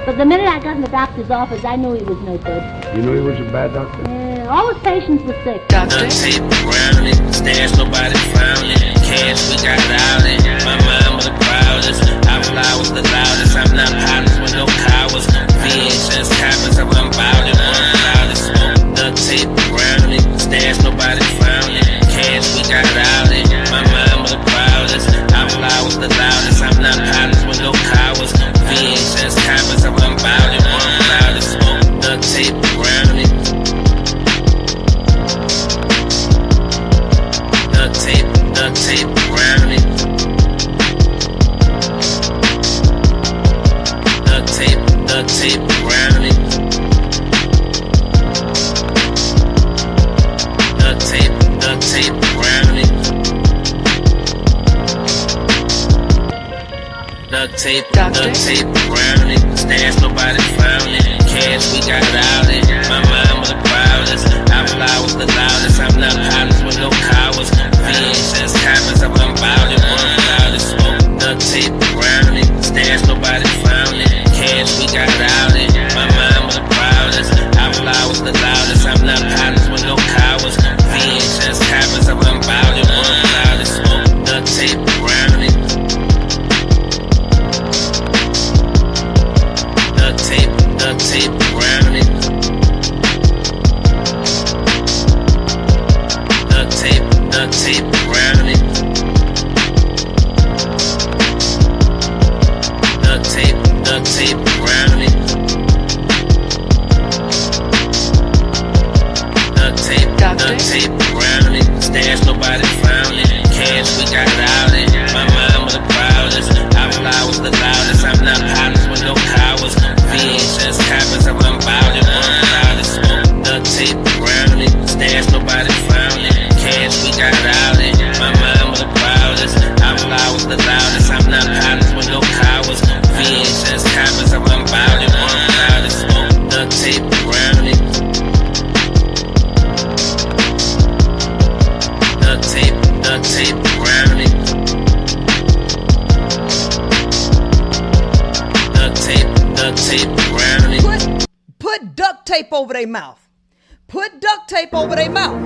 But the minute I got in the doctor's office, I knew he was no good. You knew he was a bad doctor? Yeah, all his patients were sick. Doctor tape around it, stash nobody found it. Cash we got out it. My mind was the proudest. I fly was the loudest. I'm not partners with no cowards. VHS copies of unbounded, one loudest. Duct tape around it, stash nobody found it. Cash we got out it. My mind was the proudest. I fly was the loudest. I'm not partners with no cowards. VHS copies of unbounded, one loudest. Duct tape around it. Duct tape around it. Duct tape around it. Duct tape around it. Duct tape around it. Stash nobody found it. Cash we got out it. My mind was the proudest. I fly was the loudest. I'm not partners with no cowards. VHS copies of unbounded, one loudest. Duct tape around it. Stash nobody found it. Cash we got out it. My mind was the proudest. I fly was the loudest. I'm not partners with no cowards. VHS copies of unbounded, one loudest. Duct tape around it. Duct tape around it. Duct tape around it. Duct tape around it. Duct tape around it. Stash nobody found it. Cash we got out it. My mind was the proudest. I fly was the loudest. I'm not partners with no cowards. VHS copies of unbounded, one loudest. Duct tape around it. Stash nobody found it. Cash we got out it. My mind was the proudest. I fly was the loudest. I'm not partners with no cowards. VHS copies of unbounded, one loudest. Duct tape around it. Duct tape around it. Duct tape around it. Put duct tape over their mouth. Put duct tape over their mouth.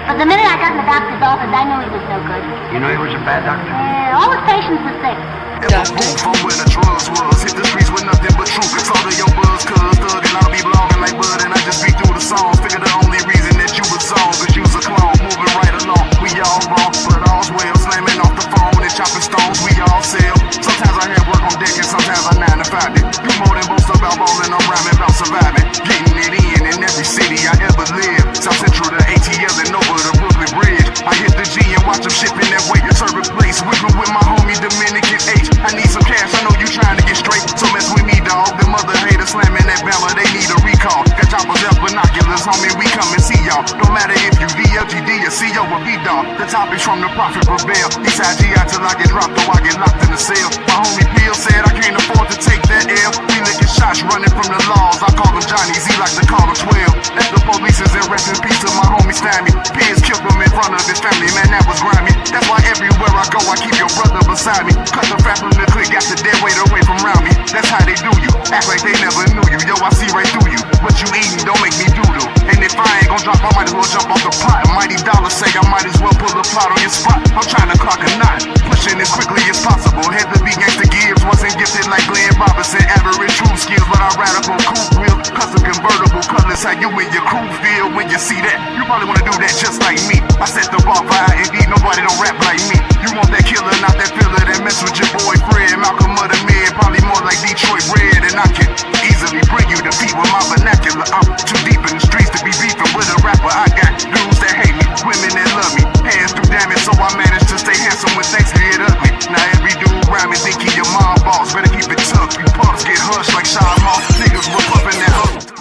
But the minute I got in the doctor's office, I knew he was no good. You knew he was a bad doctor? Yeah, all his patients were sick. It was proof from where the drugs was. Hit the streets with nothing but truth. Saw the young buzz, cuz thug, and I'll be blogging like Bud. And I just beat through the songs. Figure the only reason that you was on, cause you was a clone. Moving right along. We all wrong, but all's well. Slamming off the phone and chopping stones. We all sell. Sometimes I have work on deck and sometimes I 9 to 5 it. You more than boast about rolling. I'm rhyming about surviving. Getting it in every city I ever lived. South Central to ATL and over the Brooklyn Bridge. I hit the G and watch them shipping that way. Serve a place. Wiggling with my homie Dominican H. I need some cash, I know you trying to get straight. So mess with me, dog. Them other haters slamming that bella, they need a recall. Got choppers up binoculars, homie, we come and see y'all. Don't matter if you VLGD or CO or B-Dog. The topics from the prophet prevail. Eastside GI till I get dropped or I get locked in the cell. My homie Peel said I can't afford to take that L. We licking shots running from the laws. I call them Johnny's, he like to call them 12. That's the police is in rest in peace to my homie Stammy. Piers killed him in front of his family, man, that was grimy. That's why everywhere I go, I keep your brother beside me. Cut the fat from the clique, got the dead weight away from around me. That's how they do you. Act like they never knew you. Yo, I see right through you. What you eating don't make me doodle. And if I ain't gon' drop, I might as well jump off the pot. Mighty Dollar say I might as well pull the plot on your spot. I'm trying to clock a knot, pushing as quickly as possible. Had to be gangsta Gibbs, wasn't gifted like Glenn Robinson. Average true skills, but I ride up on coupe wheel. Custom convertible colors, how you and your crew feel when you see that. You probably wanna do that just like me. I set the bar for I&D, nobody don't rap like me. You want that killer, not that filler that mess with your boy Fred. Malcolm of the Mid, probably more like Detroit Red. And I can easily bring you defeat with my vernacular. I'm too deep in the streets to be beefing with a rapper. I got dudes that hate me, women that love me. Hands through damage, so I managed to stay handsome when things get ugly. Now every dude rhyming think he your mom boss. Better keep it tucked, you punks get hushed like Sean Moss. Niggas were pumping that hustle.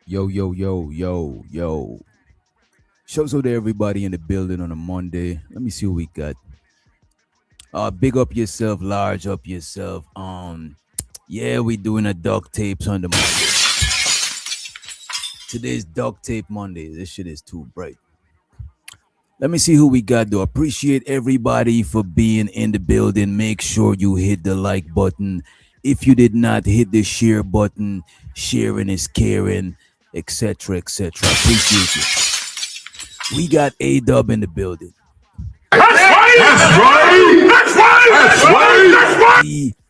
Yo. Shouts out to everybody in the building on a Monday. Let me see what we got. Big up yourself, large up yourself. Yeah, we doing a duct tapes on the Monday. Today's duct tape Monday. This shit is too bright. Let me see who we got though. Appreciate everybody for being in the building. Make sure you hit the like button. If you did not hit the share button, sharing is caring, etc. etc. Appreciate you. We got A Dub in the building.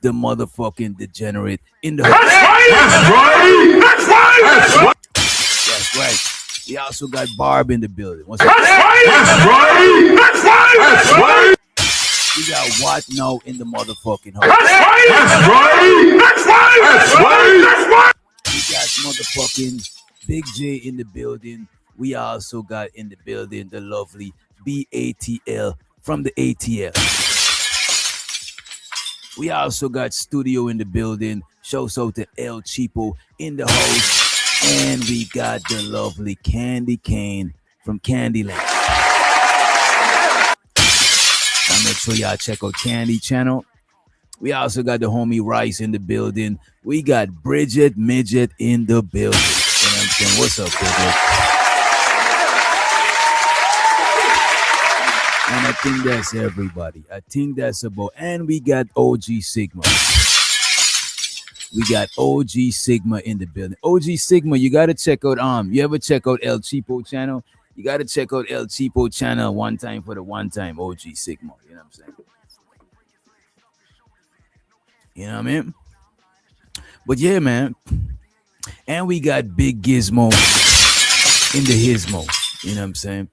The motherfucking degenerate in the That's right. We also got Barb in the building. What's up? We got What Now in the motherfucking house. We got motherfucking Big J in the building. We also got in the building the lovely BATL from the ATL. We also got Studio in the building. Shouts out to El Cheapo in the house. And we got the lovely Candy Cane from Candyland. Now make sure y'all check out Candy channel. We also got the homie Rice in the building. We got Bridget Midget in the building. You know what I'm saying? What's up, Bridget? And I think that's everybody. I think that's about. And we got OG Sigma. We got OG Sigma in the building. OG Sigma, you gotta check out you ever check out El Cheapo channel? You gotta check out El Cheapo channel one time for the one time OG Sigma. You know what I'm saying? You know what I mean? But yeah, man. And we got Big Gizmo in the Hismo. You know what I'm saying?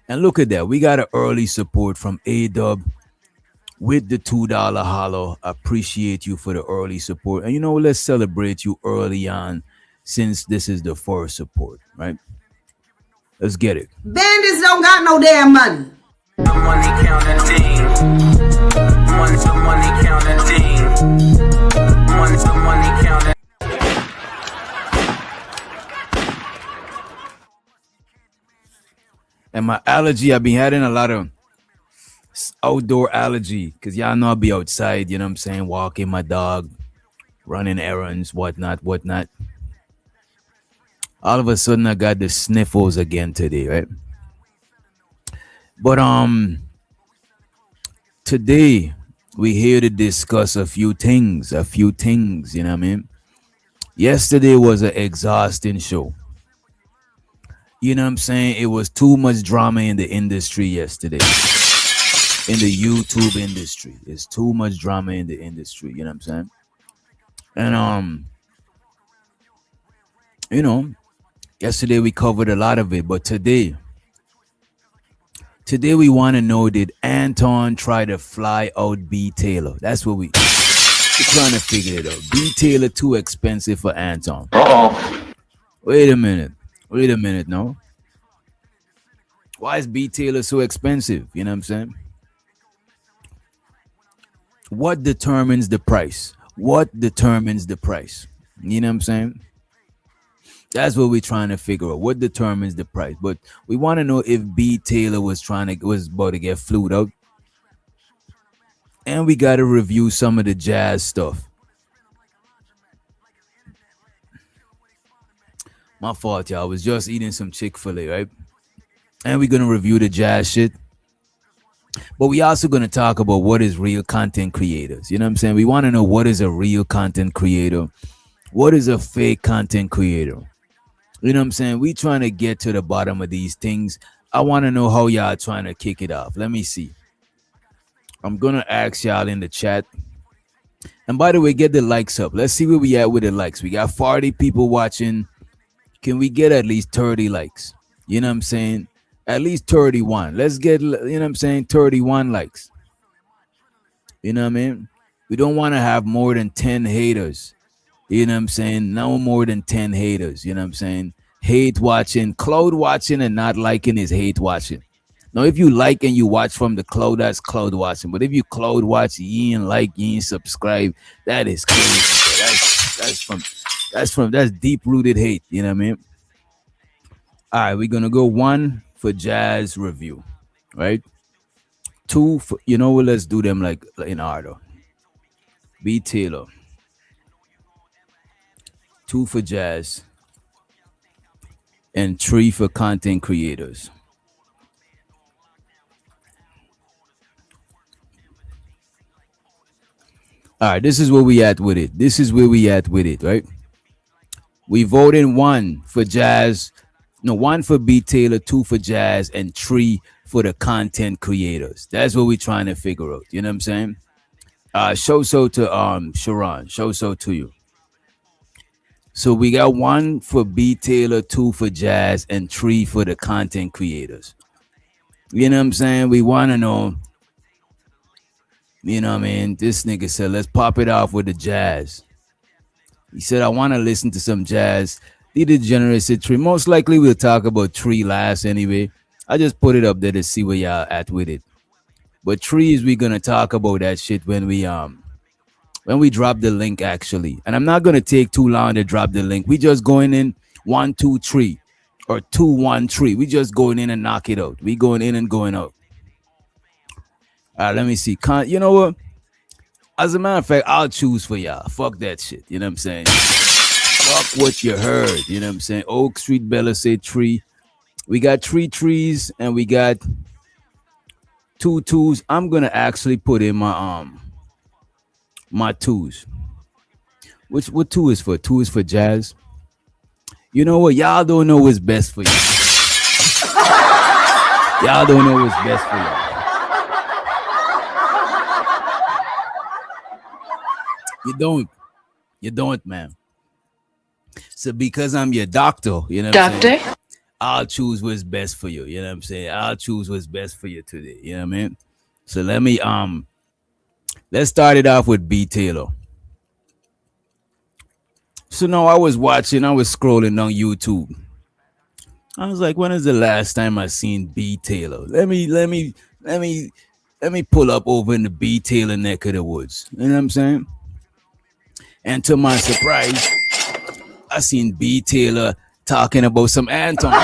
And look at that. We got an early support from A-Dub with the $2 hollow. Appreciate you for the early support. And you know, let's celebrate you early on since this is the first support, right? Let's get it. Bandits don't got no damn money. Money counting team. Money counting team. Money counting. And my allergy, I've been having a lot of outdoor allergy because y'all know I'll be outside, you know what I'm saying, walking my dog, running errands, whatnot. All of a sudden I got the sniffles again today, right? But today we here to discuss a few things, you know what I mean? Yesterday was an exhausting show. You know what I'm saying? It was too much drama in the industry yesterday. In the YouTube industry. It's too much drama in the industry, you know what I'm saying? And you know, yesterday we covered a lot of it, but today we want to know, did Anton try to fly out B Taylor? That's what we're trying to figure it out. B Taylor too expensive for Anton. Wait a minute, no. Why is B Taylor so expensive? You know what I'm saying? What determines the price? You know what I'm saying? That's what we're trying to figure out. What determines the price? But we want to know if B Taylor was about to get flued out. And we got to review some of the jazz stuff. My fault, y'all. I was just eating some Chick-fil-A, right? And we're going to review the jazz shit. But we also going to talk about what is real content creators. You know what I'm saying? We want to know what is a real content creator. What is a fake content creator? You know what I'm saying? We trying to get to the bottom of these things. I want to know how y'all trying to kick it off. Let me see. I'm going to ask y'all in the chat. And by the way, get the likes up. Let's see where we at with the likes. We got 40 people watching. Can we get at least 30 likes? You know what I'm saying? At least 31. Let's get, you know what I'm saying, 31 likes. You know what I mean? We don't want to have more than 10 haters. You know what I'm saying? No more than 10 haters. You know what I'm saying? Hate watching, cloud watching, and not liking is hate watching. Now, if you like and you watch from the cloud, that's cloud watching. But if you cloud watch, you ain't like, you ain't subscribe, that is crazy. That's deep rooted hate. You know what I mean? All right, we're gonna go 1 for jazz review, right? 2 for, you know what? Let's do them like in order. B Taylor. 2 for jazz. And 3 for content creators. All right, this is where we at with it. This is where we at with it, right? We voted one for Jazz, no, one for B Taylor, two for Jazz, and three for the content creators. That's what we're trying to figure out. You know what I'm saying? Show so to Sharon. Show so to you. So we got one for B Taylor, two for Jazz, and three for the content creators. You know what I'm saying? We want to know. You know what I mean? This nigga said, let's pop it off with the Jazz. He said, I want to listen to some jazz. The Degenerate said three. Most likely we'll talk about three last anyway. I just put it up there to see where y'all at with it. But trees, we're gonna talk about that shit when we drop the link actually. And I'm not gonna take too long to drop the link. We just going in 1, 2, 3 or 2, 1, 3. We just going in and knock it out. We going in and going out. All right, let me see. You know what? As a matter of fact, I'll choose for y'all. Fuck that shit. You know what I'm saying? Fuck what you heard. You know what I'm saying? Oak Street Bella said tree. We got 3 trees and we got 2 twos. I'm gonna actually put in my twos. What two is for? Two is for Jazz. You know what? Y'all don't know what's best for you. Y'all don't know what's best for you. You don't, man. So because I'm your doctor, you know what I'm saying? I'll choose what's best for you. You know what I'm saying? I'll choose what's best for you today. You know what I mean? So let's start it off with B Taylor. So now I was scrolling on YouTube. I was like, when is the last time I seen B Taylor? Let me pull up over in the B Taylor neck of the woods. You know what I'm saying? And to my surprise, I seen B Taylor talking about some Anton. And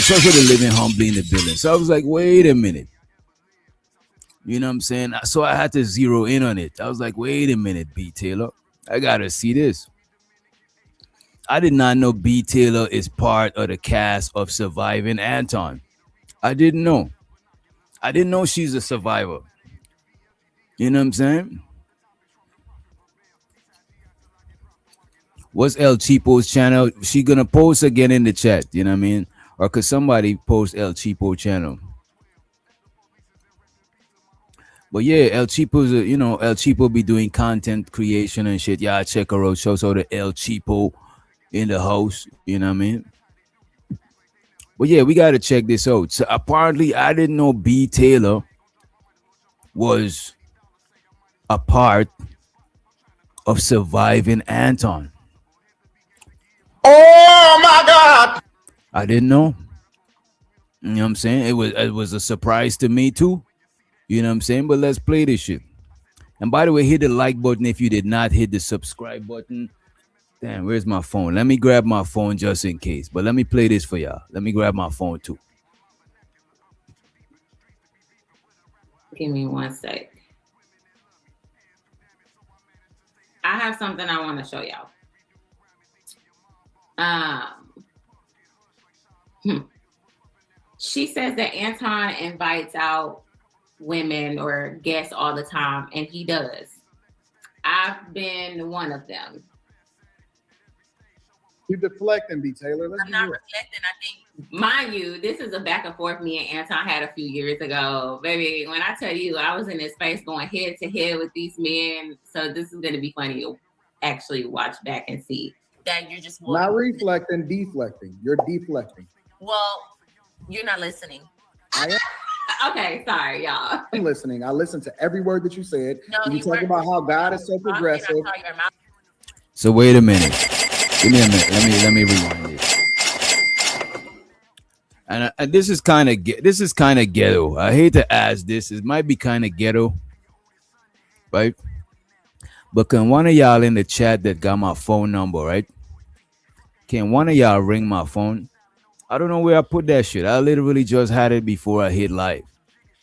so for the living humbly in the building. So I was like, wait a minute. You know what I'm saying? So I had to zero in on it. I was like, wait a minute, B Taylor. I gotta see this. I did not know B Taylor is part of the cast of Surviving Anton. I didn't know. I didn't know she's a survivor. You know what I'm saying? What's El Cheapo's channel? She gonna post again in the chat, you know what I mean? Or could somebody post El Cheapo channel? But yeah, El Cheapo's El Cheapo be doing content creation and shit. Yeah, check her out. Shows out the El Cheapo in the house, you know what I mean? But yeah, we gotta check this out. So apparently I didn't know B Taylor was a part of Surviving Anton. Oh my God! I didn't know. You know what I'm saying? It was a surprise to me too. You know what I'm saying? But let's play this shit. And by the way, hit the like button if you did not hit the subscribe button. Damn, where's my phone? Let me grab my phone just in case. But let me play this for y'all. Let me grab my phone too. Give me one sec. I have something I want to show y'all. She says that Anton invites out women or guests all the time, and he does. I've been one of them. You're deflecting, B. Taylor. I'm not reflecting. I think, mind you, this is a back and forth me and Anton had a few years ago. Baby, when I tell you I was in this space going head to head with these men, so this is going to be funny to actually watch back and see that you're just not reflecting, deflecting. You're deflecting. Well, you're not listening. I am. Okay, sorry, y'all. I'm listening. I listened to every word that you said. No, you talk about how God is so progressive. So wait a minute. Give me a minute. Let me rewind this. And this is kind of ghetto. I hate to ask this. It might be kind of ghetto, right? But can one of y'all in the chat that got my phone number, right? Can one of y'all ring my phone? I don't know where I put that shit. I literally just had it before I hit live.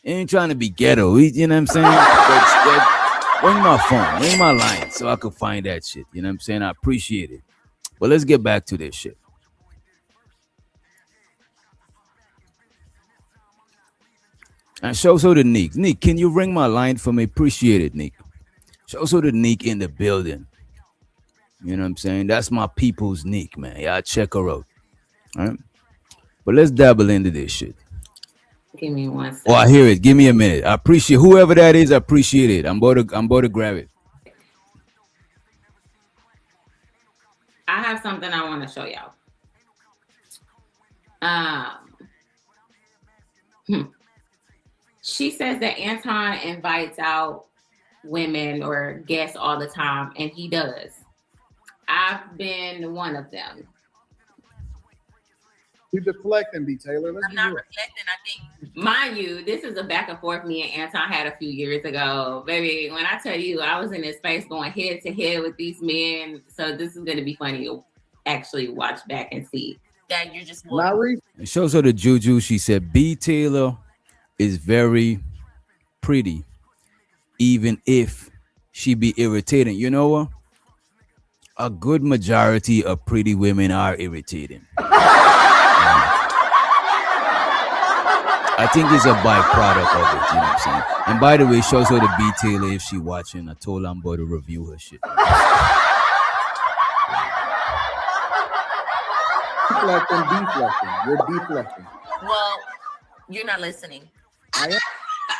Ain't trying to be ghetto, you know what I'm saying? Ring my phone, ring my line so I could find that shit. You know what I'm saying? I appreciate it. But let's get back to this shit. And show so the Nick. Nick, can you ring my line for me? Appreciate it, Nick. Show so the Nick in the building. You know what I'm saying? That's my people's Nick, man. Y'all check her out. All right. But let's dabble into this shit. Give me one Oh, I second. hear it. Give me a minute. I appreciate whoever that is. I appreciate it. I'm about to grab it. I have something I want to show y'all. She says that Anton invites out women or guests all the time, and he does. I've been one of them. You deflecting, B. Taylor. Let's I'm be not real. reflecting. I think, mind you, this is a back and forth me and Anton had a few years ago. Baby, when I tell you I was in this space going head to head with these men, so this is going to be funny to actually watch back and see that you're just Not recent. It shows her the juju. She said B. Taylor is very pretty, even if she be irritating. You know what? A good majority of pretty women are irritating. I think it's a byproduct of it, you know what I'm saying? And by the way, shows her the B Taylor if she watching. I told her I'm about to review her shit. Deflecting, deflecting. You're deflecting. Well, you're not listening. I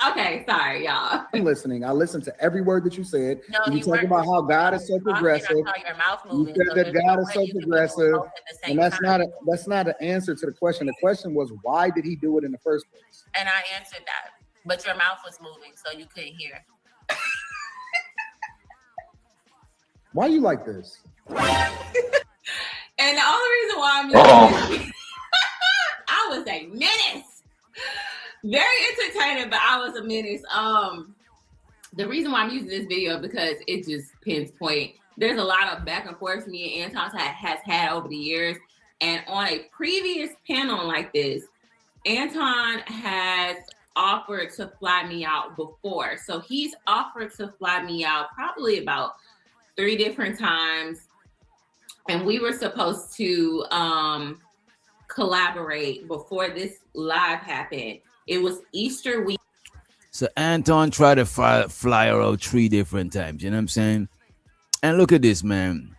Okay, sorry, y'all. am listening. I listened to every word that you said. No, you you talk weren't. about how God is so progressive. I saw your mouth You moving. said so that there's God no is way so you can do progressive, both at the same and that's time. not an answer to the question. The question was, why did he do it in the first place? And I answered that, but your mouth was moving, so you couldn't hear. Why you like this? And the only reason why I'm using this, I was a menace. Very entertaining, but I was a menace. The reason why I'm using this video because it just pinpoint. There's a lot of back and forth me and Anton has had over the years, and on a previous panel like this, Anton has offered to fly me out before. So he's offered to fly me out probably about 3 different times, and we were supposed to collaborate before this live happened. It was Easter week. So Anton tried to fly her out 3 different times. You know what I'm saying? And look at this, man.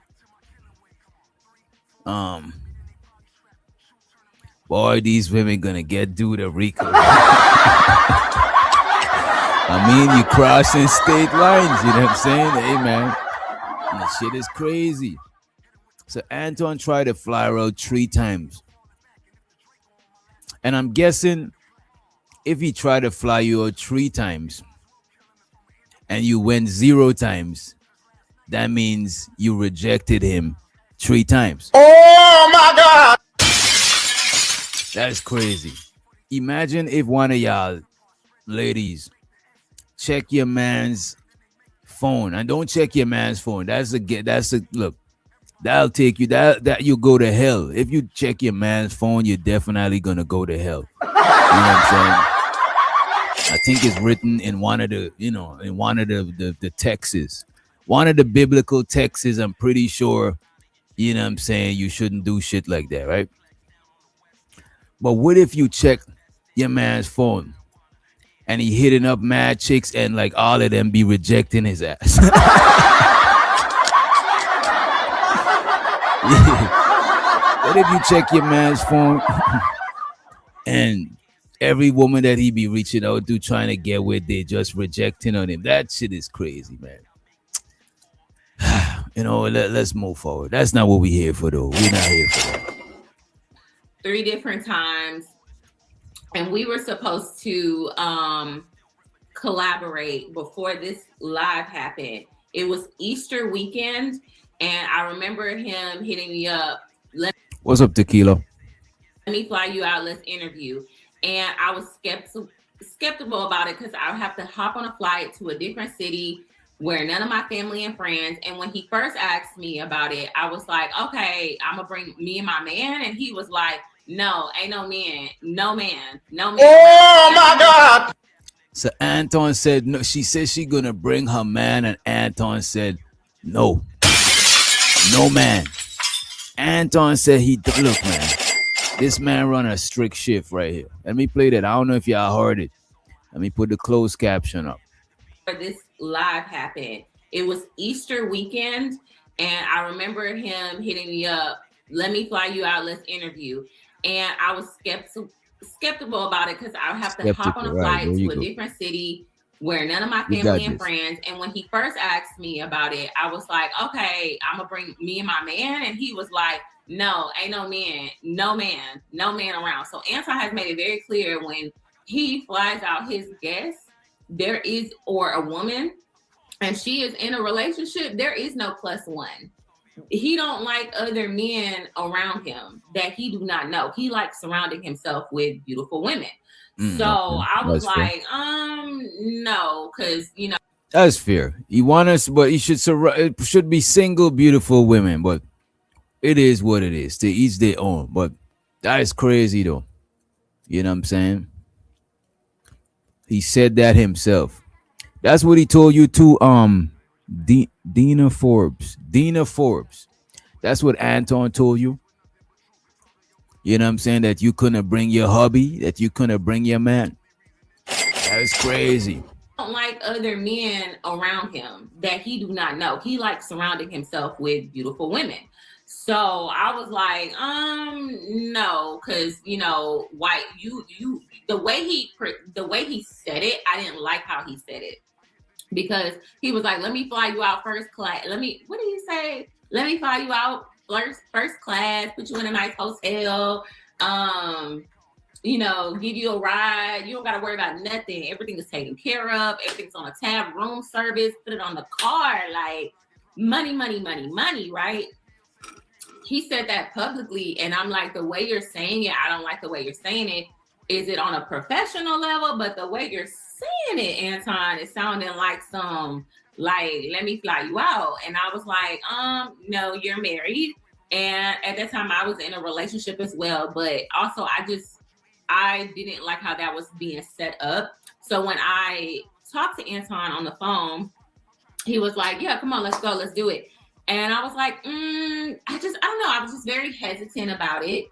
Boy, these women gonna get due to Rico. I mean, you crossing state lines. You know what I'm saying? Hey, man, this shit is crazy. So Anton tried to fly her out 3 times. And I'm guessing if he tried to fly you out 3 times and you went 0 times, that means you rejected him 3 times. Oh my God! That's crazy. Imagine if one of y'all ladies check your man's phone, and don't check your man's phone. That's a look. That'll take you that you go to hell. If you check your man's phone, you're definitely gonna go to hell. You know what I'm saying? I think it's written in one of the, in one of the texts. One of the biblical texts, I'm pretty sure, you know what I'm saying, you shouldn't do shit like that, right? But what if you check your man's phone and he hitting up mad chicks and like all of them be rejecting his ass? What if you check your man's phone and every woman that he be reaching out to trying to get with, they just rejecting on him? That shit is crazy, man. Let's move forward. That's not what we here for, though. We're not here for that. 3 different times, and we were supposed to collaborate before this live happened. It was Easter weekend, and I remember him hitting me up. What's up, Tequila? Let me fly you out. Let's interview. And I was skeptical about it because I would have to hop on a flight to a different city where none of my family and friends. And when he first asked me about it, I was like, okay, I'm gonna bring me and my man. And he was like, no, ain't no man. Oh my God! So Anton said no. She said she gonna bring her man, and Anton said no man. Anton said look, man, this man run a strict shift right here. Let me play that. I don't know if y'all heard it. Let me put the closed caption up. This live happened. It was Easter weekend, and I remember him hitting me up. Let me fly you out. Let's interview. And I was skeptical about it because I have to hop on a flight to a different city where none of my family and friends. And when he first asked me about it, I was like, okay, I'm gonna bring me and my man. And he was like, no, ain't no man around. So Anton has made it very clear when he flies out his guests, there is, or a woman, and she is in a relationship, there is no plus one. He don't like other men around him that he do not know. He likes surrounding himself with beautiful women. So I was like, no, because that's fair. He want us, but he it should be single, beautiful women. But it is what it is. To each their own. But that is crazy, though. You know what I'm saying? He said that himself. That's what he told you too. Dina Forbes. That's what Anton told you. You know what I'm saying? That you couldn't bring your hubby, that you couldn't bring your man. That's crazy. Don't like other men around him that he do not know. He likes surrounding himself with beautiful women. So I was like, no, because white, the way he said it, I didn't like how he said it. Because he was like, let me fly you out first class. What did he say? Let me fly you out first class, put you in a nice hotel, give you a ride. You don't got to worry about nothing. Everything is taken care of. Everything's on a tab, room service, put it on the car. Like money, right? He said that publicly. And I'm like, the way you're saying it, I don't like the way you're saying it. Is it on a professional level? But the way you're saying it, Anton, it sounded like let me fly you out. And I was like, no, you're married. And at that time I was in a relationship as well. But also I didn't like how that was being set up. So when I talked to Anton on the phone, he was like, yeah, come on, let's go, let's do it. And I was like, I don't know. I was just very hesitant about it.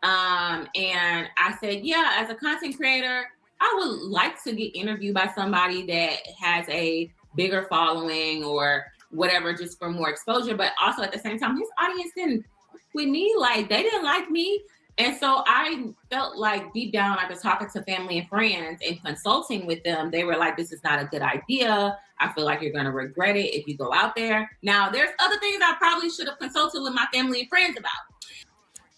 And I said, yeah, as a content creator, I would like to get interviewed by somebody that has a bigger following or whatever, just for more exposure. But also at the same time, his audience didn't with me, like they didn't like me. And so I felt like deep down, after talking to family and friends and consulting with them, they were like, this is not a good idea. I feel like you're going to regret it if you go out there. Now, there's other things I probably should have consulted with my family and friends about.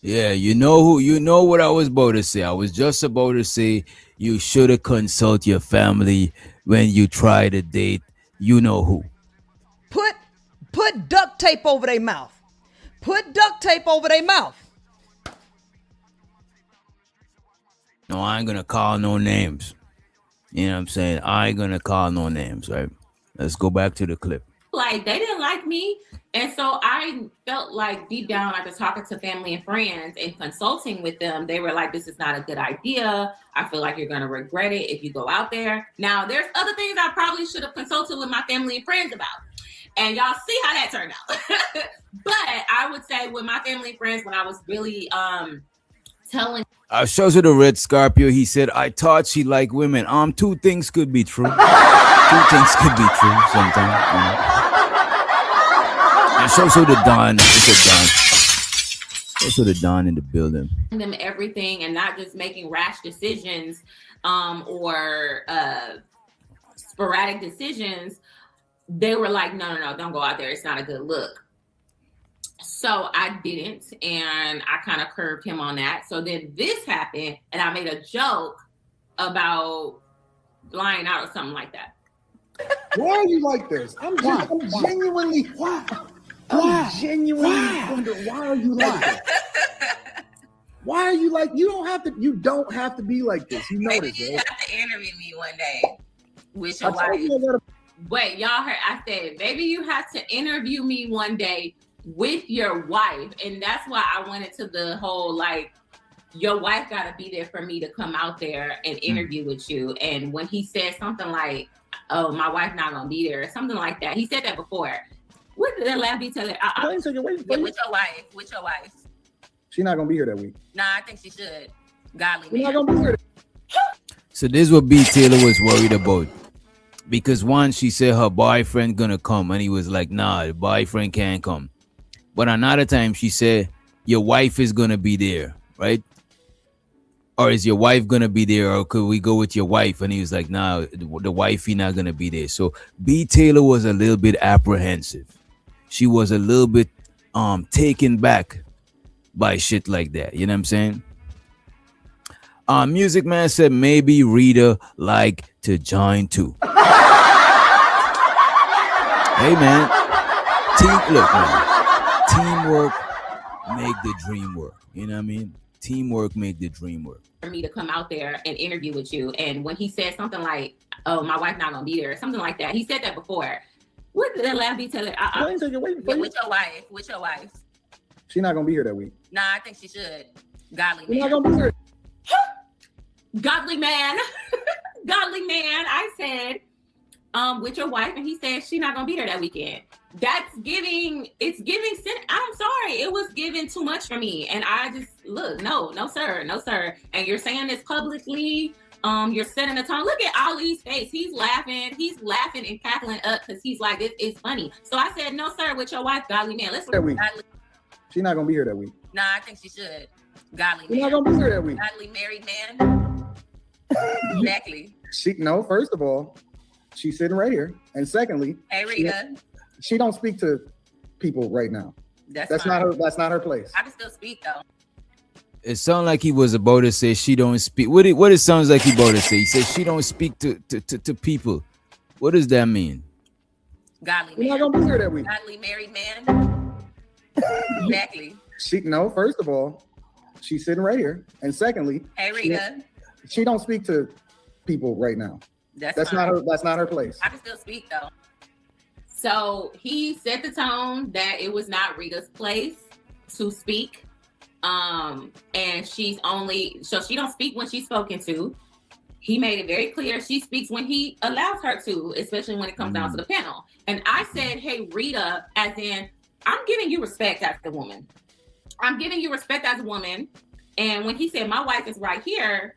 Yeah, you know what I was about to say. I was just about to say you should have consulted your family when you try to date you know who. Put duct tape over their mouth. Put duct tape over their mouth. No, I ain't gonna call no names. You know what I'm saying? I ain't gonna call no names, right? Let's go back to the clip. Like, they didn't like me. And so I felt like deep down, after talking to family and friends and consulting with them, they were like, this is not a good idea. I feel like you're going to regret it if you go out there. Now, there's other things I probably should have consulted with my family and friends about. And y'all see how that turned out. But I would say with my family and friends, when I was really telling. I shows her the red Scorpio. He said, I thought she liked women. Two things could be true. Two things could be true sometimes. And shows her the Don. It's a Don. Shows her the Don in the building. Them everything and not just making rash decisions or sporadic decisions. They were like, no, don't go out there. It's not a good look. So I didn't, and I kind of curved him on that. So then this happened, and I made a joke about lying out or something like that. Why are you like this? I'm genuinely wonder, why are you like this? Why are you like, you don't have to be like this. You know Maybe this, you right? have to interview me one day with your wife. Wait, y'all heard, I said, maybe you have to interview me one day with your wife. And that's why I went into the whole, like, your wife got to be there for me to come out there and interview with you. And when he said something like, oh, my wife not going to be there, or something like that. He said that before. What did that laugh each other? With your wife. She's not going to be here that week. Nah, I think she should. Godly She's not going to be here. So this is what B Taylor was worried about. Because one, she said her boyfriend gonna come, and he was like, nah, the boyfriend can't come. But another time she said, your wife is gonna be there, right? Or is your wife gonna be there, or could we go with your wife? And he was like, nah, the wifey not gonna be there. So B Taylor was a little bit apprehensive. She was a little bit taken back by shit like that. You know what I'm saying? Music Man said maybe Rita like to join too. Hey man, look man, teamwork make the dream work. You know what I mean? Teamwork make the dream work. For me to come out there and interview with you, and when he said something like, "Oh, my wife not gonna be there," something like that, he said that before. What did that laugh be telling? With your wife. With your wife. She's not gonna be here that week. Nah, I think she should. Godly She's man. not gonna be here. Godly man. Godly man. I said, with your wife, and he said she's not gonna be there that weekend. That's giving. It's giving. I'm sorry. It was giving too much for me, and I just look. No, sir. And you're saying this publicly. You're setting the tone. Look at Ali's face. He's laughing and cackling up because he's like, this is funny. So I said, no, sir, with your wife, godly man. Let's that week. She's not gonna be here that week. Nah, I think she should. Godly She's man. not gonna be here that week. Godly married man. Exactly. First of all, she's sitting right here. And secondly, hey Rita. She don't speak to people right now. That's not her place. I can still speak though. It sounds like he was about to say she don't speak. What it sounds like he about to say? He said she don't speak to people. What does that mean? Godly man. She's not gonna be here that week. Godly married man. Exactly. First of all, she's sitting right here. And secondly, hey Rita. She don't speak to people right now. That's not her place. I can still speak though. So he set the tone that it was not Rita's place to speak. And she don't speak when she's spoken to. He made it very clear she speaks when he allows her to, especially when it comes down to the panel. And I said, hey, Rita, as in, I'm giving you respect as a woman. I'm giving you respect as a woman. And when he said, my wife is right here,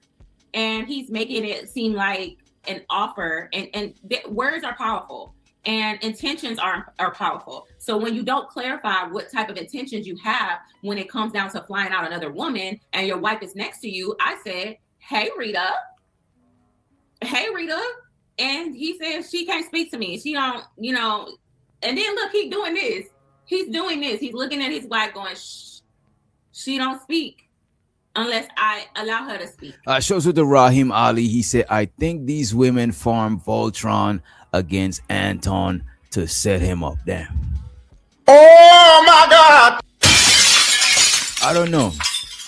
and he's making it seem like an offer, and words are powerful. And intentions are powerful. So when you don't clarify what type of intentions you have when it comes down to flying out another woman and your wife is next to you, I said, hey, Rita. And he said, she can't speak to me. She don't, and then look, he's doing this. He's looking at his wife going, shh, she don't speak unless I allow her to speak. Shows with the Rahim Ali. He said, I think these women farm Voltron against Anton to set him up. Damn. Oh my God! I don't know.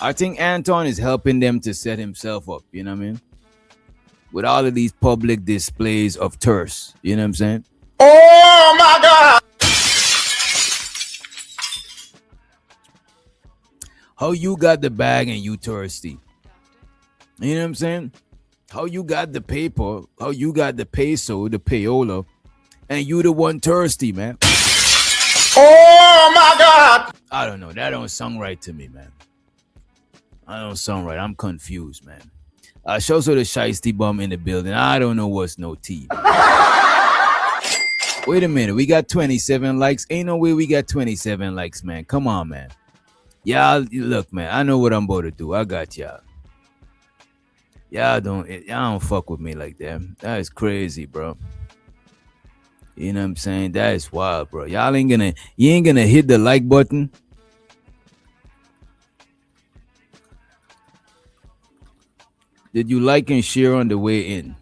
I think Anton is helping them to set himself up. You know what I mean? With all of these public displays of thirst. You know what I'm saying? Oh my God! How you got the bag and you thirsty? You know what I'm saying? How you got the paper, how you got the peso, the payola, and you the one thirsty, man. Oh my God! I don't know. That don't sound right to me, man. I don't sound right. I'm confused, man. Shows her the shiesty bum in the building. I don't know what's no tea. Wait a minute. We got 27 likes. Ain't no way we got 27 likes, man. Come on, man. Y'all, look, man. I know what I'm about to do. I got y'all. Y'all don't fuck with me like that. That is crazy, bro. You know what I'm saying? That is wild, bro. You ain't gonna hit the like button. Did you like and share on the way in?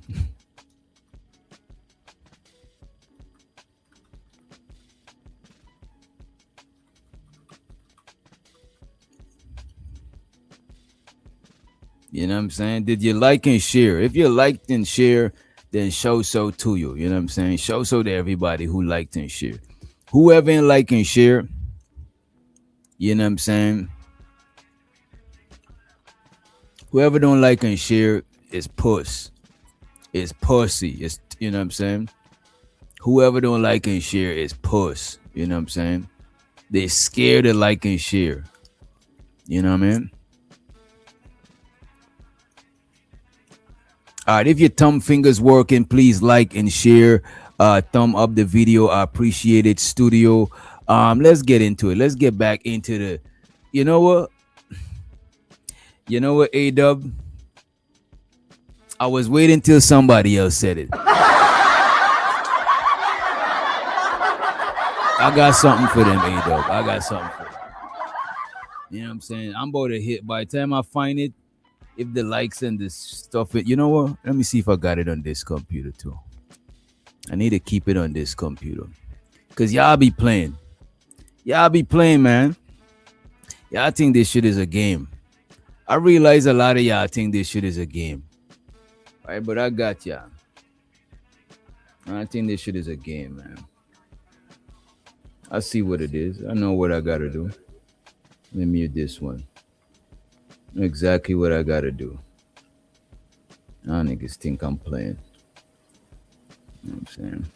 You know what I'm saying? Did you like and share? If you liked and share, then show so to you. You know what I'm saying? Show so to everybody who liked and share. Whoever ain't like and share, you know what I'm saying? Whoever don't like and share is puss. It's pussy. It's, you know what I'm saying? Whoever don't like and share is puss. You know what I'm saying? They're scared to like and share. You know what I mean? All right, if your thumb fingers working, please like and share. Thumb up the video. I appreciate it, studio. Let's get into it. Let's get back into the. You know what? You know what, A-Dub? I was waiting till somebody else said it. I got something for them, A-Dub. I got something for them. You know what I'm saying? I'm about to hit. By the time I find it, if the likes and the stuff, you know what? Let me see if I got it on this computer too. I need to keep it on this computer. Because y'all be playing. Y'all be playing, man. Y'all think this shit is a game. I realize a lot of y'all think this shit is a game. All right, but I got y'all. I think this shit is a game, man. I see what it is. I know what I gotta do. Let me mute this one. Exactly what I gotta do. Y'all niggas think I'm playing. You know what I'm saying?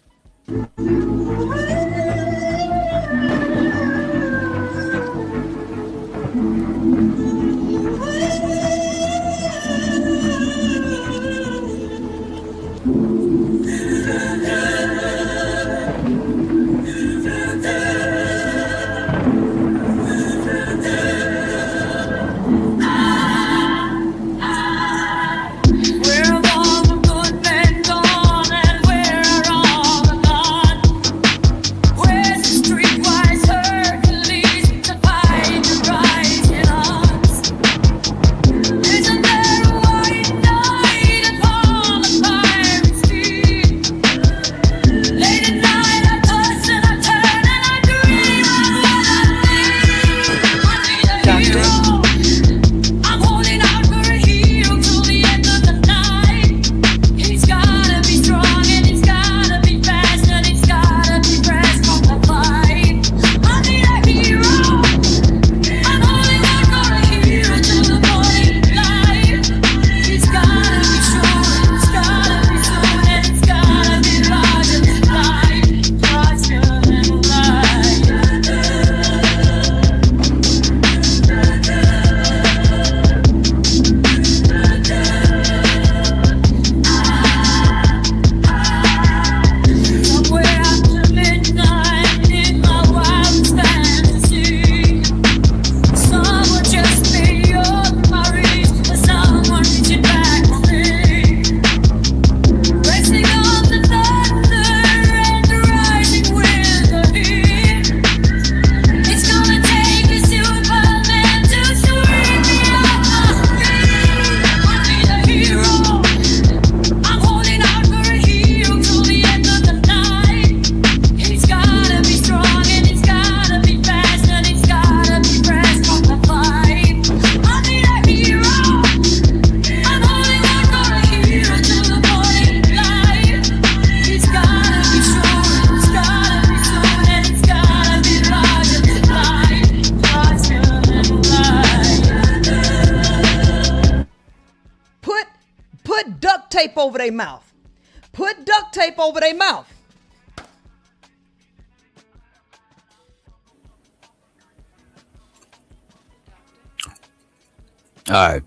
Put duct tape over their mouth. Put duct tape over their mouth. All right.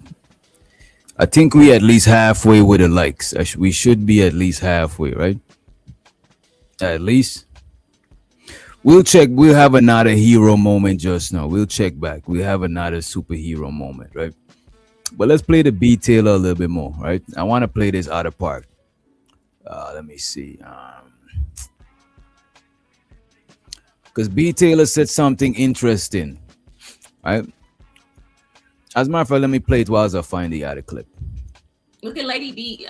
I think we at least halfway with the likes. We should be at least halfway, right? At least. We'll check. We'll have another hero moment just now. We'll check back. We'll have another superhero moment, right? But let's play the B Taylor a little bit more, right? I want to play this other part. Let me see. Because B Taylor said something interesting, right? As a matter of fact, let me play it while I find the other clip. Look at Lady D.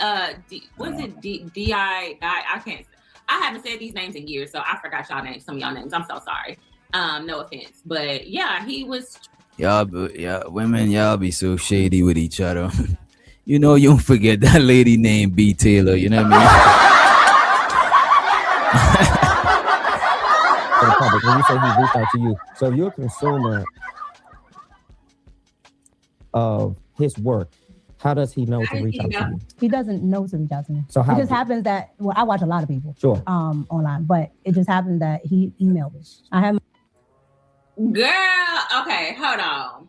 What's it? D-I. I can't. I haven't said these names in years, so I forgot y'all names. Some of y'all names. I'm so sorry. No offense, but yeah, he was. Y'all, women, y'all be so shady with each other. You know, you don't forget that lady named B Taylor. You know what I For the public, when you say he reached out to you, so if you're a consumer of his work, how does he know to reach out to you? He doesn't know to reach out to me. So how? It just happens that, well, I watch a lot of people. Sure. Online, but it just happened that he emailed me. I have. Girl, okay, hold on.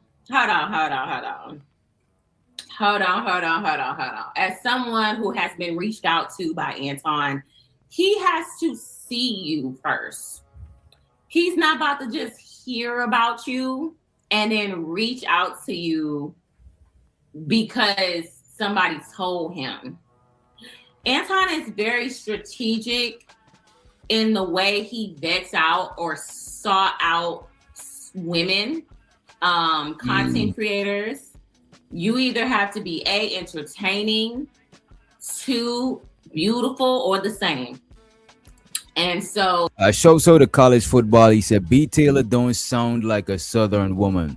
Hold on. As someone who has been reached out to by Anton, he has to see you first. He's not about to just hear about you and then reach out to you because somebody told him. Anton is very strategic in the way he vets out or sought out women, content creators. You either have to be A, entertaining, 2, beautiful, or the same. And so so the college football, he said B Taylor don't sound like a Southern woman.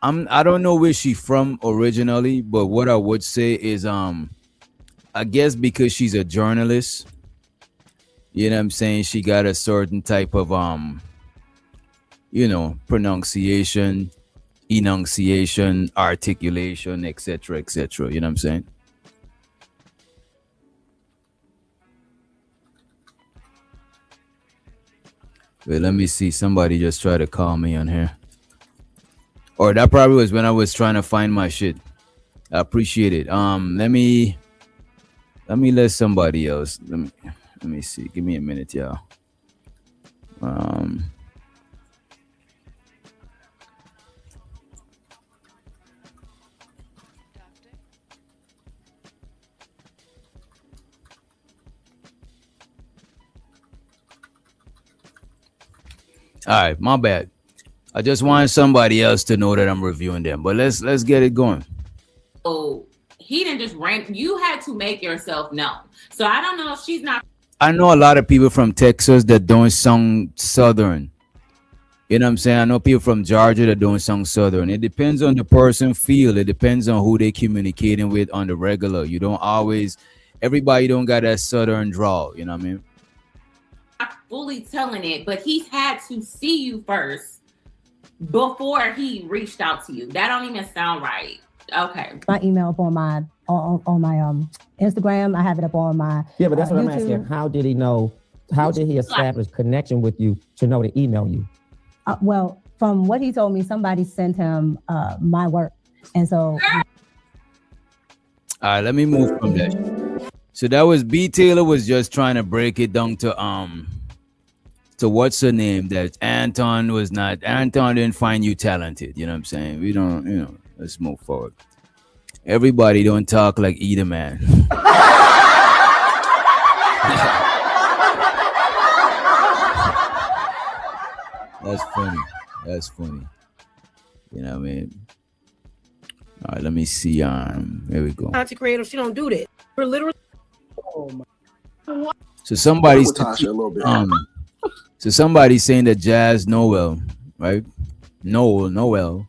I don't know where she from originally, but what I would say is I guess because she's a journalist, you know what I'm saying, she got a certain type of pronunciation, enunciation, articulation, etc., you know what I'm saying? Wait, let me see. Somebody just tried to call me on here. Or that probably was when I was trying to find my shit. I appreciate it. Let me let somebody else. Let me see. Give me a minute, y'all. All right, my bad. I just wanted somebody else to know that I'm reviewing them. But let's get it going. Oh, he didn't just rank. You had to make yourself known. So I don't know if she's not. I know a lot of people from Texas that don't sound Southern. You know what I'm saying? I know people from Georgia that don't sound Southern. It depends on the person feel. It depends on who they communicating with on the regular. You don't always, everybody don't got that Southern drawl. You know what I mean? Fully telling it, but he's had to see you first before he reached out to you. That don't even sound right. Okay. My email up on my on my Instagram. I have it up on my but that's what YouTube. I'm asking. How did he know? How did he establish connection with you to know to email you? Well, from what he told me, somebody sent him my work, and so. All right, let me move from that. So that was B Taylor was just trying to break it down to what's her name, that Anton didn't find you talented. You know what I'm saying? We don't, let's move forward. Everybody don't talk like either man. That's funny. You know what I mean? All right, let me see. Here we go. Content creator, she don't do that. We're literally. Oh my. So somebody's Tasha a little bit. So somebody's saying that Jazz Noelle, right? Noelle,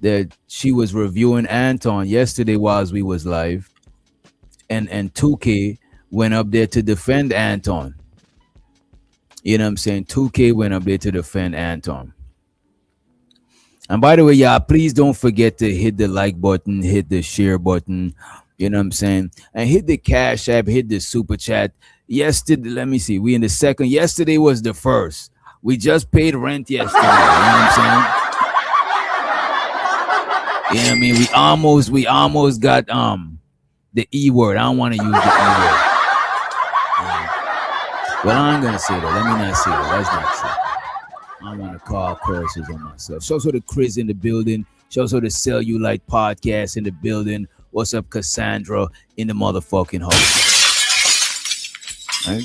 that she was reviewing Anton yesterday while we was live, and 2K went up there to defend Anton. You know what I'm saying? 2K went up there to defend Anton. And by the way, y'all, please don't forget to hit the like button, hit the share button, you know what I'm saying? And hit the Cash App, hit the Super Chat. Yesterday, let me see, we in the second. Yesterday was the first. We just paid rent yesterday, you know what I'm saying? You know what I mean? We almost got the E word. I don't want to use the E word. Well, I ain't gonna say that. Let me not say that. That's not true. I don't want to call curses on myself. Shout out to the Chris in the building. Shout out to the Cellulite podcast in the building. What's up, Cassandra in the motherfucking house? Right?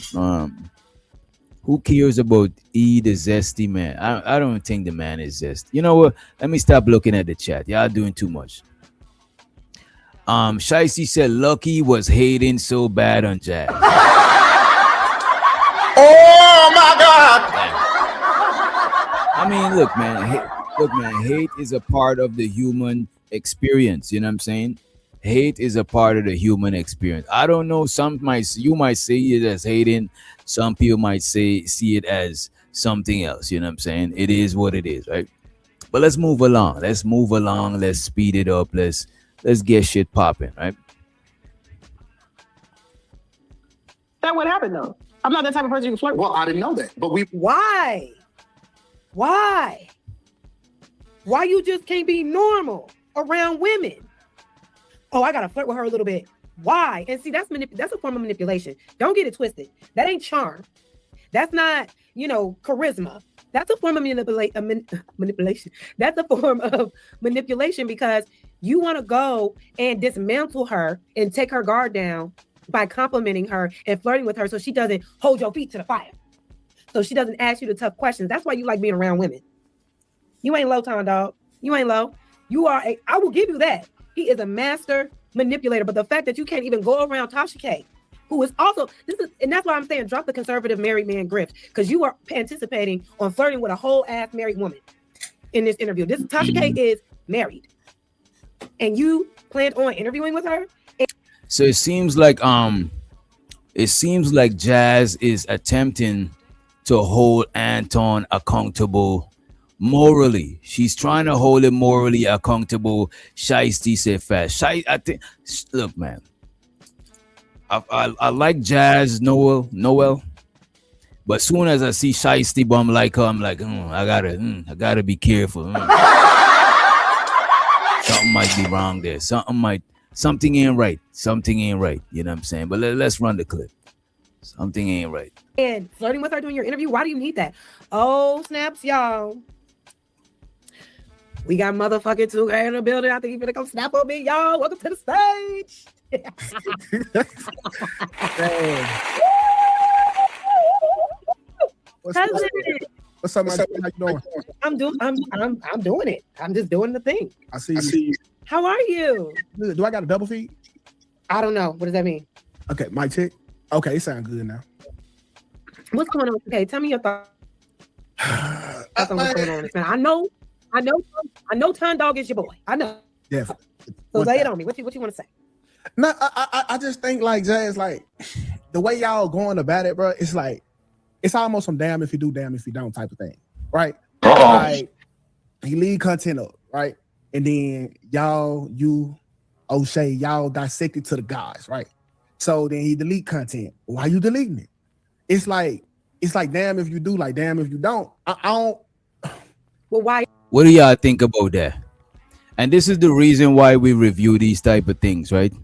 Who cares about E the zesty man? I don't think the man is zesty. You know what? Let me stop looking at the chat. Y'all doing too much. Shicey said Lucky was hating so bad on Jazz. Oh my God! I mean, look, man, hate is a part of the human experience. You know what I'm saying? Hate is a part of the human experience. I don't know. You might see it as hating. Some people might see it as something else. You know what I'm saying? It is what it is, right? But let's move along. Let's speed it up. Let's get shit popping, right? That what happened though. I'm not that type of person you can flirt with. Well, I didn't know that, but Why? Why you just can't be normal around women? Oh, I gotta flirt with her a little bit. Why? And see, that's a form of manipulation. Don't get it twisted. That ain't charm. That's not, charisma. That's a form of manipulation. That's a form of manipulation because you want to go and dismantle her and take her guard down by complimenting her and flirting with her so she doesn't hold your feet to the fire. So she doesn't ask you the tough questions. That's why you like being around women. You ain't low, Tom Dog. You ain't low. You are I will give you that. He is a master manipulator. But the fact that you can't even go around Tasha K, who is also, and that's why I'm saying drop the conservative married man grift, because you are anticipating on flirting with a whole ass married woman in this interview. This Tasha K is married. And you planned on interviewing with her. So it seems like Jazz is attempting to hold Anton accountable morally. She's trying to hold him morally accountable. Shiesty said fast. I think, look, man, I like Jazz, Noelle, but soon as I see Shiesty bum like her, I'm like, I gotta be careful. Something might be wrong there. Something ain't right. Something ain't right. You know what I'm saying? But let's run the clip. Something ain't right. And flirting with her during your interview, why do you need that? Oh, snaps, y'all. We got motherfucking 2K in the building. I think he's gonna come snap on me, y'all. Welcome to the stage. What's up, man? How you doing? I'm doing it. I'm just doing the thing. I see you. How are you? Do I got a double feed? I don't know. What does that mean? Okay, mic check. Okay, it sounds good now. What's going on? Okay, tell me your thoughts on what's going on. Man, I know Ton Dog is your boy. I know. Definitely. So lay it on me. What you want to say? No, I just think like Jazz, like the way y'all going about it, bro. It's like it's almost some damn if you do, damn if you don't type of thing, right? Like he leave content up, right? And then you O'Shea, y'all dissect it to the guys, right? So then he delete content. Why you deleting it? It's like damn if you do, like damn if you don't. I don't. Well, why? What do y'all think about that? And this is the reason why we review these type of things, right?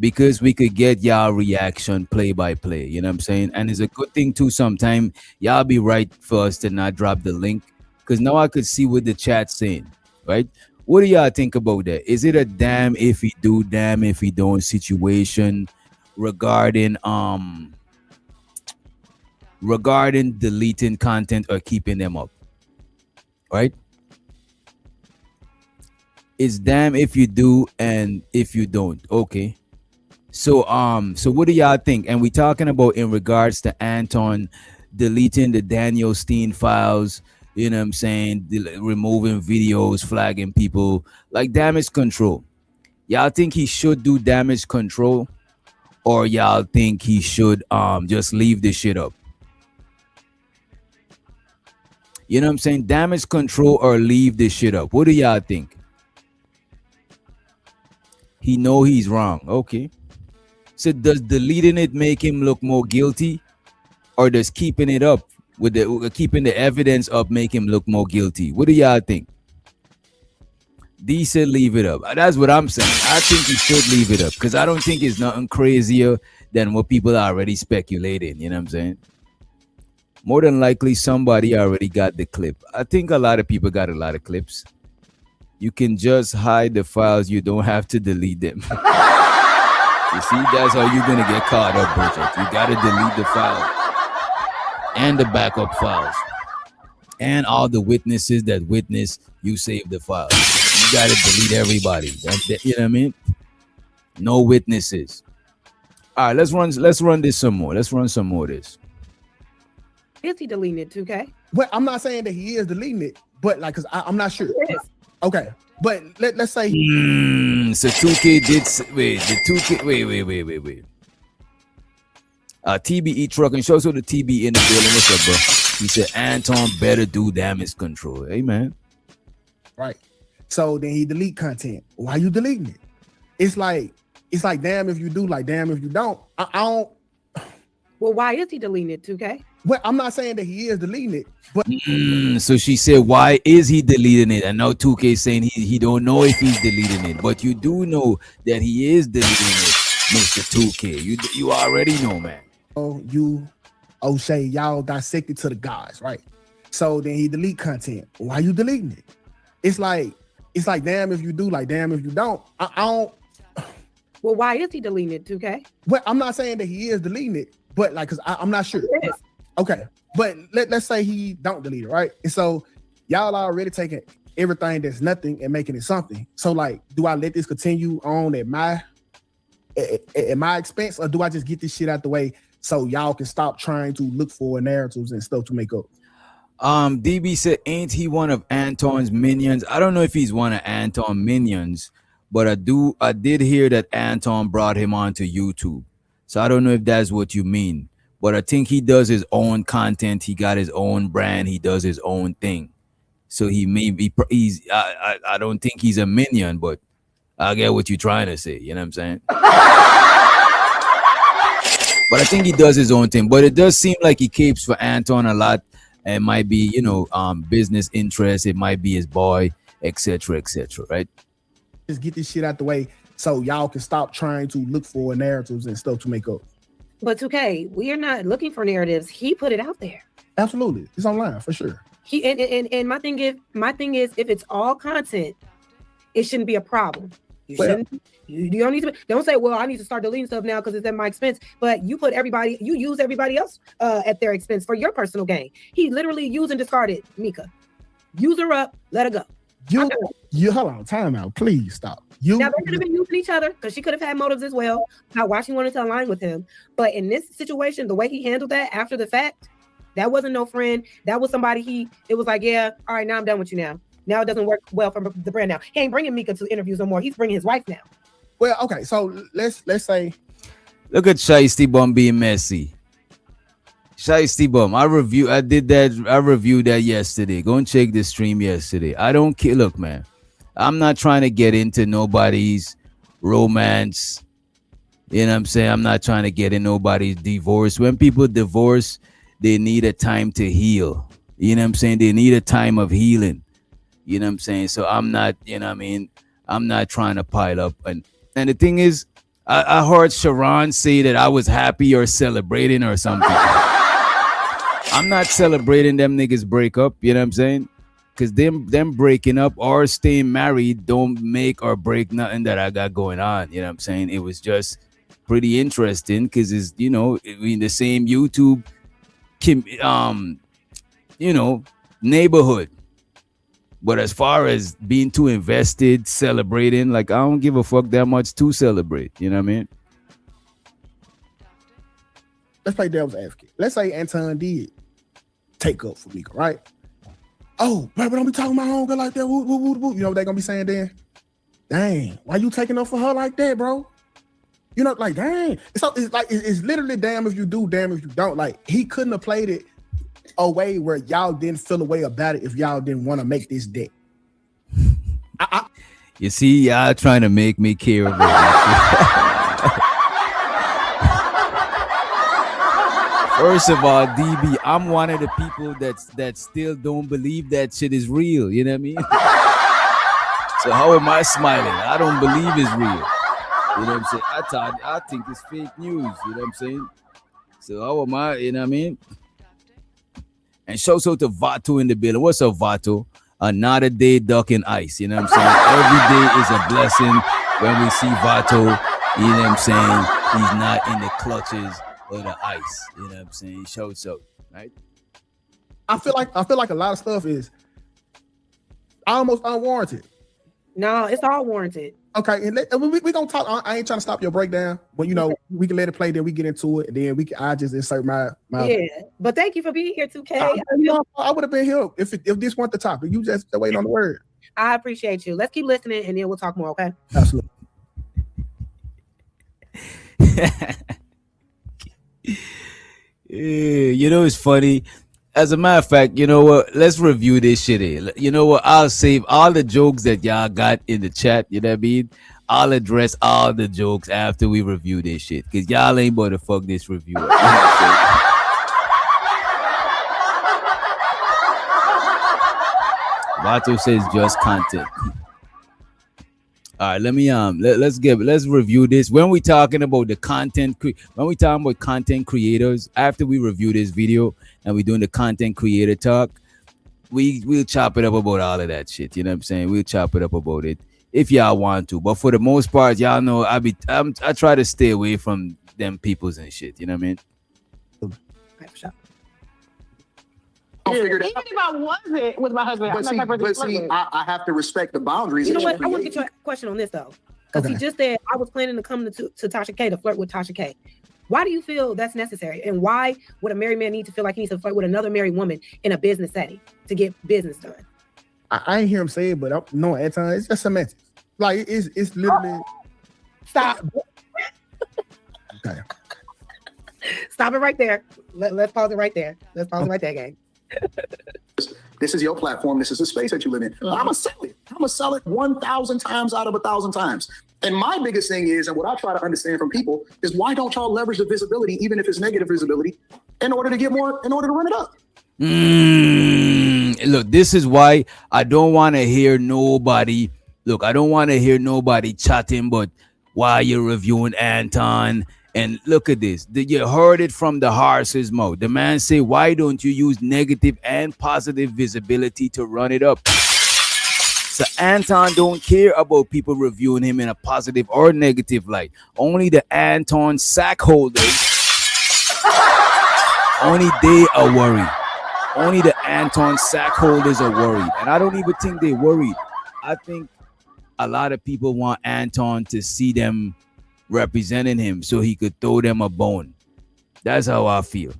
Because we could get y'all reaction play by play, you know what I'm saying? And it's a good thing too. Sometime y'all be right for us to not drop the link, because now I could see what the chat's saying, right? What do y'all think about that? Is it a damn if he do, damn if he don't situation regarding deleting content or keeping them up, right? It's damn if you do and if you don't. Okay. So what do y'all think? And we talking about in regards to Anton deleting the Daniel Steen files, you know what I'm saying, removing videos, flagging people, like damage control. Y'all think he should do damage control, or y'all think he should just leave this shit up? You know what I'm saying? Damage control or leave this shit up. What do y'all think? He know he's wrong. Okay. So does deleting it make him look more guilty, or does keeping it up with keeping the evidence up make him look more guilty? What do y'all think? D said leave it up. That's what I'm saying. I think he should leave it up, because I don't think it's nothing crazier than what people are already speculating. You know what I'm saying? More than likely somebody already got the clip. I think a lot of people got a lot of clips. You can just hide the files. You don't have to delete them. You see, that's how you're going to get caught up, Bridget. You got to delete the file and the backup files and all the witnesses that witness you saved the file. You got to delete everybody. You know what I mean? No witnesses. All right, let's run this some more. Let's run some more of this. Is he deleting it, 2K? Well, I'm not saying that he is deleting it, but like, because I'm not sure. Okay, but let's say so 2K did wait. The 2K wait. TBE trucking shows the TB in the building. What's up, bro? He said Anton better do damage control. Hey, man. Right. So then he delete content. Why you deleting it? It's like damn if you do, like damn if you don't. I don't. Well, why is he deleting it, 2K? Well, I'm not saying that he is deleting it, but So she said, why is he deleting it? And now 2K saying he don't know if he's deleting it, but you do know that he is deleting it, Mr. 2K. You already know, man. you, O'Shea, y'all dissected to the gods, right? So then he delete content. Why you deleting it? It's like damn if you do, like damn if you don't. I don't. Well, why is he deleting it, 2K? Well, I'm not saying that he is deleting it, but like, cause I'm not sure. Okay, but let's say he don't delete it, right? And so y'all already taking everything that's nothing and making it something. So like, do I let this continue on at my expense, or do I just get this shit out the way so y'all can stop trying to look for narratives and stuff to make up? DB said, ain't he one of Anton's minions? I don't know if he's one of Anton's minions, but I did hear that Anton brought him onto YouTube. So I don't know if that's what you mean, but I think he does his own content. He got his own brand. He does his own thing. So he may be, I don't think he's a minion, but I get what you're trying to say. You know what I'm saying? But I think he does his own thing, but it does seem like he capes for Anton a lot. It might be, business interest. It might be his boy, etc., right? Just get this shit out the way so y'all can stop trying to look for narratives and stuff to make up. But 2K, we are not looking for narratives. He put it out there. Absolutely, it's online for sure. He and my thing is, if it's all content, it shouldn't be a problem. You don't need to. Don't say, well, I need to start deleting stuff now because it's at my expense. But you use everybody else at their expense for your personal gain. He literally used and discarded Mika. Use her up, let her go. You hold on, time out, please stop. Now they could have been using each other because she could have had motives as well, not why she wanted to align with him. But in this situation, the way he handled that after the fact, that wasn't no friend. That was somebody it was like, yeah, all right, now I'm done with you now. Now it doesn't work well for the brand now. He ain't bringing Mika to interviews no more. He's bringing his wife now. Well, okay, so let's say. Look at Shiesty Bum being messy. Shiesty Bum, I reviewed that yesterday. Go and check the stream yesterday. I don't care. Look, man, I'm not trying to get into nobody's romance. You know what I'm saying? I'm not trying to get in nobody's divorce. When people divorce, they need a time to heal. You know what I'm saying? They need a time of healing. You know what I'm saying? So I'm not, I'm not trying to pile up. And the thing is, I heard Sharon say that I was happy or celebrating or something. I'm not celebrating them niggas break up. You know what I'm saying? Because them breaking up or staying married don't make or break nothing that I got going on. You know what I'm saying? It was just pretty interesting because it's, in the same YouTube, neighborhood. But as far as being too invested, celebrating, like, I don't give a fuck that much to celebrate. You know what I mean? Let's play devil's advocate. Let's say Anton did take up for Mika, right? Oh, baby, don't be talking about homegirl like that. Woo, woo, woo, woo. You know what they're going to be saying then? Dang, why you taking up for her like that, bro? Like, dang. It's literally damn if you do, damn if you don't. Like, he couldn't have played it a way where y'all didn't feel a way about it if y'all didn't want to make this deck. You see, y'all trying to make me care about this. First of all, DB, I'm one of the people that still don't believe that shit is real. You know what I mean? So how am I smiling? I don't believe it's real. You know what I'm saying? I think it's fake news. You know what I'm saying? So how am I? You know what I mean? And shout out to Vato in the building. What's up, Vato? Another day duck in ice. You know what I'm saying? Every day is a blessing when we see Vato. You know what I'm saying? He's not in the clutches of the ice. You know what I'm saying? Shouts out, right? I feel like a lot of stuff is almost unwarranted. No, it's all warranted. Okay, and we gonna talk. I ain't trying to stop your breakdown, but we can let it play. Then we get into it, and then I just insert my. Yeah, but thank you for being here, 2K. I would have been here if this weren't the topic. You just waiting on the word. I appreciate you. Let's keep listening, and then we'll talk more. Okay. Absolutely. Yeah, it's funny. As a matter of fact, you know what? Let's review this shit. You know what? I'll save all the jokes that y'all got in the chat. You know what I mean? I'll address all the jokes after we review this shit. Because y'all ain't about to fuck this review up. You know what I'm saying? Vato says just content. All right, let me let's review this. When we talking about the when we talking about content creators, after we review this video and we doing the content creator talk, we'll chop it up about all of that shit. You know what I'm saying? We'll chop it up about it if y'all want to. But for the most part, y'all know I try to stay away from them peoples and shit. You know what I mean? Even if I wasn't with my husband, I'm not that person to flirt with. I have to respect the boundaries. You know what? I want to get your question on this though, because he just said I was planning to come to Tasha K to flirt with Tasha K. Why do you feel that's necessary, and why would a married man need to feel like he needs to flirt with another married woman in a business setting to get business done? I ain't hear him say it, but no, Anton, it's just semantics. Like it's literally. Stop. Okay. Stop it right there. Let's pause it right there. Let's pause it right there, gang. This is your platform. This is the space that you live in. I'm gonna sell it. I'm gonna sell it 1,000 times out of 1,000 times. And my biggest thing is, and what I try to understand from people is, why don't y'all leverage the visibility, even if it's negative visibility, in order to get more, in order to run it up? Look, this is why I don't want to hear nobody. Look, I don't want to hear nobody chatting, but why you're reviewing Anton. And look at this. You heard it from the horse's mouth. The man say, why don't you use negative and positive visibility to run it up? So Anton don't care about people reviewing him in a positive or negative light. Only the Anton sack holders, only they are worried. Only the Anton sack holders are worried. And I don't even think they're worried. I think a lot of people want Anton to see them representing him so he could throw them a bone. That's how I feel.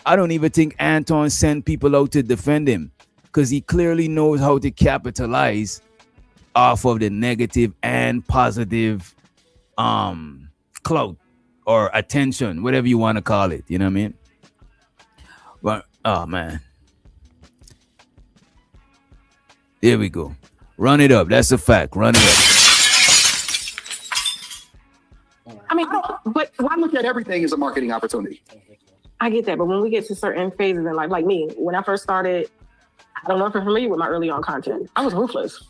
I don't even think Anton sent people out to defend him, because he clearly knows how to capitalize off of the negative and positive clout or attention, whatever you want to call it. You know what I mean? But oh man, there we go. Run it up. That's a fact. Run it up. I mean, but I look at everything as a marketing opportunity. I get that, but when we get to certain phases in life, like me, when I first started, I don't know if you're familiar with my early on content. I was ruthless.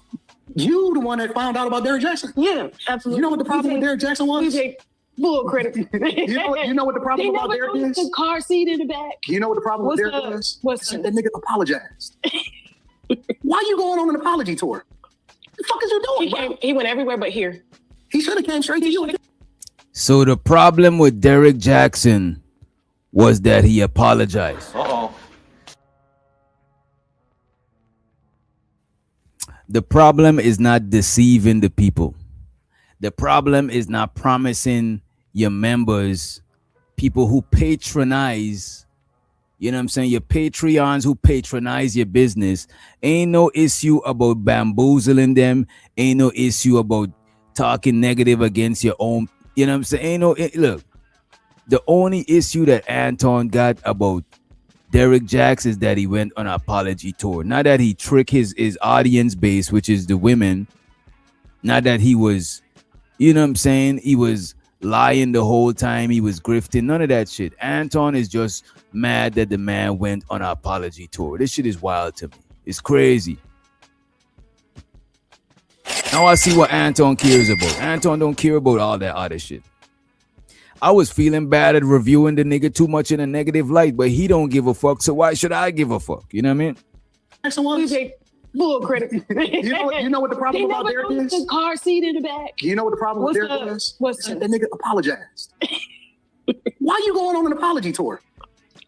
You the one that found out about Derrick Jackson? Yeah, absolutely. You know what the problem with Derrick Jackson was? You take full credit. you know what the problem about Derrick is? The car seat in the back. You know what the problem with Derrick is? What's that nigga apologized. Why you going on an apology tour? What the fuck is you doing? He went everywhere but here. He should have came straight to you. So the problem with Derrick Jackson was that he apologized. The problem is not deceiving the people. The problem is not promising your members, people who patronize, you know what I'm saying, your Patreons who patronize your business. Ain't no issue about bamboozling them. Ain't no issue about talking negative against your own. You know what I'm saying? Ain't no, look, the only issue that Anton got about Derrick Jackson is that he went on an apology tour. Not that he tricked his audience base, which is the women. Not that he was, you know what I'm saying, he was lying the whole time, he was grifting, none of that shit. Anton is just mad that the man went on an apology tour. This shit is wild to me. It's crazy. Now I see what Anton cares about. Anton don't care about all that other shit. I was feeling bad at reviewing the nigga too much in a negative light, but he don't give a fuck, so why should I give a fuck? You know what I mean? You take full credit. You know what the problem about Derrick is? The car seat in the back. You know what the problem with Derrick is? That nigga apologized. Why you going on an apology tour?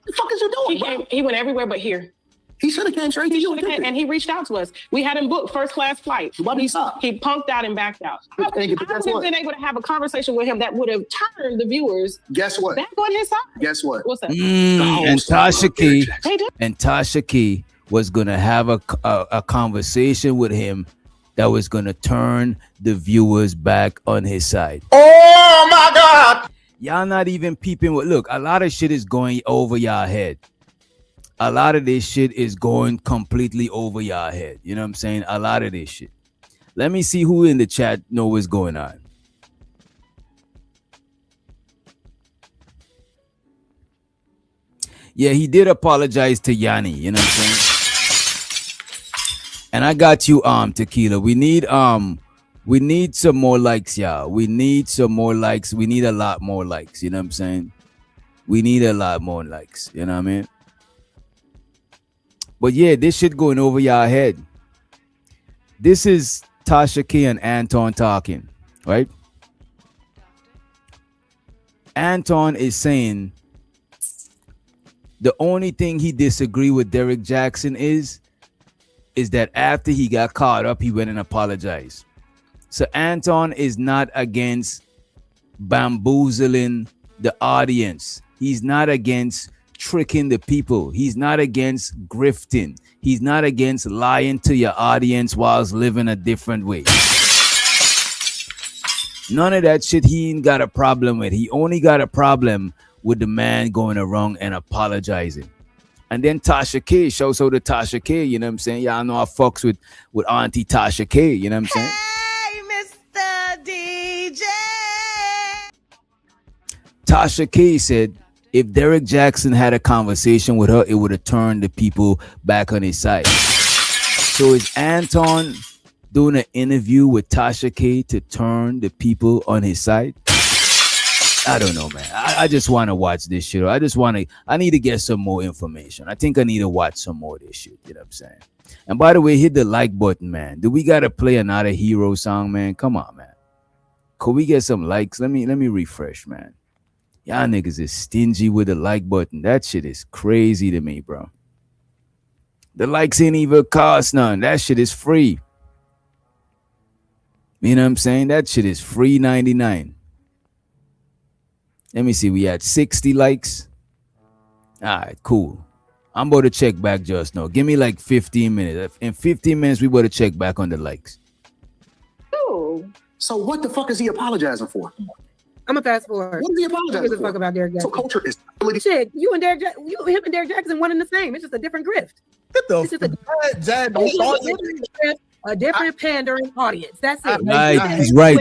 The fuck is you doing? He went everywhere but here. He should have came straight to you. And he reached out to us. We had him booked first class flight. He punked out and backed out. I would have been able to have a conversation with him that would have turned the viewers. Guess what? Back on his side. Guess what? What's that? And Tasha Key was gonna have a conversation with him that was gonna turn the viewers back on his side. Oh my God! Y'all not even peeping. Look, a lot of shit is going over y'all head. A lot of this shit is going completely over your head. You know what I'm saying? A lot of this shit. Let me see who in the chat know what's going on. Yeah, he did apologize to Yanni. You know what I'm saying? And I got you, Tequila. We need some more likes, y'all. We need some more likes. We need a lot more likes. You know what I'm saying? We need a lot more likes. You know what I mean? But yeah, this shit going over y'all head. This is Tasha K and Anton talking, right? Anton is saying the only thing he disagree with Derek Jackson is that after he got caught up, he went and apologized. So Anton is not against bamboozling the audience. He's not against tricking the people. He's not against grifting. He's not against lying to your audience whilst living a different way. None of that shit he ain't got a problem with. He only got a problem with the man going around and apologizing. And then Tasha K, shouts out to Tasha K, you know what I'm saying? Y'all know I fucks with Auntie Tasha K, you know what I'm saying? Hey, Mr. DJ. Tasha K said if Derek Jackson had a conversation with her, it would have turned the people back on his side. So is Anton doing an interview with Tasha K to turn the people on his side? I don't know, man. I just want to watch this shit. I need to get some more information. I think I need to watch some more of this shit. You know what I'm saying? And by the way, hit the like button, man. Do we got to play another hero song, man? Come on, man. Could we get some likes? Let me refresh, man. Y'all niggas is stingy with the like button. That shit is crazy to me, bro. The likes ain't even cost none. That shit is free. You know what I'm saying? That shit is free 99. Let me see. We had 60 likes. All right, cool. I'm about to check back just now. Give me like 15 minutes. In 15 minutes, we about to check back on the likes. Oh. So what the fuck is he apologizing for? I'm gonna fast forward. What is he apologizing for? Fuck about Derek Jackson. So culture is shit. Him and Derek Jackson one and the same. It's just a different grift. It's just a different pandering audience. That's it. Right, he's right.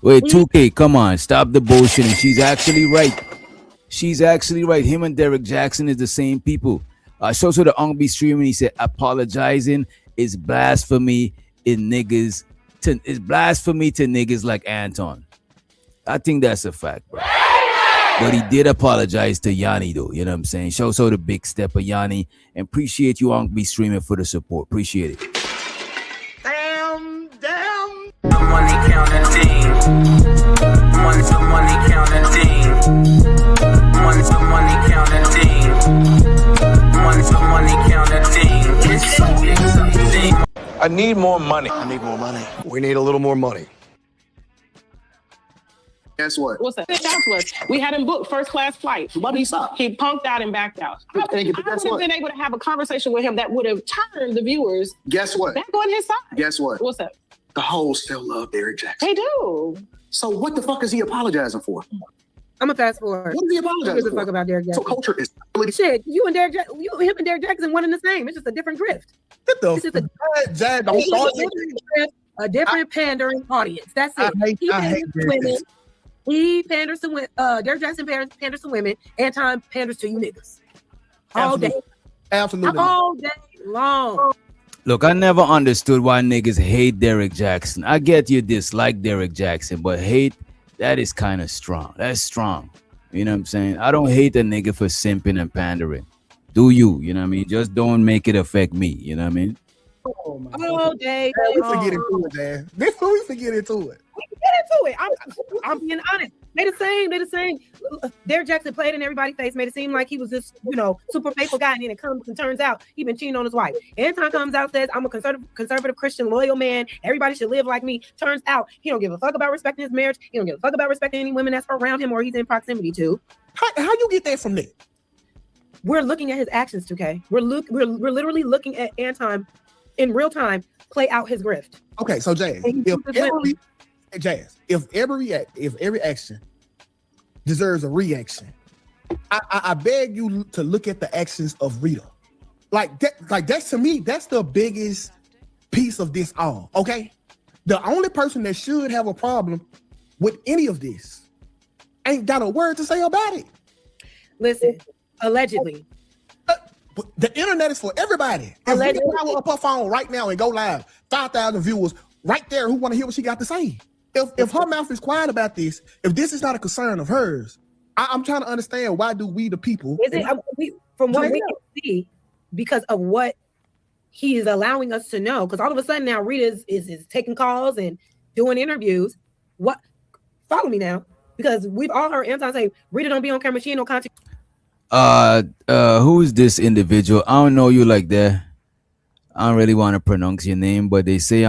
Wait, 2K, come on, stop the bullshit. And she's actually right. She's actually right. Him and Derek Jackson is the same people. Shows her the Ongby stream and he said apologizing is blasphemy in niggas. It's blasphemy to niggas like Anton. I think that's a fact, bro. But he did apologize to Yanni though. You know what I'm saying? Shows her the big step of Yanni. And appreciate you Ongby streaming for the support. Appreciate it. Damn. The money counting team. Money counting team. Money counting team. Money counting team. It's so exciting. I need more money. We need a little more money. Guess what? What's that? Reached out to us. We had him booked first class flight. But he stopped. He punked out and backed out. I would have been able to have a conversation with him that would have turned the viewers Guess what? back on his side. Guess what? What's that? The hoes still love Derek Jackson. They do. So what the fuck is he apologizing for? I'm gonna fast forward. What is he apologizing for? Fuck about Derek Jackson. So culture is shit. Him and Derek Jackson one and the same. It's just a different grift. It's just a different pandering audience. That's it. I hate women. He panders to women. Derek Jackson panders to women. Anton panders to you niggas. All day. Absolutely. All day long. Look, I never understood why niggas hate Derek Jackson. I get you dislike Derek Jackson, but hate, that is kind of strong. That's strong. You know what I'm saying? I don't hate a nigga for simping and pandering. Do you? You know what I mean? Just don't make it affect me. You know what I mean? All day. We forget into it, man. We forget into it. Get into it. I'm being honest. They the same. Derek Jackson played in everybody's face, made it seem like he was this, super faithful guy, and then it comes and turns out he been cheating on his wife. Anton comes out, says, I'm a conservative Christian, loyal man. Everybody should live like me. Turns out he don't give a fuck about respecting his marriage. He don't give a fuck about respecting any women that's around him or he's in proximity to. How you get that from there? We're looking at his actions, 2K. We're literally looking at Anton in real time play out his grift. Okay, so Jazz, if every action deserves a reaction, I beg you to look at the actions of Rita. Like that's to me, that's the biggest piece of this all. Okay, the only person that should have a problem with any of this ain't got a word to say about it. Listen, allegedly. But the internet is for everybody. If we can power up her phone right now and go live, 5,000 viewers right there who want to hear what she got to say. If her mouth is quiet about this, if this is not a concern of hers, I'm trying to understand, why do we the people? Is it from what we can see, because of what he is allowing us to know? Because all of a sudden now Rita is taking calls and doing interviews. What? Follow me now, because we've all heard Anton say Rita don't be on camera. She ain't no content. Who's this individual? I don't know you like that. I don't really want to pronounce your name, but they say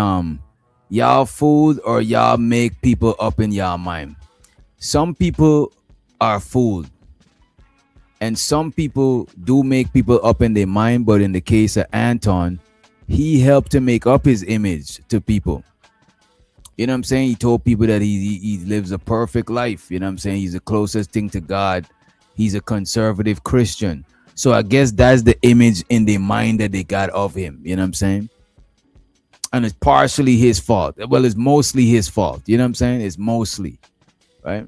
y'all fooled or y'all make people up in y'all mind. Some people are fooled, and some people do make people up in their mind. But in the case of Anton, he helped to make up his image to people. You know what I'm saying? He told people that he lives a perfect life. You know what I'm saying? He's the closest thing to God. He's a conservative Christian. So I guess that's the image in their mind that they got of him. You know what I'm saying? And it's partially his fault. Well, it's mostly his fault. You know what I'm saying? It's mostly, right?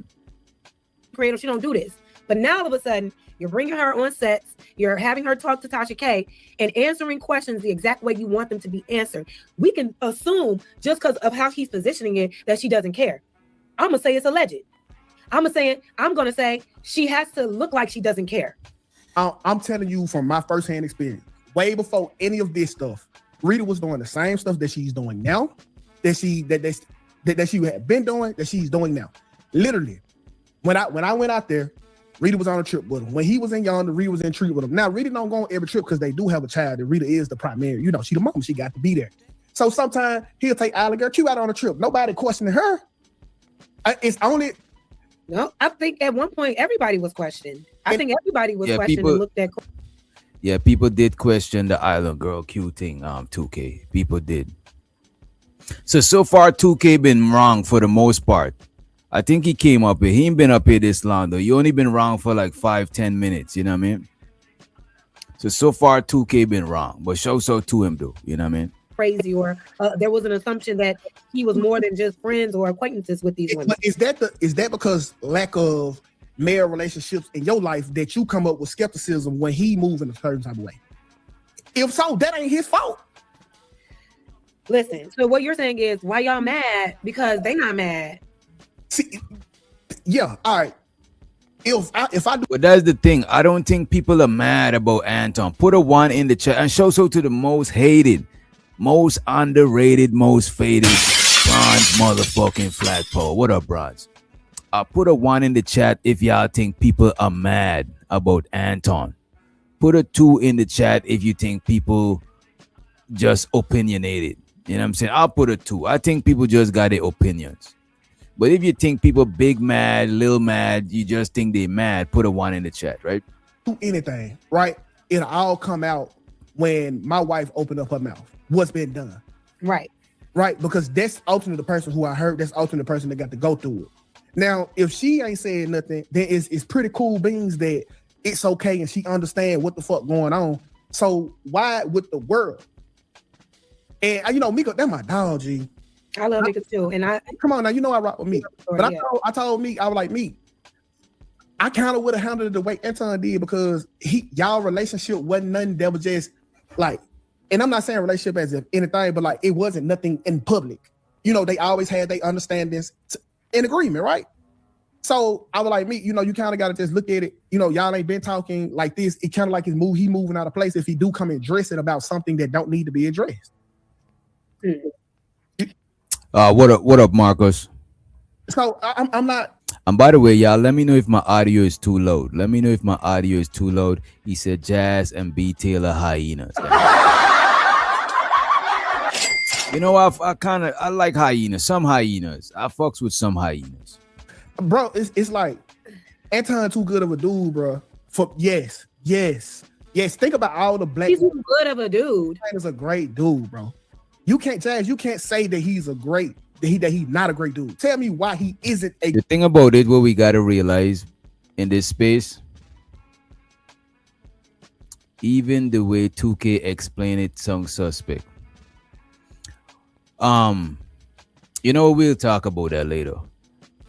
Creative, she don't do this. But now all of a sudden, you're bringing her on sets, you're having her talk to Tasha K and answering questions the exact way you want them to be answered. We can assume, just because of how he's positioning it, that she doesn't care. I'm gonna say it's alleged. I'm gonna say she has to look like she doesn't care. I'm telling you from my firsthand experience, way before any of this stuff, Rita was doing the same stuff that she's doing now, that she had been doing, that she's doing now. Literally, when I went out there, Rita was on a trip with him. When he was in Yonder, Rita was in trip with him. Now, Rita don't go on every trip because they do have a child, and Rita is the primary. You know, she the mom. She got to be there. So sometimes he'll take Island Girl Q out on a trip. Nobody questioning her. It's only... No, I think at one point everybody was questioned. I think everybody was questioned and looked at. Yeah, people did question the Island Girl Q thing. 2K, people did. So far 2K been wrong for the most part. I think he came up here. He ain't been up here this long though. You only been wrong for like 5-10 minutes. You know what I mean? So far 2K been wrong, but show so to him though. You know what I mean? Crazy, or there was an assumption that he was more than just friends or acquaintances with these women. But is that because lack of male relationships in your life that you come up with skepticism when he moves in a certain type of way? If so, that ain't his fault. Listen, so what you're saying is, why y'all mad? Because they not mad. See, yeah, all right. If I do, but that's the thing. I don't think people are mad about Anton. Put a 1 in the chat and show so to the most hated, most underrated, most faded bronze motherfucking flagpole. What up, bronze? Put a 1 in the chat if y'all think people are mad about Anton. Put a 2 in the chat if you think people just opinionated. You know what I'm saying? I'll put a 2. I think people just got their opinions. But if you think people big mad, little mad, you just think they mad, put a 1 in the chat, right? Do anything, right? It'll all come out when my wife opened up her mouth. What's been done. Right. Right, because that's ultimately the person who I heard, that's ultimately the person that got to go through it. Now, if she ain't saying nothing, then it's pretty cool beans that it's okay and she understand what the fuck going on. So why with the world? And you know, Miko, that's my dog, G. I love Mika too. And come on now, you know I rock with Meek. But I told Meek, I was like, Meek, I kind of would have handled it the way Anton did, because y'all relationship wasn't nothing that was just like, and I'm not saying relationship as if anything, but like it wasn't nothing in public. You know, they always had their understandings in agreement, right? So I was like, Meek, you know, you kind of got to just look at it. You know, y'all ain't been talking like this. It kind of like he moving out of place if he do come and address it about something that don't need to be addressed. What up, Marcos? So I'm not. And by the way, y'all, let me know if my audio is too loud. Let me know if my audio is too loud. He said Jazz and B Taylor hyenas. You know, I like hyenas. Some hyenas. I fucks with some hyenas. Bro, it's like Anton too good of a dude, bro. Yes. Think about all the black. He's too good of a dude. He's a great dude, bro. You can't say that he's he's not a great dude. Tell me why he isn't a. The thing about it, what we gotta realize in this space, even the way 2K explained it sounds suspect. You know, we'll talk about that later.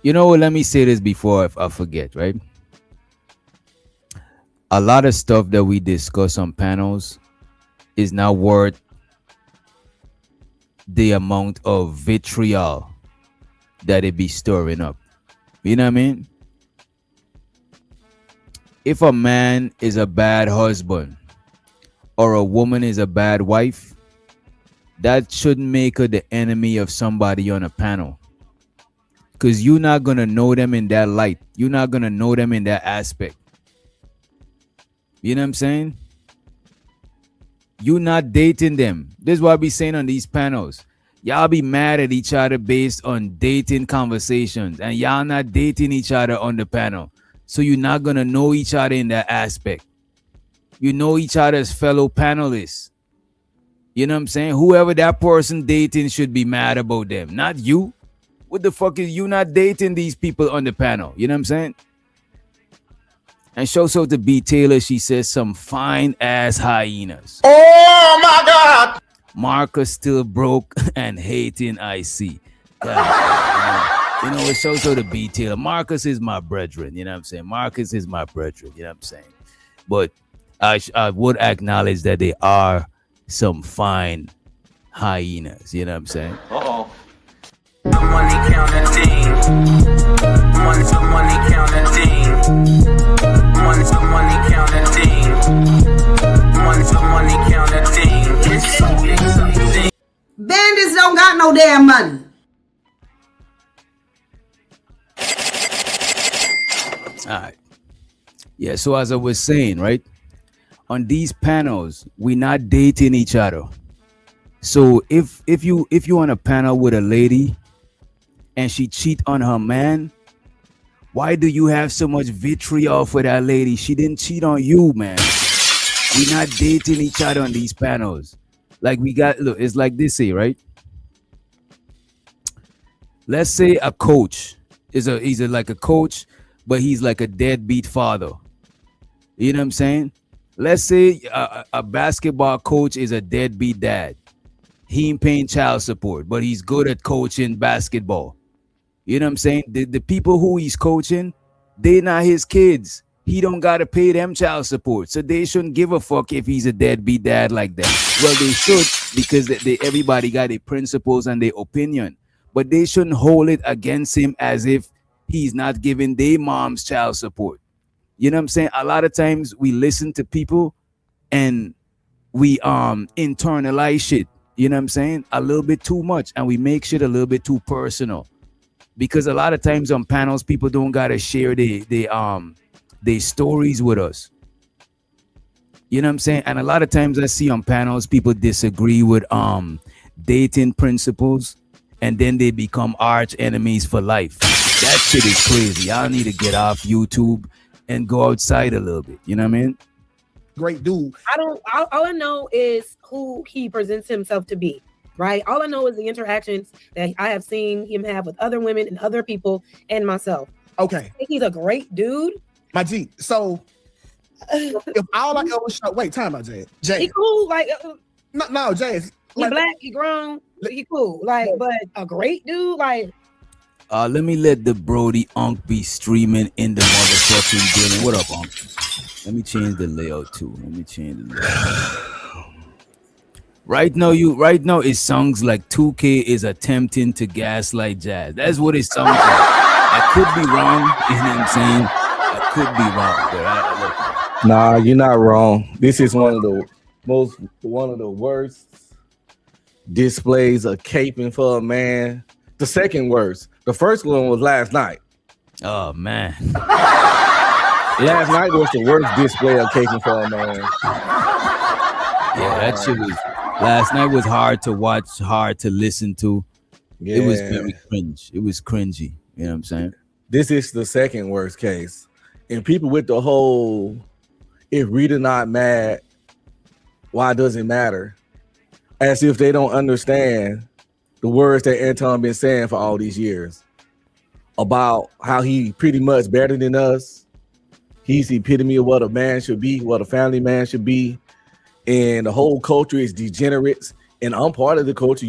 You know what? Let me say this before I forget, right? a lot of stuff that we discuss on panels is not worth the amount of vitriol that it be stirring up. You know what I mean? If a man is a bad husband or a woman is a bad wife, that shouldn't make her the enemy of somebody on a panel. Because you're not going to know them in that light. You're not going to know them in that aspect. You know what I'm saying? You're not dating them. This is what I be saying on these panels. Y'all be mad at each other based on dating conversations, and y'all not dating each other on the panel. So you're not going to know each other in that aspect. You know each other as fellow panelists. You know what I'm saying? Whoever that person dating should be mad about them, not you. What the fuck is you not dating these people on the panel? You know what I'm saying? And shows out to B. Taylor, she says some fine ass hyenas. Oh my God! Marcus still broke and hating I see. God, you know, it shows out to B. Taylor. Marcus is my brethren. You know what I'm saying? Marcus is my brethren. You know what I'm saying? But I would acknowledge that they are some fine hyenas. You know what I'm saying? Uh-oh. The money counting team. Money counting team. Money counting team. Money counting team. It's so exciting. Bandits don't got no damn money. All right. Yeah, so as I was saying, right? On these panels, we're not dating each other. So if you on a panel with a lady and she cheat on her man, why do you have so much vitriol for that lady? She didn't cheat on you, man. We're not dating each other on these panels. Like we got, look, it's like this here, right? Let's say a coach he's like a coach, but he's like a deadbeat father. You know what I'm saying? Let's say a basketball coach is a deadbeat dad. He ain't paying child support, but he's good at coaching basketball. You know what I'm saying? The people who he's coaching, they not his kids. He don't got to pay them child support. So they shouldn't give a fuck if he's a deadbeat dad like that. Well, they should, because everybody got their principles and their opinion. But they shouldn't hold it against him as if he's not giving their mom's child support. You know what I'm saying? A lot of times we listen to people and we internalize shit. You know what I'm saying? A little bit too much, and we make shit a little bit too personal. Because a lot of times on panels, people don't gotta share their stories with us. You know what I'm saying? And a lot of times I see on panels, people disagree with dating principles, and then they become arch enemies for life. That shit is crazy. Y'all need to get off YouTube and go outside a little bit. You know what I mean? Great dude. All I know is who he presents himself to be, right? All I know is the interactions that I have seen him have with other women and other people and myself. Okay. I think he's a great dude. My G. So if all I ever show, wait, time out, Jay. He cool, like no, Jay. He Like, black, he grown, he cool, like, but a great dude, like. Let me let the Brody Unk be streaming in the motherfucking building. What up, Unk? Let me change the layout too. Right now it sounds like 2K is attempting to gaslight Jazz. That's what it sounds like. I could be wrong, you know what I'm saying? I could be wrong, but Nah, you're not wrong. This is one of the worst displays of caping for a man. The second worst. The first one was last night. Oh man. Last night was the worst display of caping for a man. Yeah, that shit was. Last night was hard to watch, hard to listen to. Yeah. It was very cringe. It was cringy. You know what I'm saying? This is the second worst case. And people with the whole, if Rita not mad, why does it matter? As if they don't understand the words that Anton been saying for all these years about how he pretty much better than us. He's the epitome of what a man should be, what a family man should be. And the whole culture is degenerates. And I'm part of the culture.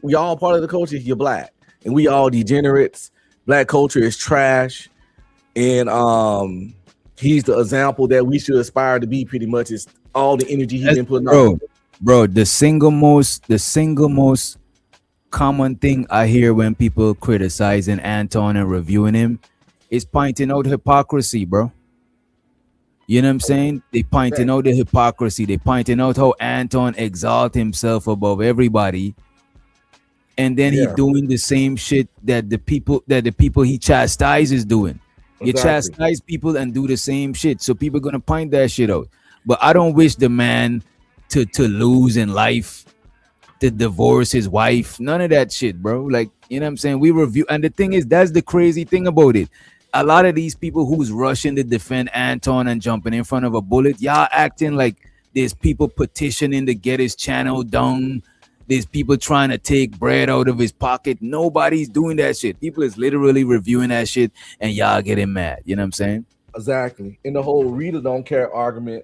We all part of the culture if you're black. And we all degenerates. Black culture is trash. And he's the example that we should aspire to be. Pretty much, is all the energy he's been putting bro, out. bro. The single most common thing I hear when people criticizing Anton and reviewing him is pointing out hypocrisy, bro. You know what I'm saying? They pointing out the hypocrisy. They pointing out how Anton exalts himself above everybody, and then he doing the same shit that the people he chastises doing. You chastise people and do the same shit, so people gonna point that shit out. But I don't wish the man to lose in life, to divorce his wife, none of that shit, bro. Like, you know what I'm saying? We review, and the thing is, that's the crazy thing about it. A lot of these people who's rushing to defend Anton and jumping in front of a bullet, y'all acting like there's people petitioning to get his channel down. There's people trying to take bread out of his pocket. Nobody's doing that shit. People is literally reviewing that shit, and y'all getting mad. You know what I'm saying? Exactly. And the whole reader don't care argument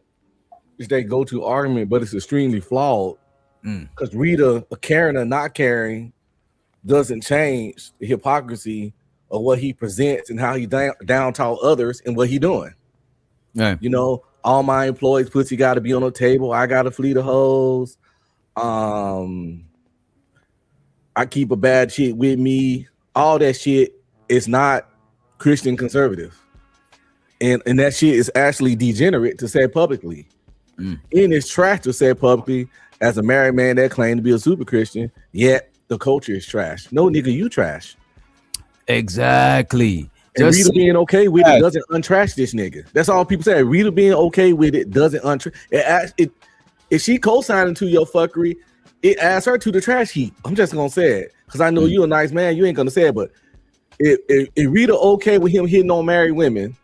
is their go-to argument, but it's extremely flawed. Because reader, caring or not caring, doesn't change the hypocrisy of what he presents and how he down talk others and what he doing. Right. You know, all my employees' pussy got to be on the table. I got to flee the hoes. I keep a bad chick with me. All that shit is not Christian conservative, and that shit is actually degenerate to say it publicly. And it's trash to say it publicly as a married man that claimed to be a super Christian. Yet the culture is trash. No, nigga, you trash. Exactly. And Rita being okay with it doesn't untrash this nigga. That's all people say. Rita being okay with it doesn't untrash it. If she co-signing to your fuckery, it adds her to the trash heap. I'm just gonna say it because I know you a nice man. You ain't gonna say it, but if Rita okay with him hitting on married women,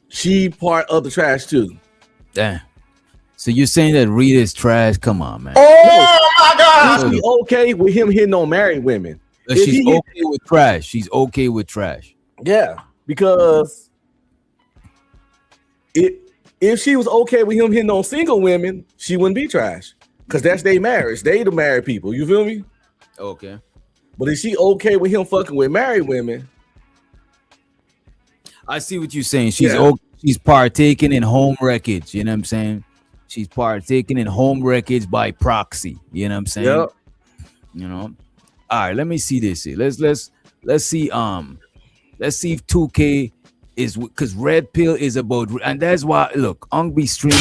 she part of the trash too. Damn. So you're saying that Rita's trash? Come on, man. Oh my God! She's okay with him hitting on married women. She's okay with trash. She's okay with trash. Yeah, because if she was okay with him hitting on single women, she wouldn't be trash. Because that's their marriage. They the married people. You feel me? Okay. But if she okay with him fucking with married women, I see what you're saying. She's partaking in home wreckage. You know what I'm saying? She's partaking in home wreckage by proxy. You know what I'm saying? Yep. You know. All right, let me see this here. Let's see if 2K is, because Red Pill is about, and that's why look, be streaming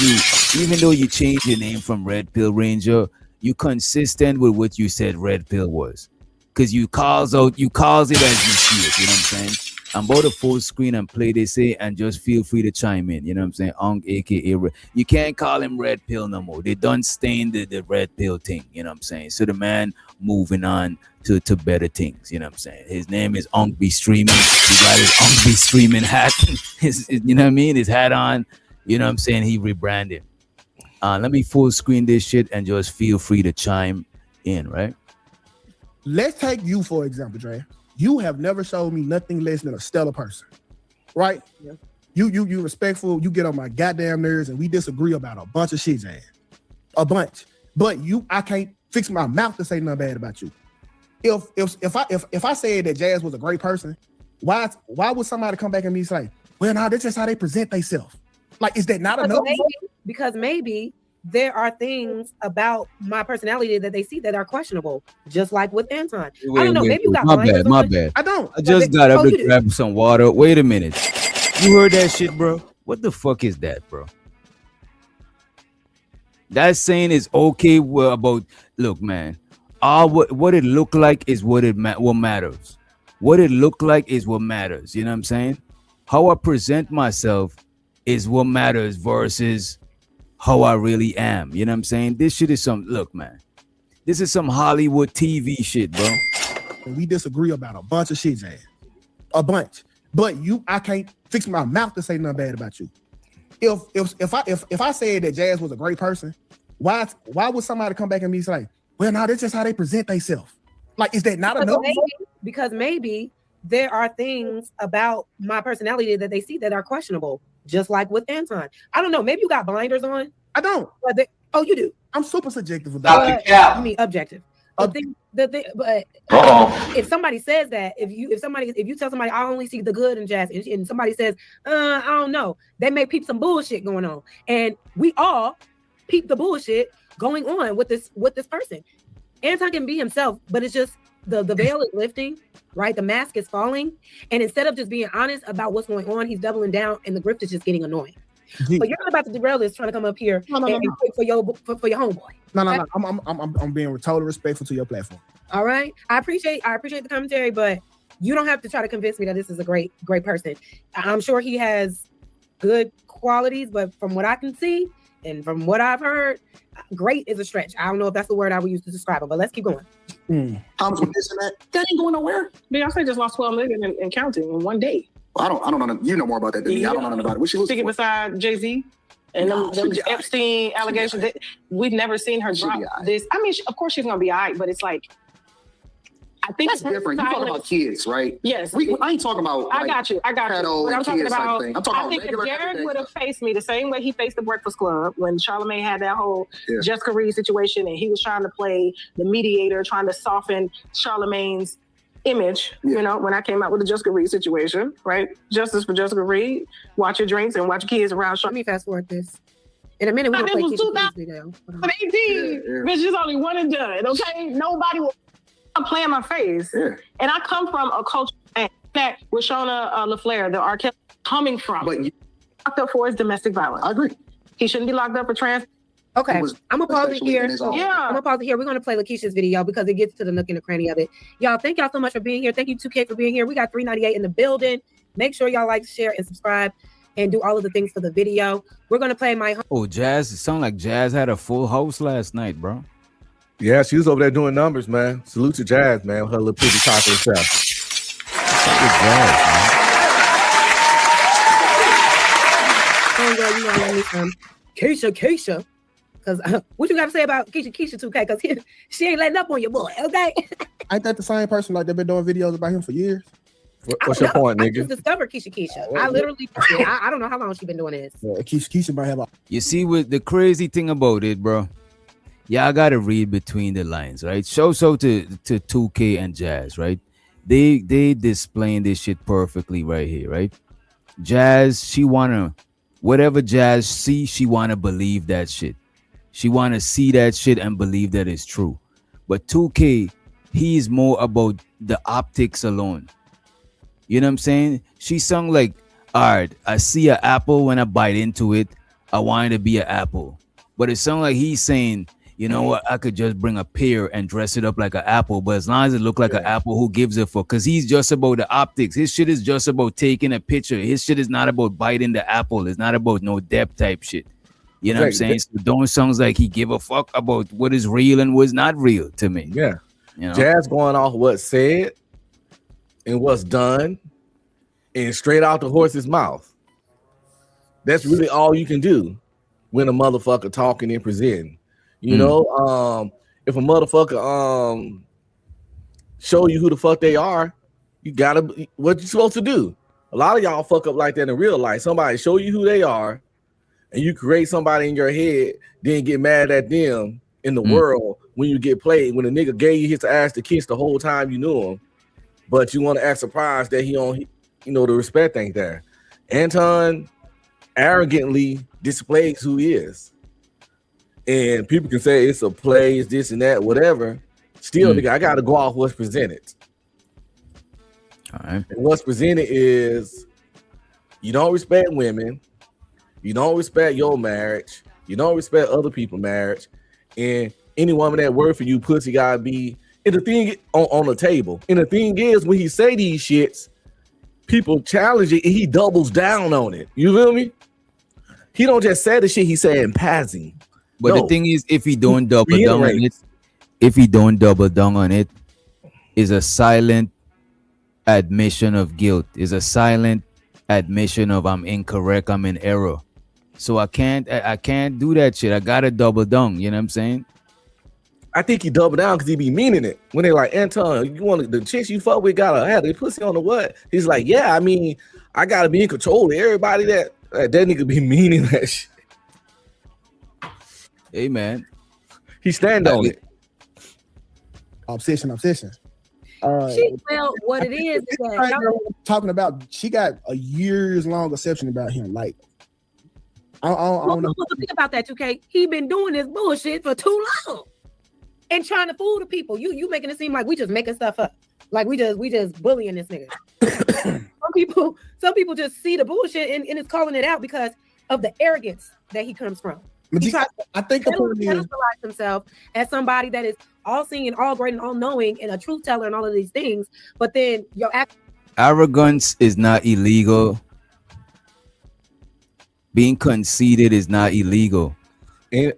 you, even though you change your name from Red Pill Ranger, you consistent with what you said Red Pill was, because you calls it as you see it. You know what I'm saying? I'm about to full screen and play this here, and just feel free to chime in. You know what I'm saying? aka you can't call him Red Pill no more. They done stain the Red Pill thing. You know what I'm saying? So the man moving on to better things. You know what I'm saying? His name is be streaming. He got his be streaming hat. You know what I mean? His hat on. You know what I'm saying? He rebranded. Let me full screen this shit and just feel free to chime in. Right? Let's take you for example, Dre. You have never showed me nothing less than a stellar person, right? Yeah. You respectful. You get on my goddamn nerves, and we disagree about a bunch of shit, Jazz. A bunch. But I can't fix my mouth to say nothing bad about you. If I said that Jazz was a great person, why would somebody come back and be like, well, no, that's just how they present themselves? Like, is that not enough? Because maybe there are things about my personality that they see that are questionable, just like with Anton. I don't know. Maybe you got my bad. I don't. I just got up to grab some water. Wait a minute. You heard that shit, bro? What the fuck is that, bro? That saying is okay about, look, man. What it look like is what matters. What it look like is what matters. You know what I'm saying? How I present myself is what matters versus how I really am. You know what I'm saying? This shit is look, man. This is some Hollywood TV shit, bro. And we disagree about a bunch of shit, Jazz. A bunch. But I can't fix my mouth to say nothing bad about you. If I said that Jazz was a great person, why would somebody come back and be like, well, no, that's just how they present themselves? Like, is that not enough? Because maybe there are things about my personality that they see that are questionable, just like with Anton. I don't know. Maybe you got blinders on. I don't. You do. I'm super subjective with that. You mean objective? the thing, but if somebody says that, if you tell somebody I only see the good in Jazz, and somebody says, I don't know, they may peep some bullshit going on, and we all peep the bullshit going on with this person. Anton can be himself, but it's just the veil is lifting, right? The mask is falling, and instead of just being honest about what's going on, he's doubling down, and the grift is just getting annoying. But you're not about to derail this, trying to come up here and for your homeboy. No. I'm being totally respectful to your platform. All right, I appreciate the commentary, but you don't have to try to convince me that this is a great person. I'm sure he has good qualities, but from what I can see and from what I've heard, great is a stretch. I don't know if that's the word I would use to describe him, but let's keep going. Thomas with this and that ain't going nowhere. Beyonce just lost 12 million and counting in one day. Well, I don't know. You know more about that than me. I don't know nothing about it. What she was sticking beside Jay-Z and them Epstein allegations. We've never seen her drop this. I mean, of course she's gonna be all right, but it's like, I think that's different. You're talking about kids, right? Yes. I ain't talking about. I got you. What I'm talking about. I'm talking I think if Derek would have faced me the same way he faced the Breakfast Club when Charlamagne had that whole Jessica Reed situation, and he was trying to play the mediator, trying to soften Charlamagne's image, you know, when I came out with the Jessica Reed situation, right? Justice for Jessica Reed. Watch your drinks and watch your kids around. Let me fast forward this. In a minute, we're going to play Keisha video. 2018. Bitch, is only one and done, okay? Nobody will play in my face. And I come from a culture that with Shona LaFleur, the R. Kelly, coming from. But locked up for his domestic violence. I agree. He shouldn't be locked up for trans. Okay, I'm gonna pause it here. I'm gonna pause it here. We're gonna play Lakeisha's video because it gets to the nook and the cranny of it. Y'all, thank y'all so much for being here. Thank you 2K for being here. We got 398 in the building. Make sure y'all like, share, and subscribe, and do all of the things for the video. We're gonna play my. Oh, Jazz! It sounded like Jazz had a full house last night, bro. Yeah, she was over there doing numbers, man. Salute to Jazz, man, with her little pretty chocolate self. Oh, girl, you know I love me some Keisha. Because what you got to say about Keisha 2K? Because she ain't letting up on your boy, okay? Ain't that the same person like they've been doing videos about him for years? What's your point, nigga? I just discovered Keisha. I literally, I don't know how long she's been doing this. Yeah, Keisha might have a... You see, with the crazy thing about it, bro, y'all got to read between the lines, right? So to 2K and Jazz, right? They displaying this shit perfectly right here, right? Jazz, she wanna, whatever Jazz see, she wanna believe that shit. She want to see that shit and believe that it's true. But 2K, he's more about the optics alone. You know what I'm saying? She sung like, all right, I see an apple when I bite into it. I want it to be an apple. But it sounds like he's saying, you know what? I could just bring a pear and dress it up like an apple. But as long as it look like an apple, who gives a fuck? Because he's just about the optics. His shit is just about taking a picture. His shit is not about biting the apple. It's not about no depth type shit. You know what I'm saying? So don't sounds like he give a fuck about what is real and what's not real to me. Yeah. You know? Jazz going off what's said and what's done and straight out the horse's mouth. That's really all you can do when a motherfucker talking and presenting. You know, if a motherfucker show you who the fuck they are, you gotta, what you supposed to do? A lot of y'all fuck up like that in real life. Somebody show you who they are, and you create somebody in your head, then get mad at them in the world when you get played. When a nigga gave you his ass to kiss the whole time you knew him, but you want to act surprised that he don't, you know, the respect ain't there. Anton arrogantly displays who he is. And people can say it's a play, it's this and that, whatever. Still, nigga, I got to go off what's presented. All right. And what's presented is you don't respect women. You don't respect your marriage. You don't respect other people's marriage. And any woman that work for you, pussy gotta be. And the thing on the table. And the thing is, when he say these shits, people challenge it and he doubles down on it. You feel me? He don't just say the shit he said in passing. But the thing is, if he don't double down on it, is a silent admission of guilt. Is a silent admission of I'm incorrect, I'm in error. So I can't do that shit. I gotta double down. You know what I'm saying? I think he doubled down because he be meaning it. When they like, Anton, you want the chicks you fuck with gotta have the pussy on the what? He's like, yeah, I mean, I gotta be in control of everybody that nigga be meaning that shit. Hey man, he stand on it. Obsession. Well, what it is that talking about, she got a years long exception about him. Like, I don't know. Think about that, 2K. He been doing this bullshit for too long and trying to fool the people. You making it seem like we just making stuff up, like we just bullying this nigga. some people just see the bullshit and it's calling it out because of the arrogance that he comes from. I think the point is capitalize himself as somebody that is all seeing and all great and all knowing and a truth teller and all of these things, but then your arrogance is not illegal. Being conceited is not illegal. And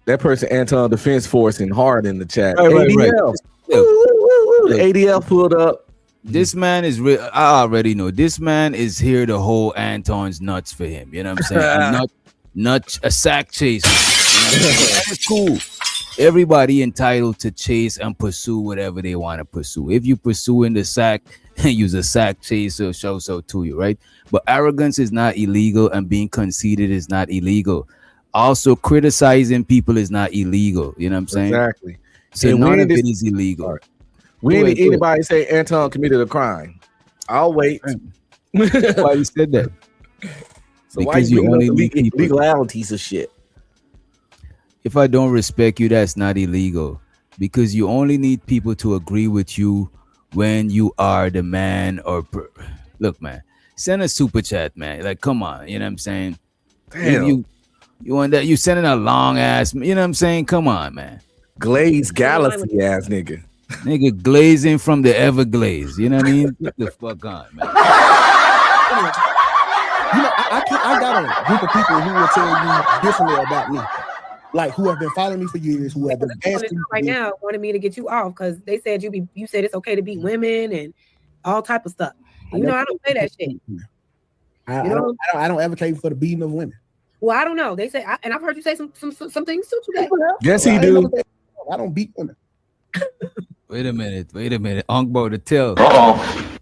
that person, Anton, Defense Force and Hard in the chat. ADL. ADL pulled up. This man is I already know. This man is here to hold Anton's nuts for him. You know what I'm saying? not a sack chase. That is cool. Everybody entitled to chase and pursue whatever they want to pursue. If you pursuing the sack, use a sack chaser, show so to you, right? But arrogance is not illegal, and being conceited is not illegal. Also, criticizing people is not illegal. You know what I'm saying? Exactly. So none of it is illegal. Right. When did anybody say Anton committed a crime? I'll wait. Why you said that? So because you only need legalities of shit. If I don't respect you, that's not illegal, because you only need people to agree with you when you are the man. Look, man, send a super chat, man. Like, come on, you know what I'm saying? Damn. You want that? You sending a long ass, you know what I'm saying? Come on, man. Glazed galaxy ass nigga. Nigga glazing from the Everglades. You know what I mean? Get the fuck on, man. You know, I got a group of people who will tell you differently about me. Like, who have been following me for years, who have been asking right now wanted me to get you off because they said you said it's okay to beat women and all type of stuff. And, I don't say that shit. I don't advocate for the beating of women. Well, I don't know. They say, and I've heard you say some things too today. Yes, he do. I don't beat women. Wait a minute. Ongbo to tell.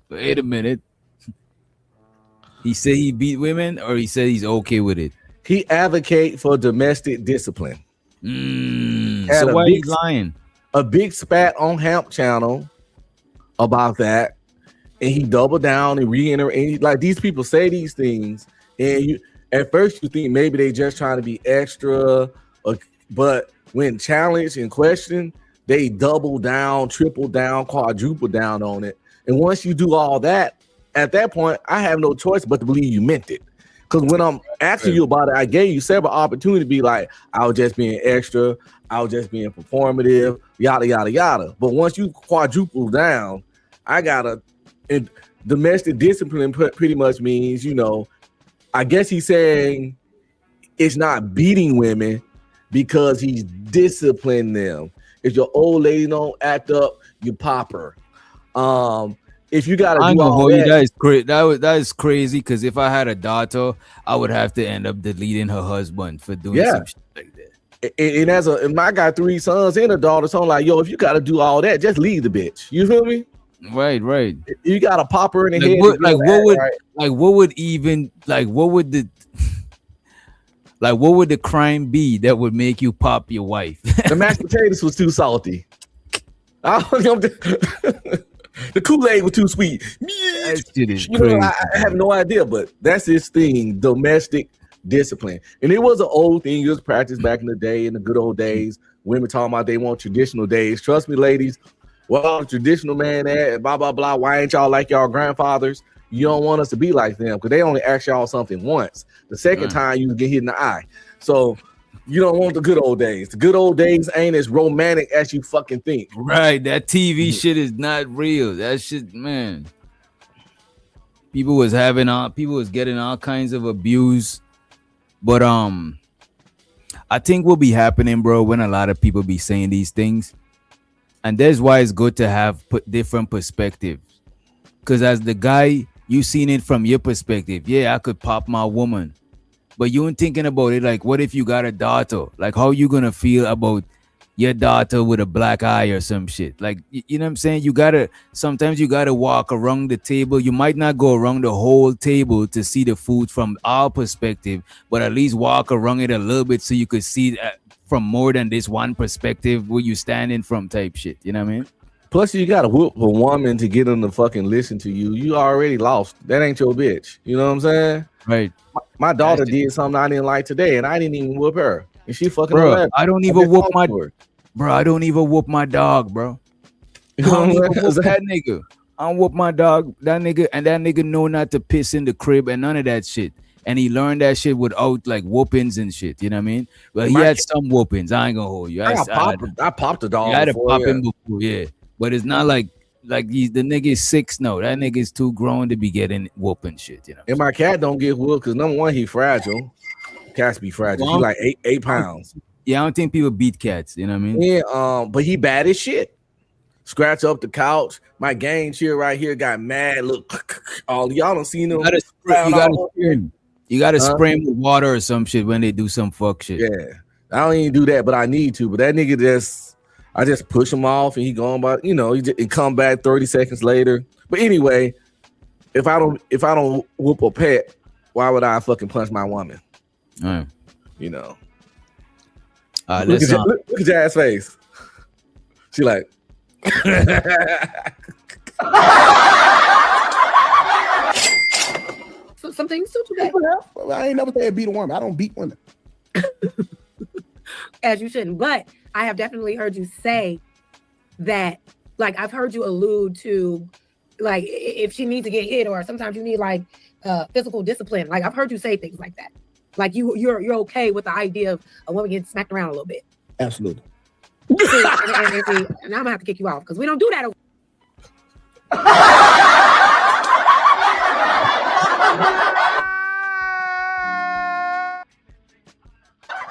Wait a minute. He said he beat women, or he said he's okay with it? He advocate for domestic discipline. So why he's lying? A big spat on Hamp channel about that, and he doubled down and reiterated. Like, these people say these things, and at first you think maybe they just trying to be extra, but when challenged and questioned, they double down, triple down, quadruple down on it. And once you do all that, at that point, I have no choice but to believe you meant it. Because when I'm asking you about it, I gave you several opportunities to be like, I was just being extra, I was just being performative, yada, yada, yada. But once you quadruple down, and domestic discipline pretty much means, I guess he's saying it's not beating women because he's disciplining them. If your old lady don't act up, you pop her. If you gotta do all that, that is crazy. Because if I had a daughter, I would have to end up deleting her husband for doing some shit like that. And I got 3 sons and a daughter, so I'm like, yo, if you gotta do all that, just leave the bitch. You feel me? Right. You gotta pop her in the head. What would the crime be that would make you pop your wife? The mashed potatoes was too salty. The Kool-Aid was too sweet. That shit is crazy. I have no idea, but that's his thing, domestic discipline. And it was an old thing. It was practiced back in the day, in the good old days. Women talking about they want traditional days. Trust me, ladies, well, traditional man at blah, blah, blah. Why ain't y'all like y'all grandfathers? You don't want us to be like them because they only ask y'all something once. The second time you get hit in the eye. So you don't want the good old days. The good old days ain't as romantic as you fucking think. Right. That TV shit is not real. That shit, man. People was getting all kinds of abuse. But I think what be happening, bro, when a lot of people be saying these things. And that's why it's good to have different perspectives. Because as the guy, you seen it from your perspective. Yeah, I could pop my woman. But you ain't thinking about it like, what if you got a daughter? Like, how you gonna feel about your daughter with a black eye or some shit? Like, you know what I'm saying? Sometimes you gotta walk around the table. You might not go around the whole table to see the food from our perspective, but at least walk around it a little bit so you could see from more than this one perspective where you standing from type shit. You know what I mean? Plus, you gotta whoop a woman to get them to fucking listen to you. You already lost. That ain't your bitch. You know what I'm saying? Right. My daughter did something I didn't like today, and I didn't even whoop her. And she fucking Bro, 11. I don't even whoop my bro. I don't even whoop my dog, bro. I don't even whoop that nigga. I don't whoop my dog. That nigga know not to piss in the crib and none of that shit. And he learned that shit without like whoopings and shit. You know what I mean? But he had some whoopings. I ain't gonna hold you. I popped the dog. I had to before, pop yeah. him before, yeah. But it's not like the nigga is 6 now. That nigga is too grown to be getting whooping shit. You know. And my cat don't get whooped because number one, he fragile. Cats be fragile. He like 8 pounds. Yeah, I don't think people beat cats. You know what I mean? Yeah. But he bad as shit. Scratch up the couch. My game chair right here got mad. Look, all y'all don't see them. You gotta spray him with water or some shit when they do some fuck shit. Yeah, I don't even do that, but I need to. But that nigga I just push him off and he going by, he come back 30 seconds later. But anyway, if I don't whoop a pet, why would I fucking punch my woman? All right. You know. Look at Jazz face. She like. Some things too today. I ain't never said beat a woman. I don't beat women. As you shouldn't. But I have definitely heard you say that, like, I've heard you allude to, like, if she needs to get hit, or sometimes you need like physical discipline. Like, I've heard you say things like that. Like you're okay with the idea of a woman getting smacked around a little bit. Absolutely. See, and I'm gonna have to kick you off because we don't do that.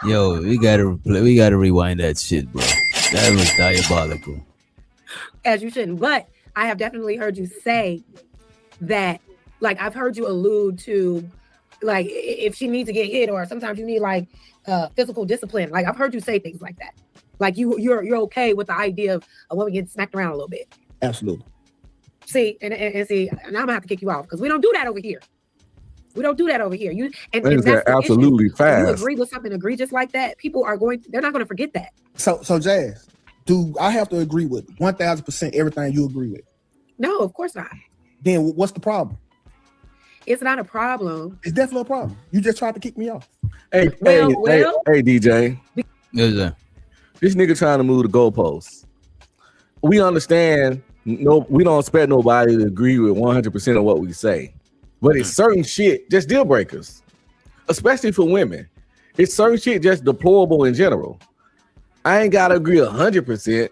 Yo, we gotta rewind that shit, bro. That was diabolical. As you shouldn't. But I have definitely heard you say that, like, I've heard you allude to, like, if she needs to get hit, or sometimes you need like physical discipline. Like, I've heard you say things like that. Like you're okay with the idea of a woman getting smacked around a little bit. Absolutely. See, and see, and I'm gonna have to kick you off because we don't do that over here. We don't do that over here. And that's absolutely fast. If you agree with something egregious like that, they're not gonna forget that. So Jazz, do I have to agree with 1000% everything you agree with? No, of course not. Then what's the problem? It's not a problem. It's definitely a problem. You just tried to kick me off. Hey, DJ. Yes, sir. This nigga trying to move the goalposts. We understand. No, we don't expect nobody to agree with 100% of what we say, but it's certain shit just deal breakers, especially for women. It's certain shit just deplorable in general. I ain't gotta agree 100%,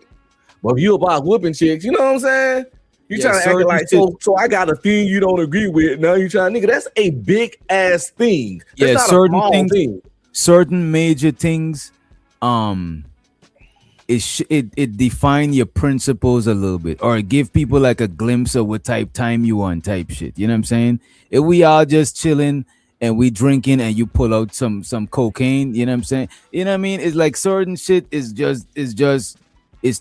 but if you about whooping chicks, you know what I'm saying? You trying to act like so I got a thing you don't agree with. Now you trying, nigga. That's a big ass thing. That's not certain a small things, thing. certain major things, it define your principles a little bit, or give people like a glimpse of what type time you on, type shit. You know what I'm saying? If we all just chilling and we drinking and you pull out some cocaine, you know what I'm saying? You know what I mean? It's like certain shit is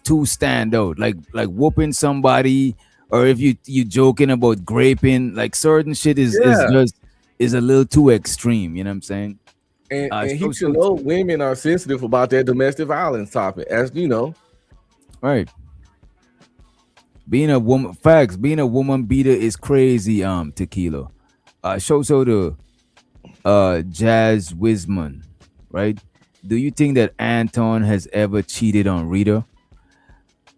too stand out. Like whooping somebody, or if you joking about graping, like certain shit is a little too extreme. You know what I'm saying? And he should know women are sensitive about that domestic violence topic, as you know. Right. Being a woman beater is crazy. Tequila. Show to Jazz Wisman, right? Do you think that Anton has ever cheated on Rita?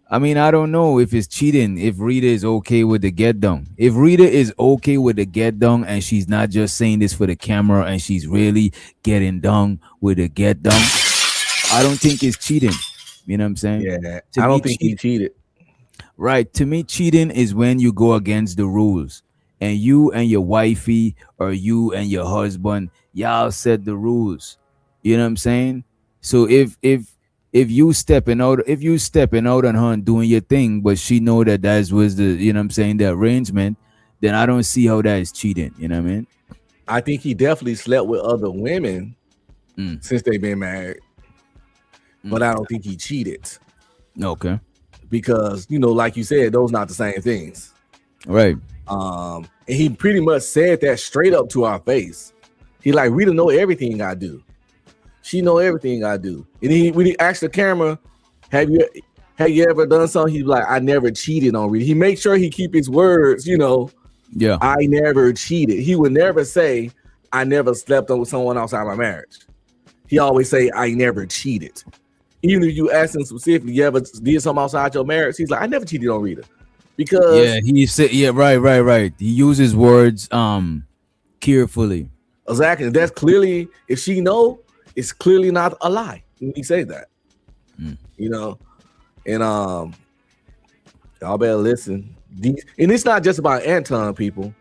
I mean, I don't know if it's cheating, if Rita is okay with the get down. If Rita is okay with the get down and she's not just saying this for the camera and she's really getting down with the get down, I don't think it's cheating. You know what I'm saying? Yeah, I don't think he cheated. Right. To me, cheating is when you go against the rules and you and your wifey or you and your husband, y'all set the rules. You know what I'm saying? So if you stepping out on her and doing your thing, but she know that was the, you know what I'm saying, the arrangement, then I don't see how that is cheating. You know what I mean? I think he definitely slept with other women since they've been married, but I don't think he cheated. Okay. Because, you know, like you said, those not the same things. Right. And he pretty much said that straight up to our face. He like, Rita know everything I do. She know everything I do. And when he asked the camera, have you have you ever done something? He's like, I never cheated on Rita. He makes sure he keep his words, you know. Yeah. I never cheated. He would never say, I never slept with someone outside my marriage. He always say, I never cheated. Even if you ask him specifically, you ever did something outside your marriage? He's like, I never cheated on Rita. Because he said, right. He uses words carefully. Exactly. That's clearly, if she know, it's clearly not a lie when he say that. You know, and y'all better listen. And it's not just about Anton, people.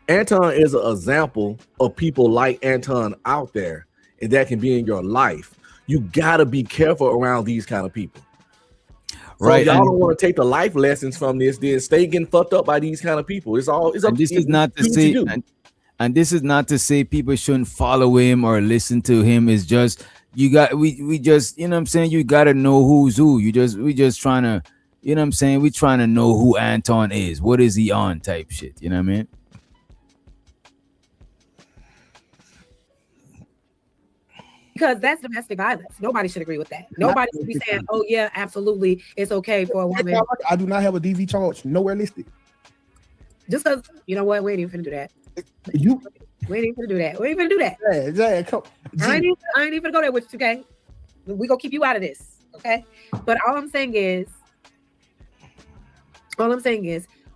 Anton is an example of people like Anton out there, and that can be in your life. You gotta be careful around these kind of people. Right. So y'all don't want to take the life lessons from this, then stay getting fucked up by these kind of people. It's up and this is not to say, and this is not to say people shouldn't follow him or listen to him. It's just we just, you know what I'm saying, you gotta know who's who. We just trying to, you know what I'm saying, we trying to know who Anton is. What is he on type shit, you know what I mean? Because that's domestic violence. Nobody should agree with that. Nobody should be saying, oh yeah, absolutely, it's okay for a woman. I do not have a DV charge nowhere listed. Just because, you know what, we ain't even finna do that. We ain't even finna do that. We ain't finna do that. Yeah, come. I ain't even gonna go there with you, okay? We gonna keep you out of this, okay? But all I'm saying is,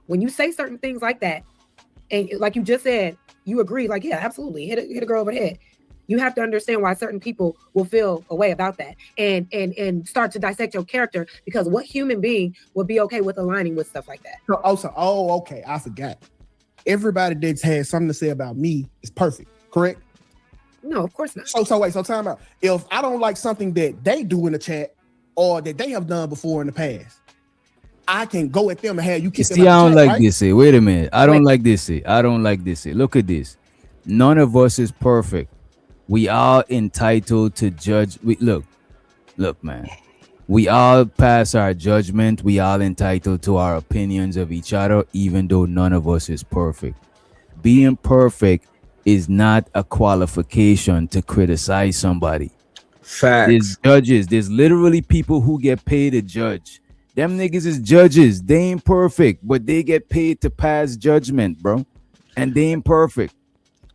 when you say certain things like that, and like you just said, you agree, like, yeah, absolutely, hit a girl over the head. You have to understand why certain people will feel a way about that and start to dissect your character, because what human being would be okay with aligning with stuff like that? Okay, I forgot. Everybody that's had something to say about me is perfect, correct? No, of course not. So time out. If I don't like something that they do in the chat or that they have done before in the past, I can go at them and have you kick them out. See, I don't the chat, like right? this. Wait a minute. I don't like this. I don't like this. Look at this. None of us is perfect. We are entitled to judge. Look, man. We all pass our judgment. We all entitled to our opinions of each other, even though none of us is perfect. Being perfect is not a qualification to criticize somebody. Facts. There's judges. There's literally people who get paid to judge. Them niggas is judges. They ain't perfect, but they get paid to pass judgment, bro. And they ain't perfect.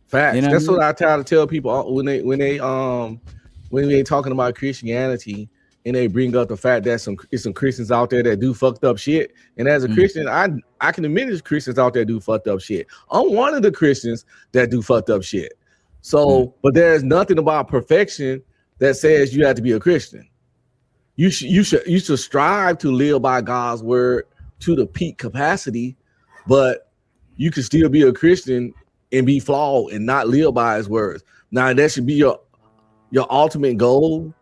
Facts. You know That's what what I try to tell people when they talking about Christianity and they bring up the fact that some Christians out there that do fucked up shit. And as a Christian, I can admit there's Christians out there do fucked up shit. I'm one of the Christians that do fucked up shit. So, but there's nothing about perfection that says you have to be a Christian. You should strive to live by God's word to the peak capacity, but you can still be a Christian and be flawed and not live by his words. Now that should be your ultimate goal,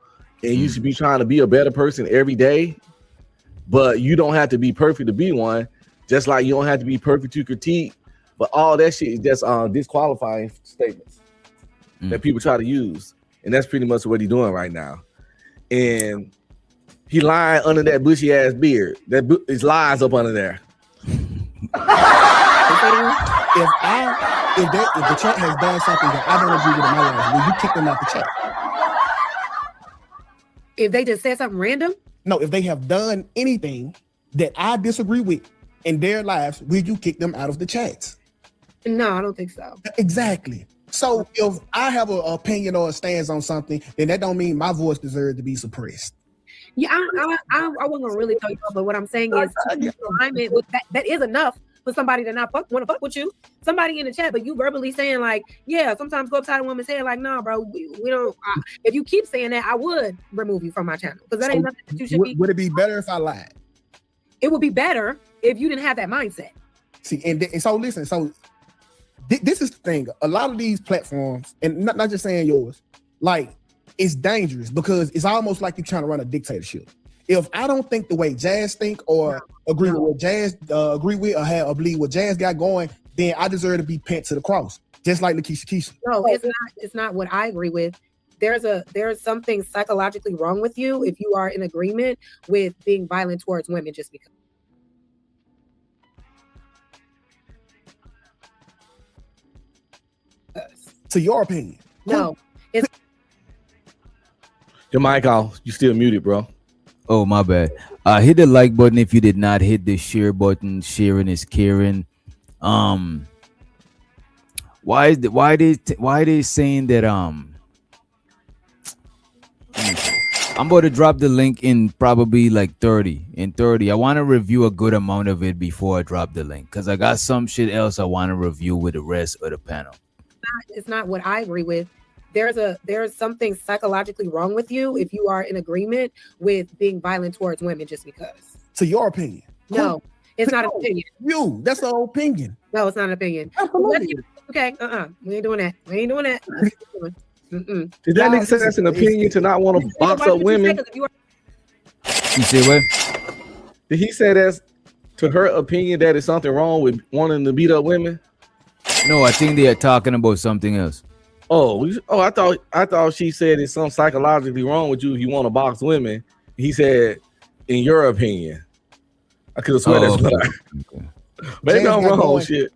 and you should be trying to be a better person every day, but you don't have to be perfect to be one, just like you don't have to be perfect to critique. But all that shit is just disqualifying statements that people try to use, and that's pretty much what he's doing right now. And he lying under that bushy ass beard. That is lies up under there. If the chat has done something that I don't agree with in my life, will you kick them out the chat? If they just said something random? No, if they have done anything that I disagree with in their lives, will you kick them out of the chats? No, I don't think so. Exactly. So if I have an opinion or a stance on something, then that don't mean my voice deserves to be suppressed. Yeah, I wasn't gonna really tell you, but what I'm saying is alignment with that is enough for somebody to not want to fuck with you. Somebody in the chat, but you verbally saying like, yeah, sometimes go upside a woman's head like, nah, bro, we don't. If you keep saying that, I would remove you from my channel because that ain't nothing that you should be. Would it be better if I lied? It would be better if you didn't have that mindset. See, and so listen, so this is the thing. A lot of these platforms, and not just saying yours, like it's dangerous because it's almost like you're trying to run a dictatorship. If I don't think the way Jazz think or agree with what Jazz agree with or believe what Jazz got going, then I deserve to be pent to the cross, just like Lakeisha Keisha. No, it's not what I agree with. There's something psychologically wrong with you if you are in agreement with being violent towards women just because. To your opinion. No. It's your mic off. You still muted, bro. Oh, my bad. Hit the like button if you did not hit the share button. Sharing is caring. Um, why they saying that I'm about to drop the link in probably like 30. In 30, I want to review a good amount of it before I drop the link because I got some shit else I want to review with the rest of the panel. It's not what I agree with. There's something psychologically wrong with you if you are in agreement with being violent towards women just because. To your opinion. No, it's not an opinion. You, that's an opinion. No, it's not an opinion. Absolutely. Okay, we ain't doing that. We ain't doing that. Mm-mm. Did that nigga say that's an opinion to not want to box up women? You say what? Did he say that's to her opinion that is something wrong with wanting to beat up women? No, I think they are talking about something else. I thought she said it's something psychologically wrong with you if you want to box women. He said, in your opinion. I could have sworn that's what Maybe I'm wrong, shit.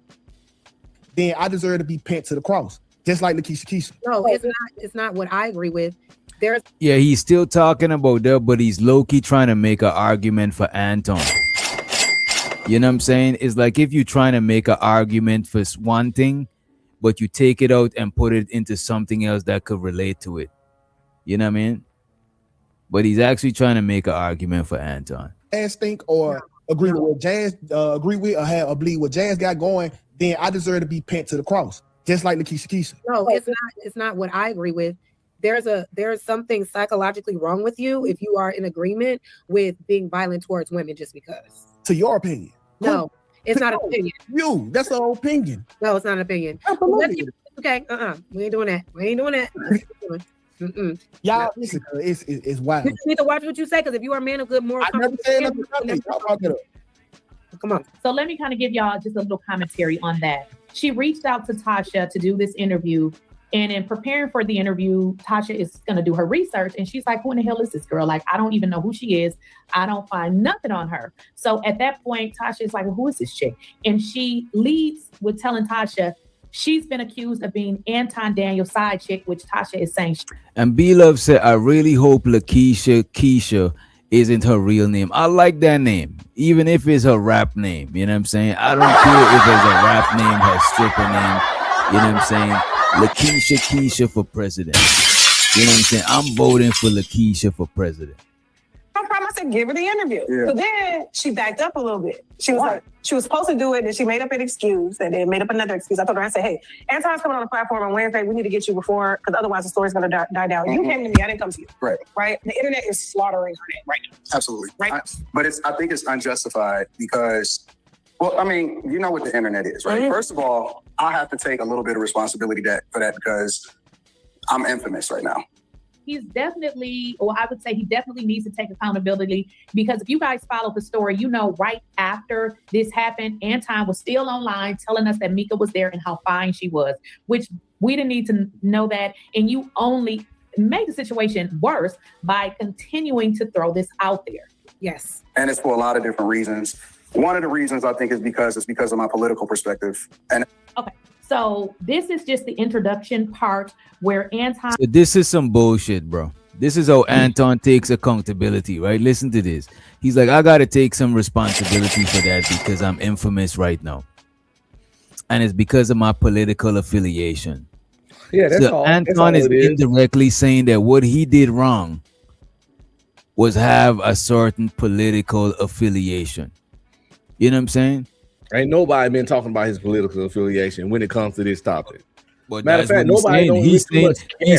Then I deserve to be pent to the cross, just like Lakeisha. No, it's not what I agree with. Yeah, he's still talking about that, but he's low-key trying to make an argument for Anton. You know what I'm saying? It's like if you're trying to make an argument for one thing, but you take it out and put it into something else that could relate to it. You know what I mean? But he's actually trying to make an argument for Anton. Jazz think or agree with what Jazz agree with or have or believe what Jazz got going, then I deserve to be pent to the cross, just like Lakeisha. No, it's not what I agree with. There's something psychologically wrong with you if you are in agreement with being violent towards women just because. To your opinion. No, it's not an opinion. You, that's an opinion. No, it's not an opinion. Okay, we ain't doing that. We ain't doing that. Mm-mm. Y'all, it's wild. You need to watch what you say, because if you are a man of good moral come on. So let me kind of give y'all just a little commentary on that. She reached out to Tasha to do this interview. And in preparing for the interview, Tasha is going to do her research. And she's like, who in the hell is this girl? Like, I don't even know who she is. I don't find nothing on her. So at that point, Tasha is like, well, who is this chick? And she leads with telling Tasha she's been accused of being Anton Daniel's side chick, which Tasha is saying. And B-Love said, I really hope Keisha isn't her real name. I like that name, even if it's her rap name. You know what I'm saying? I don't care if it's a rap name, her stripper name. You know what I'm saying? Keisha for president. You know what I'm saying? I'm voting for Keisha for president. No problem. I said, give her the interview. Yeah. So then she backed up a little bit. She was like, she was supposed to do it, and she made up an excuse, and then made up another excuse. I told her, I said, hey, Anton's coming on the platform on Wednesday. We need to get you before, because otherwise the story's going to die down. You came to me. I didn't come to you. Right? The internet is slaughtering her name right now. Absolutely. Right? I think it's unjustified because, well, I mean, you know what the internet is, right? Mm-hmm. First of all, I have to take a little bit of responsibility for that because I'm infamous right now. He's definitely, or I would say he definitely needs to take accountability, because if you guys follow the story, you know, right after this happened, Anton was still online telling us that Mika was there and how fine she was, which we didn't need to know that. And you only made the situation worse by continuing to throw this out there. Yes. And it's for a lot of different reasons. One of the reasons I think is because of my political perspective. And okay. So this is just the introduction part where Anton. So this is some bullshit, bro. This is how Anton takes accountability, right? Listen to this. He's like, I got to take some responsibility for that because I'm infamous right now. And it's because of my political affiliation. Yeah, that's so all. Anton is indirectly saying that what he did wrong was have a certain political affiliation. You know what I'm saying? Ain't nobody been talking about his political affiliation when it comes to this topic. But matter of fact, nobody don't he's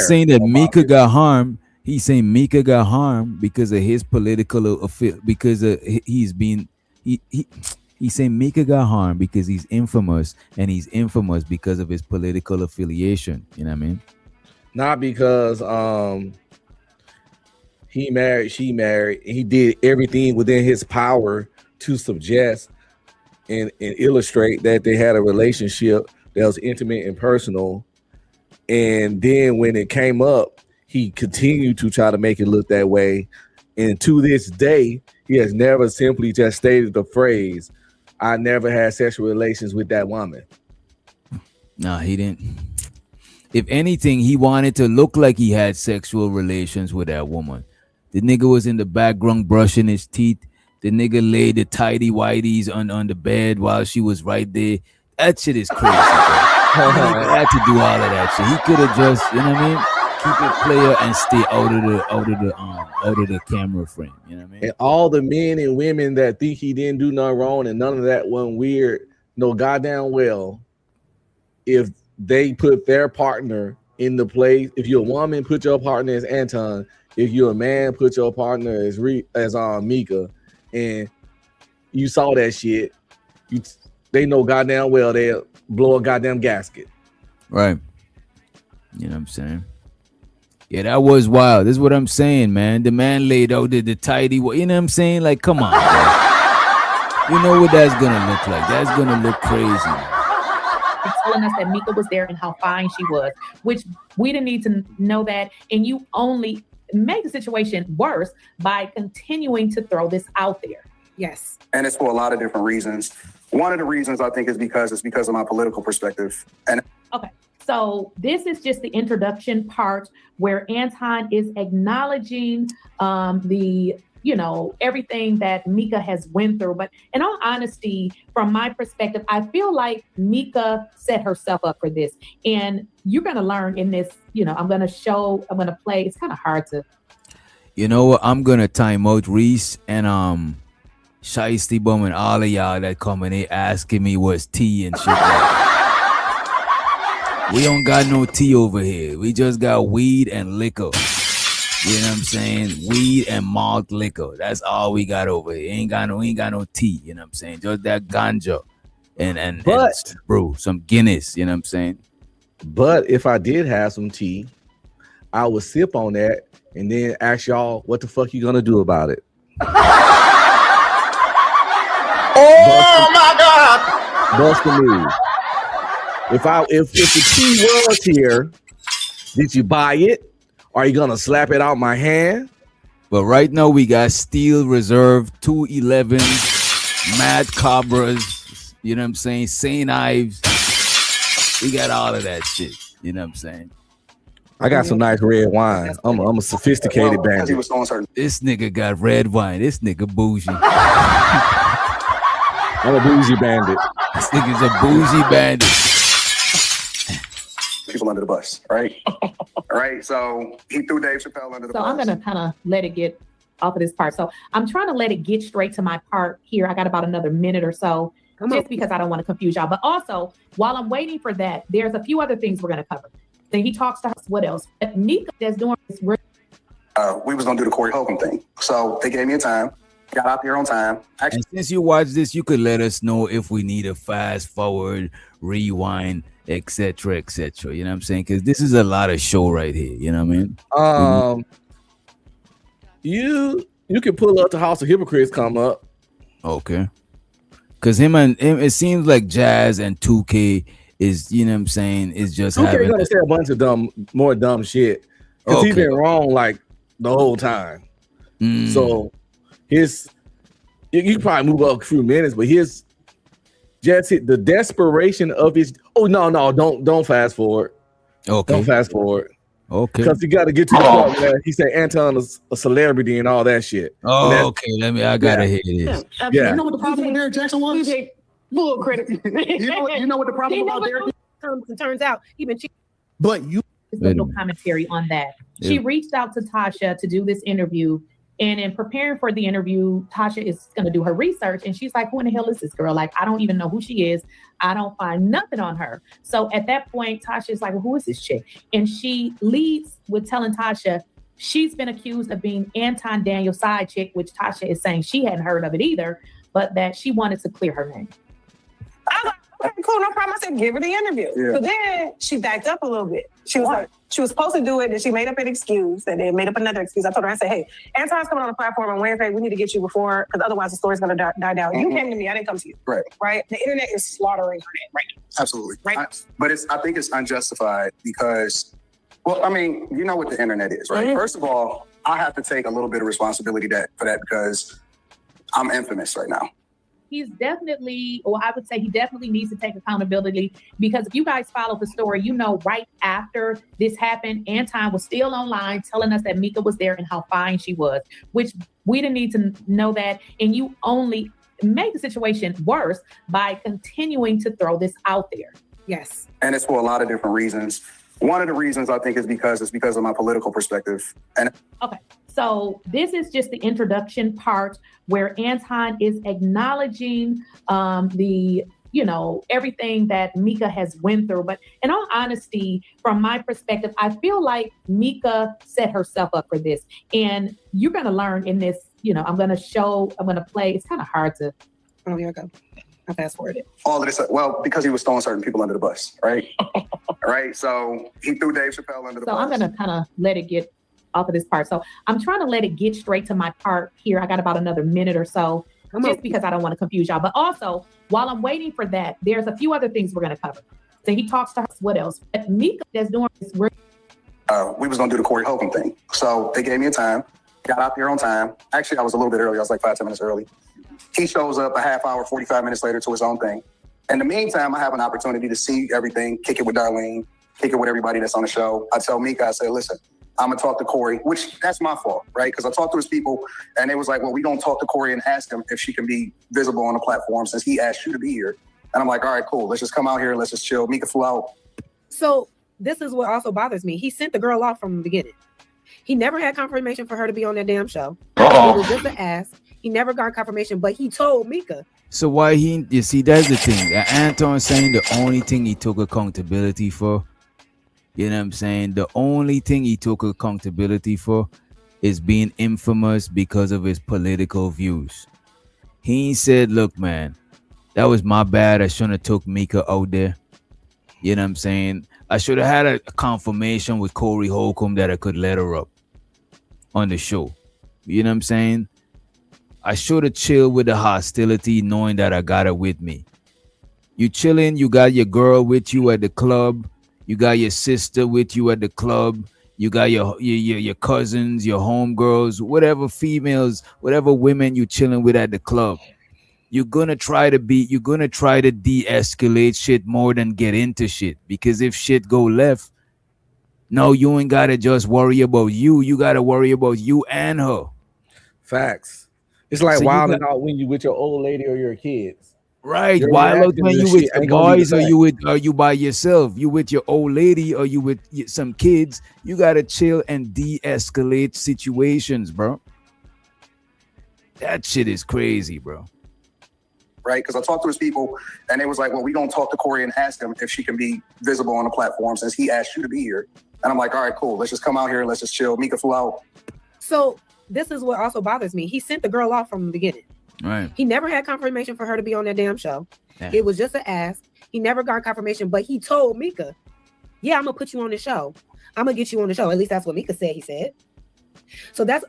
saying that Mika got harmed. He's saying Mika got harmed because of his political because he's saying Mika got harmed because he's infamous, and he's infamous because of his political affiliation. You know what I mean? Not because he married, she married, he did everything within his power to suggest and illustrate that they had a relationship that was intimate and personal. And then when it came up, he continued to try to make it look that way. And to this day, he has never simply just stated the phrase, I never had sexual relations with that woman. No, he didn't. If anything, he wanted to look like he had sexual relations with that woman. The nigga was in the background brushing his teeth. The nigga laid the tidy whities on the bed while she was right there. That shit is crazy, bro. He had to do all of that shit. He could have just, you know what I mean? Keep it player and stay out of the camera frame. You know what I mean? And all the men and women that think he didn't do nothing wrong and none of that wasn't weird, know goddamn well if they put their partner in the place. If you're a woman, put your partner as Anton. If you're a man, put your partner as Mika. And you saw that shit. They know goddamn well they'll blow a goddamn gasket. Right. You know what I'm saying? Yeah, that was wild. This is what I'm saying, man. The man laid out the tidy. You know what I'm saying? Like, come on, bro. You know what that's gonna look like. That's gonna look crazy. It's telling us that Mika was there and how fine she was, which we didn't need to know that. And you only make the situation worse by continuing to throw this out there. Yes. And it's for a lot of different reasons. One of the reasons I think is because of my political perspective. And okay. So this is just the introduction part where Anton is acknowledging everything that Mika has went through. But in all honesty, from my perspective, I feel like Mika set herself up for this. And you're going to learn in this, I'm going to play. It's kind of hard to. You know what? I'm going to time out Reese and Shiesty Bum and all of y'all that come and they asking me what's tea and shit. We don't got no tea over here. We just got weed and liquor. You know what I'm saying? Weed and malt liquor. That's all we got over here. We ain't got no tea. You know what I'm saying? Just that ganja and brew, some Guinness. You know what I'm saying? But if I did have some tea, I would sip on that and then ask y'all what the fuck you gonna do about it. Oh my God! Bust the move. If the tea was here, did you buy it? Are you gonna slap it out my hand? But right now we got Steel Reserve, 211s, Mad Cobras, you know what I'm saying? St. Ives. We got all of that shit. You know what I'm saying? I got some nice red wine. I'm a sophisticated bandit. This nigga got red wine. This nigga bougie. I'm a bougie bandit. This nigga's a bougie bandit. People under the bus, right? Right. So he threw Dave Chappelle under the bus. So I'm going to kind of let it get off of this part. So I'm trying to let it get straight to my part here. I got about another minute or so, because I don't want to confuse y'all. But also, while I'm waiting for that, there's a few other things we're going to cover. Then he talks to us. What else? Nika that's doing this. We was going to do the Corey Holcomb thing. So they gave me a time. Got out there on time. And since you watch this, you could let us know if we need a fast forward, rewind, etc., etc. You know what I'm saying? Because this is a lot of show right here. You know what I mean? You can pull up the House of Hypocrites come up. Okay. Because him, it seems like Jazz and 2K is, you know what I'm saying, is just 2K gonna say a bunch of more dumb shit. Because he's been wrong like the whole time. So you can probably move up a few minutes, but just hit the desperation of his. Oh no, don't fast forward. Okay, don't fast forward. Okay, because you got to get to the part where he said Anton is a celebrity and all that shit. Oh, okay. I gotta hear this. Yeah. You know what the problem with Derrick Jackson was? Full credit. you know what the problem about Derrick? Turns out he been cheating. But you. There's no commentary on that. She reached out to Tasha to do this interview. And in preparing for the interview, Tasha is going to do her research. And she's like, who in the hell is this girl? Like, I don't even know who she is. I don't find nothing on her. So at that point, Tasha is like, well, who is this chick? And she leads with telling Tasha she's been accused of being Anton Daniel's side chick, which Tasha is saying she hadn't heard of it either, but that she wanted to clear her name. I was like, okay, cool, no problem. I said, give her the interview. Yeah. So then she backed up a little bit. She was like, she was supposed to do it, and she made up an excuse, and then made up another excuse. I told her, I said, hey, Anton's coming on the platform on Wednesday. We need to get you before, because otherwise the story's going to die down. You came to me. I didn't come to you. Right? The internet is slaughtering her name right now. Absolutely. Right? But I think it's unjustified because, well, I mean, you know what the internet is, right? First of all, I have to take a little bit of responsibility for that because I'm infamous right now. he's definitely, or I would say he definitely needs to take accountability, because if you guys follow the story, you know, right after this happened, Anton was still online telling us that Mika was there and how fine she was, which we didn't need to know that. And you only make the situation worse by continuing to throw this out there. Yes. And it's for a lot of different reasons. One of the reasons I think is because of my political perspective. And okay, so this is just the introduction part where Anton is acknowledging the, you know, everything that Mika has went through. But in all honesty, from my perspective, I feel like Mika set herself up for this. And you're going to learn in this, you know, I'm going to play. It's kind of hard to, oh, here I go. I fast forwarded. All of this, well, because he was throwing certain people under the bus, right? Right. So he threw Dave Chappelle under the bus. So I'm going to kind of let it get off of this part. So I'm trying to let it get straight to my part here. I got about another minute or so, because I don't want to confuse y'all. But also, while I'm waiting for that, there's a few other things we're going to cover. So he talks to her. What else? But Mika that's doing this. We was going to do the Corey Holcomb thing. So they gave me a time, got out there on time. Actually, I was a little bit early. I was like 5-10 minutes early. He shows up a half hour, 45 minutes later to his own thing. In the meantime, I have an opportunity to see everything, kick it with Darlene, kick it with everybody that's on the show. I tell Mika, I say, listen, I'm going to talk to Corey, which that's my fault, right? Because I talked to his people and they was like, well, we don't talk to Corey and ask him if she can be visible on the platform since he asked you to be here. And I'm like, all right, cool. Let's just come out here. Let's just chill. Mika flew out. So this is what also bothers me. He sent the girl off from the beginning. He never had confirmation for her to be on that damn show. It was just an ask. He never got confirmation, but he told Mika. So why you see, that's the thing. Anton saying the only thing he took accountability for, you know what I'm saying? The only thing he took accountability for is being infamous because of his political views. He said, look, man, that was my bad. I shouldn't have took Mika out there. You know what I'm saying? I should have had a confirmation with Corey Holcomb that I could let her up on the show. You know what I'm saying? I should have chilled with the hostility knowing that I got her with me. You chilling, you got your girl with you at the club. You got your sister with you at the club. You got your cousins, your homegirls, whatever females, whatever women you chilling with at the club. You're gonna try to de-escalate shit more than get into shit. Because if shit go left, no, you ain't gotta just worry about you. You gotta worry about you and her. Facts. It's like wilding out when you with your old lady or your kids. Right. Wild out when you with the boys or you by yourself. You with your old lady or you with some kids. You gotta chill and de-escalate situations, bro. That shit is crazy, bro. Right? Because I talked to his people and they was like, well, we don't talk to Corey and ask him if she can be visible on the platform since he asked you to be here. And I'm like, all right, cool. Let's just come out here. Let's just chill. Mika flew out. So this is what also bothers me. He sent the girl off from the beginning. Right. He never had confirmation for her to be on that damn show. Yeah. It was just an ask. He never got confirmation, but he told Mika, yeah, I'm going to put you on the show. I'm going to get you on the show. At least that's what Mika said, he said. So that's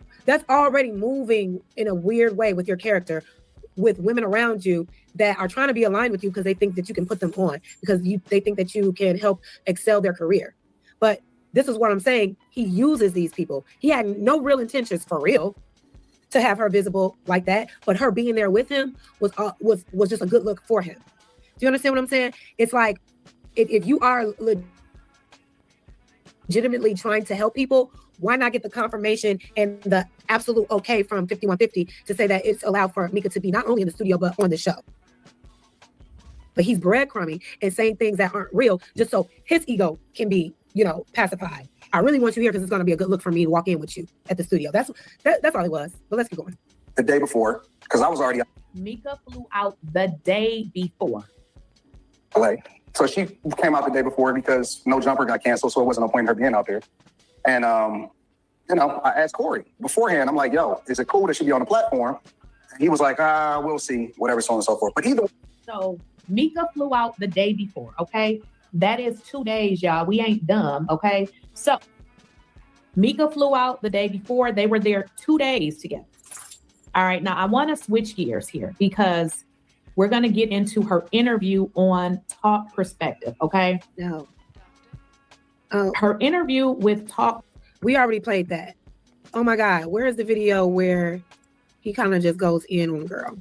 already moving in a weird way with your character, with women around you that are trying to be aligned with you because they think that you can put them on, because they think that you can help excel their career. But this is what I'm saying. He uses these people. He had no real intentions for real to have her visible like that, but her being there with him was just a good look for him. Do you understand what I'm saying? It's like if you are legitimately trying to help people, why not get the confirmation and the absolute okay from 5150 to say that it's allowed for Mika to be not only in the studio but on the show? But he's breadcrumbing and saying things that aren't real just so his ego can be, pacified. I really want you here because it's going to be a good look for me to walk in with you at the studio. That's all it was. But let's keep going. The day before, because I was already Mika flew out the day before. LA. So she came out the day before because No Jumper got canceled, so it wasn't no point in her being out there. And I asked Corey beforehand. I'm like, yo, is it cool that she be on the platform? And he was like, we'll see, whatever, so on and so forth. But either so Mika flew out the day before, okay? That is 2 days, y'all. We ain't dumb, okay? So Mika flew out the day before. They were there 2 days together. All right, now I want to switch gears here because we're going to get into her interview on Talk Perspective, okay? No. Her interview with Talk. We already played that. Oh my God, where is the video where he kind of just goes in on the girl?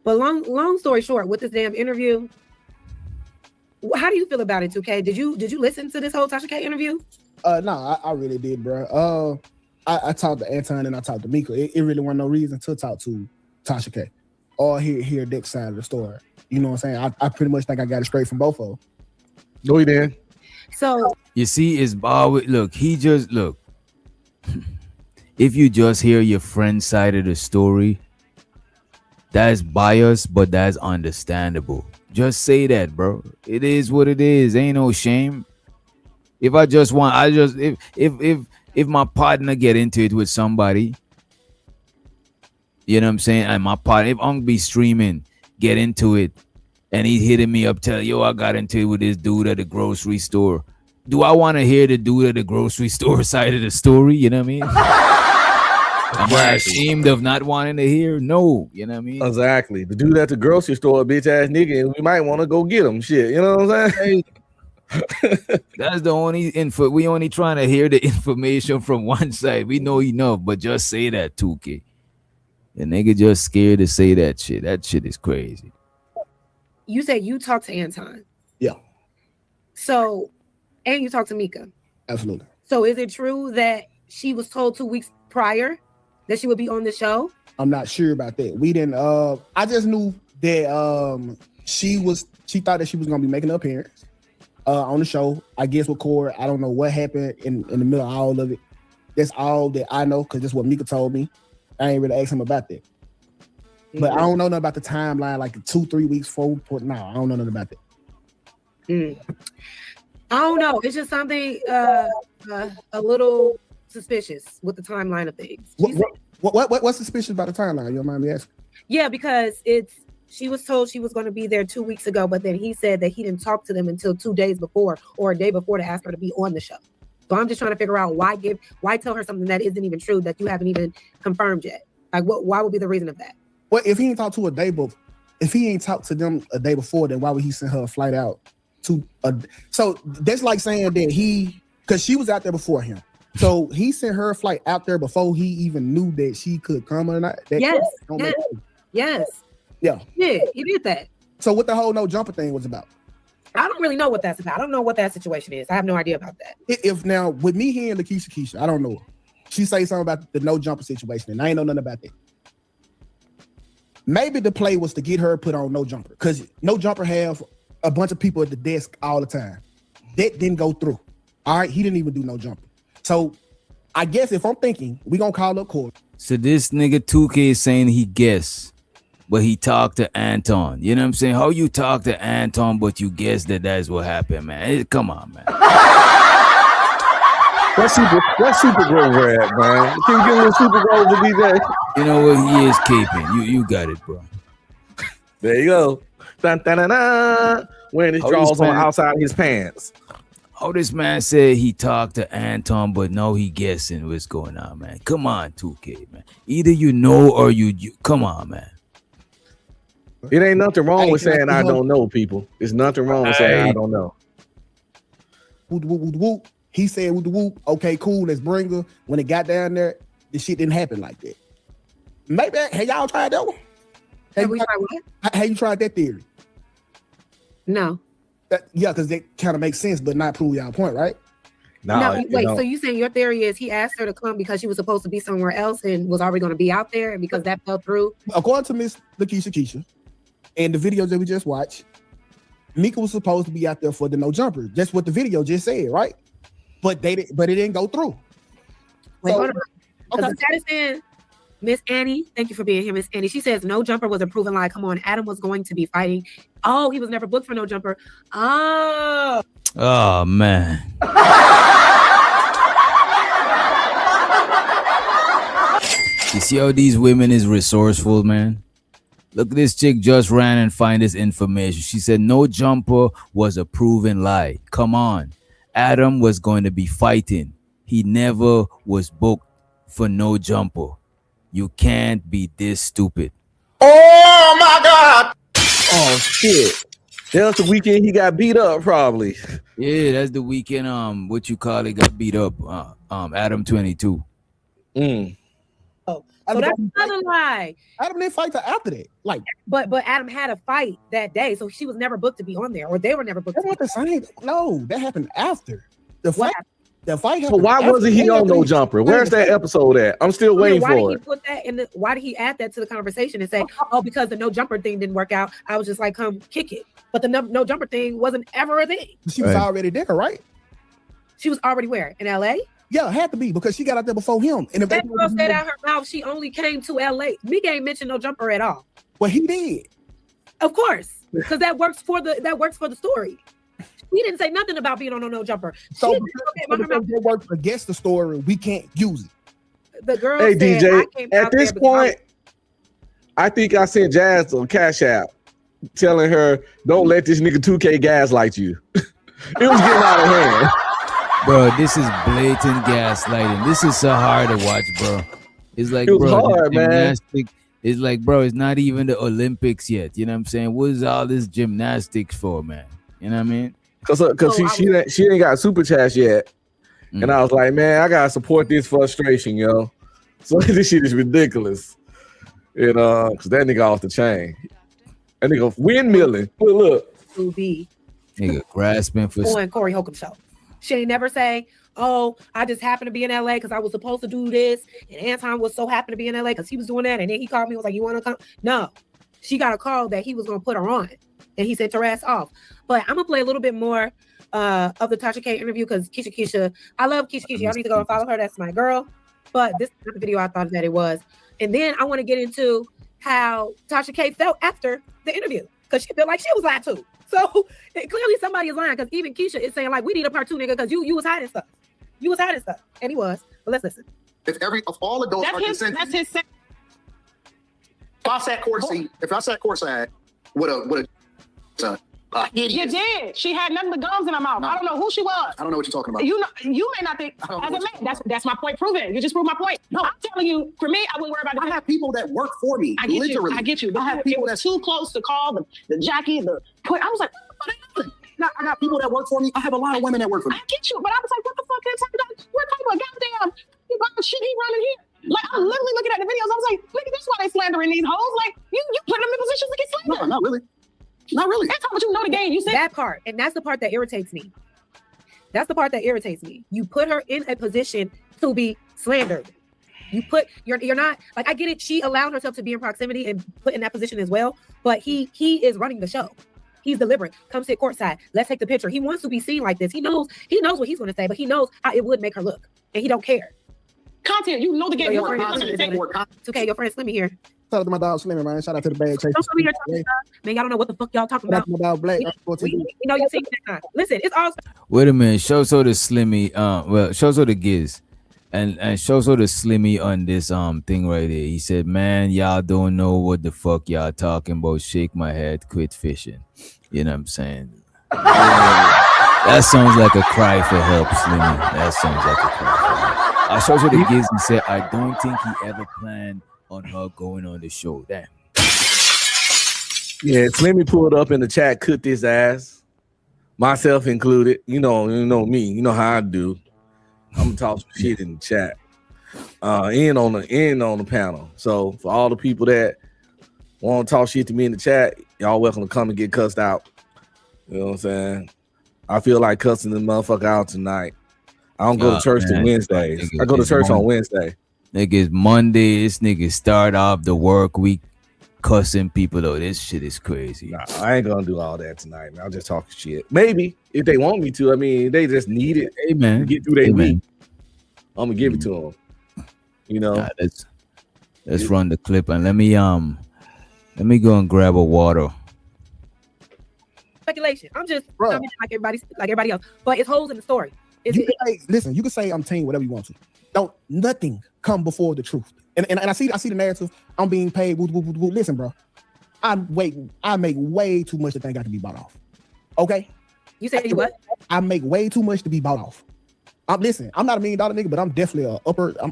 But long story short, with this damn interview, how do you feel about it, 2K? Did you listen to this whole Tasha K interview? No, I really did, bro. I talked to Anton and I talked to Mika. It really wasn't no reason to talk to Tasha K or hear Dick's side of the story. You know what I'm saying? I pretty much think I got it straight from both of them. No, he didn't. So you see, it's always look. If you just hear your friend's side of the story, that's biased, but that's understandable. Just say that, bro. It is what it is. Ain't no shame. If my partner get into it with somebody, you know what I'm saying? And my partner, if I'm be streaming, get into it, and he's hitting me up, tell yo, I got into it with this dude at the grocery store. Do I want to hear the dude at the grocery store side of the story? You know what I mean? Am I ashamed of not wanting to hear? No, you know what I mean? Exactly. The dude at the grocery store, a bitch ass nigga, and we might want to go get him. Shit, you know what I'm saying? That's the only info. We only trying to hear the information from one side. We know enough, but just say that 2K. The nigga just scared to say that shit. That shit is crazy. You said you talked to Anton. Yeah. So, and you talked to Mika. Absolutely. So is it true that she was told 2 weeks prior that she would be on the show? I'm not sure about that. We didn't I just knew that she thought that she was gonna be making an appearance on the show. I guess with Corey, I don't know what happened in the middle of all of it. That's all that I know, because that's what Mika told me. I ain't really asked him about that. But I don't know nothing about the timeline, like 2-3 weeks forward. No, I don't know nothing about that. I don't know. It's just something a little suspicious with the timeline of things. What's suspicious about the timeline? You don't mind me asking? Yeah, because she was told she was going to be there 2 weeks ago, but then he said that he didn't talk to them until 2 days before or a day before to ask her to be on the show. So I'm just trying to figure out why tell her something that isn't even true, that you haven't even confirmed yet. Like, why would be the reason of that? Well, if he ain't talked to to them a day before, then why would he send her a flight out so that's like saying that because she was out there before him. So he sent her a flight out there before he even knew that she could come or not. Yes. Yeah, he did that. So what the whole no jumper thing was about? I don't really know what that's about. I don't know what that situation is. I have no idea about that. If now with me hearing Lakeisha, I don't know her. She say something about the no jumper situation, and I ain't know nothing about that. Maybe the play was to get her put on no jumper, because no jumper have a bunch of people at the desk all the time. That didn't go through. All right, he didn't even do no jumper. So I guess if I'm thinking, we gonna call up Corey. So this nigga 2K is saying he guessed, but he talked to Anton. You know what I'm saying? How you talk to Anton, but you guess that's what happened, man? Come on, man. That's super Grover at, man. Can you get a little super Grover, DJ? You know what? He is caping. You got it, bro. There you go. Dun, dun, dun, dun. Wearing his drawers on outside his pants. Oh, this man said he talked to Anton, but no, he guessing what's going on, man. Come on, 2K, man. Either you know or you come on, man. It ain't nothing wrong with saying I don't know, people. There's nothing wrong with saying I don't know. Whoop, whoop, whoop, whoop. He said whoop, whoop. Okay, cool. Let's bring her. When it got down there, the shit didn't happen like that. Maybe have y'all tried that one? Have you tried that theory? No. Yeah, because that kind of makes sense, but not prove y'all point, right? No, wait. So you saying your theory is he asked her to come because she was supposed to be somewhere else and was already going to be out there, and because that fell through? According to Miss Lakeisha and the videos that we just watched, Mika was supposed to be out there for the no jumper. That's what the video just said, right? But it didn't go through. Wait, hold on. Okay. The status in Miss Annie, thank you for being here, Miss Annie. She says no jumper was a proven lie. Come on, Adam was going to be fighting. Oh, he was never booked for no jumper. Oh man. You see how these women is resourceful, man? Look, this chick just ran and find this information. She said no jumper was a proven lie. Come on. Adam was going to be fighting. He never was booked for no jumper. You can't be this stupid. Oh my God! Oh shit! That was the weekend he got beat up, probably. Yeah, that's the weekend. What you call it? Got beat up. Adam 22. Oh, So that's another lie. Adam didn't fight till after that. Like, but Adam had a fight that day, so she was never booked to be on there, or they were never booked. That's not the same. No, that happened after the fight. The fight So happened. why wasn't he on No Jumper? Where's that episode at? I'm still waiting why for did it. he put that in the? Why did he add that to the conversation and say, "Oh, because the No Jumper thing didn't work out"? I was just like, "Come kick it." But the No Jumper thing wasn't ever a thing. She was already there, right? She was already where? In LA? Yeah, it had to be because she got out there before him. And if that girl said out her mouth she only came to LA. Meek ain't mentioned No Jumper at all. Well, he did. Of course, because that works for the story. He didn't say nothing about being on No Jumper. So because it works against the story, we can't use it. The girl Hey said, DJ, I came at out this there point, I think I sent Jazz on Cash App telling her, "Don't let this nigga 2K gaslight you." It was getting out of hand. Bro, this is blatant gaslighting. This is so hard to watch, bro. It's like, It was bro, hard, man. gymnastic. It's like, bro, it's not even the Olympics yet. You know what I'm saying? What is all this gymnastics for, man? You know what I mean? Cause she ain't got super chats yet, and I was like, man, I gotta support this frustration, yo. So this shit is ridiculous, and cause that nigga off the chain, that nigga windmilling. Look, to be nigga grasping for on Corey Holcomb show. She ain't never say, "Oh, I just happened to be in LA because I was supposed to do this," and Anton was so happy to be in LA because he was doing that, and then he called me and was like, "You want to come?" No, she got a call that he was gonna put her on, and he sent her ass off. But I'm gonna play a little bit more of the Tasha K interview because Keisha, I love Keisha. Y'all need to go and follow her. That's my girl. But this is not the video I thought that it was. And then I want to get into how Tasha K felt after the interview because she felt like she was lied to. So clearly somebody is lying because even Keisha is saying like, we need a part two, nigga, because you was hiding stuff. You was hiding stuff, and he was. But let's listen. If all adults are consenting, that's his. if I sat courtside with a you did. She had nothing but gums in her mouth. I don't know who she was. I don't know what you're talking about. You may not think as a man. That's my point proven. You just proved my point. No, I'm telling you. For me, I wouldn't worry about. I have people that work for me. I get literally. you. I get you. But I have people that's too close to call the Jackie. I was like, I got people that work for me. I have a lot of women that work for me. I get you, but I was like, what the fuck? We're talking about goddamn shit he running here. Like I'm literally looking at the videos. I was like, nigga, that's why they slandering these hoes. Like you put them in positions to get slandered. No, not really. Not really. That's how much you know the game. You said that part, and that's the part that irritates me. That's the part that irritates me. You put her in a position to be slandered. You're not like, I get it. She allowed herself to be in proximity and put in that position as well. But he is running the show. He's deliberate. Come sit courtside. Let's take the picture. He wants to be seen like this. He knows what he's going to say, but he knows how it would make her look, and he don't care. Content, you know the game. Your friend Slimmy here. Shout out to my dog Slimmy, man. Shout out to the bag chase. Don't show me your talking stuff. Man, y'all don't know what the fuck y'all talking about. My dog Black. You know you see that. Listen, it's all. Wait a minute. Show so the Slimmy. Show so the Giz, and show so the Slimmy on this thing right here. He said, "Man, y'all don't know what the fuck y'all talking about. Shake my head. Quit fishing." You know what I'm saying? That sounds like a cry for help, Slimmy. That sounds like a cry for help. I show so the Giz and said, "I don't think he ever planned on her going on the show." Damn. Yeah, Slimmy pulled up in the chat, cooked his ass, myself included. You know me. You know how I do. I'm gonna talk some shit in the chat. In on the panel. So for all the people that want to talk shit to me in the chat, y'all welcome to come and get cussed out. You know what I'm saying? I feel like cussing the motherfucker out tonight. I don't go to church till Wednesdays. I go to church on Wednesday. Niggas Monday, this nigga start off the work week cussing people though. This shit is crazy. Nah, I ain't gonna do all that tonight, man. I'll just talk shit. Maybe if they want me to. I mean, they just need it. Amen. To get through their week. I'm gonna give it to them. You know. Nah, let's run the clip and let me go and grab a water. Speculation. I'm just like everybody else, but it's holes in the story. Listen, you can say I'm team whatever you want to. Don't nothing come before the truth. And I see the narrative. I'm being paid. Woo, woo, woo, woo. Listen, bro. I make way too much to think I can be bought off. Okay? You say what? I make way too much to be bought off. Listen, I'm not $1 million nigga, but I'm definitely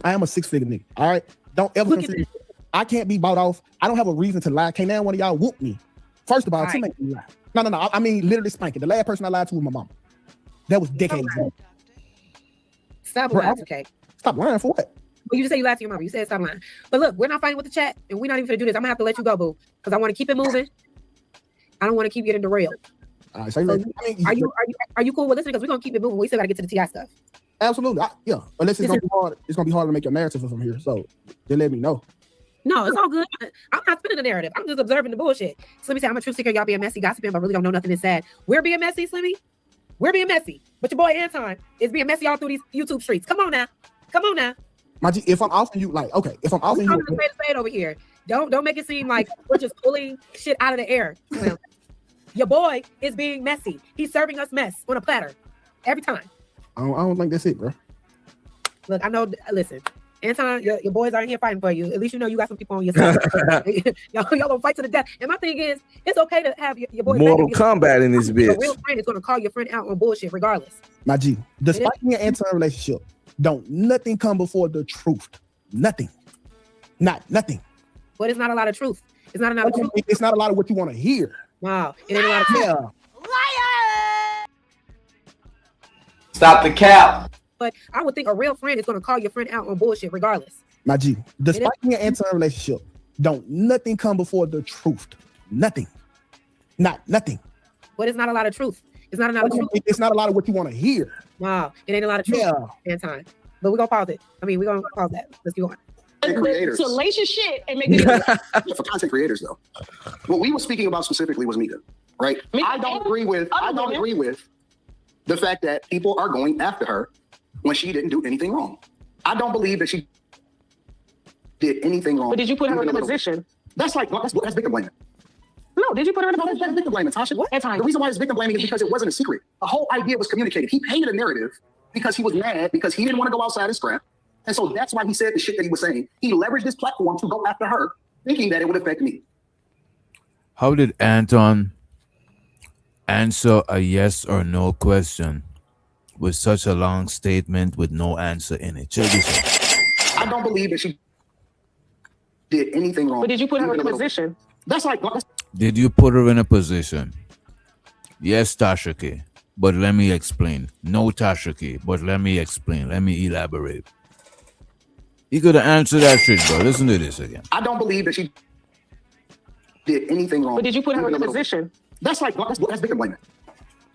I am a 6-figure nigga. All right? Don't ever consider I can't be bought off. I don't have a reason to lie. Can't now one of y'all whoop me. First of all, to make me lie. No. I mean literally spanking. The last person I lied to was my mama. That was decades ago. Stop lying, okay? Stop lying for what? Well, you just say you lied to your mama. You said stop lying. But look, we're not fighting with the chat, and we're not even gonna do this. I'm gonna have to let you go, boo, because I want to keep it moving. I don't want to keep getting derailed. All right, So are you cool with listening? Because we're gonna keep it moving. We still gotta get to the TI stuff. Absolutely, yeah. Unless it's gonna be hard. It's gonna be hard to make your narrative from here. So they let me know. No, it's all good. I'm not spinning the narrative. I'm just observing the bullshit. Slimmy said, I'm a truth seeker. Y'all being messy, gossiping, but really don't know nothing is sad. We're being messy, Slimmy. We're being messy. But your boy Anton is being messy all through these YouTube streets. Come on now. Come on now. My G, if I'm offering you, like, okay, if I'm offering you, say it over here. Don't make it seem like we're just pulling shit out of the air. Well, your boy is being messy. He's serving us mess on a platter every time. I don't think that's it, bro. Look, I know. Listen, Anton, your boys aren't here fighting for you. At least you know you got some people on your side. y'all gonna fight to the death. And my thing is, it's okay to have your boys. Mortal Kombat in this bitch. A real friend is gonna call your friend out on bullshit regardless. My G, despite being an Anton relationship, don't nothing come before the truth. Nothing. Nothing. But it's not a lot of truth. It's not enough truth. It's not a lot of what you want to hear. Wow. It ain't a lot of truth. Yeah. Liar! Stop the cap. But I would think a real friend is going to call your friend out on bullshit regardless. My G, despite being an Anton relationship, don't nothing come before the truth. Nothing. Nothing. But it's not a lot of truth. It's not enough truth. It's not a lot of what you want to hear. Wow. It ain't a lot of truth. Yeah. Anton. But we're going to pause it. I mean, we're going to pause that. Let's keep going. Creators. Salacious shit and make it for content creators though. What we were speaking about specifically was Mika, right? I don't agree with the fact that people are going after her when she didn't do anything wrong. I don't believe that she did anything wrong. But did you put her in a position? That's victim blaming. No, did you put her in a position? That's victim blaming, Tasha. What? The reason why it's victim blaming is because it wasn't a secret. The whole idea was communicated. He painted a narrative because he was mad because he didn't want to go outside and scrap. And so that's why he said the shit that he was saying. He leveraged this platform to go after her, thinking that it would affect me. How did Anton answer a yes or no question with such a long statement with no answer in it? Check this out. I don't believe that she did anything wrong. But did you put her in a position? Did you put her in a position? Yes, Tasha K. But let me explain. No, Tasha K. But let me explain. Let me elaborate. You could have answered that shit, bro. Listen to this again. I don't believe that she did anything wrong. But did you put her in a position? That's victim blaming.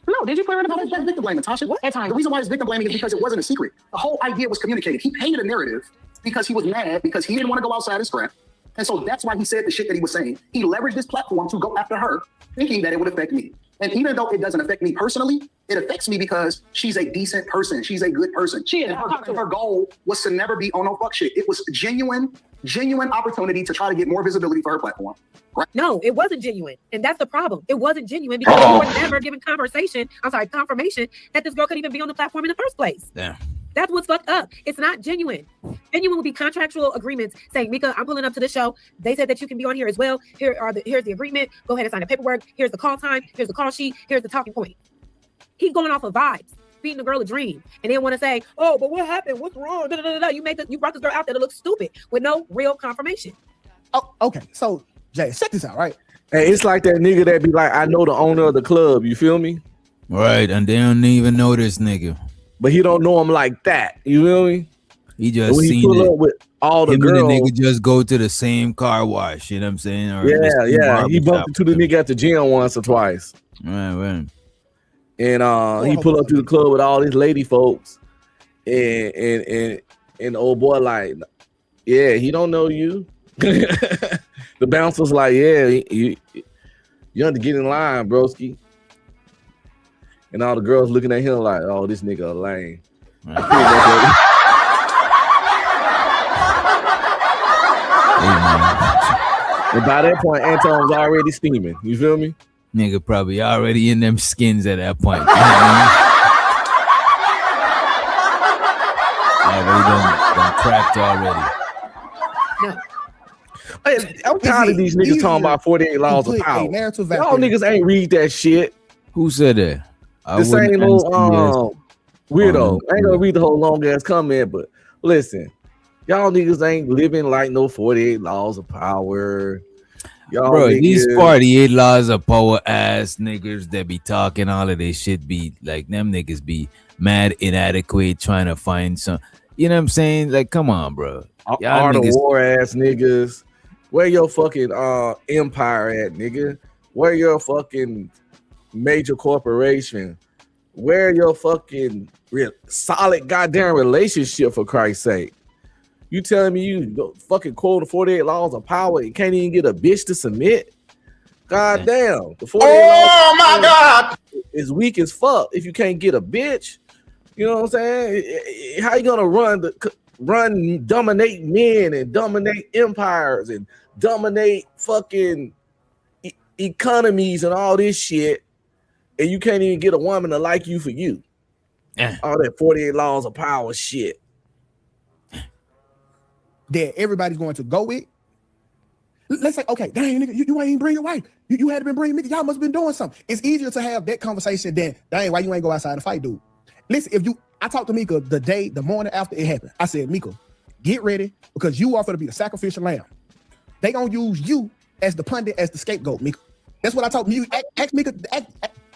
No, did you put her in a position? That's victim blaming, Tasha. What? The reason why it's victim blaming is because it wasn't a secret. The whole idea was communicated. He painted a narrative because he was mad because he didn't want to go outside and scrap. And so that's why he said the shit that he was saying. He leveraged this platform to go after her, thinking that it would affect me. And even though it doesn't affect me personally, it affects me because she's a decent person. She's a good person. Her goal was to never be on no fuck shit. It was genuine opportunity to try to get more visibility for her platform. Right? No, it wasn't genuine. And that's the problem. It wasn't genuine because you were never given confirmation that this girl could even be on the platform in the first place. Damn. That's what's fucked up. It's not genuine. Genuine would be contractual agreements saying, Mika, I'm pulling up to the show. They said that you can be on here as well. Here's the agreement. Go ahead and sign the paperwork. Here's the call time. Here's the call sheet. Here's the talking point. He's going off of vibes, feeding the girl a dream, and then want to say, "Oh, but what happened? What's wrong?" You brought this girl out there that looks stupid with no real confirmation. Oh, okay. So, Jay, check this out, right? Hey, it's like that nigga that be like, I know the owner of the club. You feel me? Right, and they don't even know this nigga. But he don't know him like that. You feel me? He just when seen he pull it. up with all the Him girls. and the nigga just go to the same car wash. You know what I'm saying? Or Yeah. He bumped into the nigga at the gym once or twice. Right. And he pulled up to the club with all these lady folks. And the old boy like, yeah, he don't know you. The bouncer's like, yeah, you have to get in line, broski. And all the girls looking at him like, oh, this nigga a lame. And by that point, Anton's already steaming. You feel me? Nigga probably already in them skins at that point. Already done cracked already. Hey, I'm tired of these niggas talking about 48 laws of power. Y'all niggas ain't read that shit. Who said that? The same little weirdo. I ain't gonna read the whole long ass comment, but listen, y'all niggas ain't living like no 48 laws of power. Y'all bro, niggas, these 48 laws of power ass niggas that be talking all of this shit be like them niggas be mad inadequate trying to find some. You know what I'm saying? Like, come on, bro. Y'all Art of niggas- war ass niggas. Where your fucking empire at, nigga? Where your fucking major corporation? Where your fucking solid goddamn relationship, for Christ's sake? You telling me you fucking quote the 48 laws of power and can't even get a bitch to submit? God damn. The 48 Oh my God. is weak as fuck if you can't get a bitch. You know what I'm saying? How you gonna dominate men and dominate empires and dominate fucking economies and all this shit, and you can't even get a woman to like you for you? All that 48 laws of power shit that everybody's going to go with. Let's say, okay, dang, nigga, you ain't bring your wife. You had to been bringing nigga. Y'all must have been doing something. It's easier to have that conversation than, dang, why you ain't go outside and fight, dude? Listen, I talked to Mika the morning after it happened. I said, Mika, get ready because you are going to be the sacrificial lamb. They gonna use you as the pundit, as the scapegoat, Mika. That's what I told you. Ask Mika.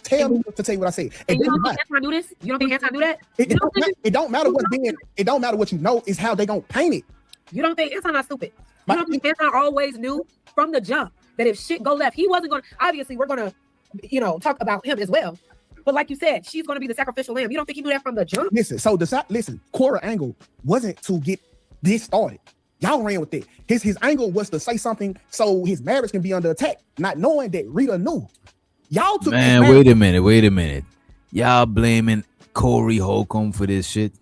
Tell me to tell you what I said. And you don't think Anton do this? You don't think Anton do that? It don't matter what's being. It don't matter what you know. It's how they gonna paint it. You don't think Anton not stupid? You don't think Anton always knew from the jump that if shit go left, he wasn't gonna. Obviously, we're gonna, talk about him as well. But like you said, she's gonna be the sacrificial lamb. You don't think he knew that from the jump? Listen. Cora angle wasn't to get this started. Y'all ran with it. His angle was to say something so his marriage can be under attack, not knowing that Rita knew. Y'all took. Man, wait a minute. Y'all blaming Corey Holcomb for this shit.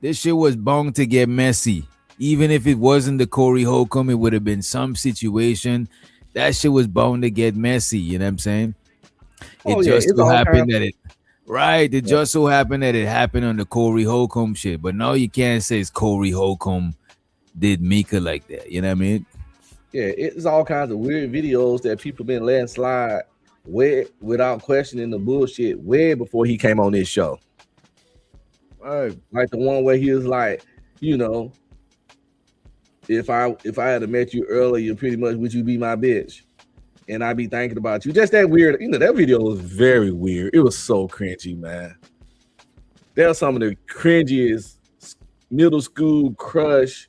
This shit was bound to get messy. Even if it wasn't the Corey Holcomb, it would have been some situation. That shit was bound to get messy. You know what I'm saying? It just so happened that it just so happened that it happened on the Corey Holcomb shit. But no, you can't say it's Corey Holcomb did Mika like that. You know what I mean? Yeah, it's all kinds of weird videos that people been letting slide way without questioning the bullshit way before he came on this show. Like the one where he was like, if I had met you earlier, pretty much would you be my bitch? And I'd be thinking about you. Just that weird, that video was very weird. It was so cringy, man. There are some of the cringiest middle school crush.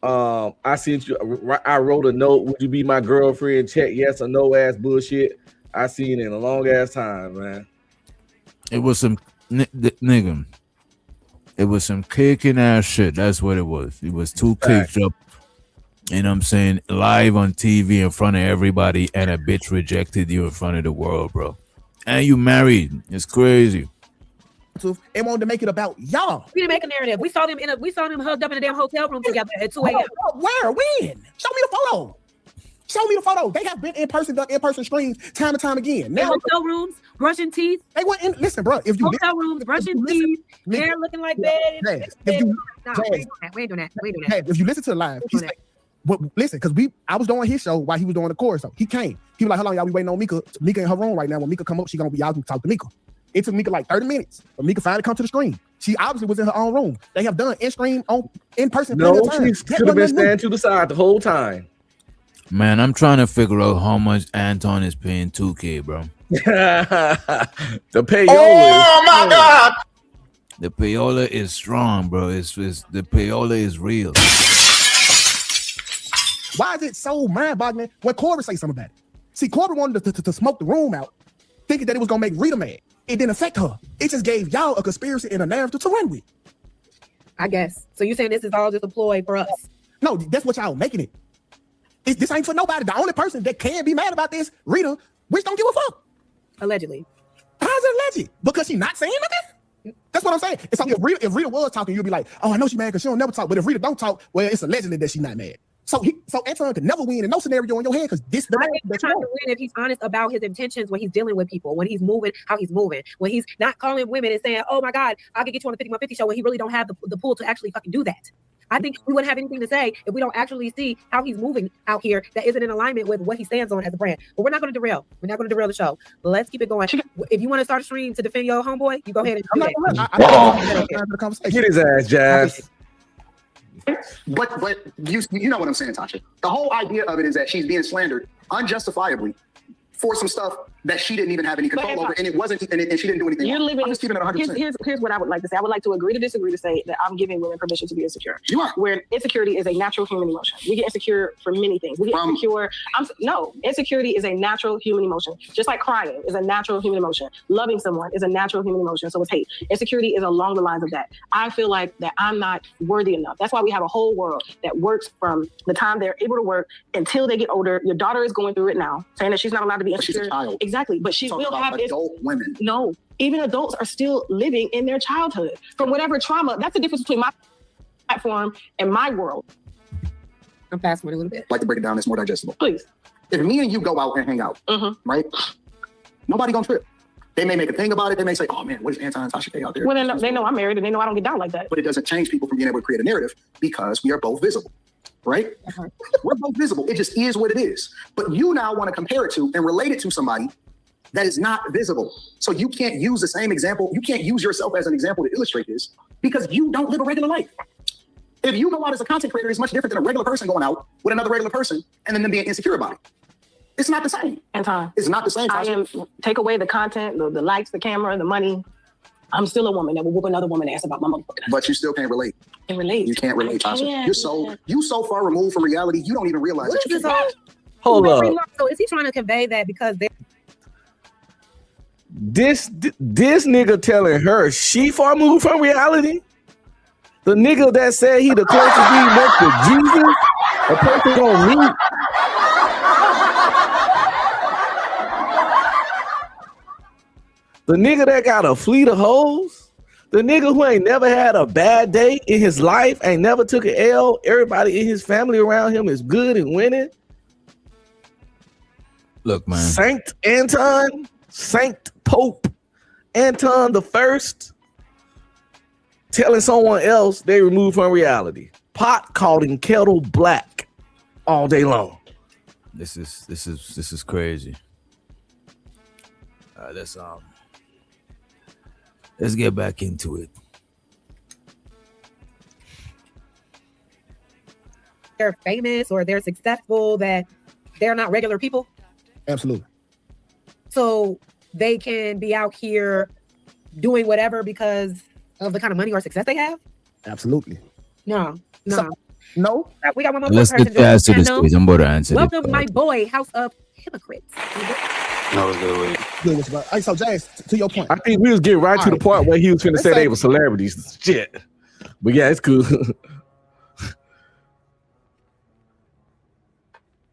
I sent you. I wrote a note. Would you be my girlfriend? Check yes or no ass bullshit. I seen it in a long ass time, man. It was some nigga. It was some kicking ass shit. That's what it was. It was too kicked up. You know what I'm saying? Live on TV in front of everybody, and a bitch rejected you in front of the world, bro. And you married. It's crazy. It wanted to make it about y'all. We didn't make a narrative. We saw them hugged up in a damn hotel room together at 2 a.m. Where? When? Show me the photo. Show me the photo. They have been done in-person streams time and time again. Now, hotel rooms, brushing teeth. They went in. Listen, bro. If you hotel rooms, brushing teeth, hair looking like bed. We ain't doing that. If you listen to the live, he's like, listen, because I was doing his show while he was doing the chorus. So he came. He was like, "How long y'all be waiting on Mika? Mika in her room right now. When Mika come up, y'all can talk to Mika." It took Mika like 30 minutes for Mika finally come to the screen. She obviously was in her own room. They have done in-stream in person. No, she could have been standing to the side the whole time. Man, I'm trying to figure out how much Anton is paying 2K, bro. The payola. Oh my God! The payola is strong, bro. The payola is real. Why is it so mind-boggling when Corey say something about it? See, Corey wanted to smoke the room out, thinking that it was gonna make Rita mad. It didn't affect her. It just gave y'all a conspiracy and a narrative to run with. I guess. So you're saying this is all just a ploy for us? No, that's what y'all making it. This ain't for nobody. The only person that can be mad about this, Rita, which don't give a fuck. Allegedly. How's it alleged? Because she not saying nothing? That's what I'm saying. It's like if Rita was talking, you'd be like, oh, I know she mad because she don't never talk. But if Rita don't talk, well, it's allegedly that she's not mad. So Anton could never win in no scenario in your head because this the man he's trying to win if he's honest about his intentions when he's dealing with people, when he's moving, how he's moving, when he's not calling women and saying, oh my God, I could get you on the 5150 show when he really don't have the pull to actually fucking do that. I think we wouldn't have anything to say if we don't actually see how he's moving out here that isn't in alignment with what he stands on as a brand. But we're not going to derail. We're not going to derail the show. Let's keep it going. If you want to start a stream to defend your homeboy, you go ahead and do that. Get his ass, Jazz. But you know what I'm saying, Tasha. The whole idea of it is that she's being slandered unjustifiably for some stuff that she didn't even have any control But over, and it wasn't, and she didn't do anything. You're wrong. living. I'm just keeping it 100%. Here's what I would like to say. I would like to agree to disagree to say that I'm giving women permission to be insecure. You are. Where insecurity is a natural human emotion. We get insecure for many things. We get insecure. No, insecurity is a natural human emotion. Just like crying is a natural human emotion. Loving someone is a natural human emotion. So it's hate. Insecurity is along the lines of that. I feel like that I'm not worthy enough. That's why we have a whole world that works from the time they're able to work until they get older. Your daughter is going through it now, saying that she's not allowed to be insecure. She's a child. Exactly, but she will have adult women. No, even adults are still living in their childhood from whatever trauma. That's the difference between my platform and my world. I'm fast forward a little bit. Like to break it down, it's more digestible. Please. If me and you go out and hang out, right? Nobody gonna trip. They may make a thing about it. They may say, "Oh man, what is Anton and Tasha K out there?" Well, they know I'm married and they know I don't get down like that. But it doesn't change people from being able to create a narrative because we are both visible, right? We're both visible. It just is what it is. But you now want to compare it to and relate it to somebody that is not visible. So you can't use the same example. You can't use yourself as an example to illustrate this because you don't live a regular life. If you go out as a content creator, it's much different than a regular person going out with another regular person and then them being insecure about it. It's not the same. Anton, it's not the same. Take away the content, the likes, the camera, the money. I'm still a woman that will whoop another woman ass about my motherfucking. But you still can't relate. Can relate. You can't relate, Tasha. You're so far removed from reality, you don't even realize What that is you this can't. Hold up. So is he trying to convey that because they're This nigga telling her she far moved from reality? The nigga that said he the closest being next to Jesus? A person gonna meet? The nigga that got a fleet of hoes? The nigga who ain't never had a bad day in his life, ain't never took an L. Everybody in his family around him is good and winning. Look, man. Saint Anton, Saint Pope Anton the First, telling someone else they removed from reality. Pot calling kettle black all day long. This is crazy. All right, let's get back into it. they're famous or they're successful that they're not regular people? Absolutely. So they can be out here doing whatever because of the kind of money or success they have? Absolutely. No. No. We got one more Let's person. get fast to the stage. I'm about to answer Welcome, this. my boy, House of Hypocrites. No, good. Hey, so Jazz, to your point. I think we was getting right to the part where he was finna say they were celebrities. Shit. But yeah, it's cool.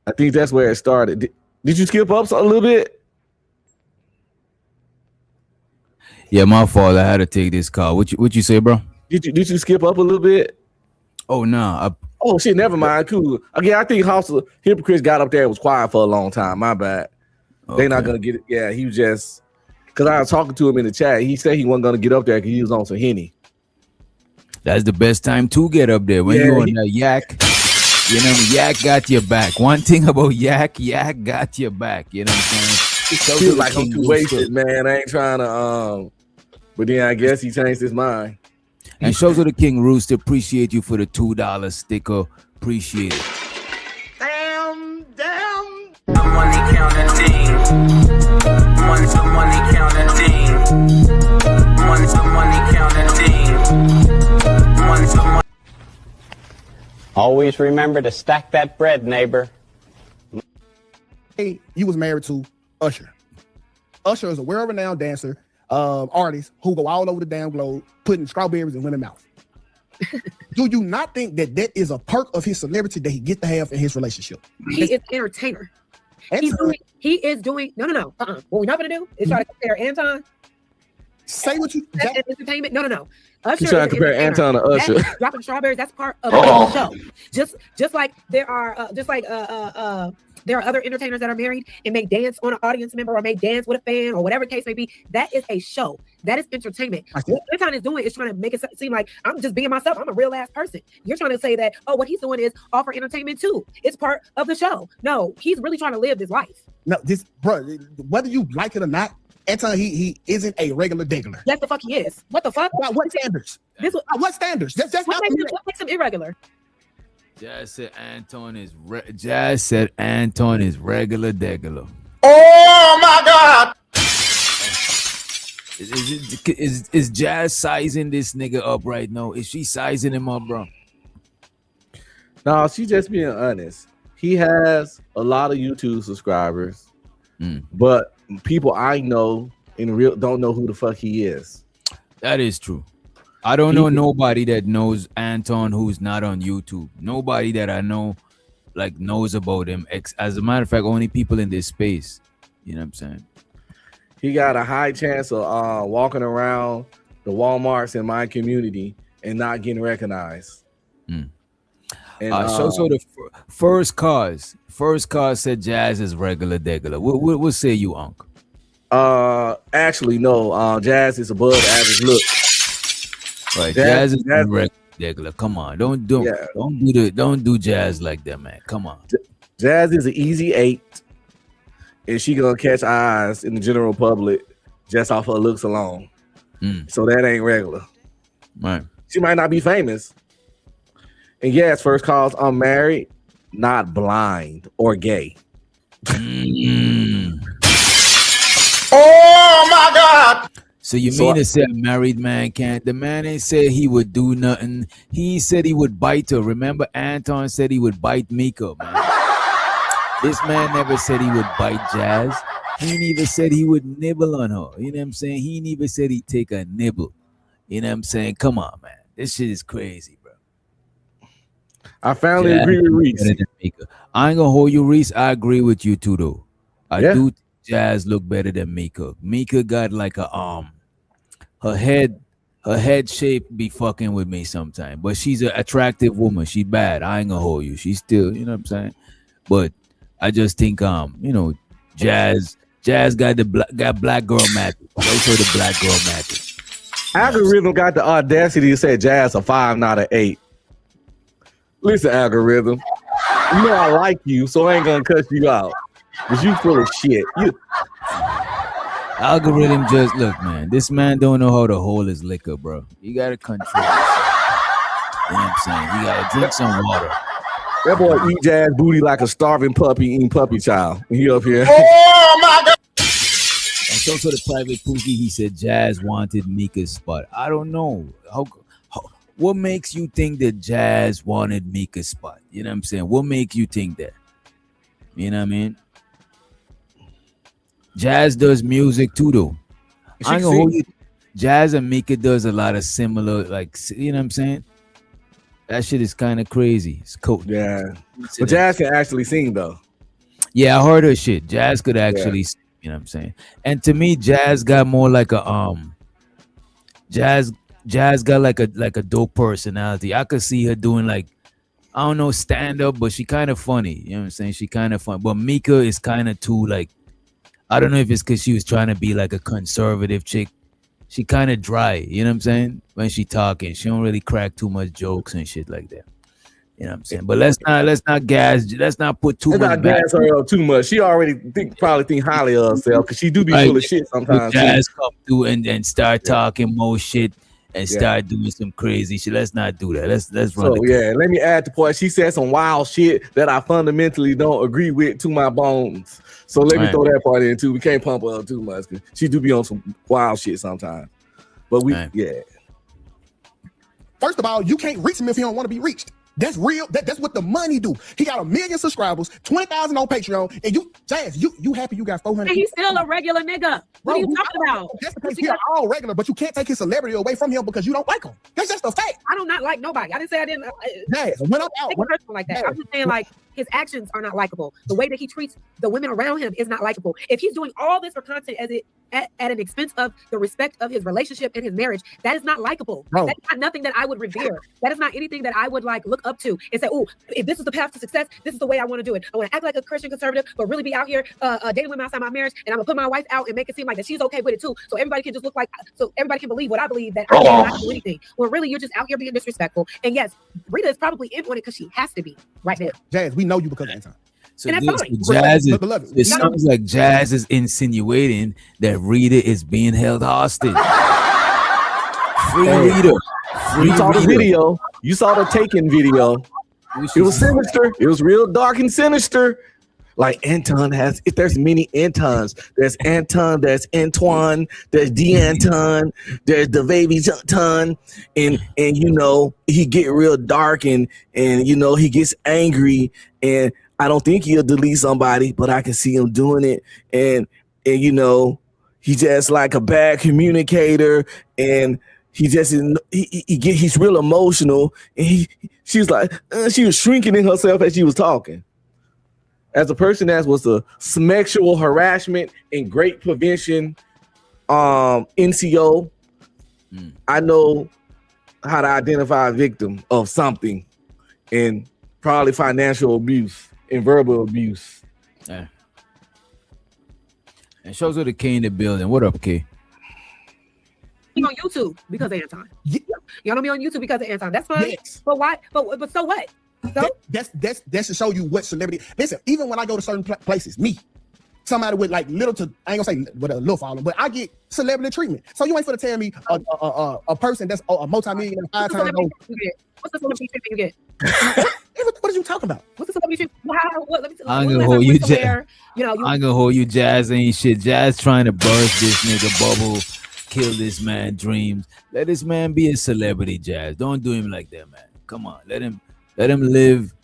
I think that's where it started. Did you skip up a little bit? Yeah, my fault. I had to take this call. What you say, bro? Did you skip up a little bit? Oh no. Oh shit, never mind. Cool. Again, I think House of Hypocrites got up there and was quiet for a long time. My bad. Okay. They're not gonna get it. Yeah, he was just because I was talking to him in the chat. He said he wasn't gonna get up there because he was on some Henny. That's the best time to get up there when you're on the yak. You know, yak got your back. One thing about yak got your back. You know what I'm saying? It feels like I'm too wasted, man. I ain't trying to. But then I guess he changed his mind. And shows of the King Rooster, appreciate you for the $2 sticker. Appreciate it. Damn. The money counting thing. Money counting thing. Money counting thing. Money. Always remember to stack that bread, neighbor. Hey, you was married to Usher. Usher is a world-renowned dancer, artist who go all over the damn globe putting strawberries in women's mouth. Do you not think that is a perk of his celebrity that he gets to have in his relationship? He is entertainer. He is doing no. What we're not gonna do is try to compare Anton. Say what you entertainment. No. Usher You trying to compare Anton to Usher? That's dropping strawberries. That's part of the show. Just like there are there are other entertainers that are married and may dance on an audience member or may dance with a fan or whatever the case may be. That is a show. That is entertainment. What Anton is doing is trying to make it seem like I'm just being myself. I'm a real ass person. You're trying to say that, oh, what he's doing is offer entertainment too. It's part of the show. No, he's really trying to live this life. No, whether you like it or not, Anton, he isn't a regular degular. Yes, the fuck he is. What the fuck? By what standards? What standards? That's what makes him irregular? Jazz said Anton is regular degular. Oh my God! Is Jazz sizing this nigga up right now? Is she sizing him up, bro? No, she just being honest. He has a lot of YouTube subscribers, but people I know in real don't know who the fuck he is. That is true. I don't know nobody that knows Anton who's not on YouTube. Nobody that I know like knows about him. As a matter of fact, only people in this space. You know what I'm saying? He got a high chance of walking around the Walmarts in my community and not getting recognized. And, so the first cause said Jazz is regular degular. What say you, Unc? Actually, no. Jazz is above average look. Right, Jazz is regular. Come on, don't do Jazz like that, man. Come on. Jazz is an easy 8, and she gonna catch eyes in the general public just off her looks alone. So that ain't regular. Right. She might not be famous. And yes, first cause, I'm married, not blind or gay. Oh my God! So you mean to say a married man can't? The man ain't said he would do nothing. He said he would bite her. Remember, Anton said he would bite Mika, man. This man never said he would bite Jazz. He ain't even said he would nibble on her. You know what I'm saying? He ain't even said he'd take a nibble. You know what I'm saying? Come on, man. This shit is crazy, bro. I finally agree with Reese. I ain't gonna hold you, Reese. I agree with you too, though. I do think Jazz look better than Mika. Mika got like a her head shape be fucking with me sometimes. But she's an attractive woman. She bad. I ain't gonna hold you. She's still, you know what I'm saying? But I just think Jazz got got black girl magic. Also the black girl magic. Algorithm got the audacity to say Jazz a 5, not an 8. Listen, Algorithm, you know I like you, so I ain't gonna cut you out. But you full of shit. Algorithm just look, man. This man don't know how to hold his liquor, bro. You gotta control yourself. You know what I'm saying? You gotta drink some water. That boy eat Jazz booty like a starving puppy eating puppy child. He up here. Oh my God! And so to the private Pookie, he said Jazz wanted Mika's spot. I don't know. What makes you think that Jazz wanted Mika's spot? You know what I'm saying? What makes you think that? You know what I mean? Jazz does music too, though. I ain't gonna hold you. Jazz and Mika does a lot of similar, like, you know what I'm saying? That shit is kind of crazy. It's cool. Yeah. But Jazz can actually sing, though. Yeah, I heard her shit. Jazz could actually sing, you know what I'm saying? And to me, Jazz got more like a Jazz got like a dope personality. I could see her doing like, I don't know, stand up, but she kind of funny. You know what I'm saying? She kind of fun. But Mika is kind of too like, I don't know if it's because she was trying to be like a conservative chick. She kind of dry, you know what I'm saying? When she talking, she don't really crack too much jokes and shit like that. You know what I'm saying? But let's not put too much. Let's not gas her up too much. She already probably think highly of herself because she do be full of shit sometimes. Jazz come through and start talking more shit and start doing some crazy shit. Let's not do that. Let's run. So let me add the point. She said some wild shit that I fundamentally don't agree with to my bones. So let me throw that part in too. We can't pump her up too much because she do be on some wild shit sometimes. But First of all, you can't reach him if he don't want to be reached. That's real. That's what the money do. He got 1 million subscribers, 20,000 on Patreon, and Jazz, you happy you got 400? And he's still a regular nigga. What are you talking about? That's because he's all regular, but you can't take his celebrity away from him because you don't like him. That's just a fact. I do not like nobody. I didn't say I didn't. Jazz, when I'm out, like that. I'm just saying like his actions are not likable. The way that he treats the women around him is not likable. If he's doing all this for content at an expense of the respect of his relationship and his marriage, that is not likable. That's not nothing that I would revere. That is not anything that I would like look up to and say, oh, if this is the path to success, this is the way I want to do it. I want to act like a Christian conservative, but really be out here dating women outside my marriage, and I'm gonna put my wife out and make it seem like that she's okay with it too. So everybody can just look like, so everybody can believe what I believe, that I cannot do anything. Well, really, you're just out here being disrespectful. And yes, Rita is probably in on it because she has to be right now. Jazz, we know you because of Anton. So it sounds like Jazz is insinuating that Rita is being held hostage. Free Rita. You saw the video. You saw the Taken video. It was sinister. It was real dark and sinister. Like Anton has, if there's many Antons, there's Anton, there's Antoine, there's D'Anton, there's the baby Anton, and you know he get real dark and you know he gets angry, and I don't think he'll delete somebody, but I can see him doing it, and you know he's just like a bad communicator, and he just he's real emotional, and she's like she was shrinking in herself as she was talking. As a person that was a sexual harassment and great prevention NCO, I know how to identify a victim of something, and probably financial abuse and verbal abuse. Yeah. And shows with the K in the building. What up, K? On YouTube because of Anton. Y'all know me on YouTube because of Anton. That's fine. Yes. But why? But so what? So That's to show you what celebrity. Listen, even when I go to certain places, somebody with like little to, I ain't gonna say with a little following, but I get celebrity treatment. So you ain't finna tell me a person that's a multi-millionaire 5 times over. What's the celebrity treatment you get? What are you talking about? What's the celebrity treatment? What, let me tell I'm you. gonna hold you, Jazz. You know, I'm gonna hold you, Jazz. Ain't shit. Jazz trying to burst this nigga bubble, kill this man dreams. Let this man be a celebrity, Jazz. Don't do him like that, man. Come on, let him live.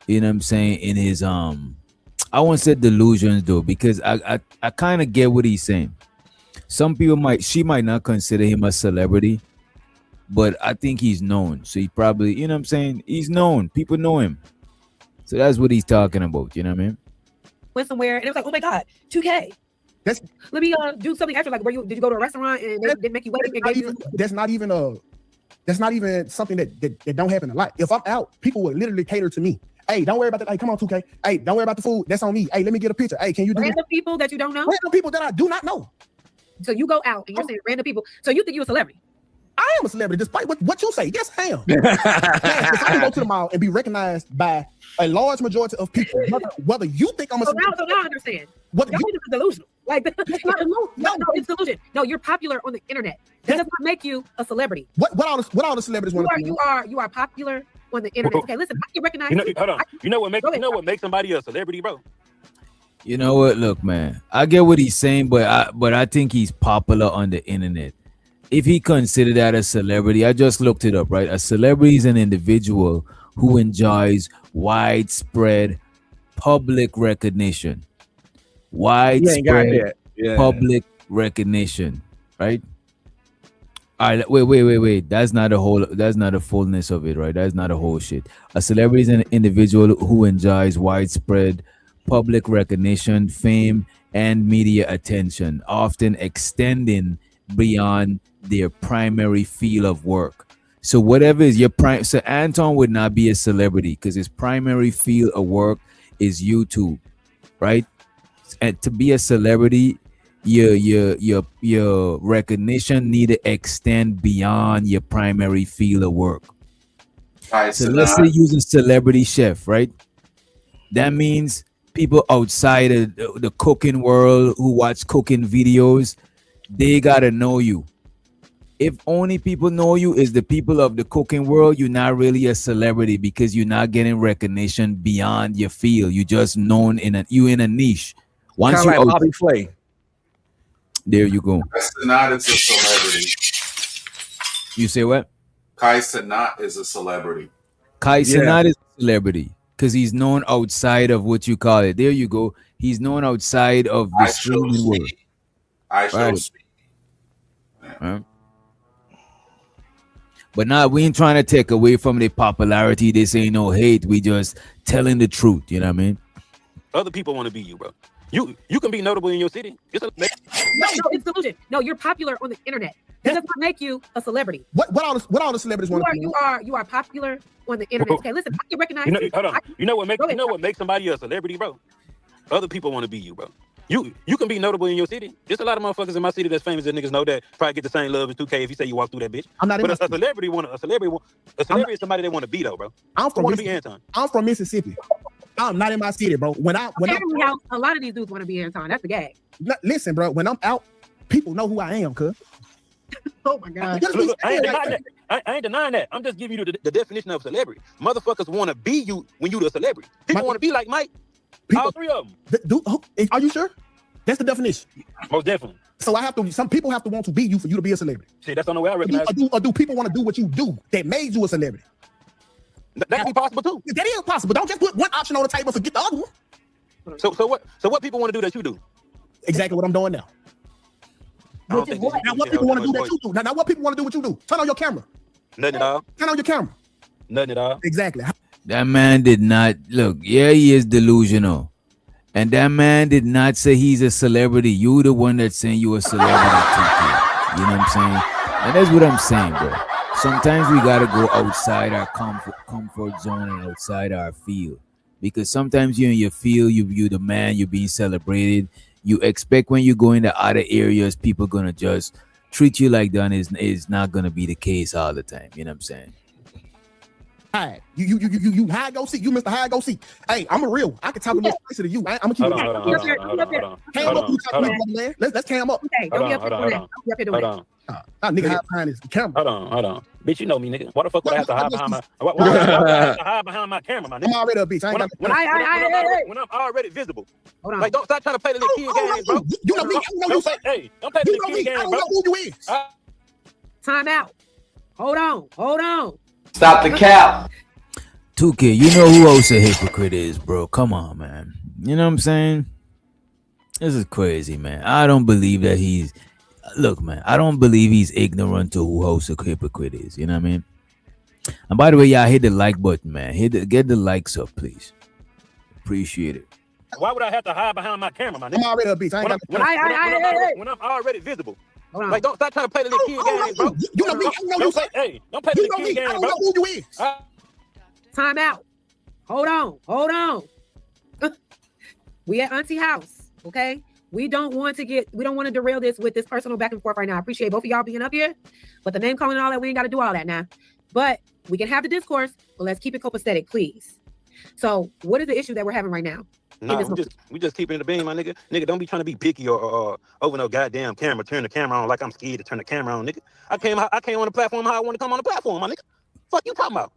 You know what I'm saying? In his I won't say delusions though, because I kind of get what he's saying. Some people she might not consider him a celebrity, but I think he's known. So he probably, you know what I'm saying? He's known. People know him. So that's what he's talking about. You know what I mean? Went somewhere and it was like, oh my God, 2K. Let me do something extra. Like, did you go to a restaurant and they make you wait? That's not even something that don't happen a lot. If I'm out, people will literally cater to me. Hey, don't worry about that. Hey, come on, 2K. Hey, don't worry about the food. That's on me. Hey, let me get a picture. Hey, can you do random people that you don't know? Random people that I do not know. So you go out and you're saying random people. So you think you're a celebrity? I am a celebrity, despite what you say. Yes, I am. If I can go to the mall and be recognized by a large majority of people, whether you think I'm a celebrity. So now I understand. Y'all think it's delusional. Like, no, it's delusion. No, you're popular on the internet. That does not make you a celebrity. What all the celebrities want to be? You are popular on the internet. Okay, listen, I can recognize you. Hold on. You know what makes somebody a celebrity, bro? You know what? Look, man, I get what he's saying, but I think he's popular on the internet. If he considered that a celebrity, I just looked it up, right? A celebrity is an individual who enjoys widespread public recognition. Widespread public recognition, right? All right, wait. That's not the fullness of it, right? That's not a whole shit. A celebrity is an individual who enjoys widespread public recognition, fame, and media attention, often extending beyond their primary field of work. So whatever is your so Anton would not be a celebrity because his primary field of work is YouTube, right? And to be a celebrity, your recognition need to extend beyond your primary field of work. Right, so let's say use a celebrity chef, right? That means people outside of the cooking world who watch cooking videos, they gotta know you. If only people know you is the people of the cooking world, you're not really a celebrity because you're not getting recognition beyond your field. You just known in a niche. Once you like Bobby Flay. There you go. Kai Cenat is a celebrity. You say what? Kai Cenat is a celebrity. Kai Cenat is a celebrity because he's known outside of what you call it. There you go. He's known outside of the streaming world. I shall speak. Right. But now we ain't trying to take away from the popularity. This ain't no hate. We just telling the truth. You know what I mean? Other people want to be you, bro. You can be notable in your city. No, it's delusion. No, you're popular on the internet. That does not make you a celebrity. What all the celebrities want to be? You are popular on the internet. Okay, listen, I can recognize hold on. You know what makes somebody a celebrity, bro? Other people want to be you, bro. You can be notable in your city. There's a lot of motherfuckers in my city that's famous that niggas know that probably get the same love as 2K if you say you walk through that bitch. I'm not. But a celebrity is somebody they want to be though, bro. I'm from Mississippi. I'm not in my city, bro. When a lot of these dudes want to be Anton. That's the gag. Listen, bro. When I'm out, people know who I am, cuz. Oh my God. Look, I ain't denying that. I'm just giving you the definition of celebrity. Motherfuckers want to be you when you the celebrity. People want to be like Mike. All three of them. Are you sure? That's the definition. Most definitely. So some people have to want to be you for you to be a celebrity. See, that's the only way I recognize. Or do people want to do what you do that made you a celebrity? That be possible too. That is possible. Don't just put one option on the table and forget the other one. So what people want to do that you do? Exactly what I'm doing now. Now what people want to do that you do? Now what people want to do what you do? Turn on your camera. Nothing at all. Turn on your camera. Nothing at all. Exactly. That man did not look. Yeah, he is delusional, and that man did not say he's a celebrity. You the one that's saying you a celebrity too. You know what I'm saying? And that's what I'm saying, bro. Sometimes we gotta go outside our comfort zone and outside our field, because sometimes you're in your field, you the man, you're being celebrated. You expect when you go into other areas, people gonna just treat you like that. Is not gonna be the case all the time. You know what I'm saying? Hi, you high go seek. You Mr. High go seek. Hey, I'm a real. I can talk a little spicy to you. I'm gonna keep it. Cam up. Let's cam up. Okay, don't be up here doing that. Don't be up here doing that. Nigga hide behind this camera. Hold on. Bitch, you know me, nigga. Why the fuck would I have to hide behind my? Why would I have to hide behind my camera, my nigga? I'm already a bitch. When I'm already visible. Hold on. Like, don't stop trying to play the little kid game, bro. You know me. You know you say. Hey, don't play the little kid game, bro. I don't know who you is. Time out. Hold on. Stop the cap. 2K, you know who else a hypocrite is, bro? Come on, man. You know what I'm saying? This is crazy, man. I don't believe that he's... Look, man, I don't believe he's ignorant to who host a hypocrite is. You know what I mean? And by the way, y'all hit the like button, man. Get the likes up, please. Appreciate it. Why would I have to hide behind my camera, my nigga? I'm already a bitch. When I'm already visible. Like, don't stop trying to play the little kid game, bro. You know me. You know you say. Hey, don't play the little kid game, bro. I don't know who you is. Time out. Hold on. We at Auntie house, okay? We don't want to derail this with this personal back and forth right now. I appreciate both of y'all being up here, but the name calling and all that, we ain't got to do all that now. But we can have the discourse, but let's keep it copacetic, please. So what is the issue that we're having right now? No, we just keeping it a beam, my nigga. Nigga, don't be trying to be picky or over no goddamn camera. Turn the camera on like I'm scared to turn the camera on, nigga. I came on the platform how I want to come on the platform, my nigga. Fuck you talking about?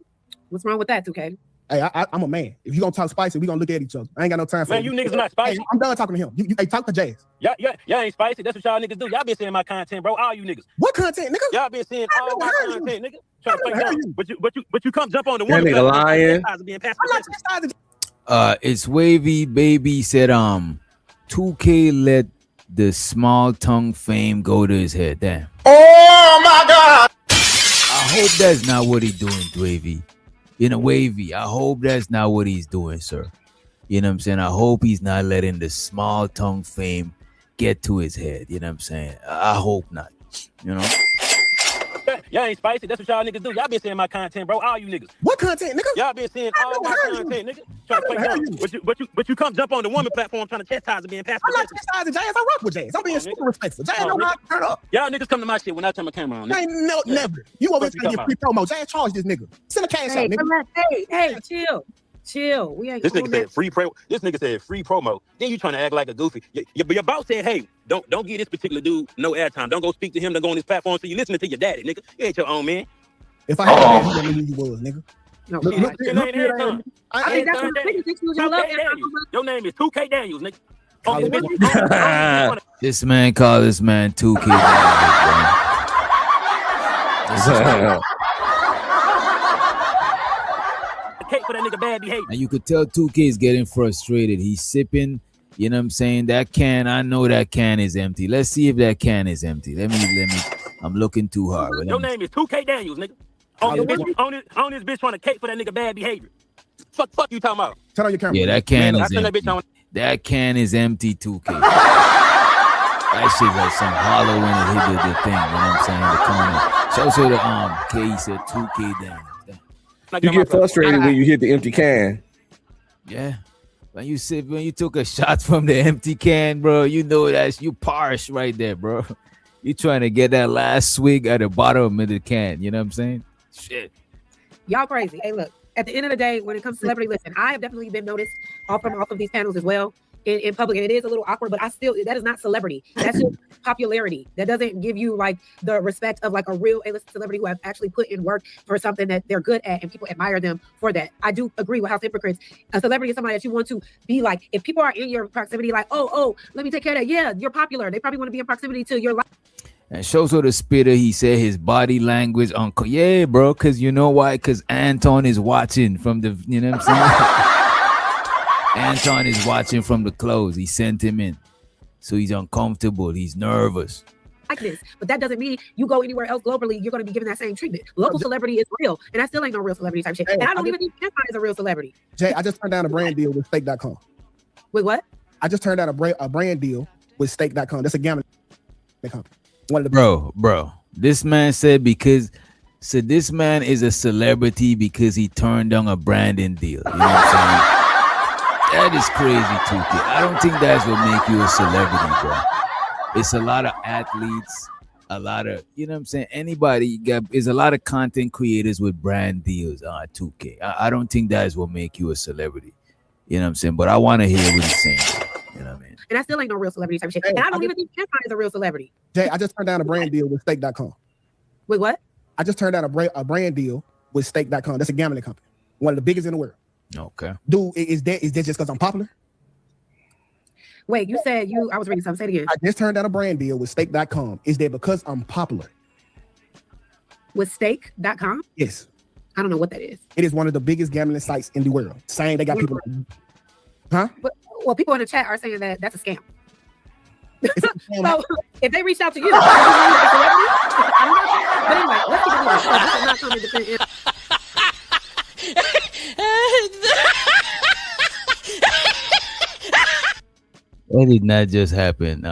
What's wrong with that, 2K? Hey, I'm a man. If you gonna talk spicy, we gonna look at each other. I ain't got no time for man. You niggas not spicy. Hey, I'm done talking to him. Hey, talk to Jazz. Y'all ain't spicy. That's what y'all niggas do. Y'all been seeing my content, bro. All you niggas. What content, nigga? Y'all been seeing all my content, nigga. Trying to fake out. But you come jump on the that one. Nigga lying. It's Wavy Baby said 2K let the small tongue fame go to his head. Damn. Oh my God! I hope that's not what he's doing, Wavy. You know, Wavy, I hope that's not what he's doing, sir. You know what I'm saying? I hope he's not letting the small tongue fame get to his head. You know what I'm saying? I hope not. You know? Y'all ain't spicy. That's what y'all niggas do. Y'all been seeing my content, bro. All you niggas. What content, nigga? Y'all been seeing all my content, nigga. Trying to fake out. But you come jump on the woman platform trying to chastise and being passive. I'm not chastising Jazz. I rock with Jazz. I'm being super respectful. Jazz know how to turn up. Y'all niggas come to my shit when I turn my camera on. Never. You over here trying to get free promo. Jazz charge this nigga. Send a cash out, nigga. Hey, chill. We ain't. This nigga said free promo. This nigga said free promo. Then you trying to act like a goofy. Your boss said, hey, don't give this particular dude no airtime. Don't go speak to him. Don't go on this platform. So you listening to your daddy, nigga. You ain't your own man. If I had a man, you was, nigga. No, your name is 2K Daniels, nigga. This man called this man 2K. For that nigga bad behavior. And you could tell 2K is getting frustrated. He's sipping. You know what I'm saying? That can, I know that can is empty. Let's see if that can is empty. Let me. I'm looking too hard. Your name is 2K Daniels, nigga. On this bitch trying to cake for that nigga bad behavior. Fuck you talking about? Turn on your camera. Yeah, that can is empty. That can is empty, 2K. That shit like some hollow when it hit the thing. You know what I'm saying? The corner. So the K said 2K Daniels. You get frustrated when you hit the empty can. Yeah. When you took a shot from the empty can, bro, you know that's you parsh right there, bro. You trying to get that last swig at the bottom of the can. You know what I'm saying? Shit. Y'all crazy. Hey, look, at the end of the day, when it comes to celebrity, listen, I have definitely been noticed off of these panels as well. in public, and it is a little awkward, but that is not celebrity. That's just popularity. That doesn't give you like the respect of like a real A-list celebrity who have actually put in work for something that they're good at and people admire them for that. I do agree with House Hypocrites. A celebrity is somebody that you want to be like. If people are in your proximity, like, oh, let me take care of that. Yeah, you're popular. They probably want to be in proximity to your life. And Shoso the Spitter, he said his body language, uncle. Yeah, bro, because you know why? Because Anton is watching from the, you know what I'm saying? Anton is watching from the clothes. He sent him in. So he's uncomfortable. He's nervous. Like this, but that doesn't mean you go anywhere else globally, you're going to be given that same treatment. Local celebrity is real, and I still ain't no real celebrity type shit. Hey, and I don't even think Anton is a real celebrity. Jay, I just turned down a brand deal with Stake.com. Wait, what? I just turned down a brand deal with Stake.com. That's a gambling company. One of the bro. This man said this man is a celebrity because he turned down a branding deal. You know what I'm saying? That is crazy too, kid. I don't think that's what make you a celebrity, bro. It's a lot of athletes, a lot of, you know what I'm saying? There's a lot of content creators with brand deals on 2K. I don't think that is what make you a celebrity. You know what I'm saying? But I want to hear what he's saying. You know what I mean? And I still ain't no real celebrity type shit. And I don't even think Anton is a real celebrity. Jay, I just turned down a brand deal with Stake.com. Wait, what? I just turned down a brand deal with Stake.com. That's a gambling company. One of the biggest in the world. Okay. Dude, is that just because I'm popular? Wait, you said I was reading something. Say it again. I just turned down a brand deal with Stake.com. Is that because I'm popular? With Stake.com? Yes. I don't know what that is. It is one of the biggest gambling sites in the world. Saying they got people. Huh? Well, people in the chat are saying that that's a scam. So if they reach out to you, I don't know. But anyway, let's keep it moving. So this is not coming to defend. That did not just happen.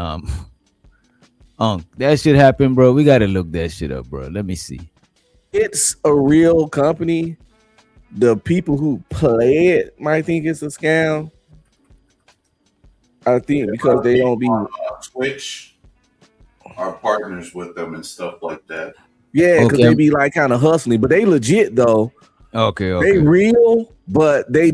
That shit happened, bro. We gotta look that shit up, bro. Let me see. It's a real company. The people who play it might think it's a scam. I think because they don't be Twitch are partners with them and stuff like that. Yeah, because they be like kind of hustling, but they legit though. Okay. They real, but they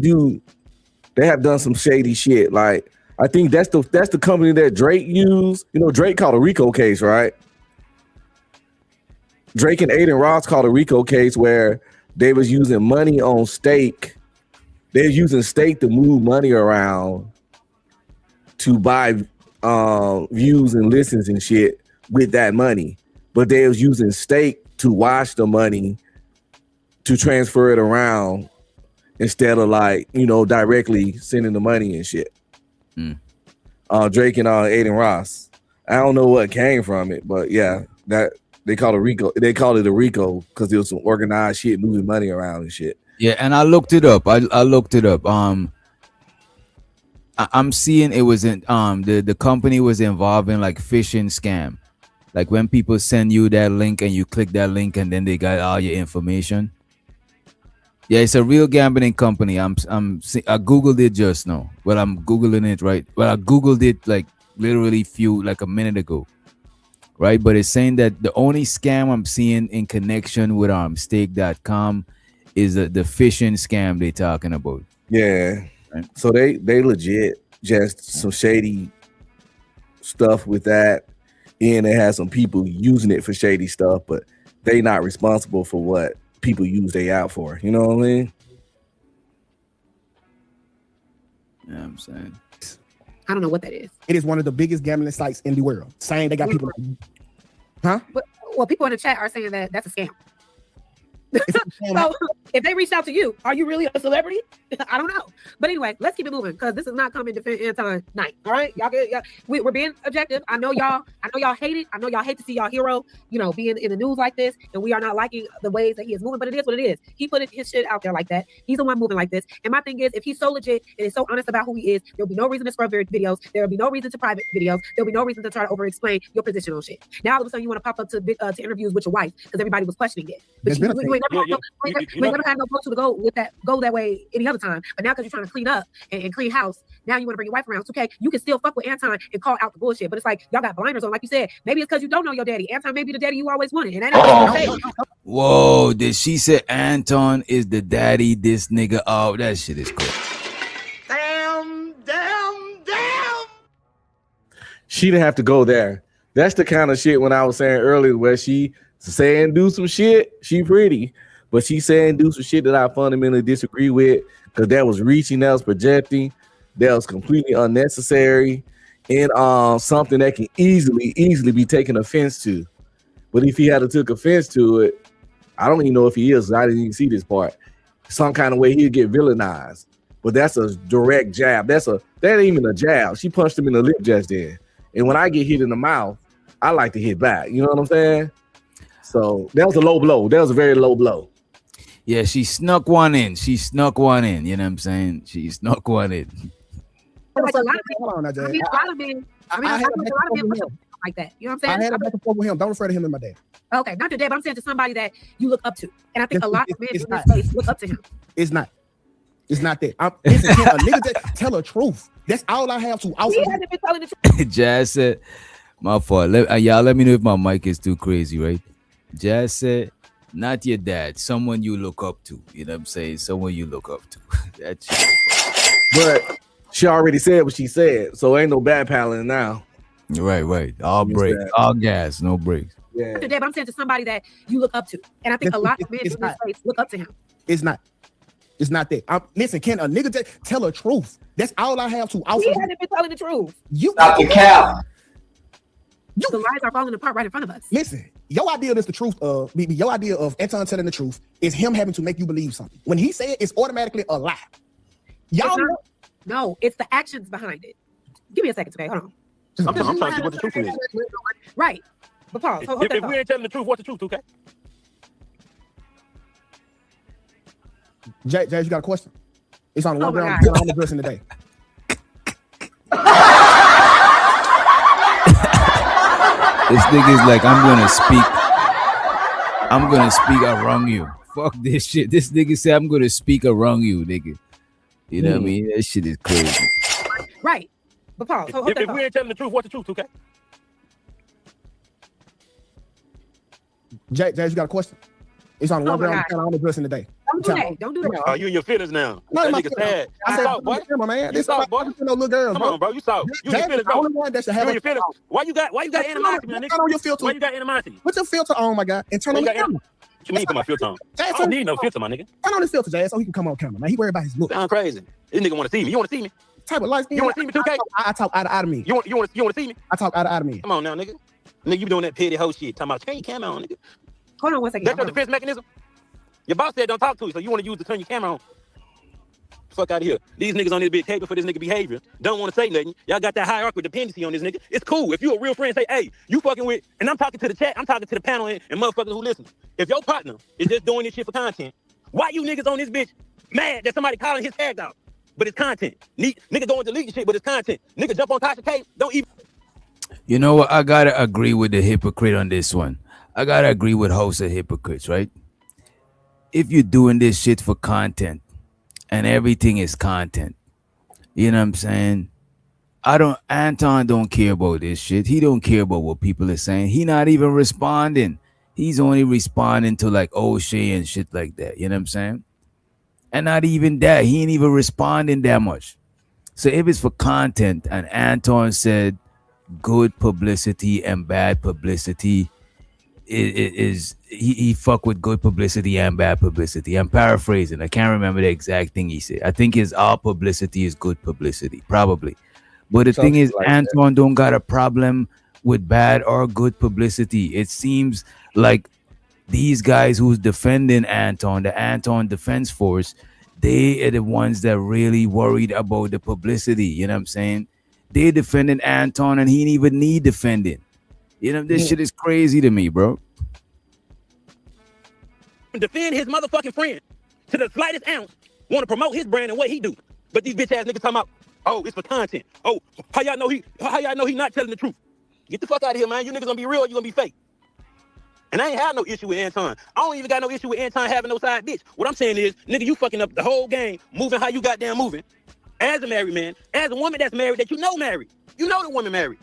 have done some shady shit. Like I think that's the company that Drake used. You know, Drake called a RICO case, right? Drake and Aiden Ross called a RICO case where they was using money on stake. They're using stake to move money around to buy views and listens and shit with that money. But they was using stake to wash the money to transfer it around instead of like, you know, directly sending the money and shit. Drake and Aiden Ross. I don't know what came from it, but yeah, that they call it RICO. They called it a RICO because there was some organized shit moving money around and shit. Yeah, and I looked it up. I looked it up. I'm seeing it was in the company was involved in like phishing scam. Like when people send you that link and you click that link and then they got all your information. Yeah, it's a real gambling company. I googled it just now. Well, I'm googling it right. Well, I googled it like literally a minute ago. Right, but it's saying that the only scam I'm seeing in connection with stake.com is the phishing scam they're talking about. Yeah. Right. So they legit just some shady stuff with that. And they have some people using it for shady stuff, but they not responsible for what people use they out for. You know what I mean? Yeah, I'm saying. I don't know what that is. It is one of the biggest gambling sites in the world. Saying they got people. Huh? Well, people in the chat are saying that that's a scam. So if they reached out to you, are you really a celebrity? I don't know. But anyway, let's keep it moving because this is not coming to defend Anton night. All right, y'all good? We're being objective. I know y'all hate it. I know y'all hate to see y'all hero, being in the news like this, and we are not liking the ways that he is moving. But it is what it is. He put his shit out there like that. He's the one moving like this. And my thing is, if he's so legit and is so honest about who he is, there'll be no reason to scrub videos. There'll be no reason to private videos. There'll be no reason to try to over-explain your position on shit. Now all of a sudden you want to pop up to interviews with your wife because everybody was questioning it. But we never had no go-to to go that way any other time. But now because you're trying to clean up and clean house, now you want to bring your wife around. It's okay. You can still fuck with Anton and call out the bullshit. But it's like y'all got blinders on, like you said. Maybe it's because you don't know your daddy. Anton may be the daddy you always wanted. And that ain't Whoa, did she say Anton is the daddy? This nigga, oh, that shit is cool. Damn. she didn't have to go there. That's the kind of shit when I was saying earlier where she saying do some shit. She pretty, but she saying do some shit that I fundamentally disagree with because that was reaching, that was projecting, that was completely unnecessary, and something that can easily be taken offense to. But if he had to took offense to it, I don't even know if he is. I didn't even see this part. Some kind of way he'd get villainized. But that's a direct jab. That ain't even a jab. She punched him in the lip just then. And when I get hit in the mouth, I like to hit back. You know what I'm saying? So that was a low blow. That was a very low blow. Yeah, she snuck one in. You know what I'm saying? She snuck one in. Like a lot of Hold on, now, Jay. a lot of men. I mean, I I had feel like a lot of men push up like that. You know what I'm I saying? had a back and forth with him. Don't refer to him as my dad. Okay, not your dad, but I'm saying to somebody that you look up to. And I think a lot of men in this not. space look up to him. It's not. It's not that. Listen, a nigga that tell the truth. That's all I have to offer. He hasn't been telling the truth. Jazz said, my fault. Y'all let me know if my mic is too crazy, right? Jazz said, not your dad, someone you look up to. You know what I'm saying? Someone you look up to. That's But she already said what she said, so ain't no backpedaling now. Right. All brakes, all gas, no brakes. Yeah. Not your dad, but I'm saying to somebody that you look up to. And I think a lot of men in this space look up to him. It's not. It's not that. Listen, can a nigga tell the truth? That's all I have to offer. He hasn't been telling the truth. You Stop the cap. The lies are falling apart right in front of us. Listen, your idea is the truth. Your idea of Anton telling the truth is him having to make you believe something. When he said it's automatically a lie. Y'all No, it's the actions behind it. Give me a second, okay? Hold on. I'm trying to see what the truth is. Right. But Paul, If we ain't telling the truth, what's the truth, okay? Jay, you got a question? It's on one my ground. God. I'm addressing today. This nigga's like, I'm gonna speak around you. Fuck this shit. This nigga said, I'm gonna speak around you, nigga. You know what I mean? That shit is crazy. Right. But Paul, if we ain't telling the truth, what's the truth, okay? Jay, you got a question? It's on one ground. I'm addressing today. Don't do that. Don't do that. Oh, you in your feelings now. No, That my nigga feelings. sad. I You said, soft, boy. man. You soft, boy. No little girls, Come bro. on, bro. You soft. You in your feelings, the bro. only one that should have You in your feelings. Why you got animosity, man, Turn on your nigga? filter. Why you got animosity? Put your filter on, my guy, and turn on the camera. What you mean put my filter on? I Jazz, don't need no filter, my nigga. Turn on his filter, Jazz, so he can come on camera, man. He worried about his look. Sound crazy. This nigga want to see me. You want to see me? Type of light skin. You want to see me, 2K? I talk out of me. You want to see me? I talk out of me. Come on now, nigga. Nigga, you doing that petty hoe shit. Talking about turn your camera on, nigga. Hold on one second. That's your defense mechanism. Your boss said don't talk to you, so you want to use to turn your camera on. Fuck out of here. These niggas on this bitch caping for this nigga behavior. Don't want to say nothing. Y'all got that hierarchical dependency on this nigga. It's cool. If you a real friend, say, hey, you fucking with, and I'm talking to the chat, I'm talking to the panel and motherfuckers who listen. If your partner is just doing this shit for content, why you niggas on this bitch mad that somebody calling his tag out? But it's content. Nigga going to delete shit, but it's content. Nigga jump on Tasha K, don't even. You know what? I gotta agree with the hypocrite on this one. I gotta agree with hosts of hypocrites, right? If you're doing this shit for content and everything is content, you know what I'm saying? Anton don't care about this shit. He don't care about what people are saying. He not even responding. He's only responding to like O'Shea and shit like that. You know what I'm saying? And not even that. He ain't even responding that much. So if it's for content and Anton said good publicity and bad publicity, he fuck with good publicity and bad publicity. I'm paraphrasing. I can't remember the exact thing he said. I think all publicity is good publicity, probably. But the thing is, like Anton don't got a problem with bad or good publicity. It seems like these guys who's defending Anton, the Anton Defense Force, they are the ones that really worried about the publicity. You know what I'm saying? They defending Anton and he didn't even need defending. You know, this shit is crazy to me, bro. Defend his motherfucking friend to the slightest ounce. Want to promote his brand and what he do. But these bitch ass niggas talking about, oh, it's for content. Oh, how y'all know he not telling the truth? Get the fuck out of here, man. You niggas gonna be real or you gonna be fake. And I ain't have no issue with Anton. I don't even got no issue with Anton having no side bitch. What I'm saying is, nigga, you fucking up the whole game, moving how you goddamn moving. As a married man, as a woman that's married, that you know married. You know the woman married.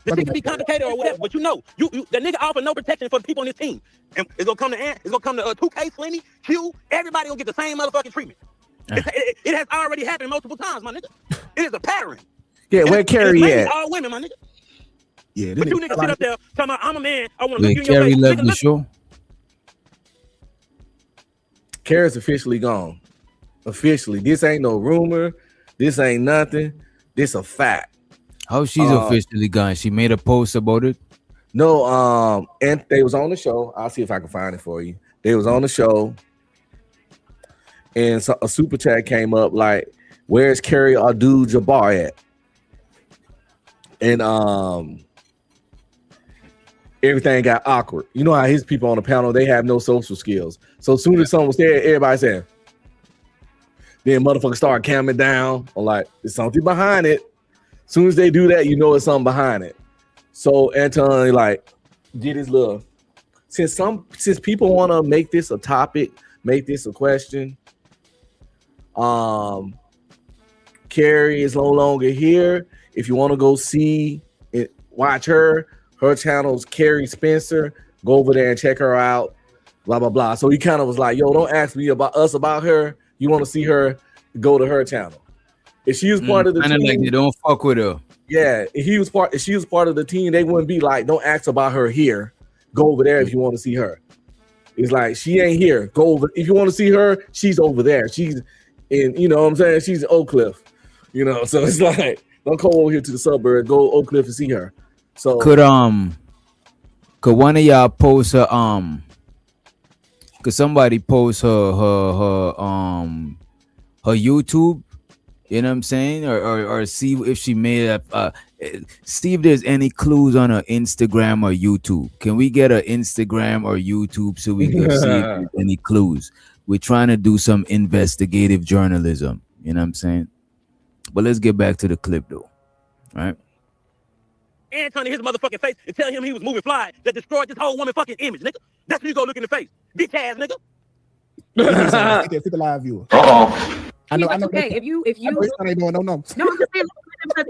The shit can be complicated or whatever, but you know, the nigga offer no protection for the people on his team. And it's gonna come to 2K, Slimmy, Q, everybody gonna get the same motherfucking treatment. It has already happened multiple times, my nigga. It is a pattern. Yeah, where Carrie mainly at? all women, my nigga. Yeah, But you niggas sit up there talking about I'm a man. I want to look Wait, you in your Carrie face. left Nigga, the look. show. Carrie's officially gone. Officially. This ain't no rumor. This ain't nothing. This a fact. How she's officially gone? She made a post about it. No, and they was on the show. I'll see if I can find it for you. They was on the show, and so a super chat came up like, "Where's Carrie Abdul-Jabbar at?" And everything got awkward. You know how his people on the panel, they have no social skills. So as soon as someone was there, everybody said, then motherfuckers start camming down or like, there's something behind it. As soon as they do that, you know it's something behind it. So Anton like did his little, since people want to make this a topic, make this a question. Carrie is no longer here. If you want to go see it, watch her channel's Carrie Spencer. Go over there and check her out. Blah blah blah. So he kind of was like, "Yo, don't ask me about her. You want to see her? Go to her channel." If she was part of the team, like they don't fuck with her. Yeah, if she was part of the team, they wouldn't be like, "Don't ask about her here. Go over there if you want to see her." It's like she ain't here. Go over if you want to see her. She's over there. She's in. You know what I'm saying? She's in Oak Cliff. You know, so it's like, don't come over here to the suburb. Go Oak Cliff and see her. So could one of y'all post her could somebody post her YouTube, you know what I'm saying, or see if she made up see if there's any clues on her Instagram or YouTube. Can we get her Instagram or YouTube so we can see if there's any clues? We're trying to do some investigative journalism, you know what I'm saying? But let's get back to the clip though. All right. Anton in his motherfucking face and tell him he was moving fly that destroyed this whole woman fucking image, nigga. That's when you go look in the face. Bitch ass nigga. Pick the live viewer. I know. Okay, if you ain't doing no. No, I'm just saying, because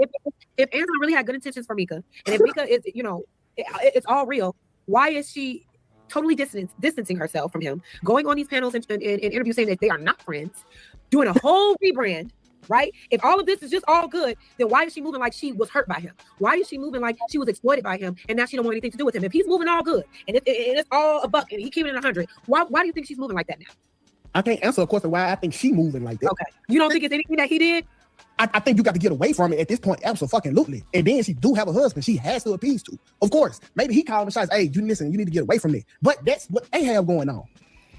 if Anton really had good intentions for Mika, and if Mika is, you know, it's all real, why is she totally distancing herself from him, going on these panels and interviews saying that they are not friends, doing a whole rebrand? Right? If all of this is just all good, then why is she moving like she was hurt by him? Why is she moving like she was exploited by him and now she don't want anything to do with him? If he's moving all good and it's all a buck and he came in at 100, why do you think she's moving like that now? I can't answer a question why I think she moving like that. Okay. You don't think it's anything that he did? I think you got to get away from it at this point. Absolutely. And then she do have a husband. She has to appease to. Of course. Maybe he called the shots. Hey, you listen, you need to get away from it. But that's what they have going on.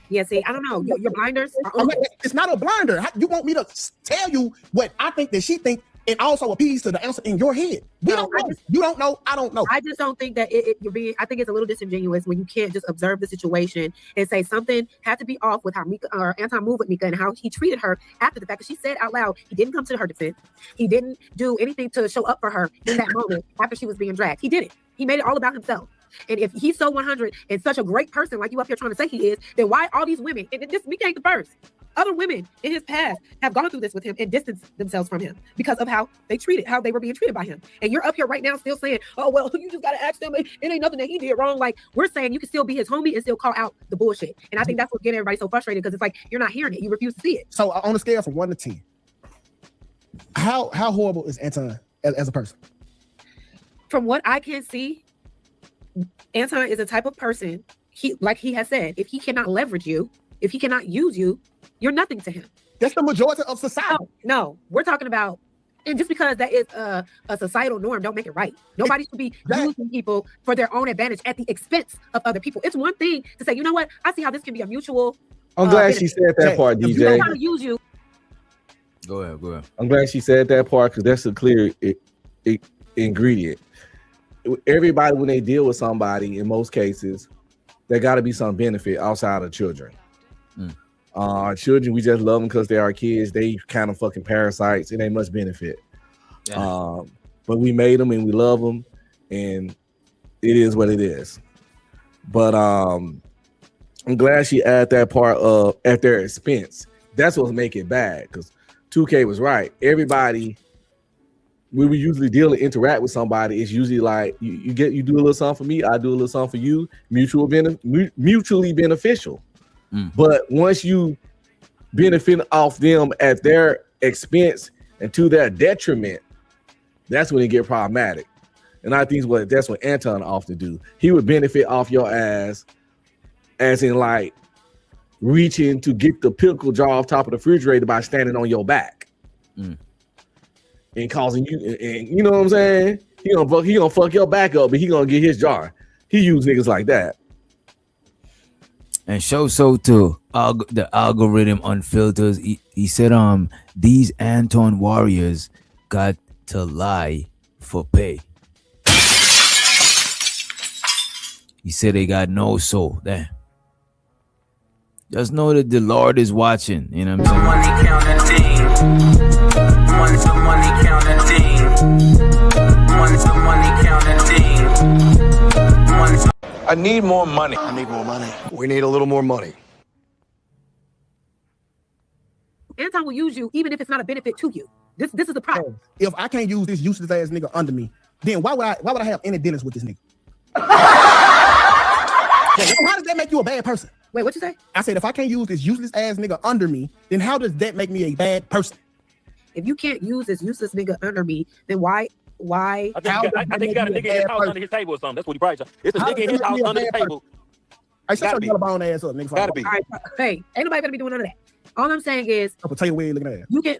Yeah, see, I don't know. Your blinders are it's not a blinder. You want me to tell you what I think that she think and also appease to the answer in your head? You don't know. I don't know. I just don't think that you're being. I think it's a little disingenuous when you can't just observe the situation and say something had to be off with how Mika or Anton moved with Mika and how he treated her after the fact that she said out loud he didn't come to her defense. He didn't do anything to show up for her in that moment after she was being dragged. He did it. He made it all about himself. And if he's so 100 and such a great person like you up here trying to say he is, then why all these women, and this Mika ain't the first, other women in his past have gone through this with him and distanced themselves from him because of how they were being treated by him. And you're up here right now still saying, oh, well, you just got to ask them. It ain't nothing that he did wrong. Like, we're saying you can still be his homie and still call out the bullshit. And I think that's what's getting everybody so frustrated because it's like, you're not hearing it. You refuse to see it. So on a scale from 1 to 10, how horrible is Anton as a person? From what I can see, Anton is a type of person, like he has said, if he cannot leverage you, if he cannot use you, you're nothing to him. That's the majority of society. No, we're talking about, and just because that is a societal norm, don't make it right. Nobody should be using people for their own advantage at the expense of other people. It's one thing to say, you know what, I see how this can be a mutual. I'm glad she said that part, DJ. If you know how to use you. Go ahead. I'm glad she said that part because that's a clear ingredient. Everybody, when they deal with somebody, in most cases, there got to be some benefit outside of children. Children, we just love them because they are kids. They kind of fucking parasites. It ain't much benefit. Yeah. But we made them and we love them, and it is what it is. But I'm glad she added that part of at their expense. That's what's making it bad because 2K was right. Everybody. When we usually deal and interact with somebody, it's usually like you do a little something for me, I do a little something for you, mutually beneficial. But once you benefit off them at their expense and to their detriment, That's when it get problematic. And I think that's what Anton often do. He would benefit off your ass, as in like reaching to get the pickle jar off top of the refrigerator by standing on your back and causing you. And you know what I'm saying? He gonna fuck your back up, but he gonna get his jar. He use niggas like that. And show so too. The algorithm unfilters. He said these Anton warriors got to lie for pay. He said they got no soul. Damn. Just know that the Lord is watching. You know what I'm saying? Money counting. I need more money. I need more money. We need a little more money. Anton will use you even if it's not a benefit to you. This is the problem. If I can't use this useless ass nigga under me, then why would I have any dealings with this nigga? How does that make you a bad person? Wait, what you say? I said if I can't use this useless ass nigga under me, then how does that make me a bad person? If you can't use this useless nigga under me, then why? I think you got a nigga in his house under his table or something. That's what he probably said. It's a nigga in his house under his table. I shut your bone ass up, nigga. Gotta be. All right, hey, ain't nobody gonna be doing none of that. All I'm saying is, I'll tell you where you're looking at. You can.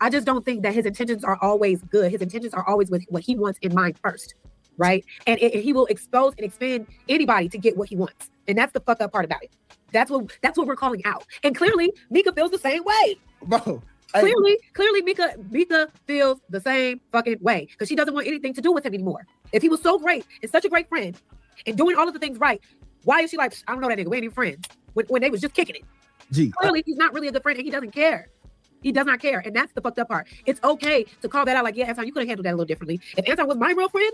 I just don't think that his intentions are always good. His intentions are always with what he wants in mind first, right? And he will expose and expend anybody to get what he wants, and that's the fucked up part about it. That's what we're calling out. And clearly, Mika feels the same way, bro. Clearly, Mika feels the same fucking way because she doesn't want anything to do with him anymore. If he was so great and such a great friend and doing all of the things right, why is she like, I don't know that nigga, we ain't even friends when they was just kicking it? Clearly, he's not really a good friend and he doesn't care. He does not care. And that's the fucked up part. It's okay to call that out like, yeah, Anton, you could have handled that a little differently. If Anton was my real friend,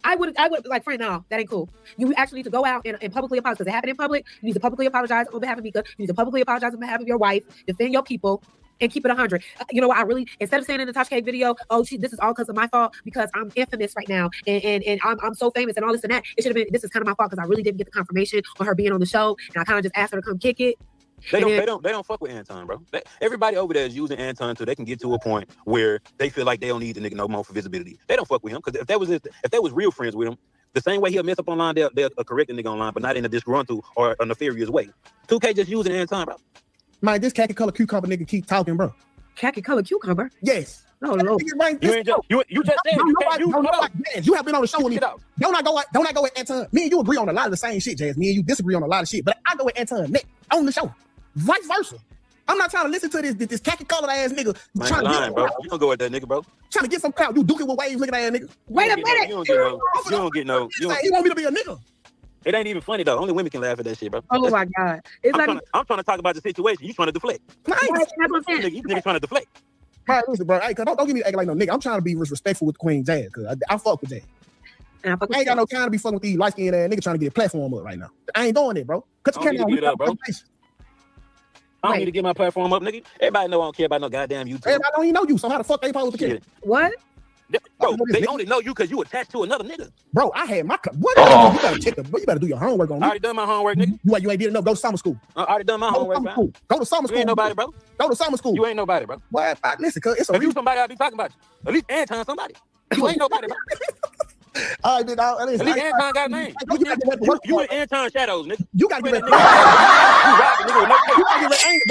I would be like, friend, no, that ain't cool. You actually need to go out and publicly apologize. Because it happened in public. You need to publicly apologize on behalf of Mika. You need to publicly apologize on behalf of your wife, defend your people, and keep it 100. You know what? I really, instead of saying in the Tasha K video, oh, this is all because of my fault because I'm infamous right now and I'm so famous and all this and that. It should have been, this is kind of my fault because I really didn't get the confirmation on her being on the show and I kind of just asked her to come kick it. They don't fuck with Anton, bro. Everybody over there is using Anton so they can get to a point where they feel like they don't need the nigga no more for visibility. They don't fuck with him because if they was real friends with him, the same way he'll mess up online, they'll correct a nigga online, but not in a disgruntled or a nefarious way. 2K just using Anton, bro. Man, this khaki color cucumber nigga keep talking, bro. Khaki color cucumber? Yes. No, Lord. You just said you have been on the show with me. Don't I go with Anton? Me and you agree on a lot of the same shit, Jazz. Me and you disagree on a lot of shit, but I go with Anton next on the show. Vice versa. I'm not trying to listen to this khaki colored ass nigga. Trying to get bro. You don't go with that nigga, bro. Trying to get some clout. You duking with waves looking at that nigga. Wait a minute. You don't get no. You want me to be a nigga? It ain't even funny though. Only women can laugh at that shit, bro. Oh my God. I'm trying to talk about the situation. You trying to deflect. Nice. You nigga trying to deflect. Right, listen, bro. Hey, don't get me acting like no nigga. I'm trying to be respectful with Queen Jazz because I fuck with Jazz. I ain't got no time to be fucking with these light skinned ass niggas trying to get a platform up right now. I ain't doing it, bro. Cut your camera on, bro. I don't need to get my platform up, nigga. Everybody know I don't care about no goddamn YouTube. Everybody don't even know you, so how the fuck they supposed to care? What? Bro, they only know you because you attached to another nigga. Bro, I had my what? You better check you better do your homework on me. I already done my homework, nigga. You ain't did enough. Go to summer school. I already done my homework, bro. Go to summer school. You ain't nobody, bro. Go to summer school. You ain't nobody, bro. Why? Listen, cause it's if you somebody, I'll be talking about you. At least Anton somebody. You ain't nobody, bro. All right, then, at least Anton got a name. You in Anton shadows, nigga. You gotta get ready.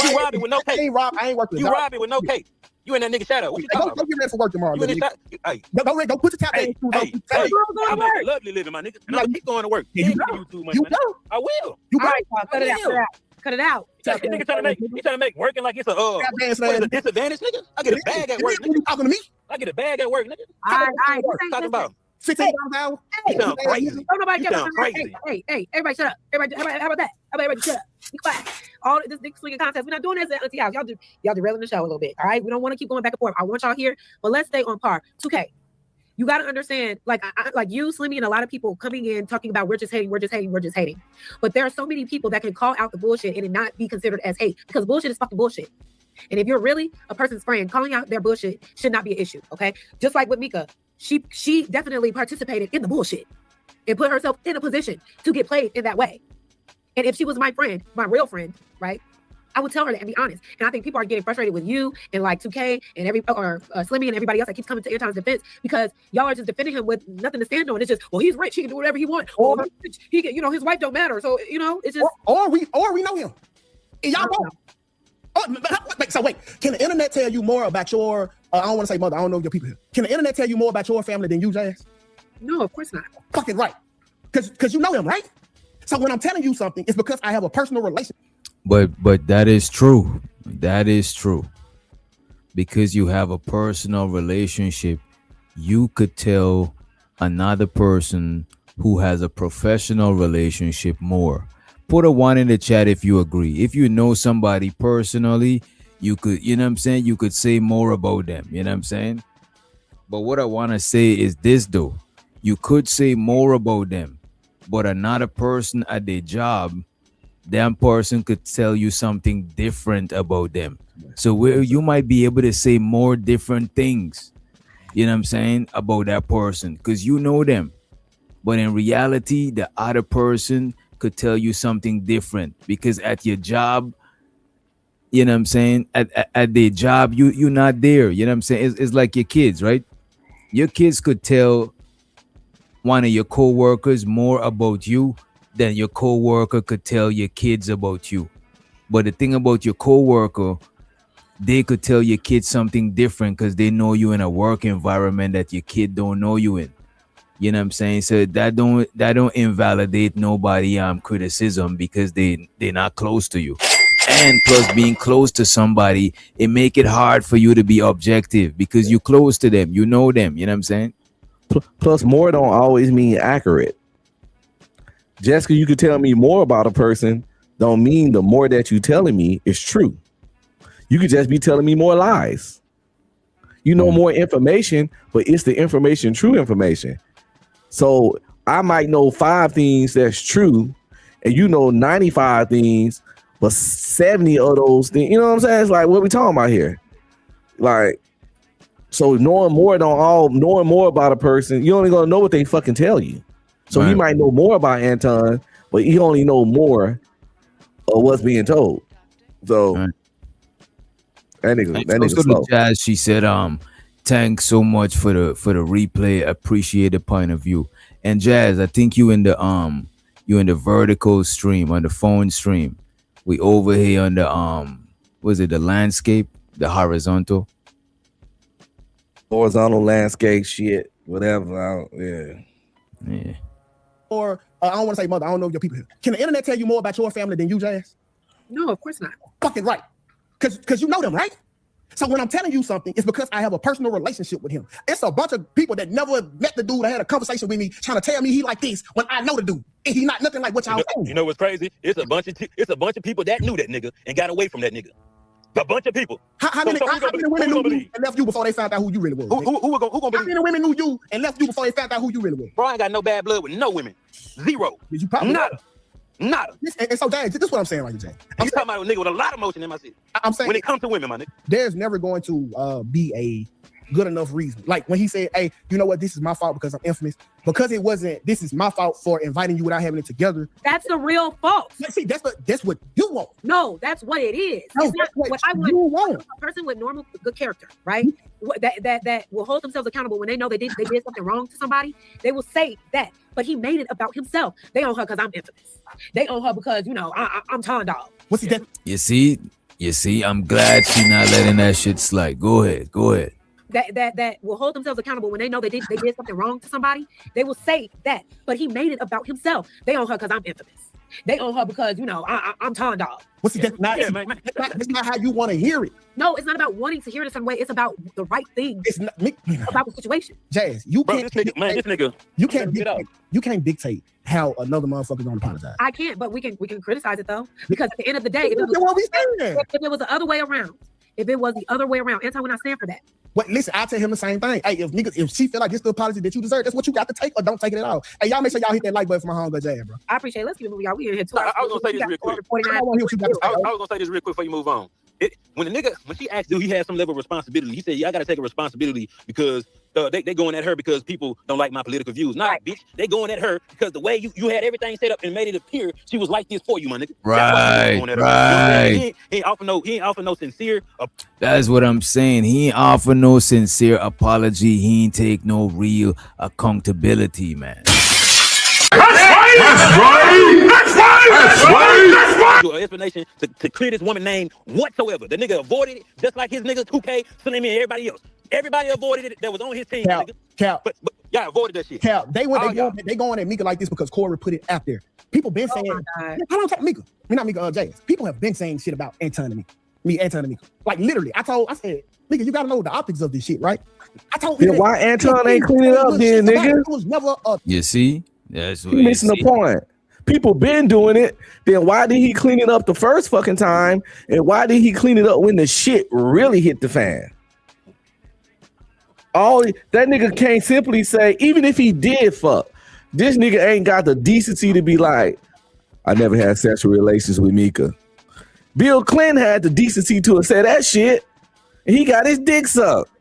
You robbing with no cake. I ain't working. You robbing with no cake. You in that nigga shadow. What you talking about? Go get ready for work tomorrow. You in hey, go put the tap in. I'm a lovely living, my nigga. And I'm keep going to work. You I will. You got cut it out. Cut it out. That nigga trying to make working like it's a disadvantage, nigga. I get a bag at work, nigga. You talking to me? I get a bag at work, nigga. All right. Talking about $15 an hour. You sound crazy. Don't nobody care. Crazy. Hey, everybody shut up. Everybody, how about that? Everybody shut up. Be quiet. All this dick swinging contest. We're not doing this at Auntie House. Y'all derailing the show a little bit. All right. We don't want to keep going back and forth. I want y'all here, but let's stay on par. 2K. You got to understand, like you, Slimmy, and a lot of people coming in talking about we're just hating. But there are so many people that can call out the bullshit and it not be considered as hate because bullshit is fucking bullshit. And if you're really a person's friend, calling out their bullshit should not be an issue. Okay. Just like with Mika, she definitely participated in the bullshit and put herself in a position to get played in that way. And if she was my friend, my real friend, right? I would tell her that and be honest. And I think people are getting frustrated with you and like 2K and Slimmy and everybody else that keeps coming to Anton's defense because y'all are just defending him with nothing to stand on. It's just, well, he's rich, he can do whatever he wants. Or he can, his wife don't matter. So it's just or we know him. And y'all don't. So wait, can the internet tell you more about your? I don't want to say mother. I don't know your people here. Can the internet tell you more about your family than you, Jazz? No, of course not. Fucking right, because you know him, right? So when I'm telling you something, it's because I have a personal relationship. But that is true. That is true. Because you have a personal relationship, you could tell another person who has a professional relationship more. Put a 1 in the chat if you agree. If you know somebody personally, you could, you could say more about them. You know what I'm saying? But what I want to say is this though. You could say more about them, but another person at their job, that person could tell you something different about them. So where you might be able to say more different things, you know what I'm saying, about that person because you know them. But in reality, the other person could tell you something different because at your job, you know what I'm saying, at their job, you're not there. You know what I'm saying? It's like your kids, right? Your kids could tell one of your co-workers more about you than your co-worker could tell your kids about you. But the thing about your co-worker, they could tell your kids something different because they know you in a work environment that your kid don't know you in. You know what I'm saying? So that don't invalidate nobody criticism because they're not close to you. And plus being close to somebody, it make it hard for you to be objective because you're close to them, you know them, you know what I'm saying? Plus more don't always mean accurate. Just because you could tell me more about a person don't mean the more that you telling me is true. You could just be telling me more lies. You know more information, but it's the information, true information. So I might know 5 things that's true, and you know 95 things, but 70 of those things, you know what I'm saying? It's like, what we talking about here? Like, so knowing more about a person, you only gonna know what they fucking tell you. So he might know more about Anton, but he only know more of what's being told. So that nigga slow. Jazz, she said, thanks so much for the replay. Appreciate the point of view. And Jazz, I think you in the vertical stream on the phone stream. We over here on the was it the landscape, the horizontal landscape shit, whatever. Yeah. Or I don't want to say mother. I don't know your people here. Can the internet tell you more about your family than you, Jazz? No, of course not. Fucking right, because you know them, right? So when I'm telling you something, it's because I have a personal relationship with him. It's a bunch of people that never met the dude that had a conversation with me trying to tell me he like this when I know the dude. And he not nothing like what y'all saying. You know what's crazy? It's a bunch of people that knew that nigga and got away from that nigga. A bunch of people. How many women knew you and left you before they found out who you really was? Who gonna believe? How many women knew you and left you before they found out who you really was? Bro, I ain't got no bad blood with no women. Zero. Did you probably Nada. And so, Jay, this is what I'm saying right here, Jay. I'm talking about a nigga with a lot of emotion in my city. I'm saying when it comes to women, my nigga, there's never going to be a good enough reason. Like when he said, hey, you know what, this is my fault because I'm infamous. Because it wasn't, this is my fault for inviting you without having it together. That's the real fault. See, that's what you want. No, that's what it is. No, it's not what I want. A person with normal good character, right? That will hold themselves accountable when they know they did something wrong to somebody. They will say that. But he made it about himself. They own her because I'm infamous. They own her because, I'm Tom Dog. What's he that? You see, I'm glad she's not letting that shit slide. Go ahead. That will hold themselves accountable when they know they did something wrong to somebody. They will say that, but he made it about himself. They own her because I'm infamous. They own her because I'm Tom Dog. What's he that's not how you want to hear it. No, it's not about wanting to hear it a certain way. It's about the right thing. It's not about the situation. Jazz, you can't. This nigga. You can't dictate how another motherfucker's gonna apologize. I can't, but we can criticize it though, because at the end of the day, if it was the other way around. If it was the other way around, Anton would not stand for that. Well, listen, I'll tell him the same thing. Hey, if she feel like it's the apology that you deserve, that's what you got to take or don't take it at all. Hey, y'all make sure y'all hit that like button for my homegirl Jazz, bro. I appreciate it. Let's keep it moving, y'all. We in here 2 hours. I was gonna say this real quick. I was gonna say this real quick before you move on. When she asked, do he have some level of responsibility? He said, yeah, I gotta take a responsibility because they going at her because people don't like my political views. Nah, bitch, they going at her because the way you had everything set up and made it appear she was like this for you, my nigga. Right, That's why right. He ain't offer no sincere. That's what I'm saying. He ain't offer no sincere apology. He ain't take no real accountability, man. That's right. An explanation to clear this woman name whatsoever. The nigga avoided it just like his niggas 2K, Slim, and everybody else. Everybody avoided it that was on his team. Cap. But y'all avoided that shit. Cap. They going at Mika like this because Corey put it out there. People been saying, I don't talk Mika. I mean, not Mika, James. People have been saying shit about Anton and Anton and Mika. Like literally, I said, Mika, you gotta know the optics of this shit, right? I told you why Anton ain't cleaning up then, nigga. It was never a. You see, that's what you missing the point. People been doing it. Then why did he clean it up the first fucking time? And why did he clean it up when the shit really hit the fan? That nigga can't simply say, even if he did fuck, this nigga ain't got the decency to be like, I never had sexual relations with Mika. Bill Clinton had the decency to have said that shit, and he got his dick sucked.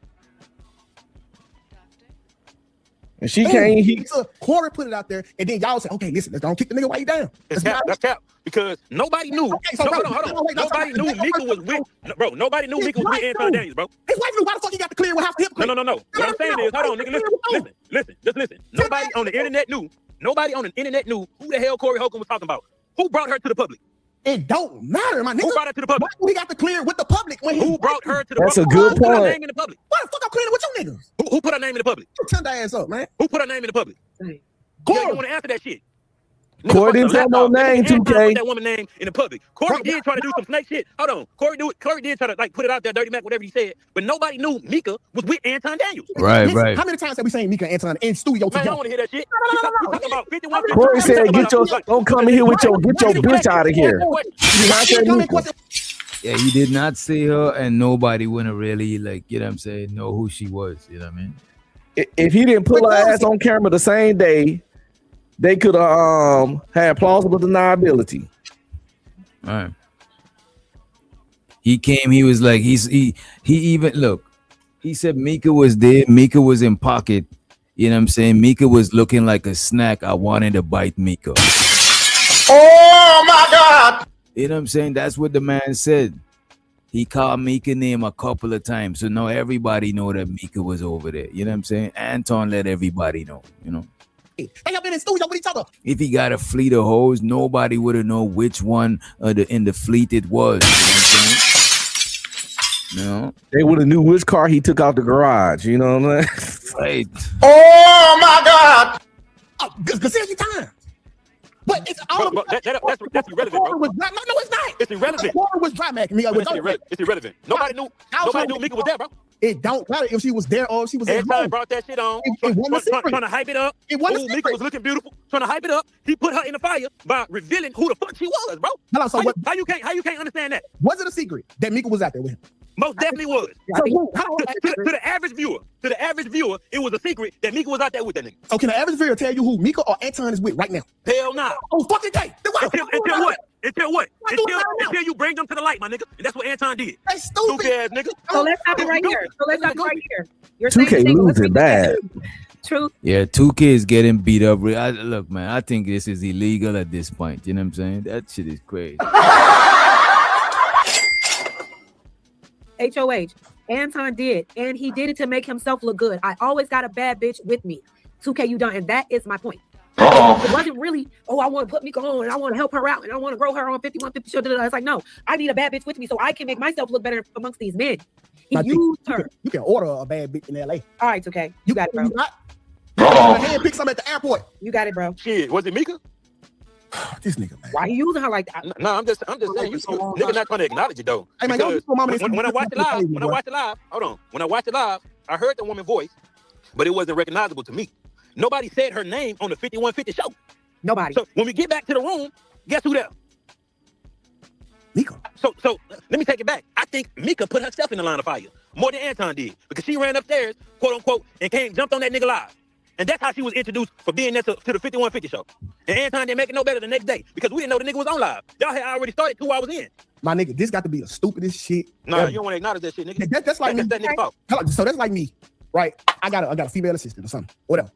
And she can't. Corey put it out there, and then y'all say, "Okay, listen, let's don't kick the nigga while he down." That's cap. Because nobody knew. Okay, so hold on. Nobody knew Mika was with. Bro, nobody knew Mika was with Anton Daniels, bro. His wife knew. Why the fuck he got to clear with house hypocrite? No. What I'm saying is, hold on, nigga. Listen. Nobody on the internet knew. Nobody on the internet knew who the hell Corey Holcomb was talking about. Who brought her to the public? It don't matter, my nigga. Who brought her to the public? Why we got to clear with the public when who brought her to the That's public? a good Who put her point. name in the public? Why the fuck I'm clearing with you niggas? Who put her name in the public? Turn that ass up, man. Who put her name in the public? Corey. Yeah, you want to answer that shit? Corey didn't tell no name, 2K. Put that woman name in the public. Corey did try to do some snake shit. Hold on. Corey did try to like put it out there, Dirty Mac, whatever he said. But nobody knew Mika was with Anton Daniels. Right. How many times have we seen Mika and Anton in studio Man, I together? don't want to hear that shit. We talking about 51. Corey said, don't come in here with your bitch out of here. You not say Mika. Yeah, he did not see her, and nobody would have really, like, you know what I'm saying, know who she was. You know what I mean? If he didn't pull her ass on camera the same day, they could have had plausible deniability. All right. He came, he was like, he even, look, he said Mika was there, Mika was in pocket. You know what I'm saying? Mika was looking like a snack. I wanted to bite Mika. Oh my God! You know what I'm saying? That's what the man said. He called Mika name a couple of times. So now everybody know that Mika was over there. You know what I'm saying? Anton let everybody know, you know. They have been in studio with each other. If he got a fleet of hoes, nobody would have known which one in the fleet it was. You know what I'm saying? No. They would have knew which car he took out the garage. You know what I'm saying? Right. Oh my God! Gazillion times. But it's all that's irrelevant, bro. No, it's not. It's irrelevant. Corey was dry macking me. It's irrelevant. Nobody knew Mika was there, bro. It don't matter if she was there or if she was Every at time home. brought that shit on, It wasn't a secret. trying to hype it up. It wasn't a Mika secret. was looking beautiful, trying to hype it up. He put her in the fire by revealing who the fuck she was, bro. Hello, so How you can't understand that? Was it a secret that Mika was out there with him? Most definitely was. To the average viewer, it was a secret that Mika was out there with that nigga. So can the average viewer tell you who Mika or Anton is with right now? Hell nah. Oh, fucking day. Until what? Until you bring them to the light, my nigga. And that's what Anton did. That's stupid. Stupid ass nigga. So let's stop it right here. You're 2K saying losing bad. Truth. Yeah, 2K is getting beat up. Look, man, I think this is illegal at this point. You know what I'm saying? That shit is crazy. HOH. Anton did, and he did it to make himself look good. I always got a bad bitch with me. 2K, you don't, and that is my point. It wasn't really, I want to put Mika on, and I want to help her out, and I want to grow her on 5150 show. It's like, no, I need a bad bitch with me so I can make myself look better amongst these men. He used her. You can order a bad bitch in LA. All right, 2K. You got it, bro. Hand pick some at the airport. You got it, bro. Shit, was it Mika? This nigga, man. Why you using her like that? No, I'm just saying, nigga not trying to acknowledge it though. Hey, man, when I watched it live, hold on. When I watched it live, I heard the woman's voice, but it wasn't recognizable to me. Nobody said her name on the 5150 show. Nobody. So when we get back to the room, guess who there? Mika. So let me take it back. I think Mika put herself in the line of fire more than Anton did because she ran upstairs, quote unquote, and jumped on that nigga live. And that's how she was introduced for being there to the 5150 show. And Anton didn't make it no better the next day because we didn't know the nigga was on live. Y'all had already started 2 hours in. My nigga, this got to be the stupidest shit. Nah, you don't want to acknowledge that shit, nigga. That's like me. That nigga fault. So that's like me right? I got a female assistant or something, whatever.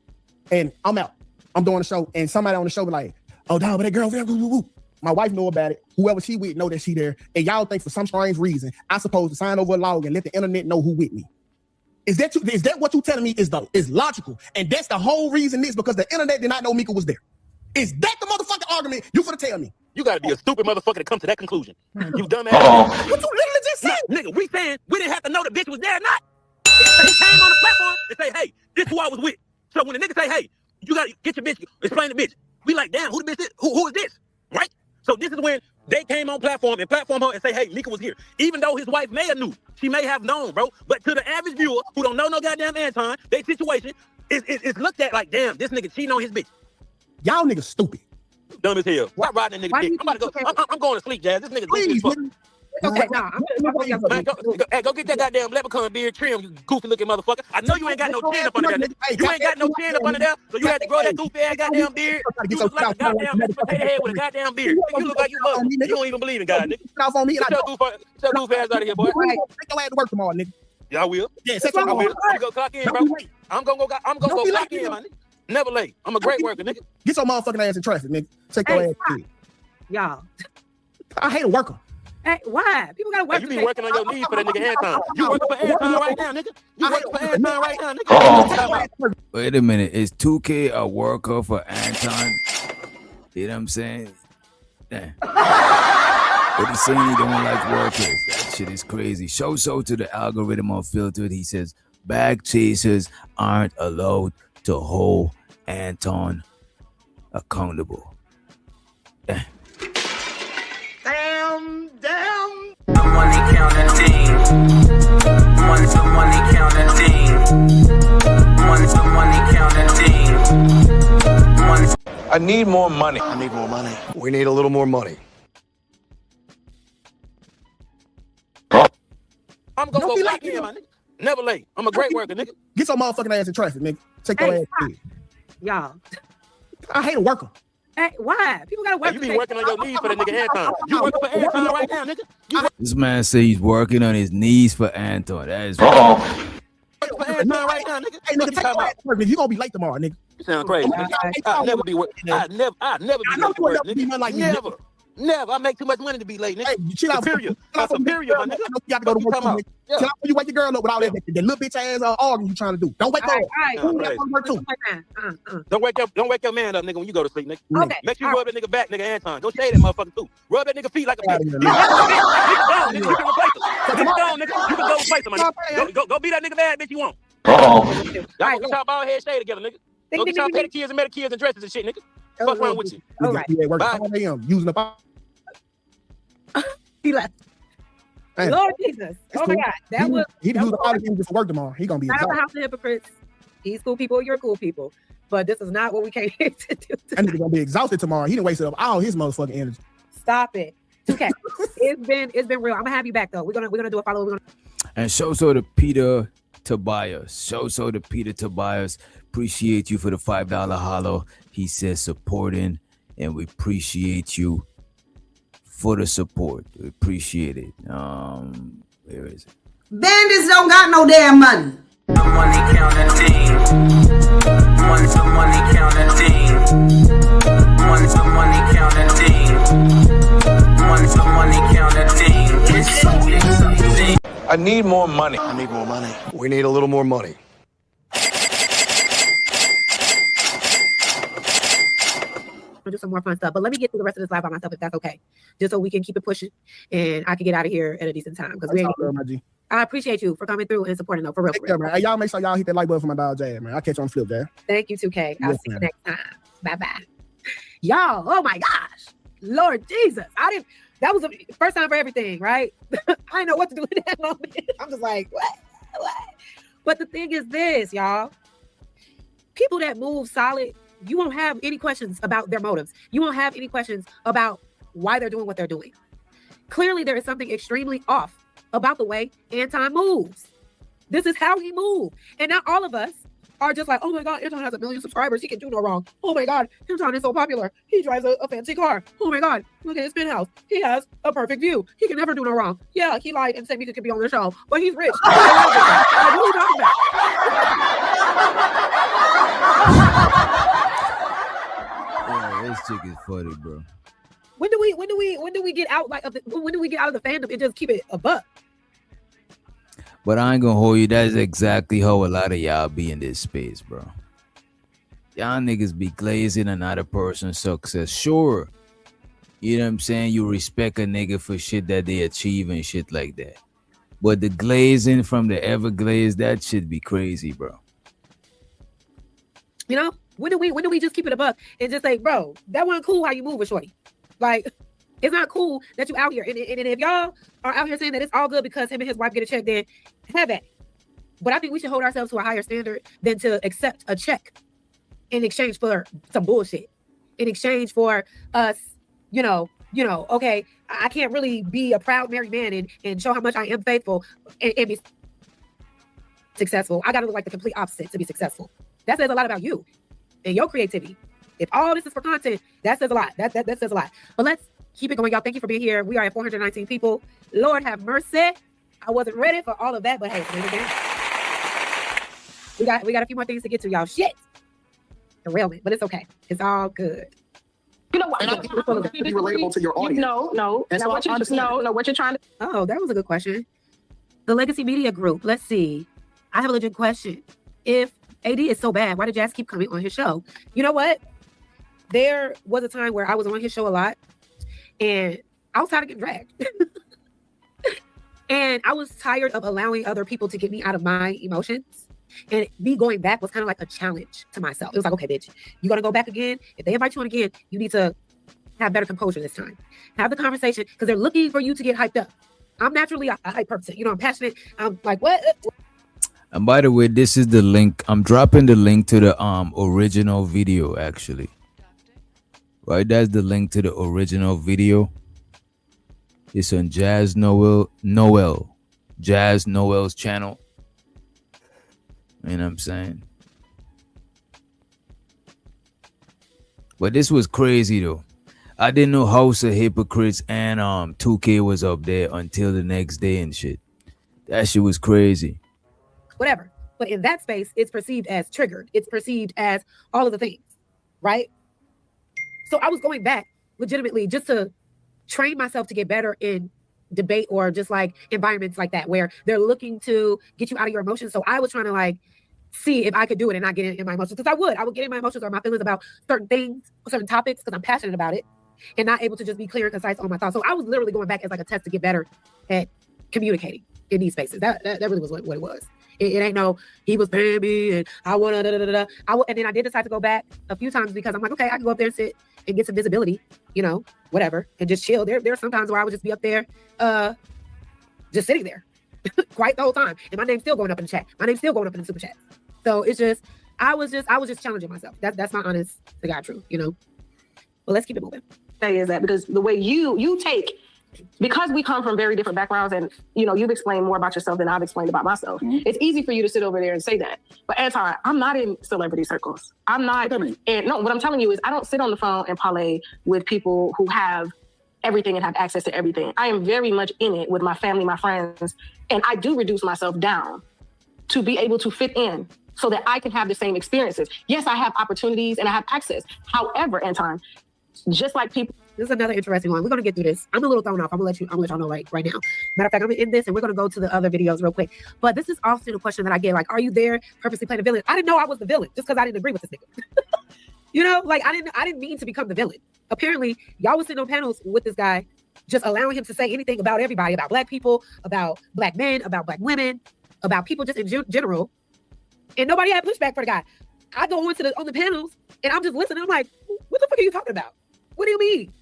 And I'm out. I'm doing a show, and somebody on the show be like, "Oh, dog, but that girl there, woo. My wife know about it. Whoever she with know that she there. And y'all think for some strange reason I supposed to sign over a log and let the internet know who with me. Is that what you telling me is logical? And that's the whole reason is because the internet did not know Mika was there. Is that the motherfucking argument you finna tell me? You gotta be a stupid motherfucker to come to that conclusion. You dumbass. What you literally just said? Nigga, we saying we didn't have to know the bitch was there or not. He came on the platform and say, hey, this is who I was with. So when the nigga say, hey, you gotta get your bitch, explain the bitch. We like, damn, who the bitch is? Who is this? Right? So this is when they came on platform and platform her and say, hey, Mika was here. Even though his wife may have knew. She may have known, bro. But to the average viewer who don't know no goddamn Anton, their situation is looked at like, damn, this nigga cheating on his bitch. Y'all niggas stupid. Dumb as hell. Stop riding that nigga dick. I'm about to go. I'm going to sleep, Jazz. This nigga dick as fuck. Okay, nah, Man, go get that goddamn leprechaun beard trim, you goofy looking motherfucker. I know you ain't got no chin up under there. You ain't got no chin up under there, so you had to grow that goofy ass goddamn beard. You look like a goddamn potato head with a goddamn beard. You look like you Muslim. You don't even believe in God, nigga. Off on me. Get your goof ass out of here, boy. Take your ass to work tomorrow, nigga. Yeah, I will. Yeah, I will. You go clock in, bro. I'm gonna go clock in, man. Never late. I'm a great worker, nigga. Get your motherfucking ass in traffic, nigga. Take your ass in. Y'all. I hate a worker. Hey, why? People gotta work. You be working on your knees for that nigga Anton. You working for Anton right now, nigga. You working for Anton right now, nigga. Wait a minute. Is 2K a worker for Anton? You know what I'm saying? Damn. But he's saying he don't like workers. That shit is crazy. Show so to the algorithm unfiltered. He says bag chasers aren't allowed to hold Anton accountable. Damn. Damn. The money counting team. The money counting team. The money counting team. I need more money. I need more money. We need a little more money. I'm gonna go clock in, man. Never late. I'm a great worker, nigga. Get your motherfucking ass in traffic, nigga. Take your ass in. Y'all. I hate a worker. Hey, why? People gotta work. You be working on your knees for that nigga Anton. You working for Anton right now, nigga. This man says he's working on his knees for Anton. That is for Anton right now, nigga. Hey, nigga, take your ass to work, nigga. You gonna be late tomorrow, nigga. You sound crazy. I'll never be working. I'll never be late to work, nigga. Never. I make too much money to be late, nigga. Hey, chill out. Superior, my nigga. You got to go to work. Chill out before you wake your girl up with all that little bitch ass arguing you trying to do. Don't wake up. Don't wake your man up, nigga, when you go to sleep, nigga. Okay. Make sure you rub that nigga back, nigga Anton. Go shade that motherfucker too. Rub that nigga feet like a bitch. You can replace him. You can go replace him, nigga. Go beat that nigga bad bitch you want. Y'all go get y'all bald head shade together, nigga. Go get y'all pedicures and manicures and dresses and shit, nigga. What's wrong with you? All right. Bye. Using the He left. Lord Jesus. Oh my God. He do all the things for work tomorrow. He gonna be not the house of hypocrites. He's cool people, you're cool people. But this is not what we came here to do. That nigga gonna be exhausted tomorrow. He done wasted up all his motherfucking energy. Stop it. Okay. It's been real. I'm gonna have you back though. We're gonna do a follow. And show so to Peter Tobias. Show so to Peter Tobias. Appreciate you for the $5 hollow. He says supporting, and we appreciate you for the support. We appreciate it. Where is it? Bandits don't got no damn money. The money counting team. The money counting team. The money counting team. The money counting team. It's so exciting. I need more money. I need more money. We need a little more money. Do some more fun stuff, but let me get through the rest of this live by myself if that's okay, just so we can keep it pushing and I can get out of here at a decent time because I appreciate you for coming through and supporting though, for real. Man. Hey, y'all make sure y'all hit that like button for my dog Jazz, man. I'll catch you on the flip, Jazz. Thank you, 2K. I'll see you next time. Bye y'all. Oh my gosh, Lord Jesus, that was the first time for everything, right? I didn't know what to do in that moment. I'm just like, what? But the thing is this, y'all, people that move solid, you won't have any questions about their motives. You won't have any questions about why they're doing what they're doing. Clearly, there is something extremely off about the way Anton moves. This is how he moves. And not all of us are just like, oh my God, Anton has 1 million subscribers. He can do no wrong. Oh my God, Anton is so popular. He drives a fancy car. Oh my God, look at his penthouse. He has a perfect view. He can never do no wrong. Yeah, he lied and said Mika could be on the show, but he's rich. Like, what are you talking about? Yeah, this chick is funny, bro. When do we get out when do we get out of the fandom and just keep it a buck? But I ain't gonna hold you. That's exactly how a lot of y'all be in this space, bro. Y'all niggas be glazing another person's success. Sure, you know what I'm saying? You respect a nigga for shit that they achieve and shit like that. But the glazing from the Everglades, that shit be crazy, bro. You know, when do we just keep it a buck and just say, bro, that wasn't cool how you move with shorty? Like, it's not cool that you out here. And if y'all are out here saying that it's all good because him and his wife get a check, then have it. But I think we should hold ourselves to a higher standard than to accept a check in exchange for some bullshit. In exchange for us, okay, I can't really be a proud married man and show how much I am faithful and be successful. I gotta look like the complete opposite to be successful. That says a lot about you and your creativity. If all this is for content, that says a lot. That says a lot. But let's keep it going, y'all. Thank you for being here. We are at 419 people. Lord have mercy. I wasn't ready for all of that, but hey, we got a few more things to get to, y'all. Shit. Derailment, but it's okay. It's all good. You know what? And I think it's going to be relatable to your audience. No. And so what you're trying to. Oh, that was a good question. The Legacy Media Group. Let's see. I have a legit question. If AD is so bad, why did Jazz keep coming on his show? You know what? There was a time where I was on his show a lot, and I was tired of getting dragged. And I was tired of allowing other people to get me out of my emotions. And me going back was kind of like a challenge to myself. It was like, okay, bitch, you gonna go back again? If they invite you on again, you need to have better composure this time. Have the conversation, because they're looking for you to get hyped up. I'm naturally a hype person. You know, I'm passionate. I'm like, what? And by the way, this is the link. I'm dropping the link to the original video, actually. Right, that's the link to the original video. It's on Jazz Noelle. Jazz Noelle's channel. You know what I'm saying? But this was crazy though. I didn't know House of Hypocrites and 2K was up there until the next day and shit. That shit was crazy. Whatever. But in that space, it's perceived as triggered. It's perceived as all of the things, right? So I was going back legitimately just to train myself to get better in debate or just like environments like that where they're looking to get you out of your emotions. So I was trying to like see if I could do it and not get in my emotions, because I would get in my emotions or my feelings about certain things, certain topics, because I'm passionate about it and not able to just be clear and concise on my thoughts. So I was literally going back as like a test to get better at communicating in these spaces. That really was what it was. It ain't no, he was paying me and I want to, and then I did decide to go back a few times because I'm like, okay, I can go up there and sit and get some visibility, you know, whatever, and just chill. There are some times where I would just be up there, just sitting there quite the whole time. And my name's still going up in the chat. My name's still going up in the super chat. So it's just, I was just challenging myself. That's my honest to God truth, you know. But let's keep it moving. Say is that because the way you take, because we come from very different backgrounds, and you know, you've explained more about yourself than I've explained about myself. Mm-hmm. It's easy for you to sit over there and say that. But Anton, I'm not in celebrity circles. I'm not. And no, what I'm telling you is I don't sit on the phone and parlay with people who have everything and have access to everything. I am very much in it with my family, my friends, and I do reduce myself down to be able to fit in so that I can have the same experiences. Yes, I have opportunities and I have access. However, Anton, just like people. This is another interesting one. We're gonna get through this. I'm a little thrown off. I'm gonna let y'all know right now. Matter of fact, I'm gonna end this and we're gonna go to the other videos real quick. But this is often a question that I get, like, are you there purposely playing a villain? I didn't know I was the villain just because I didn't agree with this nigga. You know, like I didn't mean to become the villain. Apparently, y'all was sitting on panels with this guy, just allowing him to say anything about everybody, about black people, about black men, about black women, about people just in general. And nobody had pushback for the guy. I go on the panels and I'm just listening. I'm like, what the fuck are you talking about? What do you mean?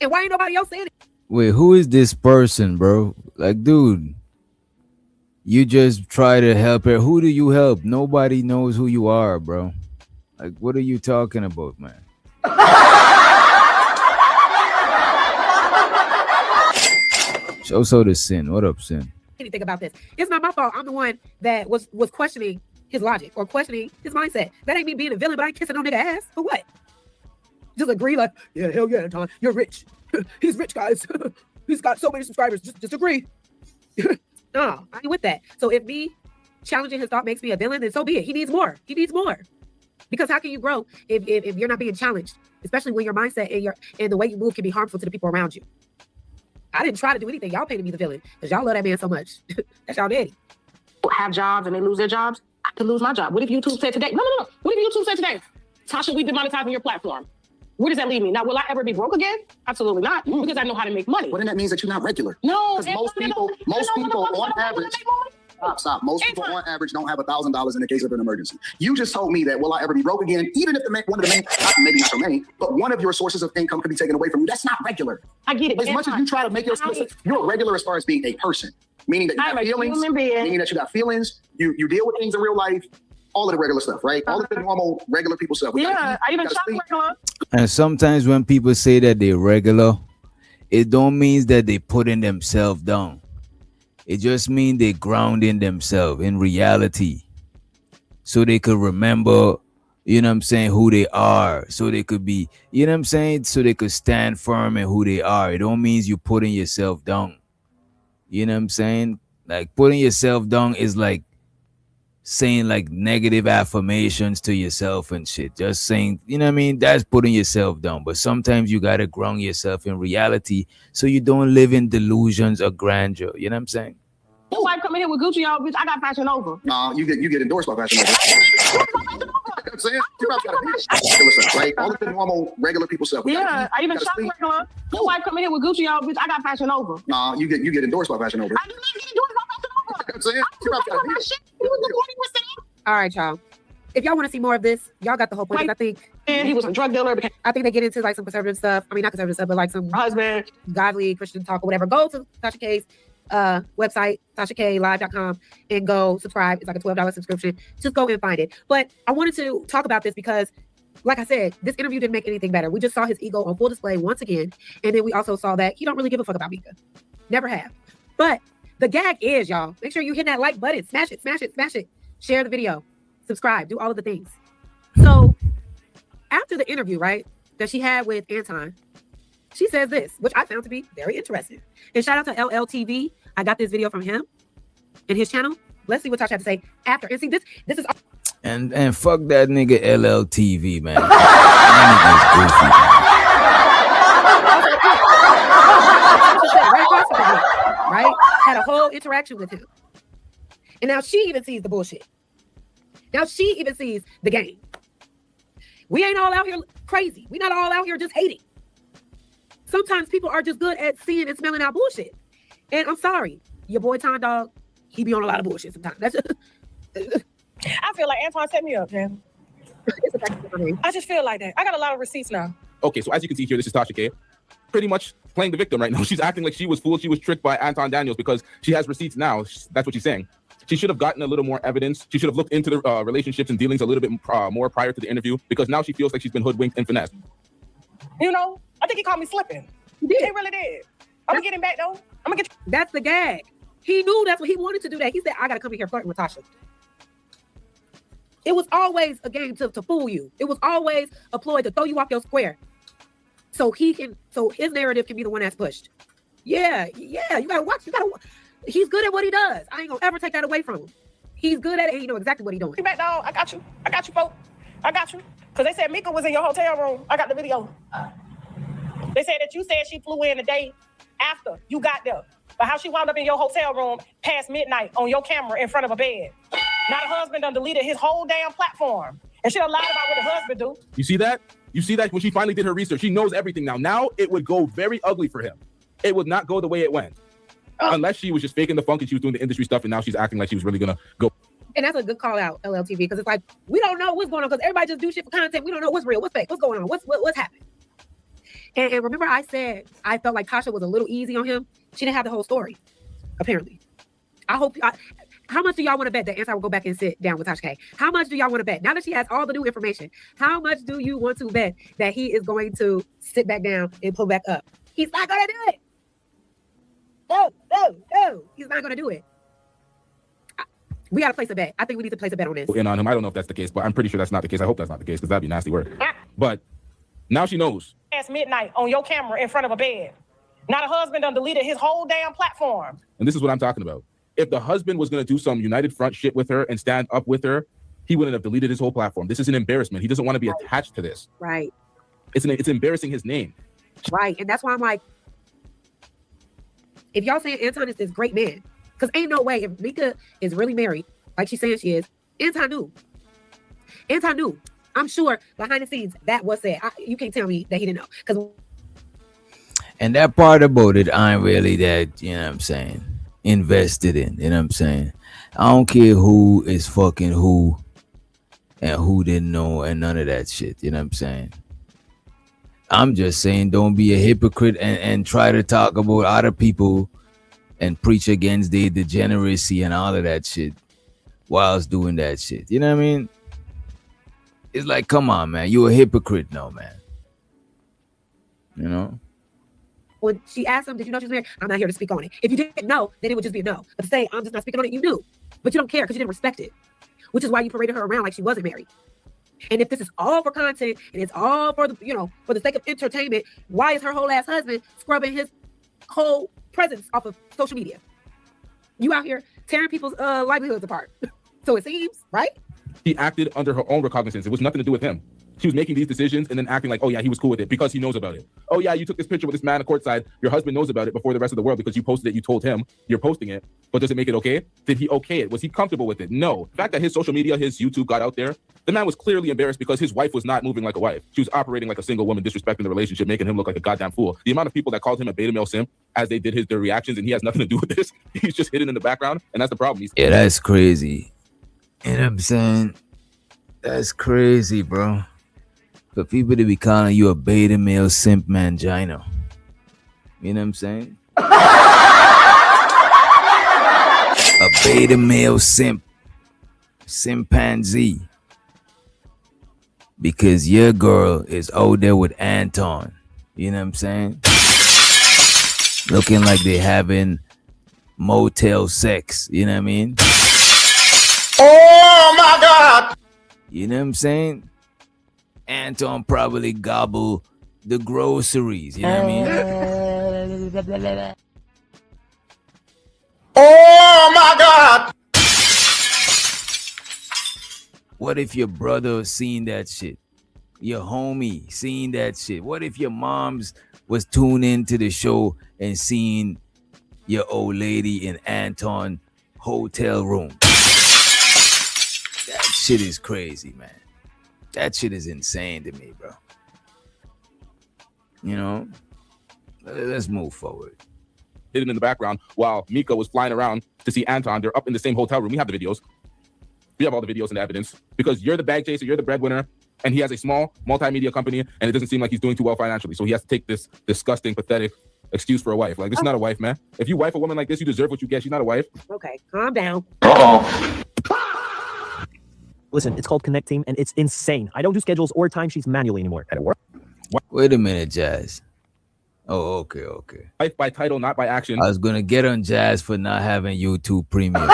And why ain't nobody else saying it? Wait, who is this person, bro? Like, dude, you just try to help her. Who do you help? Nobody knows who you are, bro. Like, what are you talking about, man? So the Sin. What up, Sin? Anything about this? It's not my fault. I'm the one that was questioning his logic or questioning his mindset. That ain't me being a villain, but I ain't kissing no nigga ass. For what? Just agree like, yeah, hell yeah, Anton, you're rich. He's rich, guys. He's got so many subscribers. Just agree. No, I ain't with that. So if me challenging his thought makes me a villain, then so be it. He needs more. He needs more. Because how can you grow if you're not being challenged? Especially when your mindset and the way you move can be harmful to the people around you. I didn't try to do anything. Y'all painted me the villain because y'all love that man so much. That's y'all daddy. Have jobs and they lose their jobs, I could lose my job. What if YouTube said today? No. What if YouTube said today, Tasha, we demonetizing your platform? Where does that leave me? Now, will I ever be broke again? Absolutely not, because I know how to make money. Well, then that means that you're not regular. No, because most people on average. Stop. Most people on average don't have $1,000 in the case of an emergency. You just told me that will I ever be broke again? Even if one of the main, maybe not your main, but one of your sources of income could be taken away from you. That's not regular. I get it. As much as you try to make yourself, you're regular as far as being a person, meaning that you have feelings. Meaning that you got feelings. You deal with things in real life. All of the regular stuff, right? All of the normal, regular people stuff. I even shop regular. And sometimes when people say that they're regular, it don't mean that they putting themselves down. It just means they grounding themselves in reality. So they could remember, you know what I'm saying, who they are. So they could be, you know what I'm saying? So they could stand firm in who they are. It don't mean you putting yourself down. You know what I'm saying? Like putting yourself down is like saying like negative affirmations to yourself and shit. Just saying, you know what I mean? That's putting yourself down. But sometimes you got to ground yourself in reality so you don't live in delusions or grandeur. You know what I'm saying? Your wife come in here with Gucci on, bitch. I got Fashion Nova. No, you get endorsed by Fashion Nova. You know what I'm saying? You probably gotta be regular stuff, right? All of the normal, regular people stuff. I even shop regular. Your wife come in here with Gucci on, bitch. I got Fashion Nova. No, you get endorsed by Fashion Nova. I do not get endorsed by Fashion Nova. You know what I'm saying? You probably gotta be. All right, y'all. If y'all want to see more of this, y'all got the whole point. I think he was a drug dealer. I think they get into like some conservative stuff. I mean, not conservative stuff, but like some husband, godly Christian talk or whatever. Go to Tasha K's website, TashaKLive.com, and go subscribe. It's like a $12 subscription. Just go and find it. But I wanted to talk about this because, like I said, this interview didn't make anything better. We just saw his ego on full display once again. And then we also saw that he don't really give a fuck about Mika. Never have. But the gag is, y'all, make sure you hit that like button. Smash it, smash it, smash it. Share the video. Subscribe. Do all of the things. So after the interview, right, that she had with Anton, she says this, which I found to be very interesting. And shout out to LLTV. I got this video from him and his channel. Let's see what Tasha had to say after. And see, this is... And fuck that nigga LLTV, man. That nigga's goofy. Right? Had a whole interaction with him. And now she even sees the bullshit. Now she even sees the game. We ain't all out here crazy. We not all out here just hating. Sometimes people are just good at seeing and smelling out bullshit. And I'm sorry, your boy Tom Dog, he be on a lot of bullshit sometimes. That's I feel like Anton set me up, man. I just feel like that. I got a lot of receipts now. Okay, so as you can see here, this is Tasha K. Pretty much playing the victim right now. She's acting like she was fooled. She was tricked by Anton Daniels because she has receipts now. That's what she's saying. She should have gotten a little more evidence. She should have looked into the relationships and dealings a little bit more prior to the interview because now she feels like she's been hoodwinked and finessed. You know, I think he called me slipping. He really did. I'm gonna get him back though. I'm gonna get. That's the gag. He knew that's what he wanted to do. That he said, "I gotta come in here flirting with Tasha." It was always a game to fool you. It was always a ploy to throw you off your square, so his narrative can be the one that's pushed. Yeah. You gotta watch. He's good at what he does. I ain't gonna ever take that away from him. He's good at it and he knows exactly what he's doing. Back dog, I got you, folks. I got you. Because they said Mika was in your hotel room. I got the video. They said that you said she flew in the day after you got there. But how she wound up in your hotel room past midnight on your camera in front of a bed. Now the husband done deleted his whole damn platform. And she done lied about what the husband do. You see that? You see that when she finally did her research, she knows everything now. Now it would go very ugly for him. It would not go the way it went. Unless she was just faking the funk and she was doing the industry stuff and now she's acting like she was really gonna go. And that's a good call out, LLTV, because it's like, we don't know what's going on because everybody just do shit for content. We don't know what's real, what's fake, what's going on, what's happening. And remember I said I felt like Tasha was a little easy on him. She didn't have the whole story, apparently. How much do y'all want to bet that Anton will go back and sit down with Tasha K? How much do y'all want to bet? Now that she has all the new information, how much do you want to bet that he is going to sit back down and pull back up? He's not going to do it. No. He's not going to do it. We got to place a bet. I think we need to place a bet on this. In on him. I don't know if that's the case, but I'm pretty sure that's not the case. I hope that's not the case because that'd be nasty work. But now she knows. Past midnight on your camera in front of a bed. Now the husband done deleted his whole damn platform. And this is what I'm talking about. If the husband was going to do some United Front shit with her and stand up with her, he wouldn't have deleted his whole platform. This is an embarrassment. He doesn't want to be attached to this. Right. It's embarrassing his name. Right. And that's why I'm like, if y'all saying Anton is this great man, because ain't no way if Mika is really married, like she's saying she is, Anton knew. Anton knew. I'm sure behind the scenes that was said. You can't tell me that he didn't know. Because And that part about it, I ain't really that, you know what I'm saying, invested in, you know what I'm saying? I don't care who is fucking who and who didn't know and none of that shit, you know what I'm saying? I'm just saying don't be a hypocrite and try to talk about other people and preach against their degeneracy and all of that shit whilst doing that shit. You know what I mean? It's like, come on, man. You're a hypocrite now, man. You know? when she asked him, did you know she was married? I'm not here to speak on it. If you didn't know, then it would just be a no. But to say, I'm just not speaking on it, you knew. But you don't care because you didn't respect it. Which is why you paraded her around like she wasn't married. And if this is all for content and it's all for the, for the sake of entertainment, why is her whole ass husband scrubbing his whole presence off of social media? You out here tearing people's livelihoods apart. So it seems, right? She acted under her own recognizance. It was nothing to do with him. She was making these decisions and then acting like, oh yeah, he was cool with it because he knows about it. Oh yeah, you took this picture with this man on courtside. Your husband knows about it before the rest of the world because you posted it. You told him you're posting it. But does it make it okay? Did he okay it? Was he comfortable with it? No. The fact that his social media, his YouTube got out there, the man was clearly embarrassed because his wife was not moving like a wife. She was operating like a single woman, disrespecting the relationship, making him look like a goddamn fool. The amount of people that called him a beta male simp as they did their reactions, and he has nothing to do with this. He's just hidden in the background, and that's the problem. Yeah, that's crazy. You know what I'm saying? That's crazy, bro. For people to be calling you a beta male simp mangina. You know what I'm saying? A beta male simp. Chimpanzee. Because your girl is out there with Anton. You know what I'm saying? Looking like they having motel sex. You know what I mean? Oh my God! You know what I'm saying? Anton probably gobble the groceries. You know what I mean? Oh my God! What if your brother seen that shit? Your homie seen that shit? What if your moms was tuned into the show and seen your old lady in Anton hotel room? That shit is crazy, man. That shit is insane to me, bro. You know? Let's move forward. Hidden in the background while Mika was flying around to see Anton. They're up in the same hotel room. We have the videos. We have all the videos and the evidence because you're the bag chaser, you're the breadwinner, and he has a small multimedia company, and it doesn't seem like he's doing too well financially. So he has to take this disgusting, pathetic excuse for a wife. Like, this is not a wife, man. If you wife a woman like this, you deserve what you get. She's not a wife. Okay, calm down. Listen, it's called Connect Team, and it's insane. I don't do schedules or timesheets manually anymore. At work. Wait a minute, Jazz. Oh, okay. Wife by title, not by action. I was gonna get on Jazz for not having YouTube Premium.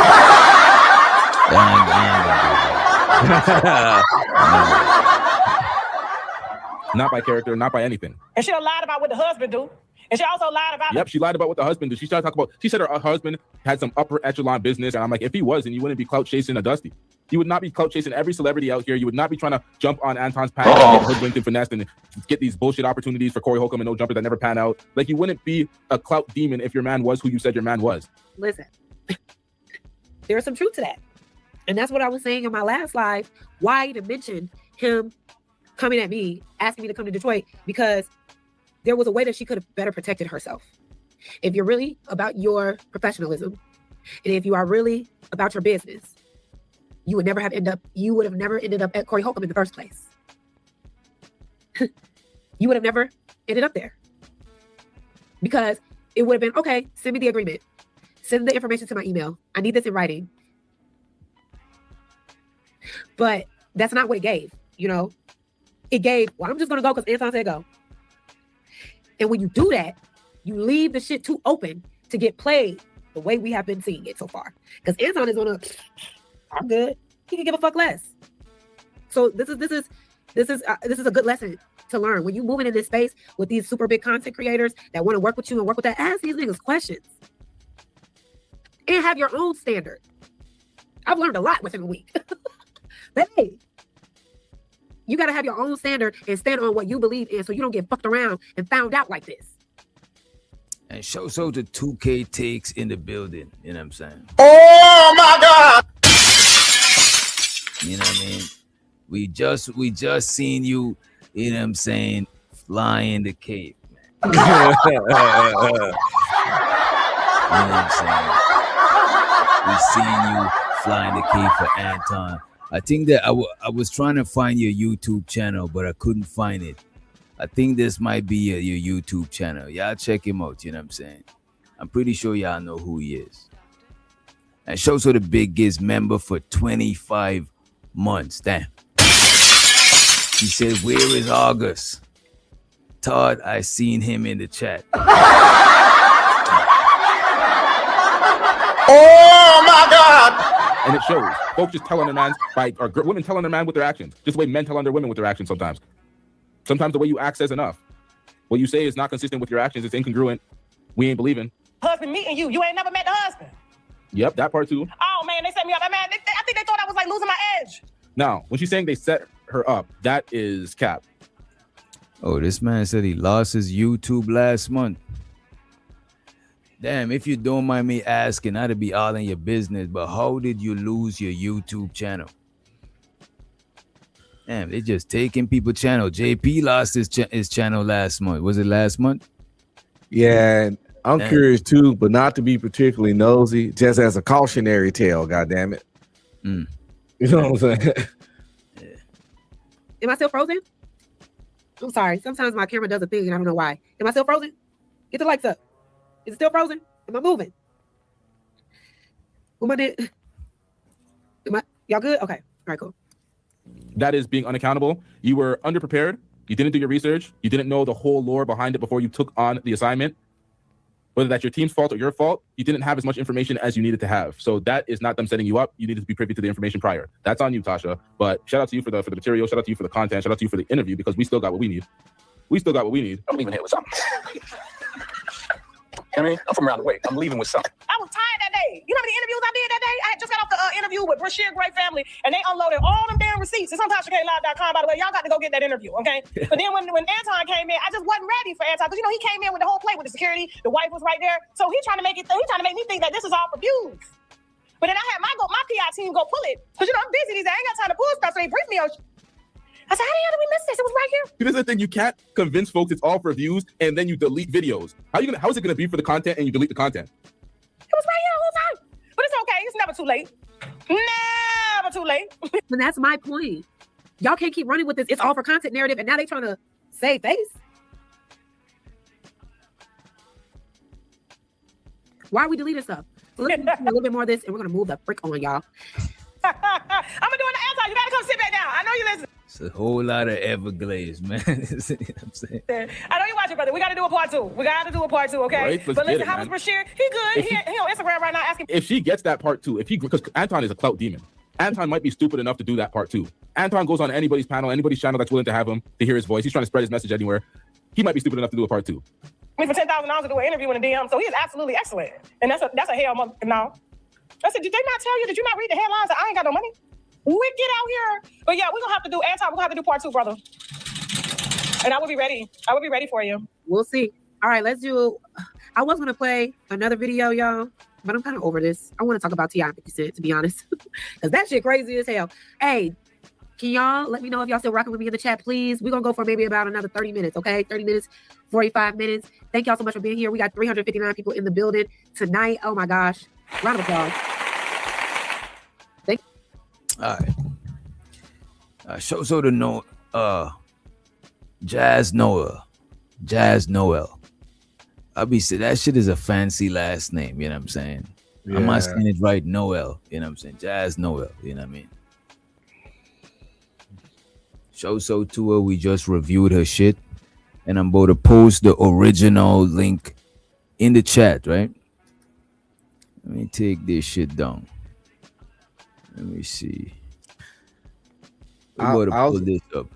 Not by character, not by anything. And she lied about what the husband do. And she also lied about Yep, she lied about what the husband did. She started talking about, she said her husband had some upper echelon business. And I'm like, if he was, then you wouldn't be clout chasing a Dusty. You would not be clout chasing every celebrity out here. You would not be trying to jump on Anton's path and get hoodwinked and finessed and get these bullshit opportunities for Corey Holcomb and no jumper that never pan out. Like, you wouldn't be a clout demon if your man was who you said your man was. Listen, there's some truth to that. And that's what I was saying in my last live. Why even mention him coming at me, asking me to come to Detroit? Because there was a way that she could have better protected herself. If you're really about your professionalism, and if you are really about your business, you would never have ended up at Corey Holcomb in the first place. You would have never ended up there. Because it would have been, okay, send me the agreement. Send the information to my email. I need this in writing. But that's not what it gave, It gave, well, I'm just going to go because Anton said go. And when you do that, you leave the shit too open to get played the way we have been seeing it so far. Because Anton is on a I'm good. He can give a fuck less. So this is a good lesson to learn. When you moving in this space with these super big content creators that want to work with you and work with that, ask these niggas questions. And have your own standard. I've learned a lot within a week. But hey, you got to have your own standard and stand on what you believe in so you don't get fucked around and found out like this. And show the 2K takes in the building. You know what I'm saying? Oh my God! You know what I mean? We just seen you, you know what I'm saying, fly in the cave. You know what I'm saying? We seen you fly in the cave for Anton. I think that I was trying to find your YouTube channel, but I couldn't find it. I think this might be your YouTube channel. Y'all check him out, you know what I'm saying? I'm pretty sure y'all know who he is. And shows the biggest member for 25 months. Damn. He said, where is August? Todd, I seen him in the chat. Oh my God! And it shows. Folks just tell on their man or women tell on their man with their actions. Just the way men tell on their women with their actions sometimes. Sometimes the way you act says enough. What you say is not consistent with your actions. It's incongruent. We ain't believing. Husband meeting you. You ain't never met the husband. Yep, that part too. Oh man, they set me up. Man, I think they thought I was like losing my edge. Now, when she's saying they set her up, that is cap. Oh, this man said he lost his YouTube last month. Damn, if you don't mind me asking, not to be all in your business, but how did you lose your YouTube channel? Damn, they just taking people's channel. JP lost his channel last month. Was it last month? Yeah, I'm curious too, but not to be particularly nosy, just as a cautionary tale, goddamn it. You know what I'm saying? Am I still frozen? I'm sorry. Sometimes my camera does a thing and I don't know why. Am I still frozen? Get the lights up. Is it still frozen? Am I moving? What am I? Y'all good? Okay. All right, cool. That is being unaccountable. You were underprepared. You didn't do your research. You didn't know the whole lore behind it before you took on the assignment. Whether that's your team's fault or your fault, you didn't have as much information as you needed to have. So that is not them setting you up. You needed to be privy to the information prior. That's on you, Tasha. But shout out to you for the material. Shout out to you for the content. Shout out to you for the interview because we still got what we need. I'm leaving here with something. I mean, I'm from around the way. I'm leaving with something. I was tired that day. You know how many interviews I did that day? I had just got off the interview with Brashear Gray family, and they unloaded all them damn receipts. It's on TashaKLive.com, by the way. Y'all got to go get that interview, okay? But then when Anton came in, I just wasn't ready for Anton because he came in with the whole plate with the security. The wife was right there, so he's trying to make me think that this is all for views. But then I had my PR team go pull it because I'm busy these days. I ain't got time to pull stuff, so they briefed me on. I said, how the hell did we miss this? It was right here. Here's the thing: you can't convince folks it's all for views, and then you delete videos. How is it gonna be for the content and you delete the content? It was right here the whole time. But it's okay. It's never too late. Never too late. And that's my point. Y'all can't keep running with this. It's all for content narrative, and now they trying to save face. Why are we deleting stuff? So let's do a little bit more of this, and we're gonna move the frick on y'all. I'm doing the Anton. You gotta come sit back down. I know you listen. It's a whole lot of Everglades, man. You know what I'm saying? I know you watching, brother. We got to do a part 2. Okay? Right, but listen, how was Brashear? He good. He on Instagram right now asking. If she gets that part 2, because Anton is a clout demon. Anton might be stupid enough to do that part 2. Anton goes on anybody's panel, anybody's channel that's willing to have him, to hear his voice. He's trying to spread his message anywhere. He might be stupid enough to do a part 2. I mean, for $10,000 to do an interview in a DM, so he is absolutely excellent. And that's a hell no. I said, did they not tell you? Did you not read the headlines? I ain't got no money. We get out here. But yeah, we're going to have to do Anton. We're going to have to do part 2, brother. And I will be ready. I will be ready for you. We'll see. All right, let's do. I was going to play another video, y'all, but I'm kind of over this. I want to talk about T.I. 50 Cent, to be honest, because that shit crazy as hell. Hey, can y'all let me know if y'all still rocking with me in the chat, please? We're going to go for maybe about another 30 minutes, okay? 30 minutes, 45 minutes. Thank y'all so much for being here. We got 359 people in the building tonight. Oh, my gosh. Round of applause. All right. So the Jazz Noelle. I'll be saying that shit is a fancy last name, you know what I'm saying? Yeah. I'm not saying it right, Noelle, you know what I'm saying? Jazz Noelle, you know what I mean? So to her, we just reviewed her shit, and I'm about to post the original link in the chat, right? Let me take this shit down. Let me see. I I'm about to was pull this up.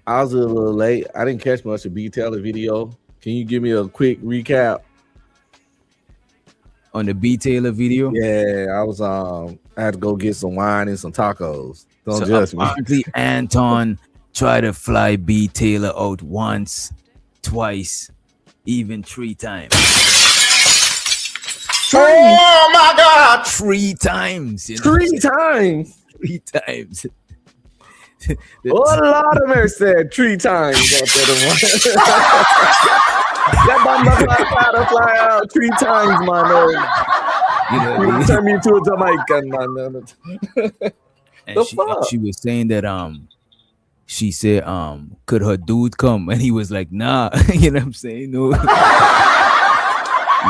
a little late. I didn't catch much of B Taylor video. Can you give me a quick recap on the B Taylor video? Yeah, I had to go get some wine and some tacos. Don't So judge me. apparently Anton tried to fly B Taylor out once, twice, even 3 times. Oh my God! 3 times. You know? 3 times. 3 times. Oh, a lot of them said 3 times out there. That bomb to fly out 3 times, man. You know, you turn me into a Jamaican, man. And she was saying that she said could her dude come, and he was like, nah. You know what I'm saying? No. He's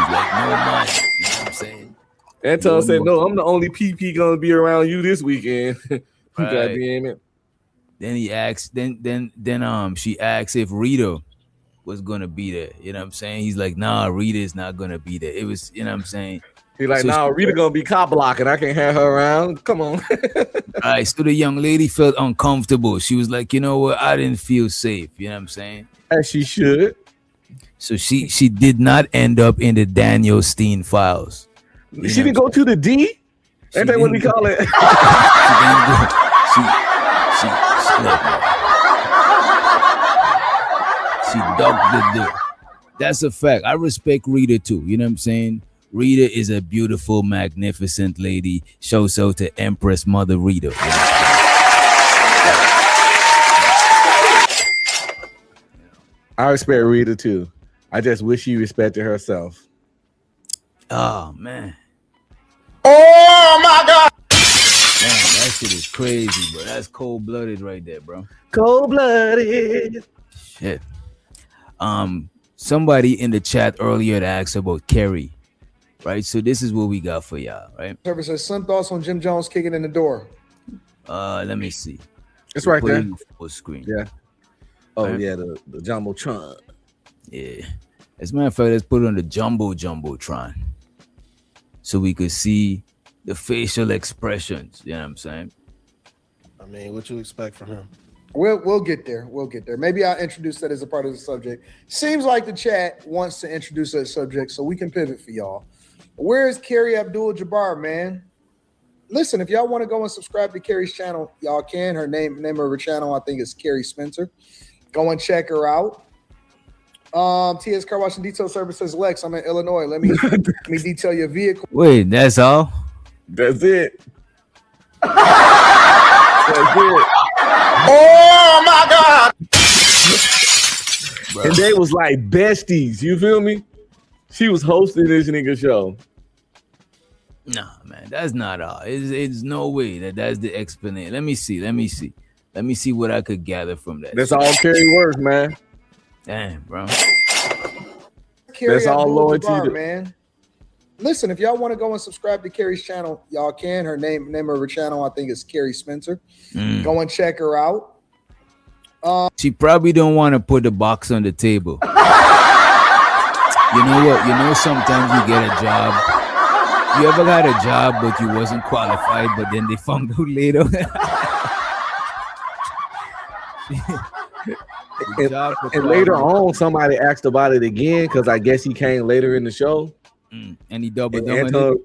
like, no man. You know what I'm saying? Anton said, no, I'm the only PP gonna be around you this weekend. Right. God damn it. Then he asked, then she asked if Rita was gonna be there. You know what I'm saying? He's like, nah, Rita is not gonna be there. It was, you know what I'm saying? He's like, so nah, Rita gonna be cop blocking. I can't have her around. Come on. All right, so the young lady felt uncomfortable. She was like, you know what? I didn't feel safe. You know what I'm saying? As she should. So she did not end up in the Daniel Steen files. She didn't go to the D? Ain't that what we call it? She ducked the dick. That's a fact. I respect Rita too. You know what I'm saying? Rita is a beautiful, magnificent lady. Shows out to Empress Mother Rita. You know I respect Rita too. I just wish she respected herself. Oh man. Oh my God. Man, that shit is crazy, bro. That's cold-blooded right there, bro. Cold-blooded. Shit. Somebody in the chat earlier asked about Kerry, right? So this is what we got for y'all, right? Service says some thoughts on Jim Jones kicking in the door. Let me see. It's right there. Full screen. Yeah. Oh Right. yeah, the Jumbotron. Yeah. As a matter of fact, let's put it on the Jumbotron, so we could see the facial expressions. You know what I'm saying? I mean, what you expect from him? We'll get there. We'll get there. Maybe I'll introduce that as a part of the subject. Seems like the chat wants to introduce that subject, so we can pivot for y'all. Where's Kerry Abdul-Jabbar, man? Listen, if y'all want to go and subscribe to Kerry's channel, y'all can. Her name of her channel, I think, is Kerry Spencer. Go and check her out. TS Car Wash and Detail Services, Lex. I'm in Illinois. Let me detail your vehicle. Wait, that's all? That's it. That's it. Oh my God. And they was like besties. You feel me? She was hosting this nigga show. Nah, man, that's not all. It's no way that's the explanation. Let me see what I could gather from that. That's all Kerry works, man. Damn, bro. Kerry That's all loyalty Abdul-Jabbar, to- man. Listen, if y'all want to go and subscribe to Kerry's channel, y'all can. Her name of her channel, I think, is Kerry Spencer. Go and check her out. She probably don't want to put the box on the table. You know what? You know, sometimes you get a job. You ever got a job, but you wasn't qualified, but then they found out later. And later on, somebody asked about it again because I guess he came later in the show. And he doubled And down.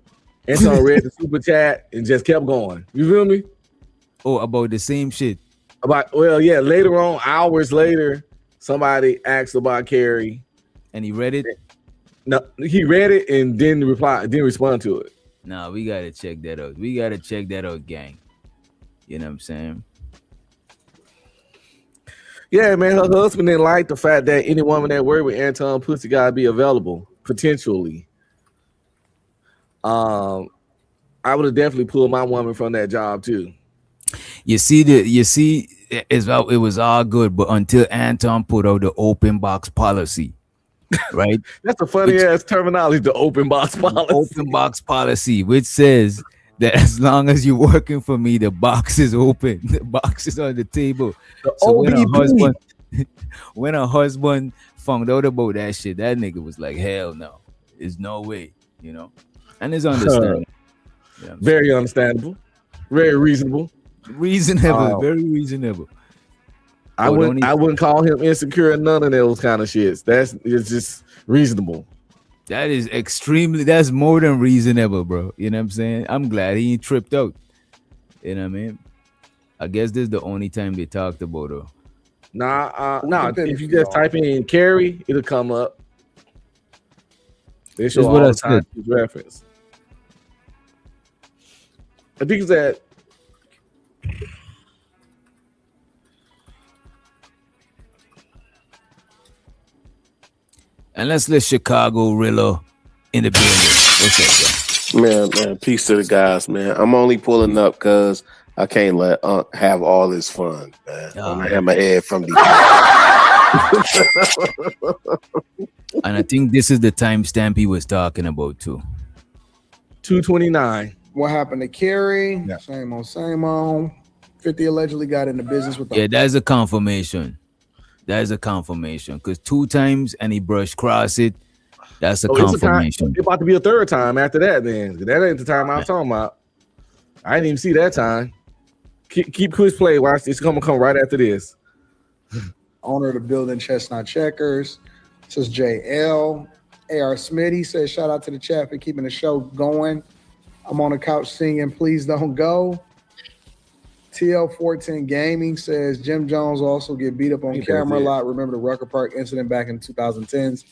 Anton read the super chat and just kept going. You feel me? Oh, about the same shit. Later on, hours later, somebody asked about Kerry. And he read it? No, he read it and didn't respond to it. Nah, we gotta check that out. We gotta check that out, gang. You know what I'm saying? Yeah, man, her husband didn't like the fact that any woman that worked with Anton Pussy gotta be available, potentially. I would have definitely pulled my woman from that job too. It was all good, but until Anton put out the open box policy, right? That's a funny ass terminology, the open box policy. Open box policy, which says that as long as you're working for me, the box is open. The box is on the table. So when her husband found out about that shit, that nigga was like, hell no. There's no way, you know? And it's understandable. Very understandable. Very reasonable. Reasonable, very reasonable. I wouldn't call him insecure and none of those kind of shits. It's just reasonable. That is that's more than reasonable, bro. You know what I'm saying? I'm glad he ain't tripped out. You know what I mean? I guess this is the only time they talked about her. Nah. If you just type in Carrie, it'll come up. They show all the time reference. I think it's that. And let's let Chicago Rillo in the building. What's up, bro? Man, peace to the guys, man. I'm only pulling up because I can't let have all this fun, man. I'm gonna have my head from the. And I think this is the timestamp he was talking about too. 2:29. What happened to Carrie? Yeah. Same old. 50 allegedly got into business with. Yeah, that's a confirmation. That is a confirmation because 2 times and he brushed cross it. That's a confirmation. It's about to be a third time after that. Then that ain't the time I'm talking about. I didn't even see that time. Keep quiz play. Watch this. It's gonna come right after this. Owner of the building, Chestnut Checkers. Says JL. AR Smitty says, shout out to the chat for keeping the show going. I'm on the couch singing, please don't go. TL14 Gaming says, Jim Jones also get beat up on camera a lot. Remember the Rucker Park incident back in 2010s.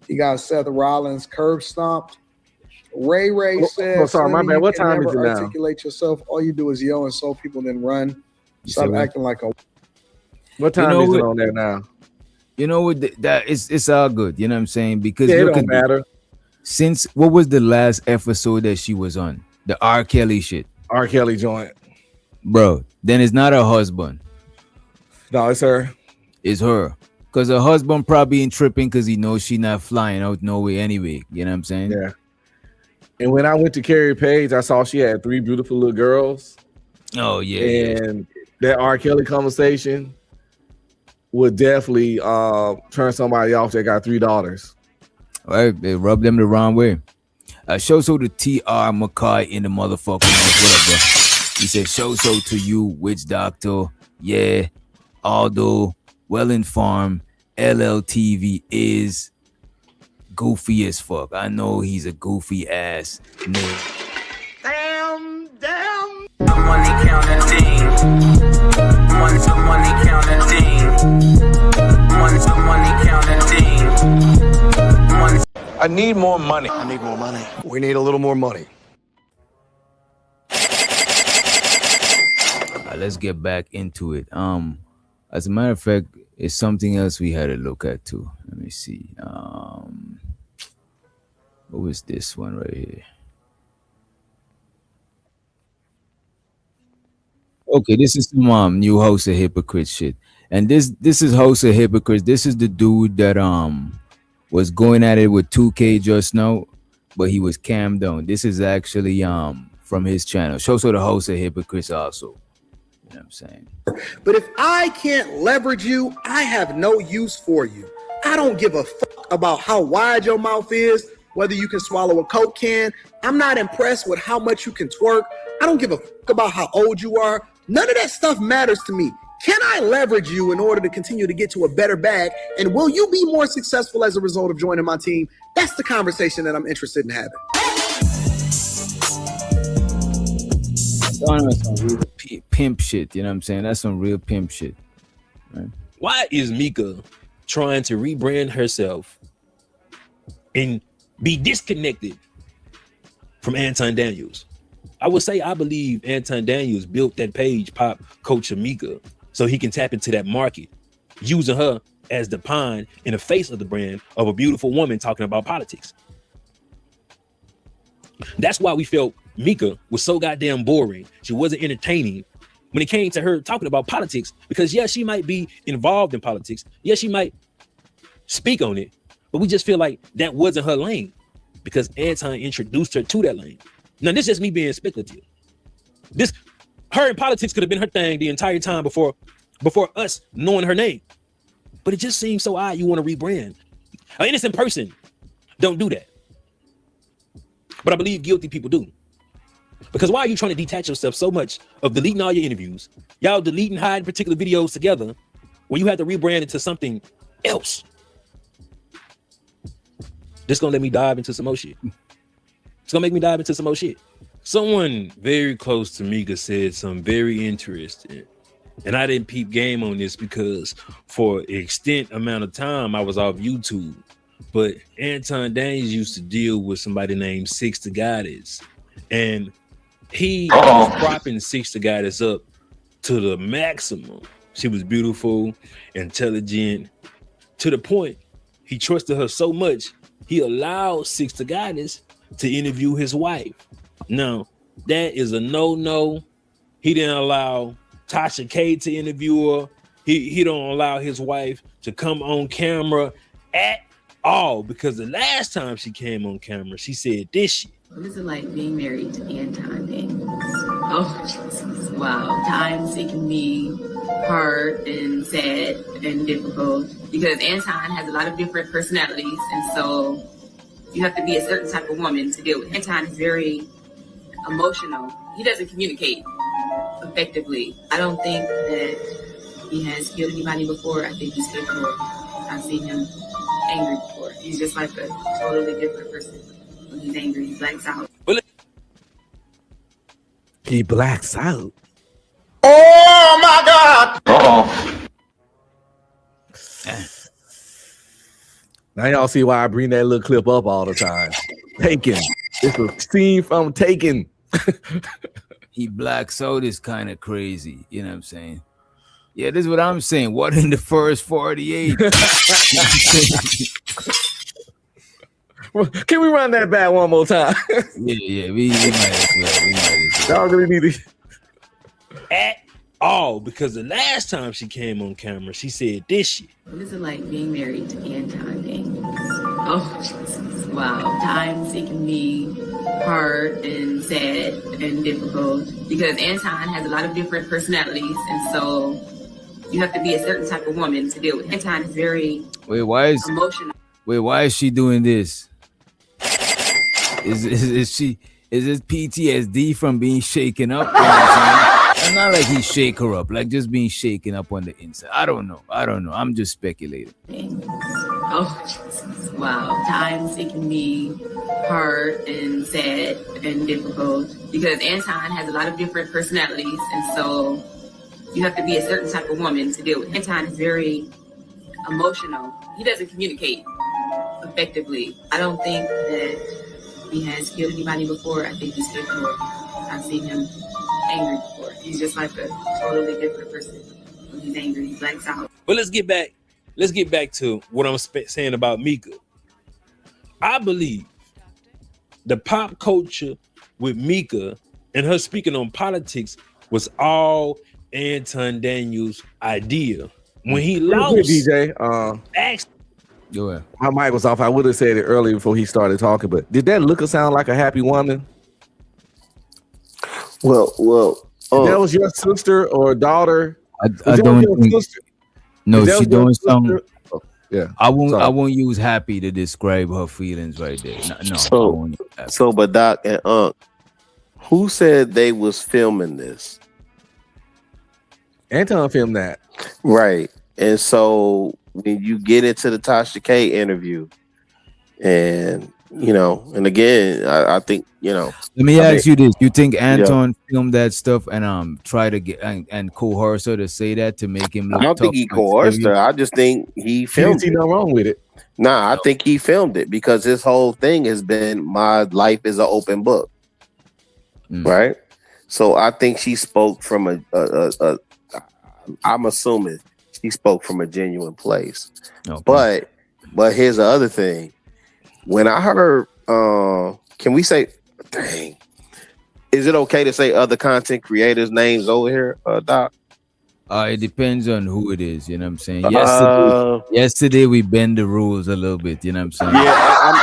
He got Seth Rollins curb stomped. Ray says, sorry, my bad. What time is it now? Articulate yourself. All you do is yell and so people then run. Stop acting like a. What time is it on there now? You know what? It's all good. You know what I'm saying? Because it don't matter. Since what was the last episode that she was on? The R. Kelly shit. R. Kelly joint. Bro, then it's not her husband. No, it's her. It's her. Because her husband probably ain't tripping because he knows she not flying out no way anyway. You know what I'm saying? Yeah. And when I went to Carrie Page, I saw she had 3 beautiful little girls. Oh, yeah. And that R. Kelly conversation would definitely turn somebody off that got 3 daughters. All right, they rubbed them the wrong way. Show so to TR McCoy in the motherfucker. What up, bro? He said, show so to you, witch doctor. Yeah, although well informed, LLTV is goofy as fuck. I know he's a goofy ass nigga. Damn. Money counting team. Money counting team. Money counting team. I need more money. I need more money. We need a little more money. Let's get back into it. As a matter of fact, it's something else we had to look at too. Let me see. What was this one right here? Okay, this is some new House of Hypocrites shit. And this is House of Hypocrites. This is the dude that was going at it with 2K just now, but he was cammed down. This is actually from his channel. Show so the House of Hypocrites also. You know what I'm saying? But if I can't leverage you, I have no use for you. I don't give a fuck about how wide your mouth is, whether you can swallow a Coke can. I'm not impressed with how much you can twerk. I don't give a fuck about how old you are. None of that stuff matters to me. Can I leverage you in order to continue to get to a better bag? And will you be more successful as a result of joining my team? That's the conversation that I'm interested in having. That's some real pimp shit. You know what I'm saying? That's some real pimp shit. Right? Why is Mika trying to rebrand herself and be disconnected from Anton Daniels? I would say I believe Anton Daniels built that page Pop Coach Mika so he can tap into that market, using her as the pawn in the face of the brand of a beautiful woman talking about politics. That's why we felt Mika was so goddamn boring. She wasn't entertaining when it came to her talking about politics, because yes, she might be involved in politics. Yes, she might speak on it, but we just feel like that wasn't her lane because Anton introduced her to that lane. Now, this is just me being speculative. Her in politics could have been her thing the entire time before us knowing her name. But it just seems so odd you want to rebrand. An innocent person don't do that. But I believe guilty people do. Because why are you trying to detach yourself so much of deleting all your interviews? Y'all deleting, hiding particular videos together when you have to rebrand into something else. This gonna let me dive into some more shit. It's gonna make me dive into some more shit. Someone very close to Mika said something very interesting. And I didn't peep game on this because for an extent amount of time I was off YouTube. But Anton Daniels used to deal with somebody named Six the Goddess. And he was propping Six the Goddess up to the maximum. She was beautiful, intelligent, to the point he trusted her so much, he allowed Six the Goddess to interview his wife. Now, that is a no-no. He didn't allow Tasha K to interview her. He don't allow his wife to come on camera at all, because the last time she came on camera, she said this shit. This is like being married to Anton Daniels. Oh, Jesus. Wow. Times it can be hard and sad and difficult because Anton has a lot of different personalities, and so you have to be a certain type of woman to deal with. Anton is very emotional. He doesn't communicate effectively. I don't think that he has killed anybody before. I think he's capable. I've seen him angry before. He's just like a totally different person. When he's angry, he blacks out. He blacks out. Oh my God! Now y'all see why I bring that little clip up all the time. Taken. It's a scene from Taken. He blacks out is kind of crazy. You know what I'm saying? Yeah, this is what I'm saying. What in the first 48? Can we run that back one more time? Yeah, we might as well. Y'all really need to. At all, because the last time she came on camera, she said this shit. This is like being married to Anton Daniels. Oh, Jesus. Wow. Times it can be hard and sad and difficult because Anton has a lot of different personalities, and so you have to be a certain type of woman to deal with. Anton is very emotional. Why is she doing this? Is this PTSD from being shaken up? You know what I'm saying? And not like he shake her up, like just being shaken up on the inside. I don't know. I'm just speculating. Oh, Jesus. Wow. Times it can be hard and sad and difficult because Anton has a lot of different personalities, and so you have to be a certain type of woman to deal with. Anton is very emotional. He doesn't communicate effectively. I don't think that he has killed anybody before. I think he's capable. I've seen him angry before. He's just like a totally different person. When he's angry, he blacks out. But let's get back to what I'm saying about Mika. I believe the pop culture with Mika and her speaking on politics was all Anton Daniels' idea. When he lost, DJ, go ahead. My mic was off. I would have said it earlier before he started talking, but did that look or sound like a happy woman? Well, that was your sister or daughter. I don't think. No, she doing something. Yeah, I won't use happy to describe her feelings right there. No. So, but Doc and Unc, who said they was filming this? Anton filmed that, right? And so when you get into the Tasha K interview, and and again, I think Let me ask you this: you think Anton filmed that stuff and try to get and coerce her to say that to make him look I don't think he coerced her. I just think he filmed it. Nothing wrong with it. Nah, I think he filmed it because his whole thing has been my life is an open book, right? So I think she spoke from I'm assuming she spoke from a genuine place. Okay. But here's the other thing. When I heard, can we say, dang, is it okay to say other content creators' names over here, Doc? It depends on who it is, you know what I'm saying? Yesterday we bend the rules a little bit, you know what I'm saying? Yeah.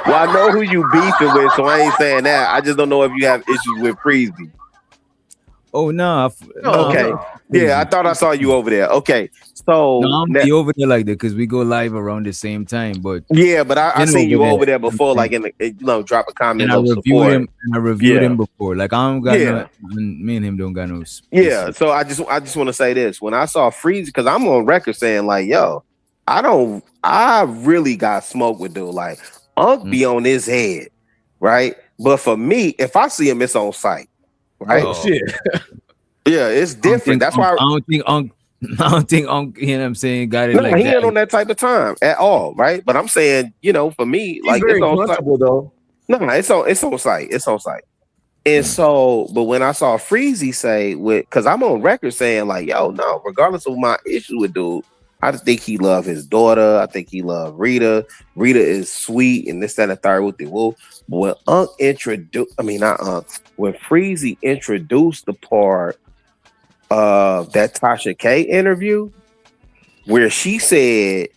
Well, I know who you beefing with, so I ain't saying that. I just don't know if you have issues with Freezy. Oh no. Okay. Yeah, I thought I saw you over there. Okay. So no, I'm be over there like that because we go live around the same time. But yeah, but I seen you over there before, like in the drop a comment. And I reviewed him. And I reviewed him before. Like I don't got no. Me and him don't got no. Yeah. So I just want to say this. When I saw Freezy, because I'm on record saying like, yo, I really got smoked with dude. Like Unc be on his head, right? But for me, if I see him, it's on sight, right? Oh shit. Yeah, it's different. That's why I don't think Unc, you know what I'm saying, got it no, like he that. ain't on that type of time at all, right? But I'm saying, for me, like very it's on comfortable though. No, it's on site. It's on site. And so, but when I saw Freezy say because I'm on record saying like, yo, no, regardless of my issue with dude, I just think he loved his daughter. I think he loved Rita. Rita is sweet and this, that, and the third with the woo. But when when Freezy introduced the part of that Tasha K interview where she said,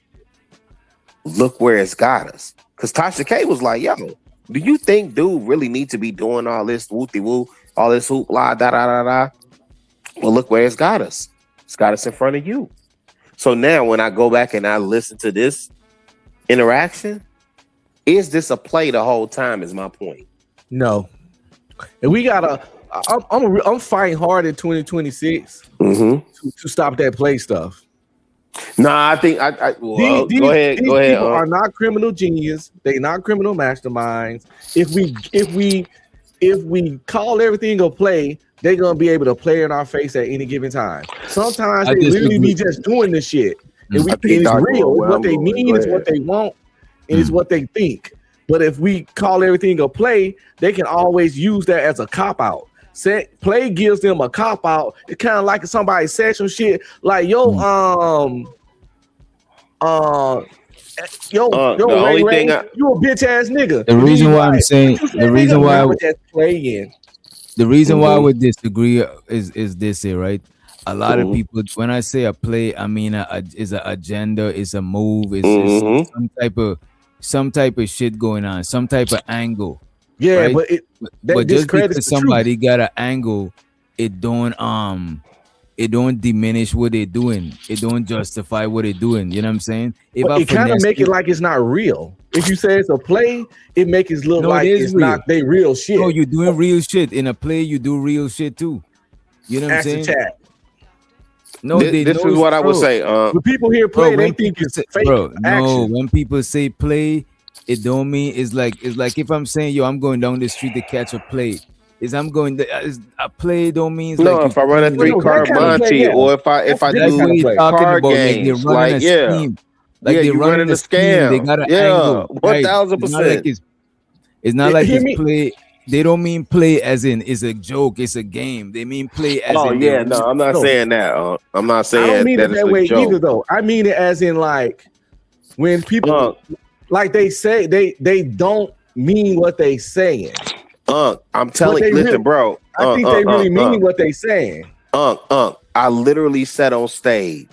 look where it's got us. Because Tasha K was like, yo, do you think dude really need to be doing all this woo-de-woo, all this hoopla, da-da-da-da? Well, look where it's got us. It's got us in front of you. So now when I go back and I listen to this interaction, is this a play the whole time is my point. No. And we gotta I'm fighting hard in 2026 to stop that play stuff. Nah, I think go ahead. People are not criminal genius. They're not criminal masterminds. If we call everything a play, they're gonna be able to play in our face at any given time. Sometimes they literally be just doing this shit. And it's real. It's what they mean, it's what they want, and it's what they think. But if we call everything a play, they can always use that as a cop-out. Play gives them a cop-out. It's kind of like somebody said some shit like, Ray, you a bitch ass nigga. The reason why I'm saying, the reason why I would disagree is this here, right? A lot of people, when I say a play, I mean is an agenda, it's a move, it's some type of shit going on, some type of angle. Yeah, right? but just because somebody got an angle, it don't diminish what they're doing. It don't justify what they're doing. You know what I'm saying? It kind of make it like it's not real. If you say it's a play, it make it look like it's real. Not they real shit. No, you're doing real shit. In a play, you do real shit too. You know what I'm saying? No, this is what I would say. When people hear play, they think it's fake action. No, when people say play, it don't mean it's like if I'm saying, yo, I'm going down the street to catch a play. A play don't mean no. Like if I run a 3-car Monty, or if I do car games, like you're running a scam. They got an angle. 1000%. It's not like it's play. They don't mean play as in it's a joke, it's a game. They mean play as in. Yeah, no, I'm not saying that. I'm not saying I don't mean that it that way either, though. I mean it as in like when people like they say they don't mean what they saying. I'm telling you, listen, bro. I think they really mean what they saying. I literally sat on stage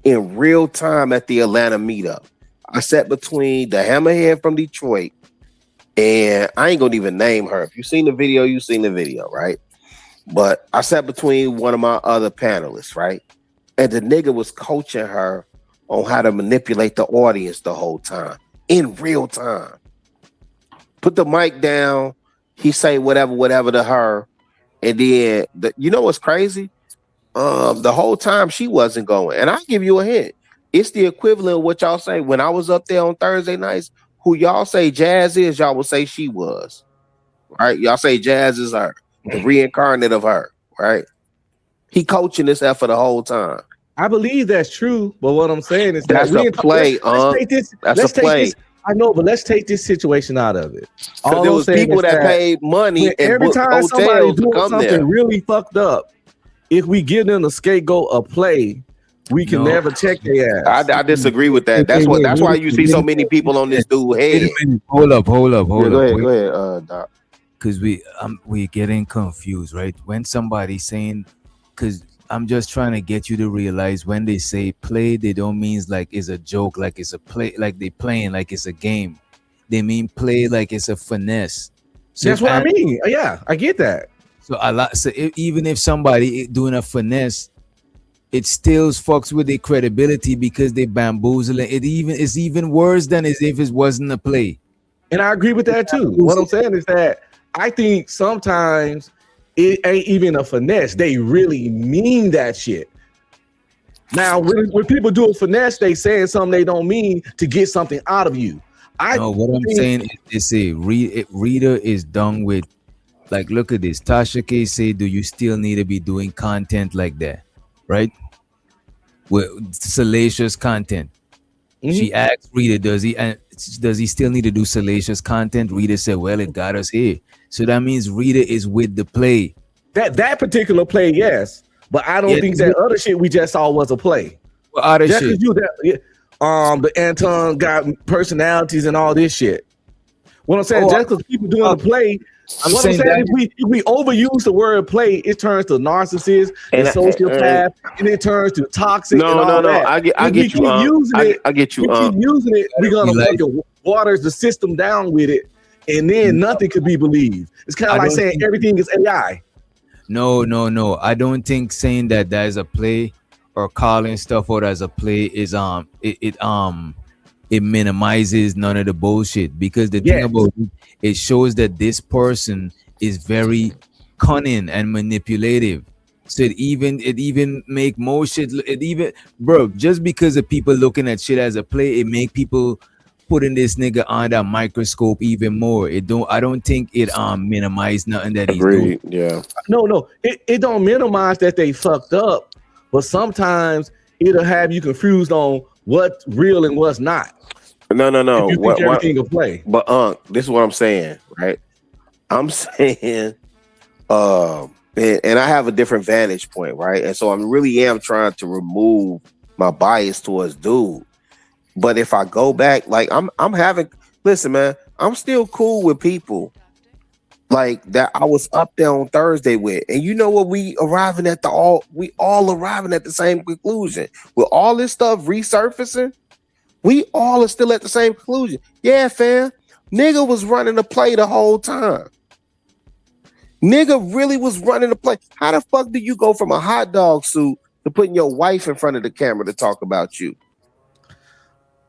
in real time at the Atlanta meetup. I sat between the hammerhead from Detroit, and I ain't gonna even name her. If you've seen the video, you've seen the video, right? But I sat between one of my other panelists, right? And the nigga was coaching her on how to manipulate the audience the whole time in real time. Put the mic down. He say whatever to her. And then, you know what's crazy? The whole time she wasn't going. And I'll give you a hint. It's the equivalent of what y'all say. When I was up there on Thursday nights, who y'all say Jazz is, y'all will say she was. Right? Y'all say Jazz is her. The reincarnate of her. Right? He coaching this effort the whole time. I believe that's true. But what I'm saying is that's a play. That's a play. I know, but let's take this situation out of it. Because there was people that paid money and every time somebody doing something there. really fucked up, if we give them the scapegoat a play, we can never check their ass. I disagree with that. That's why you see so many people on this dude's head. Hold up. Go ahead, Doc. Because we getting confused, right? When somebody's saying, because I'm just trying to get you to realize when they say play, they don't mean like it's a joke, like it's a play, like they playing like it's a game. They mean play like it's a finesse. So that's what I mean. Yeah, I get that. Even if somebody doing a finesse, it still fucks with their credibility because they bamboozling. It's even worse than as if it wasn't a play. And I agree with that too. What I'm saying is that I think sometimes it ain't even a finesse. They really mean that shit. Now, when people do a finesse, they saying something they don't mean to get something out of you. What I'm saying is, Rita is done with. Like, look at this. Tasha K say, "Do you still need to be doing content like that?" Right? With salacious content. She asked Rita, does he still need to do salacious content? Rita said, well, it got us here. So that means Rita is with the play. That particular play, yes. But I don't think that other shit we just saw was a play. What other shit? The Anton got personalities and all this shit. What I'm saying, just because people doing the play, if we overuse the word play, it turns to narcissist and sociopath, and it turns to toxic. That. I get you. I get you. Keep using it, we're gonna fucking waters the system down with it, and then nothing could be believed. It's kind of like saying everything is AI. No. I don't think saying that is a play or calling stuff out as a play is it minimizes none of the bullshit, because the thing about it shows that this person is very cunning and manipulative. So it even make more shit. Just because of people looking at shit as a play, it make people putting this nigga under a microscope even more. I don't think it minimize nothing that he's doing. Yeah. No, it don't minimize that they fucked up, but sometimes it'll have you confused on what's real and what's not. No. You think everything will play. But this is what I'm saying, right? I'm saying, and I have a different vantage point, right? And so I really am trying to remove my bias towards dude. But if I go back, like listen, man, I'm still cool with people like that I was up there on Thursday with. And you know what, we all arriving at the same conclusion. With all this stuff resurfacing, we all are still at the same conclusion. Yeah, fam. Nigga was running the play the whole time. Nigga really was running the play. How the fuck do you go from a hot dog suit to putting your wife in front of the camera to talk about you?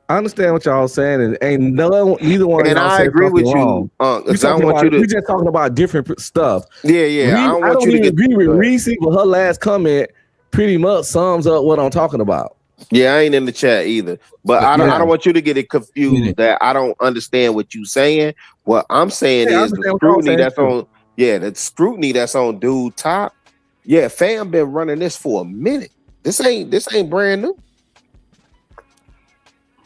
I understand what y'all saying, and ain't neither one of y'all I agree with you. We just talking about different stuff. Yeah. I don't even agree with Reese, but her last comment pretty much sums up what I'm talking about. Yeah, I ain't in the chat either. But I don't want you to get it confused that I don't understand what you saying. What I'm saying is the scrutiny that's on. Yeah, the scrutiny that's on dude top. Yeah, fam been running this for a minute. This ain't brand new.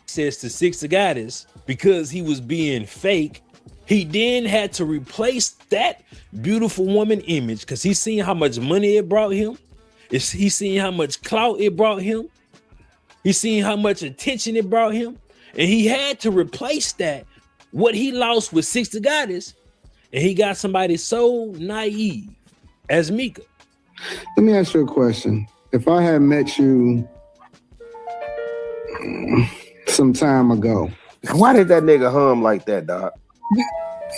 Says to Six Goddess, because he was being fake, he then had to replace that beautiful woman image because he's seen how much money it brought him. He's seen how much clout it brought him. He's seen how much attention it brought him. And he had to replace that, what he lost with Six Goddess, and he got somebody so naive as Mika. Let me ask you a question. If I had met you some time ago, why did that nigga hum like that, Doc?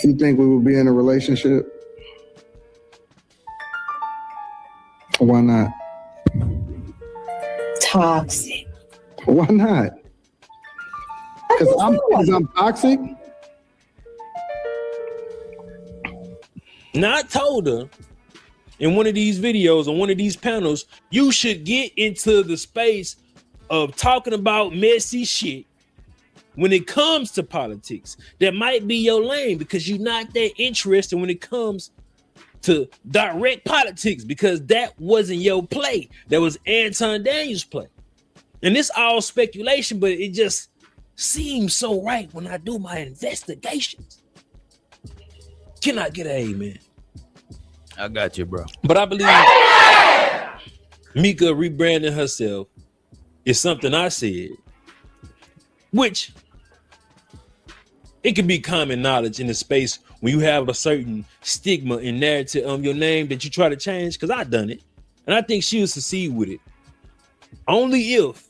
You think we would be in a relationship? Or why not? Toxic. Why not? Because I'm toxic? Now, I told her in one of these videos, on one of these panels, you should get into the space of talking about messy shit when it comes to politics. That might be your lane because you're not that interested when it comes to direct politics, because that wasn't your play. That was Anton Daniels' play. And this all speculation, but it just seems so right when I do my investigations. Can I get an amen? I got you, bro. But I believe Mika rebranding herself is something I said, which it can be common knowledge in the space when you have a certain stigma and narrative on your name that you try to change, because I done it. And I think she'll succeed with it. Only if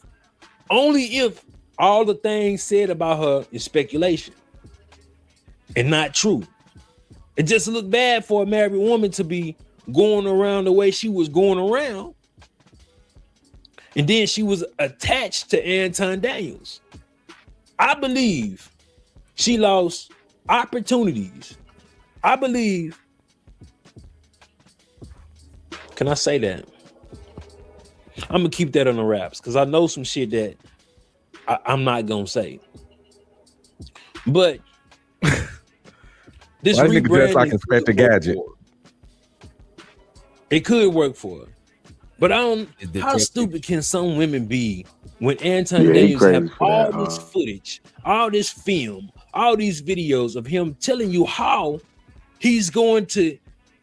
all the things said about her is speculation and not true. It just look bad for a married woman to be going around the way she was going around. And then she was attached to Anton Daniels. I believe she lost opportunities. I believe. Can I say that? I'm gonna keep that on the wraps because I know some shit that I'm not gonna say. But this rebranding like Inspector Gadget. It could work for her. But I don't. How stupid can some women be when Anton Daniels have all this footage, all this film, all these videos of him telling you how he's going to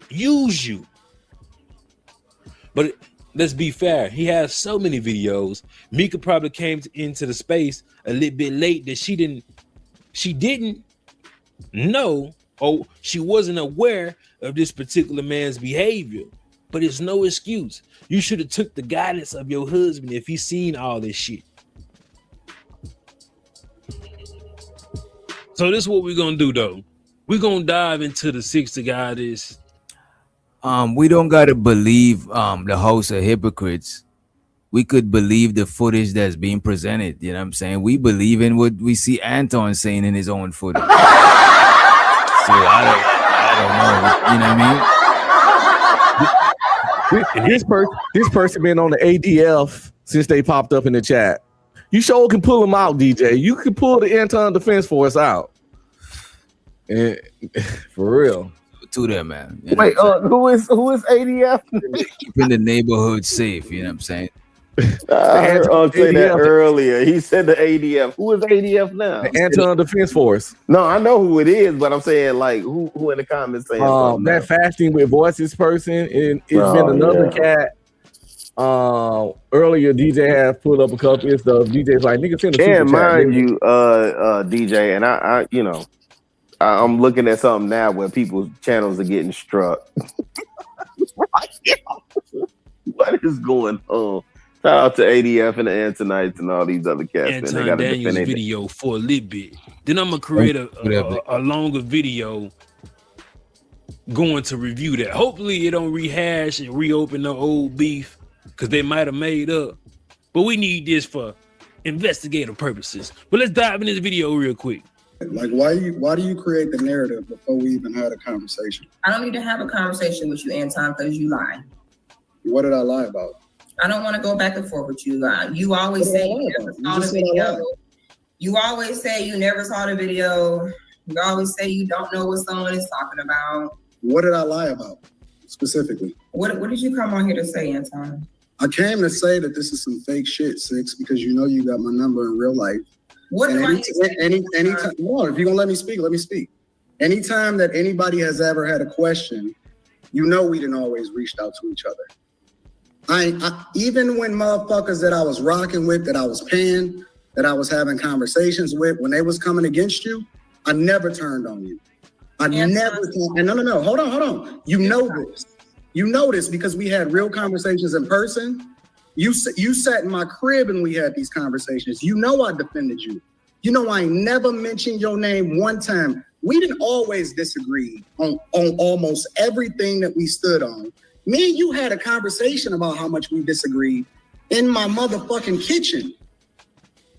use you? But let's be fair. He has so many videos. Mika probably came into the space a little bit late that she didn't know, or she wasn't aware of this particular man's behavior. But it's no excuse. You should have took the guidance of your husband if he's seen all this shit. So this is what we're gonna do though. We're gonna dive into the 60 goddess. We don't gotta believe the host of hypocrites. We could believe the footage that's being presented. You know what I'm saying? We believe in what we see Anton saying in his own footage. So I don't know. You know what I mean? This person been on the ADF since they popped up in the chat. You sure can pull them out, DJ. You can pull the Anton Defense Force out. And, for real. To them, man. You know Wait, who is ADF? Keeping the neighborhood safe, you know what I'm saying? I heard say that earlier. He said the ADF. Who is ADF now? The Anton Defense Force. No, I know who it is, but I'm saying like who in the comments saying that fasting with voices person, and it's been another cat. Earlier DJ has put up a couple of stuff. DJ's like, nigga, send a super chat. Mind you, DJ, and I you know, I'm looking at something now where people's channels are getting struck. What is going on? Shout out to ADF and the Antonites and all these other cats. Anton Daniels video for a little bit. Then I'm gonna create a longer video going to review that. Hopefully it don't rehash and reopen the old beef because they might have made up. But we need this for investigative purposes. But let's dive in this video real quick. Like, why do you create the narrative before we even had a conversation? I don't need to have a conversation with you, Anton, because you lie. What did I lie about? I don't want to go back and forth with you. You always say you never saw the video. You always say you never saw the video. You always say you don't know what someone is talking about. What did I lie about specifically? What did you come on here to say, Anton? I came to say that this is some fake shit, Six, because you know you got my number in real life. What do I anytime, well, if you're gonna let me speak, let me speak. Anytime that anybody has ever had a question, you know we didn't always reached out to each other. I even when motherfuckers that I was rocking with, that I was paying, that I was having conversations with, when they was coming against you, I never turned on you. I never. And no, hold on. You know this. You know this because we had real conversations in person. You sat in my crib and we had these conversations. You know I defended you. You know I never mentioned your name one time. We didn't always disagree on almost everything that we stood on. Me and you had a conversation about how much we disagreed in my motherfucking kitchen.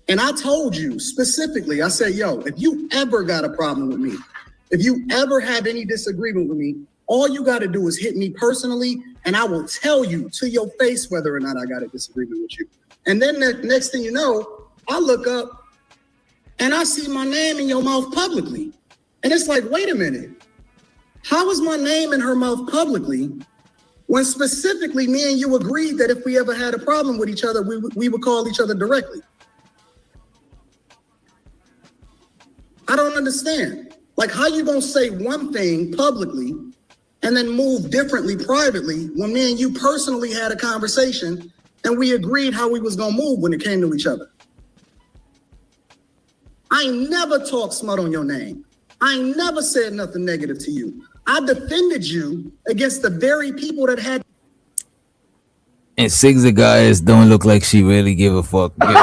And I told you specifically, I said, yo, if you ever got a problem with me, if you ever have any disagreement with me, all you got to do is hit me personally, and I will tell you to your face whether or not I got a disagreement with you. And then the next thing you know, I look up and I see my name in your mouth publicly. And it's like, wait a minute. How is my name in her mouth publicly when specifically me and you agreed that if we ever had a problem with each other, we would call each other directly? I don't understand. Like, how you gonna say one thing publicly and then move differently privately when me and you personally had a conversation and we agreed how we was gonna move when it came to each other? I ain't never talked smut on your name. I ain't never said nothing negative to you. I defended you against the very people that had. And Sigza guys don't look like she really give a fuck. Man.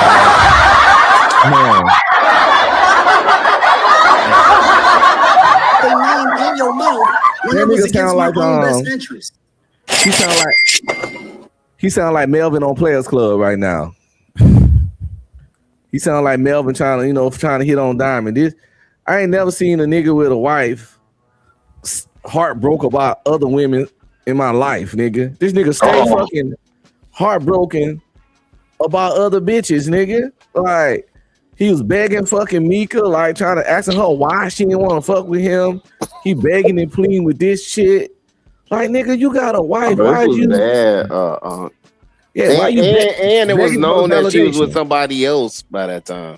The name in your mouth when it was against my own best interest. He sound like Melvin on Players Club right now. He sound like Melvin trying to hit on Diamond. I ain't never seen a nigga with a wife heartbroken about other women in my life, nigga. This nigga stay fucking heartbroken about other bitches, nigga. Like, he was begging fucking Mika, like trying to ask her why she didn't want to fuck with him. He begging and pleading with this shit. Like, nigga, you got a wife. Why you bad? Yeah, why you and it was begging known for that she was with validation? somebody else by that time.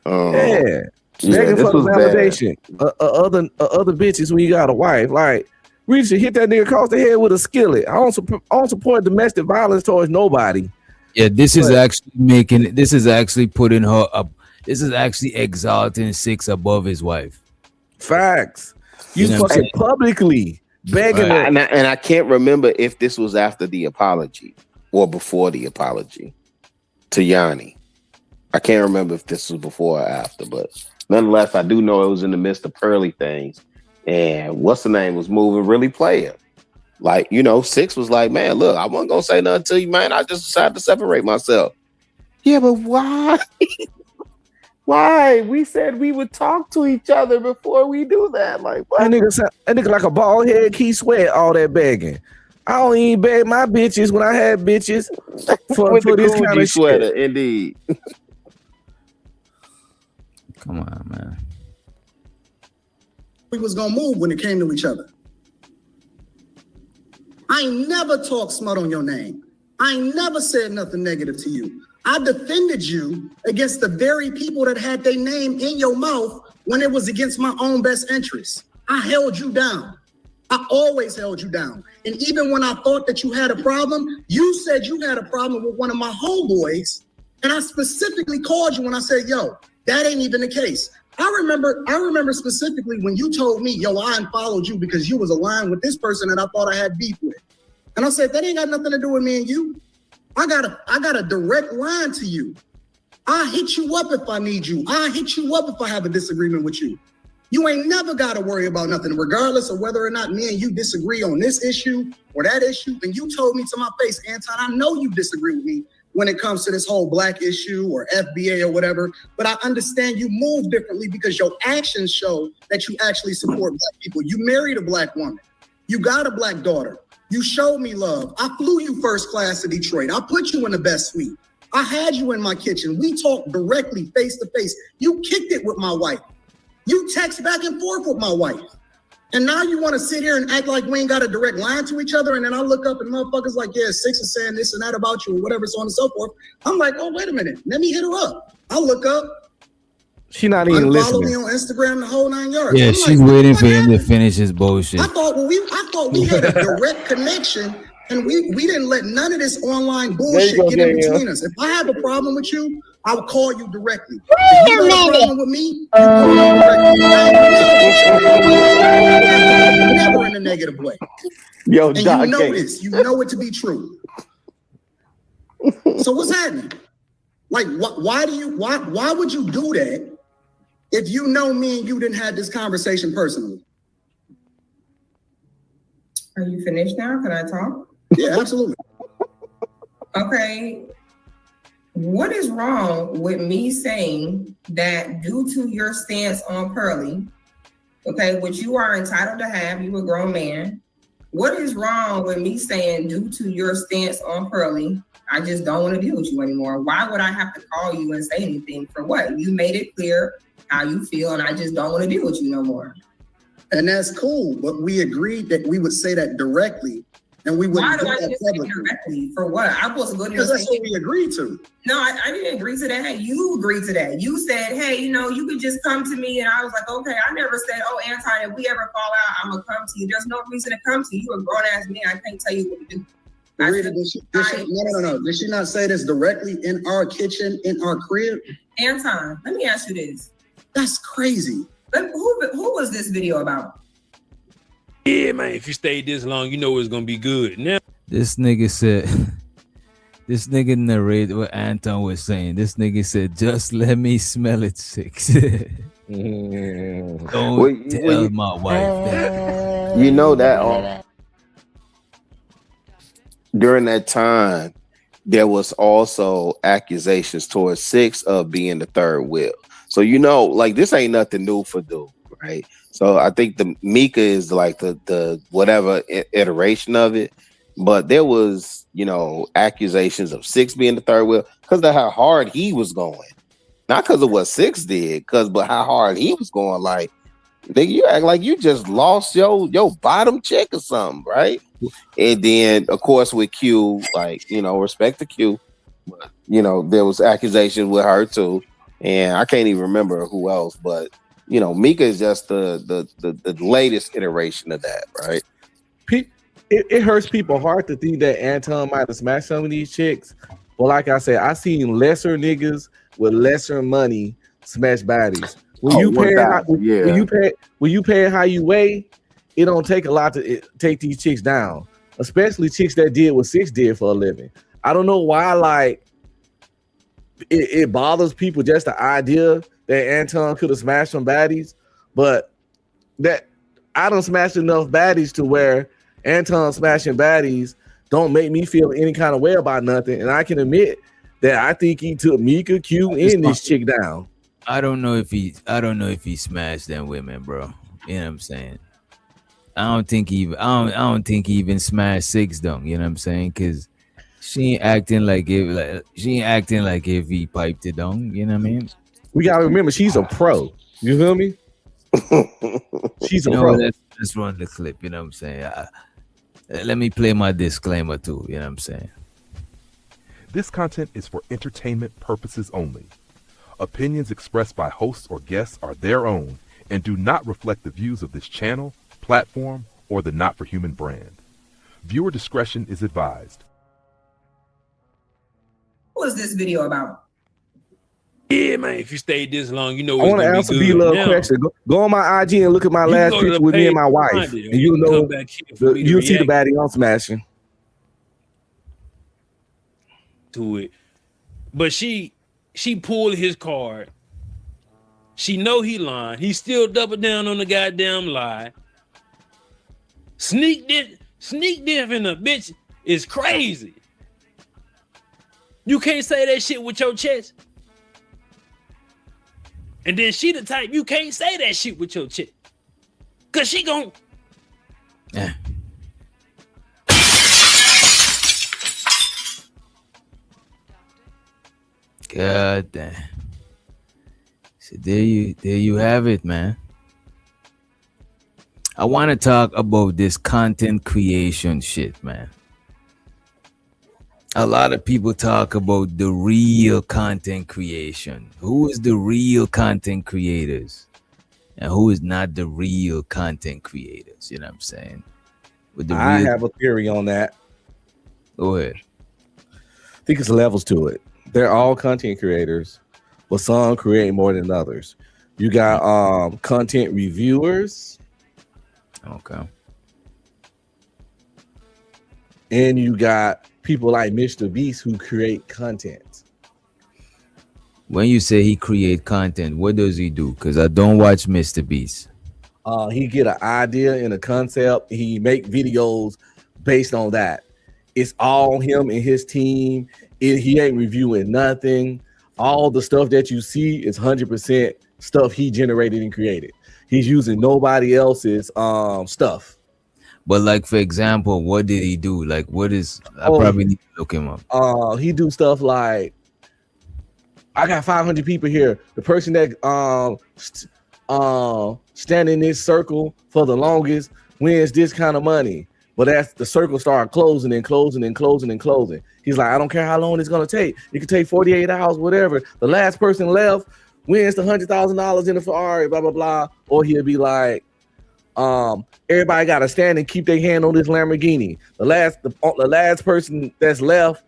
Yeah, begging this for the was bad. validation. Other bitches when you got a wife. Like, we should hit that nigga across the head with a skillet. I don't support domestic violence towards nobody. Yeah, this is actually putting her up. This is actually exalting Six above his wife. Facts. You know what I'm fucking publicly begging her. And I can't remember if this was after the apology or before the apology to Yanni. I can't remember if this was before or after, but nonetheless, I do know it was in the midst of Pearly things. And what's the name was moving really player. Like, Six was like, man, look, I wasn't gonna say nothing to you, man. I just decided to separate myself. Yeah, but why? Why? We said we would talk to each other before we do that. Like, what? That nigga like a bald head Keith Sweat, all that begging. I don't even beg my bitches when I had bitches for this kind of sweater, shit. Indeed. Come on, man. We was gonna move when it came to each other. I ain't never talked smut on your name. I ain't never said nothing negative to you. I defended you against the very people that had their name in your mouth when it was against my own best interests. I held you down. I always held you down. And even when I thought that you had a problem, you said you had a problem with one of my homeboys. And I specifically called you when I said, yo, that ain't even the case. I remember specifically when you told me, yo, I unfollowed you because you was aligned with this person that I thought I had beef with. And I said, that ain't got nothing to do with me and you. I got a direct line to you. I hit you up if I need you. I hit you up if I have a disagreement with you. You ain't never got to worry about nothing, regardless of whether or not me and you disagree on this issue or that issue. And you told me to my face, Anton, I know you disagree with me when it comes to this whole black issue or FBA or whatever, but I understand you move differently because your actions show that you actually support black people. You married a black woman. You got a black daughter. You showed me love. I flew you first class to Detroit. I put you in the best suite. I had you in my kitchen. We talked directly, face to face. You kicked it with my wife. You text back and forth with my wife. And now you want to sit here and act like we ain't got a direct line to each other. And then I look up and motherfuckers like, yeah, Six is saying this and that about you or whatever, so on and so forth. I'm like, oh, wait a minute. Let me hit her up. I look up. She not even listening. listening. Follow me on Instagram, the whole 9 yards. Yeah, I'm she's like, waiting for him to finish his bullshit. I thought we had a direct connection, and we didn't let none of this online bullshit get in between us. If I have a problem with you, I will call you directly. If you have a problem with me, you call me directly. Never in a negative way. Yo, and Doc, you know this. You know it to be true. So what's happening? Like, why would you do that if you know me and you didn't have this conversation personally? Are you finished now? Can I talk? Yeah, absolutely. Okay. What is wrong with me saying that due to your stance on Pearly, okay, which you are entitled to have, you a grown man. What is wrong with me saying due to your stance on Pearly, I just don't want to deal with you anymore? Why would I have to call you and say anything? For what? You made it clear how you feel and I just don't want to deal with you no more. And that's cool, but we agreed that we would say that directly. And we wouldn't do that publicly. Directly? For what? I'm supposed to go to because that's what we agreed to. No, I didn't agree to that. You agreed to that. You said, hey, you could just come to me. And I was like, okay, I never said, oh, Anton, if we ever fall out, I'm going to come to you. There's no reason to come to you. You're a grown ass man. I can't tell you what to do. No. Did she not say this directly in our kitchen, in our crib? Anton, let me ask you this. That's crazy. Who was this video about? Yeah, man, if you stayed this long, you know it's gonna be good. Now this nigga said, this nigga narrated what Anton was saying. This nigga said, just let me smell it, Six. Don't tell my wife that. You know that all. during that time, there was also accusations towards Six of being the third wheel. So like this ain't nothing new for Duke, right? So I think the Mika is like the whatever iteration of it, but there was accusations of Six being the third wheel because of how hard he was going, not because of what Six did, but how hard he was going. Like, nigga, you act like you just lost your bottom chick or something, right? And then, of course, with Q, like, respect to Q, but, there was accusations with her too. And I can't even remember who else, but, Mika is just the latest iteration of that, right? It hurts people hard to think that Anton might have smashed some of these chicks. But like I said, I seen lesser niggas with lesser money smash baddies. When you pay how you weigh, it don't take a lot to take these chicks down, especially chicks that did what Six did for a living. I don't know why, like, it bothers people just the idea that Anton could have smashed some baddies, but that I done smashed enough baddies to where Anton smashing baddies don't make me feel any kind of way about nothing, and I can admit that I think he took Mika, Q, and this chick down. I don't know if he smashed them women, bro. You know what I'm saying? I don't think he even smashed Six though. You know what I'm saying? Cause she ain't acting like if he piped it down. You know what I mean? We gotta remember she's a pro. You feel me? She's a pro. Let's run the clip. You know what I'm saying? Let me play my disclaimer too. You know what I'm saying? This content is for entertainment purposes only. Opinions expressed by hosts or guests are their own and do not reflect the views of this channel, platform, or the Not for Human brand. Viewer discretion is advised. What was this video about? Yeah, man. If you stayed this long, I want to answer B-Love question. Go on my IG and look at my last picture with me and my wife, and you'll know you'll see the baddie I'm smashing. To it, but she pulled his card. She know he lying. He still double down on the goddamn lie. Sneak diff in a bitch is crazy. You can't say that shit with your chest. And then she the type you can't say that shit with your chest. Cause she gon' God damn. So there you have it, man. I want to talk about this content creation shit, man. A lot of people talk about the real content creation. Who is the real content creators? And who is not the real content creators? You know what I'm saying? I have a theory on that. Go ahead. I think it's levels to it. They're all content creators, but some create more than others. You got content reviewers. Okay. And you got people like Mr. Beast who create content. When you say he create content, what does he do? Because I don't watch Mr. Beast. He get an idea and a concept. He make videos based on that. It's all him and his team. He ain't reviewing nothing. All the stuff that you see is 100% stuff he generated and created. He's using nobody else's stuff. But like, for example, what did he do? Like, what is? I probably need to look him up. He do stuff like, I got 500 people here. The person that stand in this circle for the longest wins this kind of money. But as the circle started closing and closing and closing and closing, he's like, I don't care how long it's gonna take. It could take 48 hours, whatever. The last person left wins the $100,000 in the Ferrari, blah blah blah. Or he'll be like, everybody got to stand and keep their hand on this Lamborghini. The last person that's left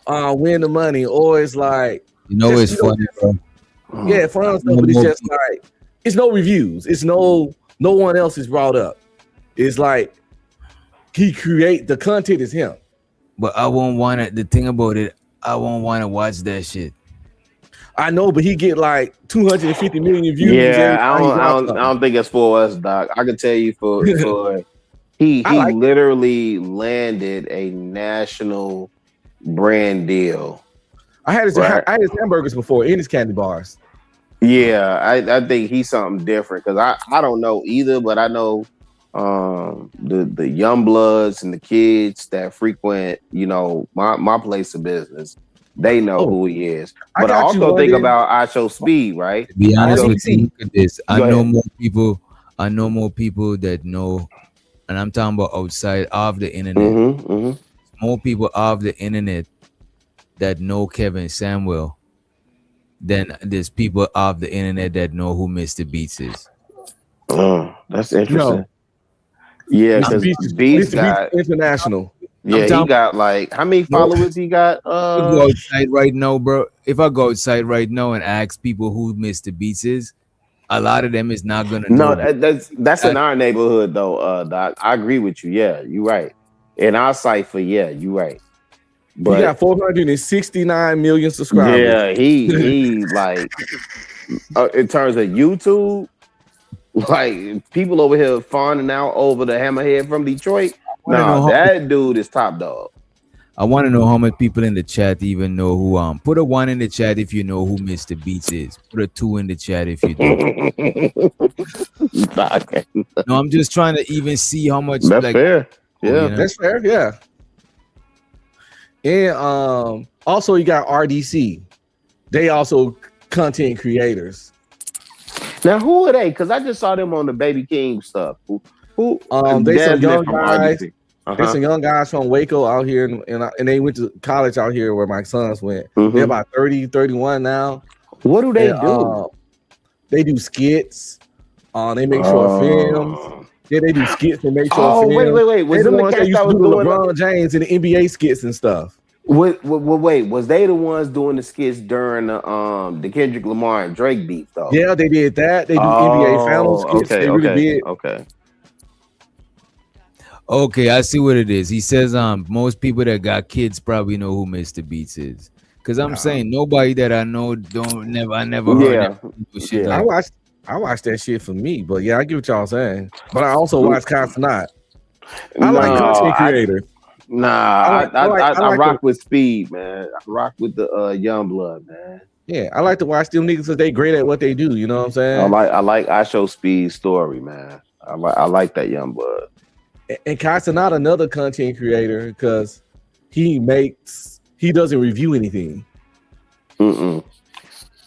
win the money. Or it's like, it's funny, bro. Yeah, fun stuff, but it's just like, it's no reviews. It's no one else is brought up. It's like he create the content is him. But I won't want it. The thing about it, I won't want to watch that shit. I know, but he get like 250 million views. Yeah, I don't think it's for us, Doc. I can tell you for He literally landed a national brand deal. I had his hamburgers before in his candy bars. Yeah, I think he's something different because I don't know either, but I know the young bloods and the kids that frequent, my place of business, they know who he is. But I also think about I Show Speed, right? To be honest with you, look at this. I know more people that know, and I'm talking about outside of the internet. More people of the internet that know Kevin Samuel than there's people of the internet that know who Mr. Beats is. Oh, that's interesting. Yeah, because Beats got international. Yeah, he got like how many followers he got? Go outside right now, bro. If I go outside right now and ask people who Mr. Beats is, a lot of them is not gonna know. That's in our neighborhood though, Doc. I agree with you. Yeah, you're right. In our cipher, yeah, you're right. But he got 469 million subscribers. Yeah, he like in terms of YouTube, like people over here fawning out over the hammerhead from Detroit. No, that dude is top dog. I want to know how many people in the chat even know who. Put a 1 in the chat if you know who Mr. Beats is. Put a 2 in the chat if you do. No, I'm just trying to even see how much. That's fair. Yeah, that's fair. Yeah. And also you got RDC. They also content creators. Now who are they? Because I just saw them on the Baby King stuff. Who? They some young guys. There's some young guys from Waco out here, and they went to college out here where my sons went. They're about 30, 31 now. What do they do? They do skits. They make short films. Yeah, they do skits and make short films. Wait. Was they them the ones that used to do the LeBron James and the NBA skits and stuff? Wait, was they the ones doing the skits during the Kendrick Lamar and Drake beef though? Yeah, they did that. They do NBA Finals skits. They really did. Okay, I see what it is. He says most people that got kids probably know who Mr. Beats is. Cause I'm saying nobody that I know I never heard shit. I watched that shit for me, but yeah, I get what y'all saying. But I also watch Consonant. I like content creators. I rock with Speed, man. I rock with the young blood, man. Yeah, I like to watch them niggas because they great at what they do. You know what I'm saying? I like I Show Speed's story, man. I like that young blood. And Kai's not another content creator because he doesn't review anything.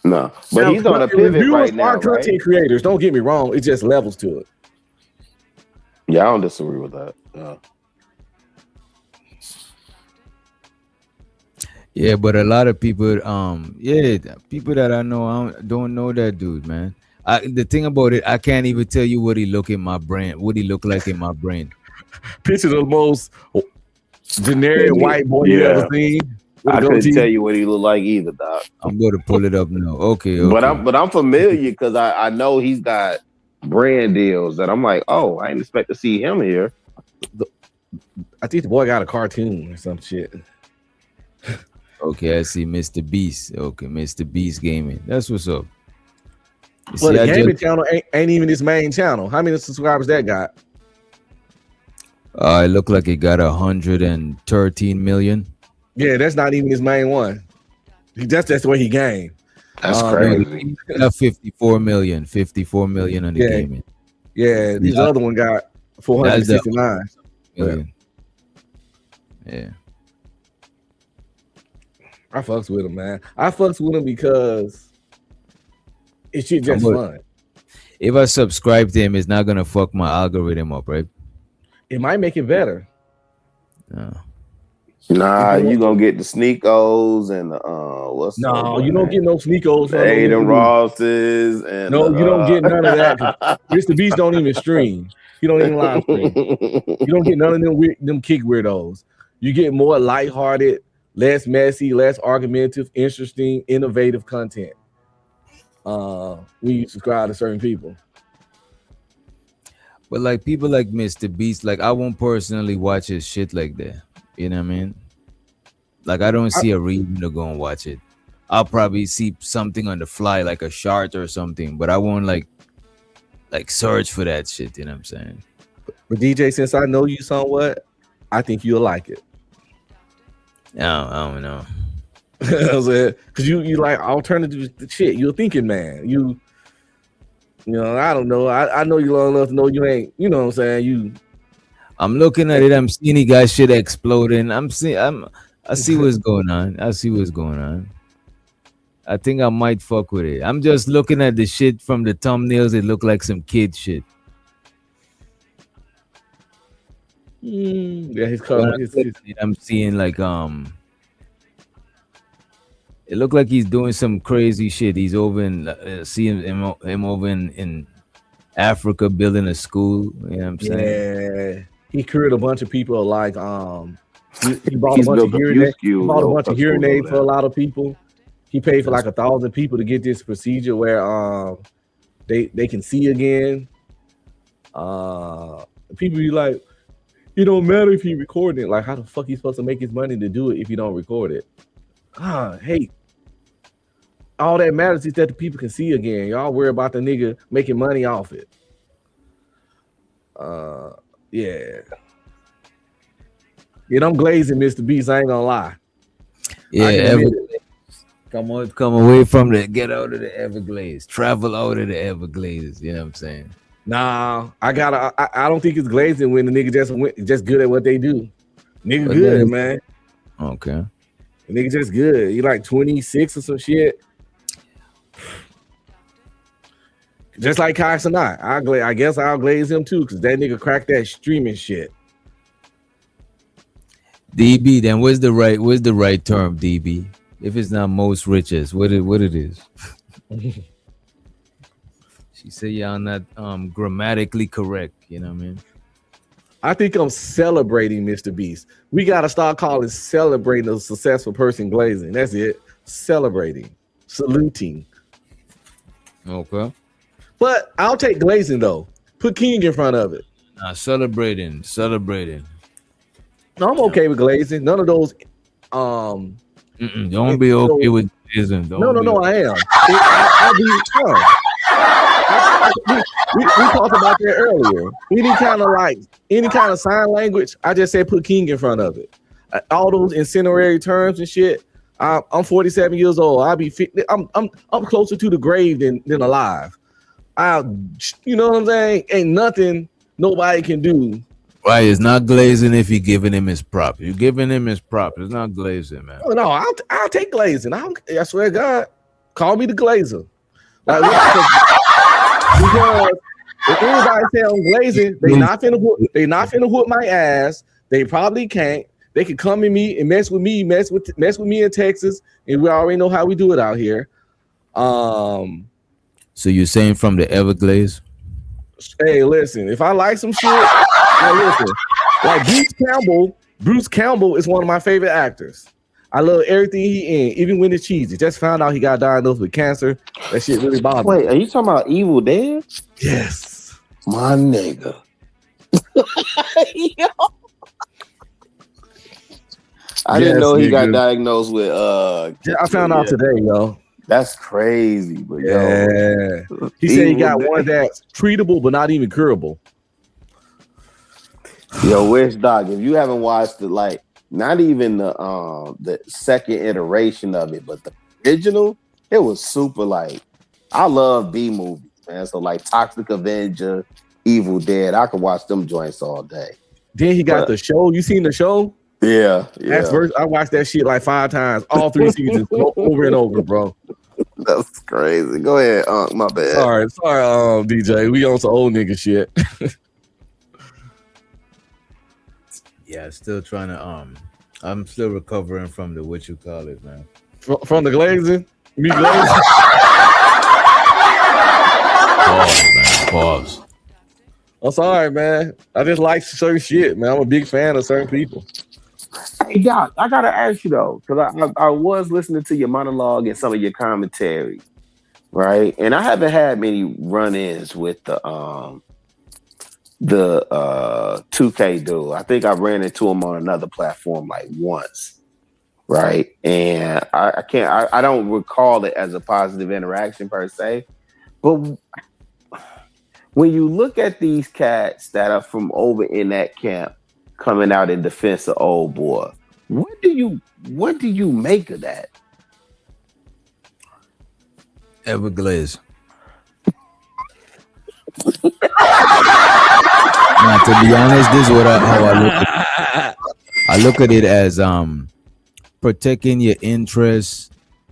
No, but now, he's on a pivot right now. Content creators, don't get me wrong, it just levels to it. Yeah, I don't disagree with that. Yeah, but a lot of people, people that I know don't know that dude, man. The thing about it, I can't even tell you what he look like in my brain. Picture the most generic white boy you ever seen. I couldn't tell you what he look like either, Doc. I'm going to pull it up now. Okay. But I'm familiar because I know he's got brand deals that I'm like, oh, I didn't expect to see him here. I think the boy got a cartoon or some shit. Okay, I see Mr. Beast. Okay, Mr. Beast Gaming. That's what's up. Well, the gaming channel ain't even his main channel. How many subscribers that got? It looked like it got 113 million. Yeah, that's not even his main one. That's the way he gained. That's crazy. He got 54 million on the gaming. Yeah, this other one got 469 million. Yeah. I fucks with him, man. I fucks with him because it's just fun. If I subscribe to him, it's not gonna fuck my algorithm up, right? It might make it better. Nah, you gonna get the Sneakos and you don't get no Sneakos. Aiden Rosses and you don't get none of that. Mr. Beast don't even stream. He don't even live stream. You don't get none of them kick weirdos. You get more lighthearted, less messy, less argumentative, interesting, innovative content. When you subscribe to certain people. But like people like Mr. Beast, like I won't personally watch his shit like that. You know what I mean? Like I don't see a reason to go and watch it. I'll probably see something on the fly, like a short or something, but I won't like search for that shit. You know what I'm saying? But DJ, since I know you somewhat, I think you'll like it. No, I don't know. Because you like alternative shit. You're a thinking man. You know, I don't know. I know you long enough to know you ain't, you know what I'm saying? I'm looking at it, I'm seeing you guys shit exploding. I see what's going on. I see what's going on. I think I might fuck with it. I'm just looking at the shit from the thumbnails. It look like some kid shit. Yeah, he's coming. I'm seeing like it looked like he's doing some crazy shit. He's over in seeing him over in Africa building a school. You know what I'm saying? Yeah, he created a bunch of people like he bought a bunch of hearing aids for a lot of people. He paid for like 1,000 people to get this procedure where they can see again. People be like, it don't matter if he recording it. Like, how the fuck he supposed to make his money to do it if you don't record it? Hey, all that matters is that the people can see again. Y'all worry about the nigga making money off it. Yeah. I'm glazing Mr. Beast. I ain't gonna lie. Yeah, come away from the, get out of the Everglades, travel out of the Everglades. You know what I'm saying? Nah, I don't think it's glazing when the nigga just good at what they do. Nigga but good, man. Okay. The nigga just good. He like 26 or some shit. Just like Cox and I guess I'll glaze him too, because that nigga cracked that streaming shit. DB, then what's the right term, DB? If it's not most richest, what it is? She said y'all not grammatically correct, you know what I mean? I think I'm celebrating Mr. Beast. We gotta start calling celebrating a successful person glazing. That's it. Celebrating, saluting. Okay. But I'll take glazing though. Put king in front of it. Celebrating. No, I'm okay with glazing. None of those. Don't be okay with glazing. No, I am. We talked about that earlier. Any kind of sign language, I just say put king in front of it. All those incendiary terms and shit. I'm 47 years old. I'll be fit. I'm closer to the grave than alive. You know what I'm saying? Ain't nothing nobody can do. Right, it's not glazing if you're giving him his prop. You're giving him his prop. It's not glazing, man. Oh, no, I'll take glazing. I swear to God, call me the glazer. Like, because if anybody say I'm glazing, they not finna whoop my ass. They probably can't. They can come in me and mess with me in Texas, and we already know how we do it out here. So you're saying from the Everglades? Hey, listen, if I like some shit, listen. Like Bruce Campbell is one of my favorite actors. I love everything he in, even when it's cheesy. Just found out he got diagnosed with cancer. That shit really bothered me. Wait, are you talking about Evil Dead? Yes. My nigga. I didn't know he got diagnosed with I found out today, yo. That's crazy, but yeah. He said he got one that's treatable but not even curable. Yo, where's Doc? If you haven't watched it, like not even the second iteration of it, but the original, it was super like I love B movies, man. So like Toxic Avenger, Evil Dead, I could watch them joints all day. Then he got the show. You seen the show? Yeah. I watched that shit like 5 times, all 3 seasons, over and over, bro. That's crazy. Go ahead, my bad. Sorry, DJ. We on some old nigga shit. Yeah, still trying to I'm still recovering from the what you call it, man. From the glazing? Me glazing? Pause. I'm sorry, man. I just like certain shit, man. I'm a big fan of certain people. Hey, Doc, I gotta ask you though, because I was listening to your monologue and some of your commentary, right? And I haven't had many run-ins with the 2K dude. I think I ran into him on another platform like once, right? And I don't recall it as a positive interaction per se, but when you look at these cats that are from over in that camp coming out in defense of old boy, what do you make of that? Everglaze. Now, to be honest, this is how I look at it. I look at it as protecting your interests.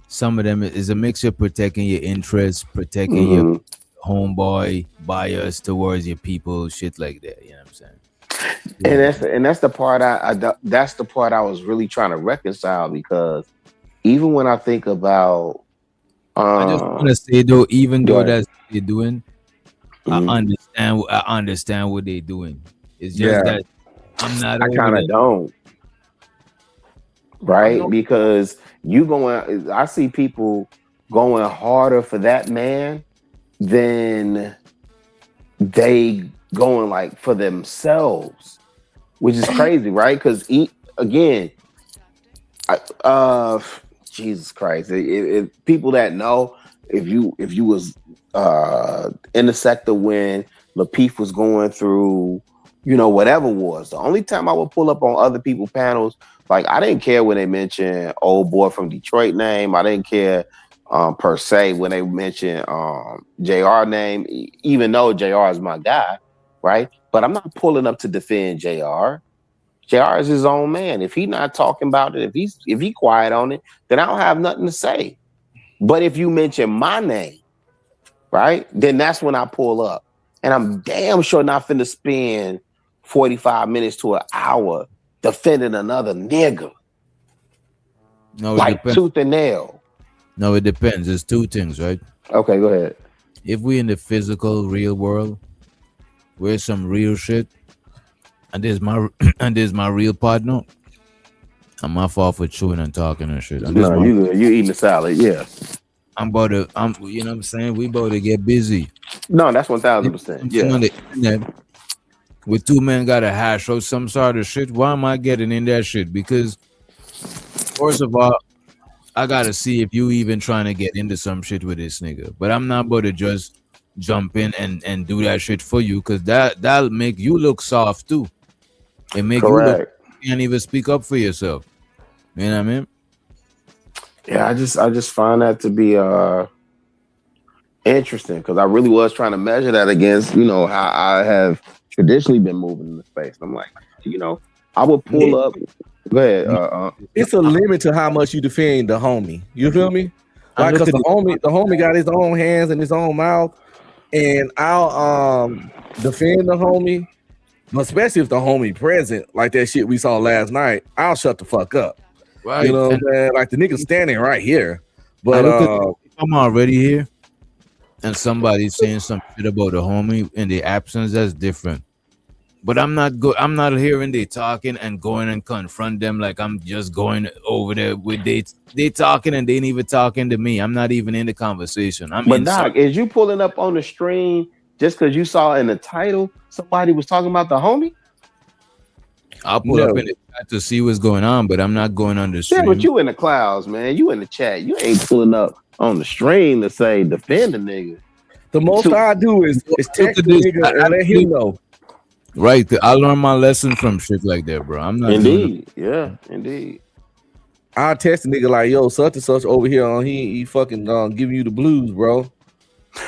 Some of them is a mixture of protecting your interests, protecting your homeboy bias towards your people, shit like that. You know what I'm saying? And that's the part that's the part I was really trying to reconcile, because even when I think about I just want to say though, even though that's what they're doing, I understand what they're doing. It's just that I'm not. I kind of don't. Right? Because I see people going harder for that man than they going like for themselves, which is crazy, right? Because Jesus Christ, if people that know, if you was in the sector when Lapeef was going through, whatever was, the only time I would pull up on other people's panels, like I didn't care when they mentioned old boy from Detroit name. I didn't care per se when they mentioned JR name, even though JR is my guy, right? But I'm not pulling up to defend JR. JR is his own man. If he's not talking about it, if he quiet on it, then I don't have nothing to say. But if you mention my name, right, then that's when I pull up. And I'm damn sure not finna spend 45 minutes to an hour defending another nigga. No, like tooth and nail. No, it depends. There's two things, right? Okay, go ahead. If we in the physical, real world, we're some real shit, and there's my real partner, I'm my fault for chewing and talking and shit. And No, you eating a salad, yeah. you know what I'm saying? We about to get busy. No, that's 1,000%. Yeah. On the internet, with two men got a hash out some sort of shit. Why am I getting in that shit? Because first of all, I gotta see if you even trying to get into some shit with this nigga. But I'm not about to just jump in and do that shit for you, because that'll make you look soft too. It make you look, you can't even speak up for yourself. You know what I mean? Yeah, I just find that to be interesting, because I really was trying to measure that against, how I have traditionally been moving in the space. I'm like, I would pull up. Go ahead. It's a limit to how much you defend the homie. You feel me? Like, because the homie got his own hands and his own mouth, and I'll defend the homie, especially if the homie present, like that shit we saw last night. I'll shut the fuck up. Right. You know what I'm saying? Like the nigga standing right here, but I'm already here, and somebody's saying some shit about the homie in the absence. That's different. But I'm not hearing they talking and going and confront them like I'm just going over there with they talking and they ain't even talking to me. I'm not even in the conversation. But Doc, is you pulling up on the stream just because you saw in the title somebody was talking about the homie? I'll pull up in the chat to see what's going on, but I'm not going on the stream. Yeah, but you in the clouds, man. You in the chat. You ain't pulling up on the stream to say defend the nigga. The most I do is text the nigga and let him know. Right, I learned my lesson from shit like that, bro. I'm not indeed, yeah, indeed. I'll text the nigga like, yo, such and such over here, he fucking giving you the blues, bro.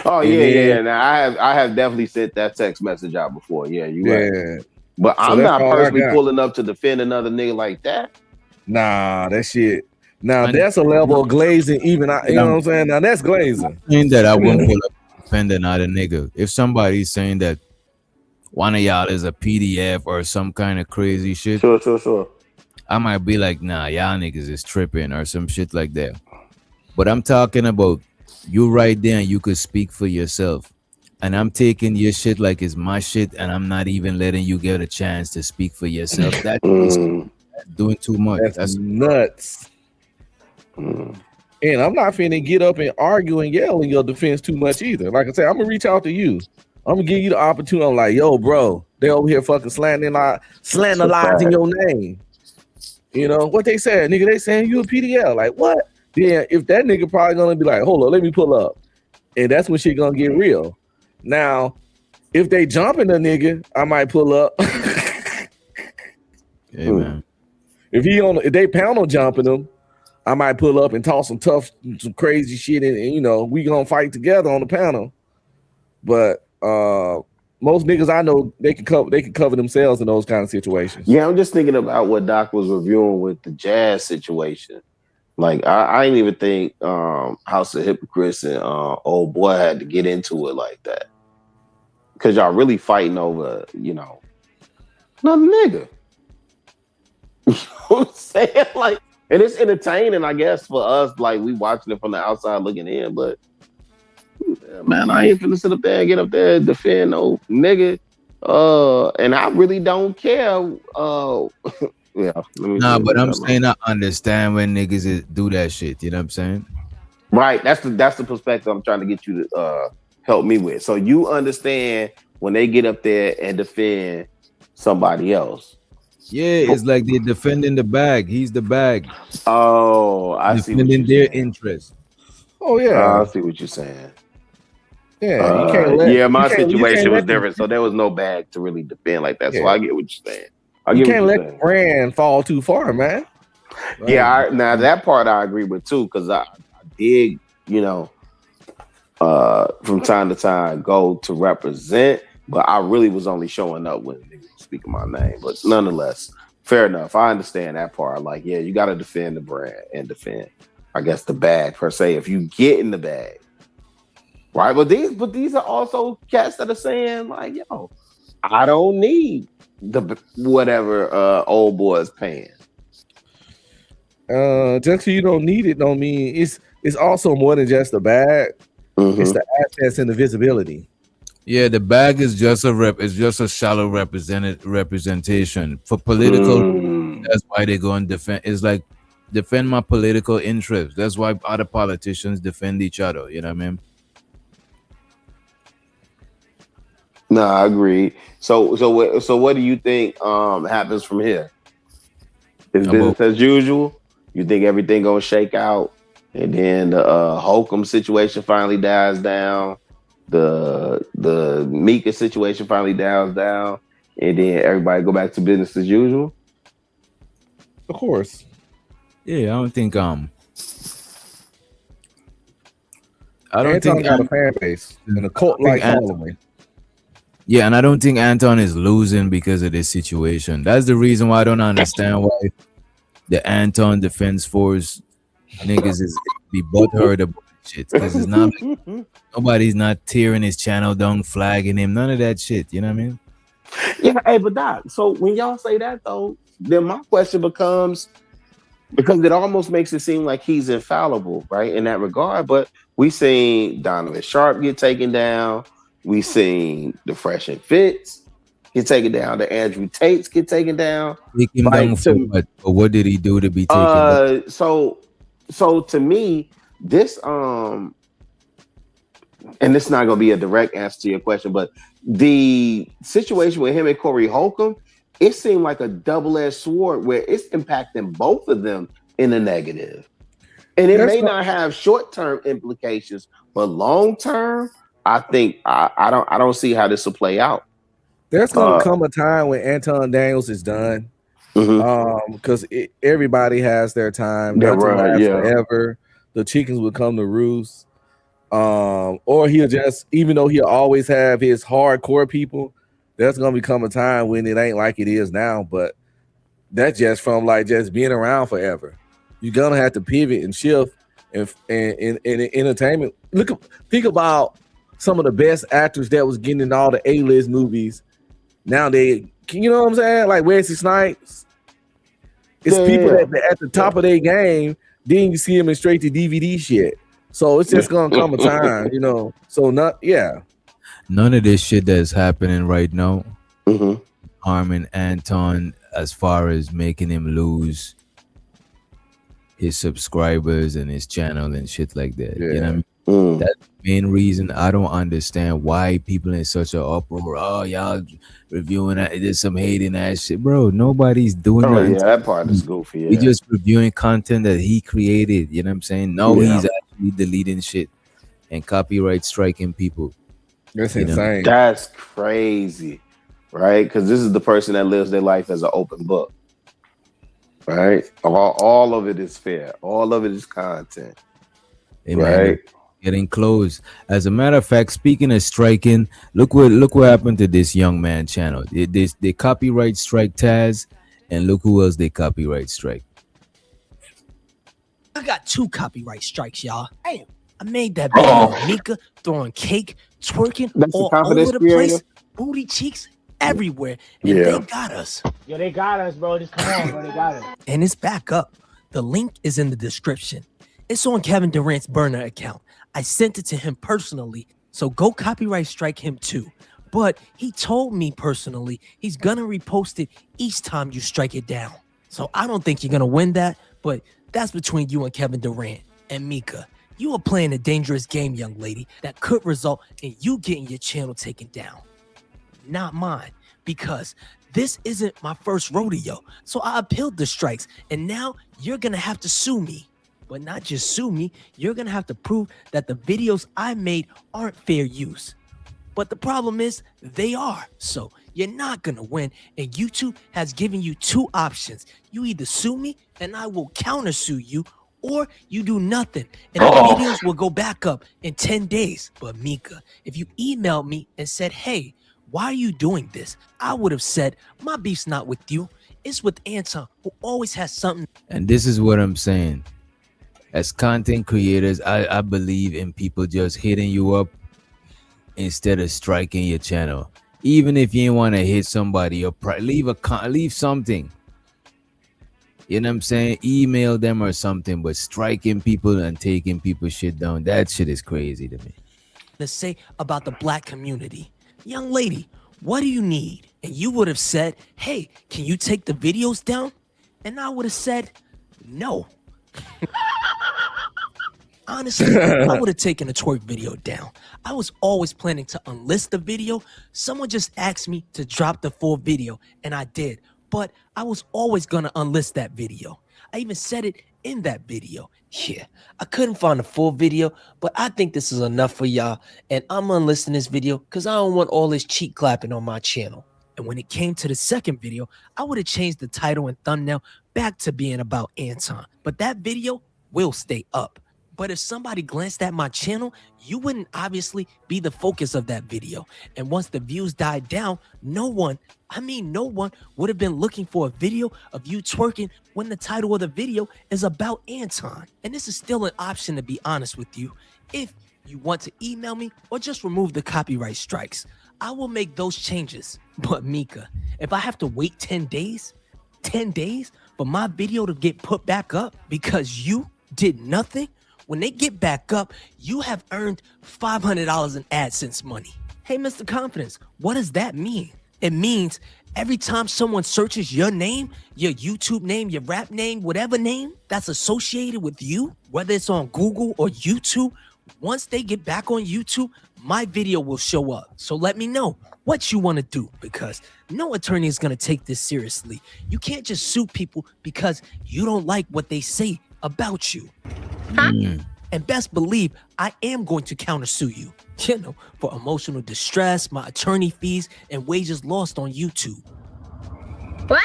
Oh yeah. Now I have definitely sent that text message out before. Yeah, right. But so I'm not personally pulling up to defend another nigga like that. Nah, that shit. Now that's a level of glazing. Even you know what I'm saying. Now that's glazing. Saying that I won't pull up to defend another nigga. If somebody's saying that one of y'all is a PDF or some kind of crazy shit, sure. I might be like, nah, y'all niggas is tripping or some shit like that. But I'm talking about you right there and you could speak for yourself. And I'm taking your shit like it's my shit, and I'm not even letting you get a chance to speak for yourself. That's doing too much. That's nuts. And I'm not finna get up and argue and yell in your defense too much either. Like I said, I'm gonna reach out to you. I'm gonna give you the opportunity. I'm like, yo, bro, they over here fucking slandering your name. You know what they said, nigga? They saying you a PDL. Like what? Yeah, if that nigga probably gonna be like, hold on, let me pull up, and that's when shit gonna get real. Now, If they jumping a nigga, I might pull up. Yeah, man. If they panel jumping him, I might pull up and talk some crazy shit, and you know, we gonna fight together on the panel. But most niggas I know, they can cover themselves in those kind of situations. Yeah, I'm just thinking about what Doc was reviewing with the Jazz situation. Like I didn't even think House of Hypocrites and Old Boy had to get into it like that, because y'all really fighting over, you know, another nigga. You know what I'm saying? Like, and it's entertaining, I guess, for us. Like, we watching it from the outside looking in, but man, I ain't finna sit up there and get up there and defend no nigga. And I really don't care. Yeah. But I'm saying I understand when niggas do that shit. You know what I'm saying? Right. That's the perspective I'm trying to get you to help me with. So you understand when they get up there and defend somebody else. Yeah, it's like they're defending the bag. He's the bag. Oh, I see. Defending their interest. Oh yeah, I see what you're saying. Yeah, you can't let. Yeah, my you can't situation was let different, so there was no bag to really defend like that. So Yeah. I get what you're saying. You can't let the brand fall too far, man. Yeah, now that part I agree with too, because I did, you know, from time to time go to represent, but I really was only showing up when niggas were speaking my name. But nonetheless, fair enough. I understand that part. Like, yeah, you got to defend the brand and defend, I guess, the bag per se. If you get in the bag, right? But these are also cats that are saying like, yo, I don't need the whatever Old Boy is paying. Just because you don't need it don't mean it's also more than just the bag. It's the assets and the visibility. Yeah, the bag is just a shallow representation for political. That's why they go and defend. It's like defend my political interest. That's why other politicians defend each other. You know what I mean? No, I agree. So what do you think happens from here? Is business as usual? You think everything gonna shake out, and then the Holcomb situation finally dies down, the Mika situation finally dies down, and then everybody go back to business as usual? Of course. Yeah, I don't think Anton got a fan base and a cult like following. Yeah, and I don't think Anton is losing because of this situation. That's the reason why I don't understand why the Anton Defense Force niggas is be butthurt about shit. Because it's not like nobody's not tearing his channel down, flagging him, none of that shit. You know what I mean? Yeah, hey, but Doc, so when y'all say that though, then my question becomes, because it almost makes it seem like he's infallible, right, in that regard. But we seen Donovan Sharp get taken down. We seen the Fresh and Fits get taken down. The Andrew Tates get taken down. Take him down for what? Or what did he do to be taken down? So to me, this and this is not gonna be a direct answer to your question, but the situation with him and Corey Holcomb, it seemed like a double-edged sword where it's impacting both of them in a negative. And it may not have short-term implications, but long-term, I think I don't see how this will play out. There's gonna come a time when Anton Daniels is done, because everybody has their time. Yeah, Nothing right, lasts yeah. forever. The chickens will come to roost, or he'll just, even though he'll always have his hardcore people, there's gonna become a time when it ain't like it is now. But that's just from like just being around forever. You're gonna have to pivot and shift, and entertainment. Think about some of the best actors that was getting in all the A-list movies. Now you know what I'm saying? Like Wesley Snipes. It's people that at the top of their game. Then you see them in straight to DVD shit. So it's just gonna come a time, you know. So none of this shit that's happening right now harming Anton as far as making him lose his subscribers and his channel and shit like that. You know what I mean? That's the main reason I don't understand why people in such an uproar. Oh, y'all reviewing that. There's some hating ass shit. Bro, nobody's doing that. Yeah, that part is goofy. Yeah. We just reviewing content that he created. You know what I'm saying? No, he's actually deleting shit and copyright striking people. That's insane. That's crazy, right? Because this is the person that lives their life as an open book, right? All of it is fair. All of it is content, right? Getting close. As a matter of fact, speaking of striking, look what happened to this young man channel. They copyright strike Taz, and look who else they copyright strike. I got 2 copyright strikes, y'all. Damn. I made that video of Mika throwing cake, twerking all over the place, booty cheeks everywhere, and they got us. Yo, they got us, bro. Just come on, bro. They got us. And it's back up. The link is in the description. It's on Kevin Durant's burner account. I sent it to him personally, so go copyright strike him too. But he told me personally he's gonna repost it each time you strike it down. So I don't think you're gonna win that, but that's between you and Kevin Durant. And Mika, you are playing a dangerous game, young lady, that could result in you getting your channel taken down. Not mine, because this isn't my first rodeo. So I appealed the strikes, and now you're gonna have to sue me. But not just sue me, you're gonna have to prove that the videos I made aren't fair use. But the problem is, they are. So you're not gonna win, and YouTube has given you 2 options. You either sue me, and I will countersue you, or you do nothing, and the videos will go back up in 10 days. But Mika, if you emailed me and said, hey, why are you doing this? I would have said, my beef's not with you. It's with Anton, who always has something. And this is what I'm saying. As content creators, I believe in people just hitting you up instead of striking your channel. Even if you want to hit somebody or leave something. You know what I'm saying? Email them or something, but striking people and taking people's shit down, that shit is crazy to me. To say about the black community. Young lady, what do you need? And you would have said, hey, can you take the videos down? And I would have said, no. Honestly, I would have taken a twerk video down. I was always planning to unlist the video. Someone just asked me to drop the full video, and I did. But I was always going to unlist that video. I even said it in that video. Yeah, I couldn't find a full video, but I think this is enough for y'all. And I'm unlisting this video because I don't want all this cheek clapping on my channel. And when it came to the second video, I would have changed the title and thumbnail back to being about Anton. But that video will stay up. But if somebody glanced at my channel, you wouldn't obviously be the focus of that video. And once the views died down, no one would have been looking for a video of you twerking when the title of the video is about Anton. And this is still an option, to be honest with you. If you want to email me or just remove the copyright strikes, I will make those changes. But Mika, if I have to wait 10 days for my video to get put back up because you did nothing, when they get back up, you have earned $500 in AdSense money. Hey, Mr. Confidence, what does that mean? It means every time someone searches your name, your YouTube name, your rap name, whatever name that's associated with you, whether it's on Google or YouTube, once they get back on YouTube, my video will show up. So let me know what you want to do, because no attorney is going to take this seriously. You can't just sue people because you don't like what they say about you. And best believe I am going to countersue you, for emotional distress, my attorney fees, and wages lost on YouTube. What?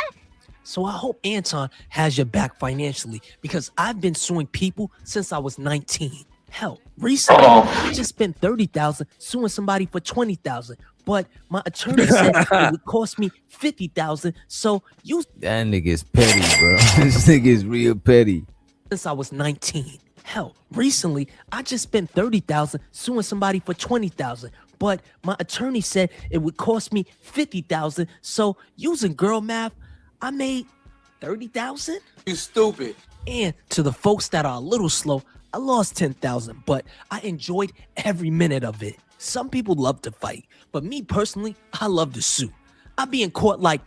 So I hope Anton has your back financially, because I've been suing people since I was 19. Hell, recently I just spent $30,000 suing somebody for $20,000, but my attorney said it would cost me $50,000. So you that nigga's petty, bro. This nigga is real petty. Since I was 19. Hell, recently I just spent $30,000 suing somebody for $20,000, but my attorney said it would cost me $50,000. So using girl math, I made $30,000. You stupid. And to the folks that are a little slow, I lost $10,000, but I enjoyed every minute of it. Some people love to fight, but me personally, I love to sue. I'd be in court like,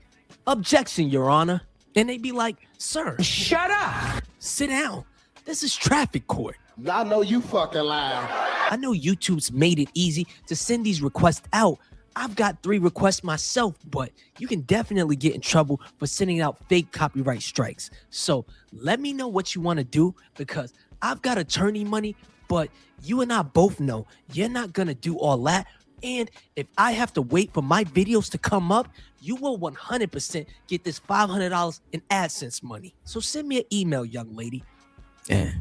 objection, Your Honor. And they'd be like, sir, shut up. Sit down. This is traffic court. I know you fucking lying. I know YouTube's made it easy to send these requests out. I've got 3 requests myself, but you can definitely get in trouble for sending out fake copyright strikes. So let me know what you want to do, because I've got attorney money, but you and I both know you're not going to do all that And if I have to wait for my videos to come up, you will 100% get this $500 in AdSense money. So send me an email, young lady. Yeah.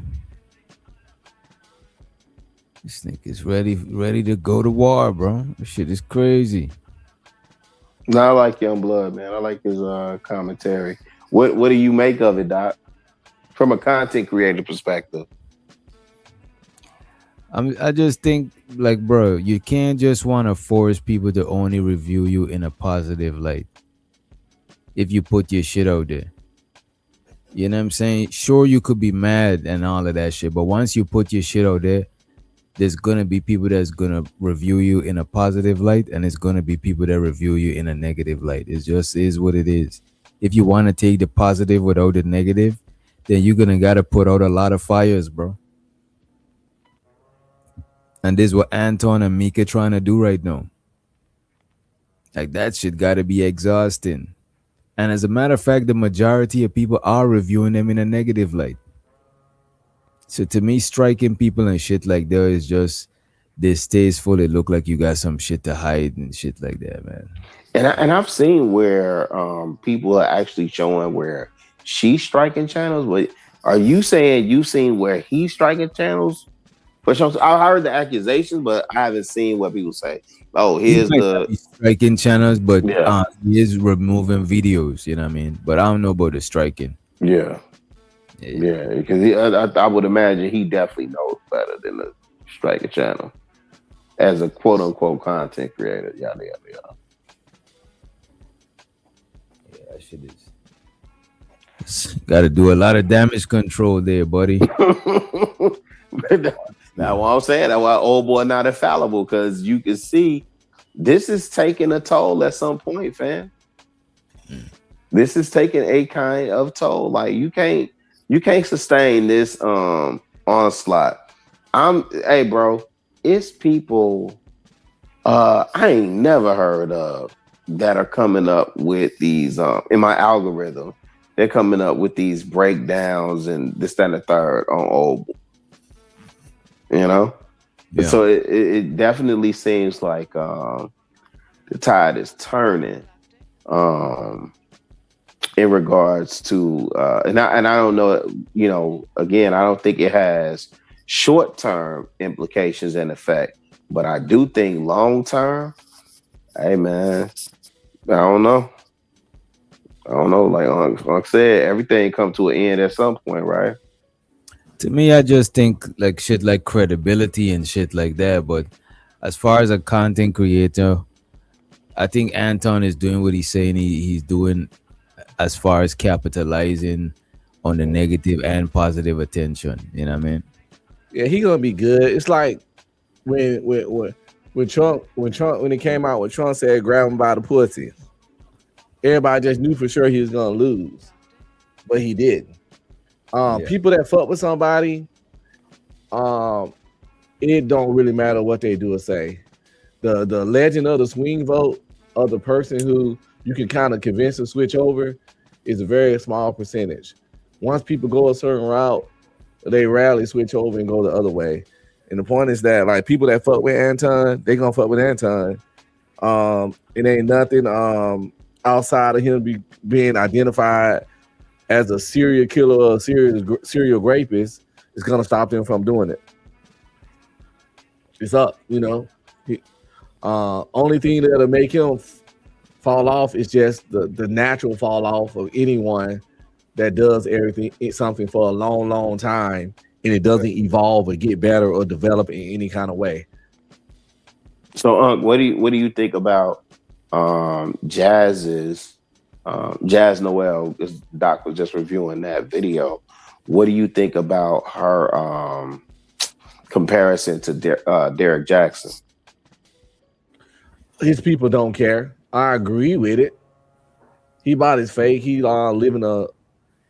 This nigga's ready to go to war, bro. This shit is crazy. No, I like Young Blood, man. I like his commentary. What do you make of it, Doc? From a content creator perspective. I just think, like, bro, you can't just want to force people to only review you in a positive light if you put your shit out there. You know what I'm saying? Sure, you could be mad and all of that shit, but once you put your shit out there, there's gonna be people that's gonna review you in a positive light, and it's gonna be people that review you in a negative light. It just is what it is. If you want to take the positive without the negative, then you're gonna gotta put out a lot of fires, bro. And this is what Anton and Mika trying to do right now. Like, that shit gotta be exhausting. And as a matter of fact, the majority of people are reviewing them in a negative light. So to me, striking people and shit like that is just distasteful. It look like you got some shit to hide and shit like that, man. And I've seen where people are actually showing where she's striking channels. But are you saying you've seen where he's striking channels? For sure, I heard the accusations, but I haven't seen what people say. Oh, here's the striking channels, but he is removing videos. You know what I mean? But I don't know about the striking. Yeah, because I would imagine he definitely knows better than the striking channel as a quote unquote content creator. Yada yada yada. Yeah, that shit is. Got to do a lot of damage control there, buddy. That's what I'm saying. That's why old boy not infallible, because you can see this is taking a toll at some point, fam. This is taking a kind of toll. Like you can't sustain this onslaught. Hey bro, it's people I ain't never heard of that are coming up with these in my algorithm. They're coming up with these breakdowns and this, that, and the third on old boy. You know, so it definitely seems like the tide is turning in regards to and I don't know, you know, again, I don't think it has short-term implications and effect, but I do think long-term, hey man, I don't know. Like Unc said, everything come to an end at some point, right? To me, I just think like shit like credibility and shit like that. But as far as a content creator, I think Anton is doing what he's saying he's doing as far as capitalizing on the negative and positive attention. You know what I mean? Yeah, he gonna be good. It's like when Trump when it came out when Trump said grab him by the pussy. Everybody just knew for sure he was gonna lose, but he didn't. People that fuck with somebody, it don't really matter what they do or say. The legend of the swing vote of the person who you can kind of convince to switch over is a very small percentage. Once people go a certain route, they rarely switch over and go the other way. And the point is that like people that fuck with Anton, they gonna fuck with Anton. It ain't nothing outside of him being identified as a serial killer or a serial rapist is gonna stop them from doing it. It's up, you know. Only thing that'll make him fall off is just the natural fall off of anyone that does something for a long time and it doesn't evolve or get better or develop in any kind of way. So Unc, what do you think about Jazz Noelle? Because Doc was just reviewing that video. What do you think about her comparison to Derek Jackson? His people don't care. I agree with it. He bought his fake. He living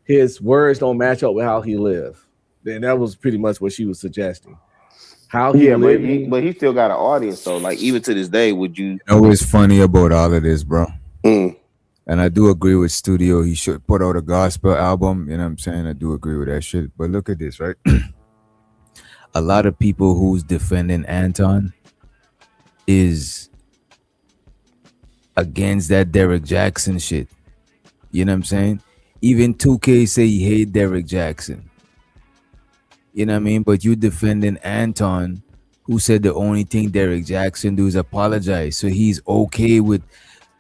his words don't match up with how he lives. Then that was pretty much what she was suggesting. How he living, but he still got an audience. So like even to this day, would you? You know what's funny about all of this, bro? And I do agree with Studio. He should put out a gospel album. You know what I'm saying? I do agree with that shit. But look at this, right? A lot of people who's defending Anton is against that Derek Jackson shit. You know what I'm saying? Even 2K say he hate Derek Jackson. You know what I mean? But you defending Anton, who said the only thing Derek Jackson do is apologize. So he's okay with,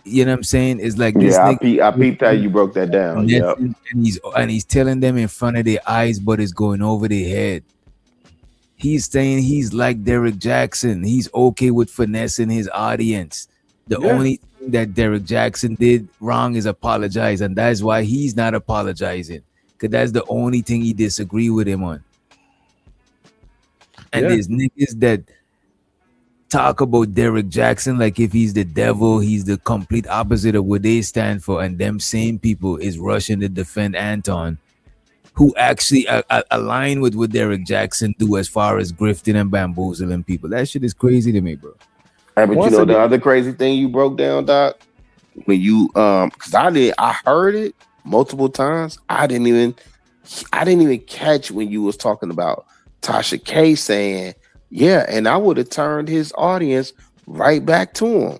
you know what I'm saying? It's like this Yeah, nigga, I peeped how you broke that down. Yep. and he's telling them in front of their eyes, but it's going over their head. He's saying he's like Derek Jackson. He's okay with finessing his audience. The only thing that Derek Jackson did wrong is apologize, and that's why he's not apologizing, because that's the only thing he disagree with him on. And there's niggas that talk about Derek Jackson like if he's the devil, he's the complete opposite of what they stand for, and them same people is rushing to defend Anton, who actually align with what Derek Jackson do as far as grifting and bamboozling people. That shit is crazy to me, bro. Hey, but you know the other crazy thing you broke down, Doc, when you because I heard it multiple times. I didn't even catch when you was talking about Tasha K saying, yeah, and I would have turned his audience right back to him.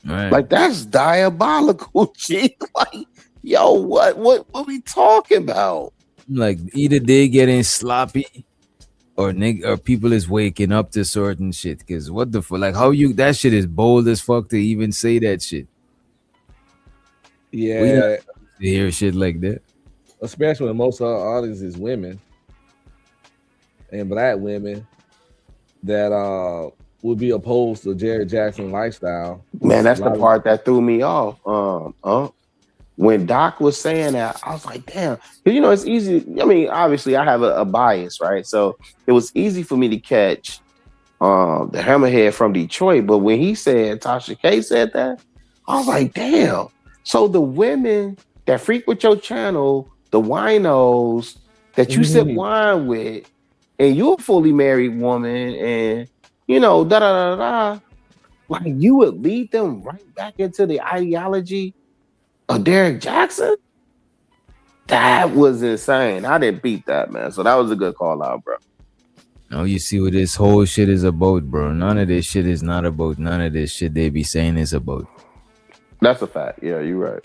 Right. Like that's diabolical, G. Like, yo, what we talking about? Like either they getting sloppy or people is waking up to certain shit. Because what the fuck? Like how that shit is bold as fuck to even say that shit. Yeah. We not to hear shit like that. Especially when most of our audience is women and black women that would be opposed to Jared Jackson lifestyle. Man, that's the part that threw me off. When Doc was saying that, I was like, damn. You know, it's easy. I mean, obviously, I have a bias, right? So it was easy for me to catch the Hammerhead from Detroit. But when he said, Tasha K said that, I was like, damn. So the women that frequent your channel, the winos that you sip wine with, and you're a fully married woman, and, you know, da-da-da-da, like you would lead them right back into the ideology of Derek Jackson? That was insane. I didn't beat that, man. So that was a good call out, bro. Now you see what this whole shit is about, bro. None of this shit is not about none of this shit they be saying is about. That's a fact. Yeah, you're right.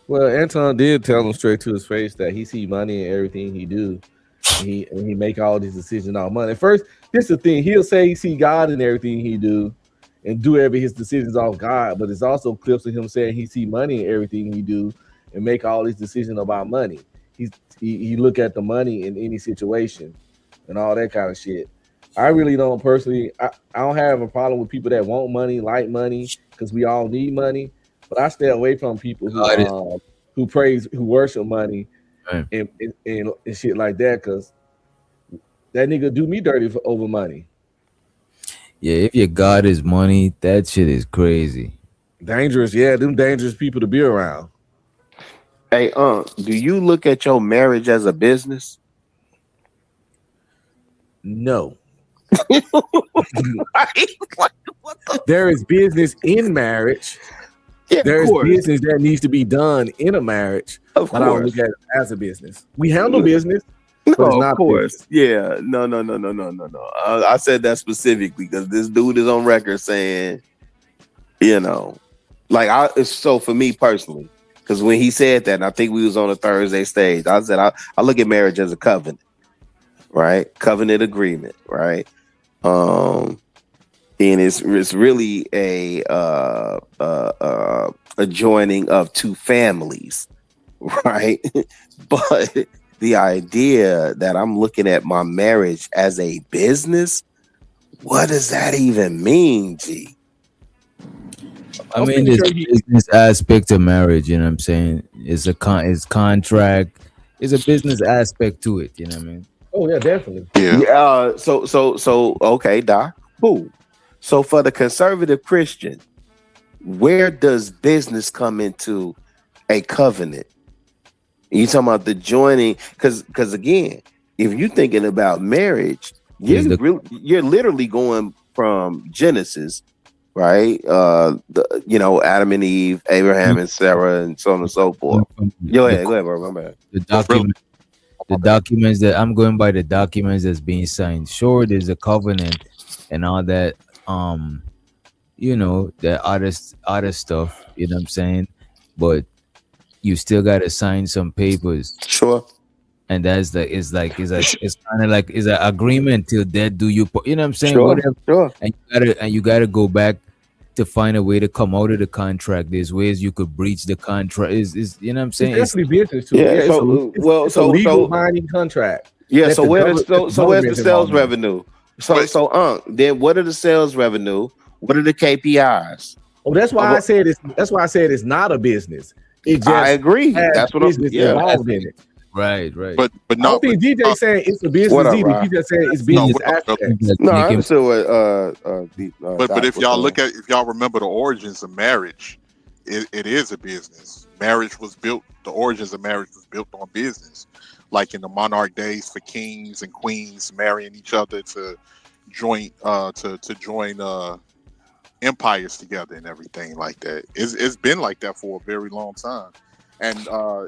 Well, Anton did tell him straight to his face that he see money in everything he do. And he make all these decisions on money. First, this is the thing. He'll say he see God in everything he do and do his decisions off God, but it's also clips of him saying he see money in everything he do and make all these decisions about money. He look at the money in any situation and all that kind of shit. I really don't personally. I don't have a problem with people that want money, like money, because we all need money. But I stay away from people who praise, who worship money, and shit like that, because that nigga do me dirty over money. Yeah, if your God is money, that shit is crazy. Dangerous, yeah, them dangerous people to be around. Hey, do you look at your marriage as a business? No. There is business in marriage. Yeah, there is business that needs to be done in a marriage. But I don't look at it as a business. We handle business. But it's not of course. business. Yeah. No. I said that specifically because this dude is on record saying, you know, like so for me personally, because when he said that, and I think we was on a Thursday stage, I said I look at marriage as a covenant, right? Covenant agreement, right? And it's really a joining of two families, right? But the idea that I'm looking at my marriage as a business, what does that even mean, G? I mean, there's a business aspect to marriage, you know what I'm saying? It's contract. It's a business aspect to it, you know what I mean? Oh yeah, definitely. Yeah. So okay, Doc. Cool. So for the conservative Christian, where does business come into a covenant? You talking about the joining? Because again, if you're thinking about marriage, you're literally going from Genesis, right? Adam and Eve, Abraham and Sarah, and so on and so forth. Go ahead, bro. My bad. The documents that I'm going by, the documents that's being signed. Sure, there's a covenant, and all that. You know, the other stuff. You know what I'm saying? But you still gotta sign some papers. Sure. And that's the it's kind of like it's an agreement till death do you. You know what I'm saying? Sure. Whatever. Sure. And you gotta go back to find a way to come out of the contract. There's ways you could breach the contract. Is you know what I'm saying? It's definitely business too. Yeah, It's a legal binding contract. Yeah. That So the where's government the sales involved in. revenue? Then what are the sales revenue? What are the KPIs? Oh, that's why I said it's not a business. It just I agree. has That's what business involved in it. Right. But I don't think DJ saying it's a business What up, either. Rob? He just saying it's business aspects. No, I understood what but Doc if was y'all saying. if y'all remember the origins of marriage, it is a business. Marriage was built. The origins of marriage was built on business, like in the monarch days for kings and queens marrying each other to join empires together and everything like that. It's been like that for a very long time, and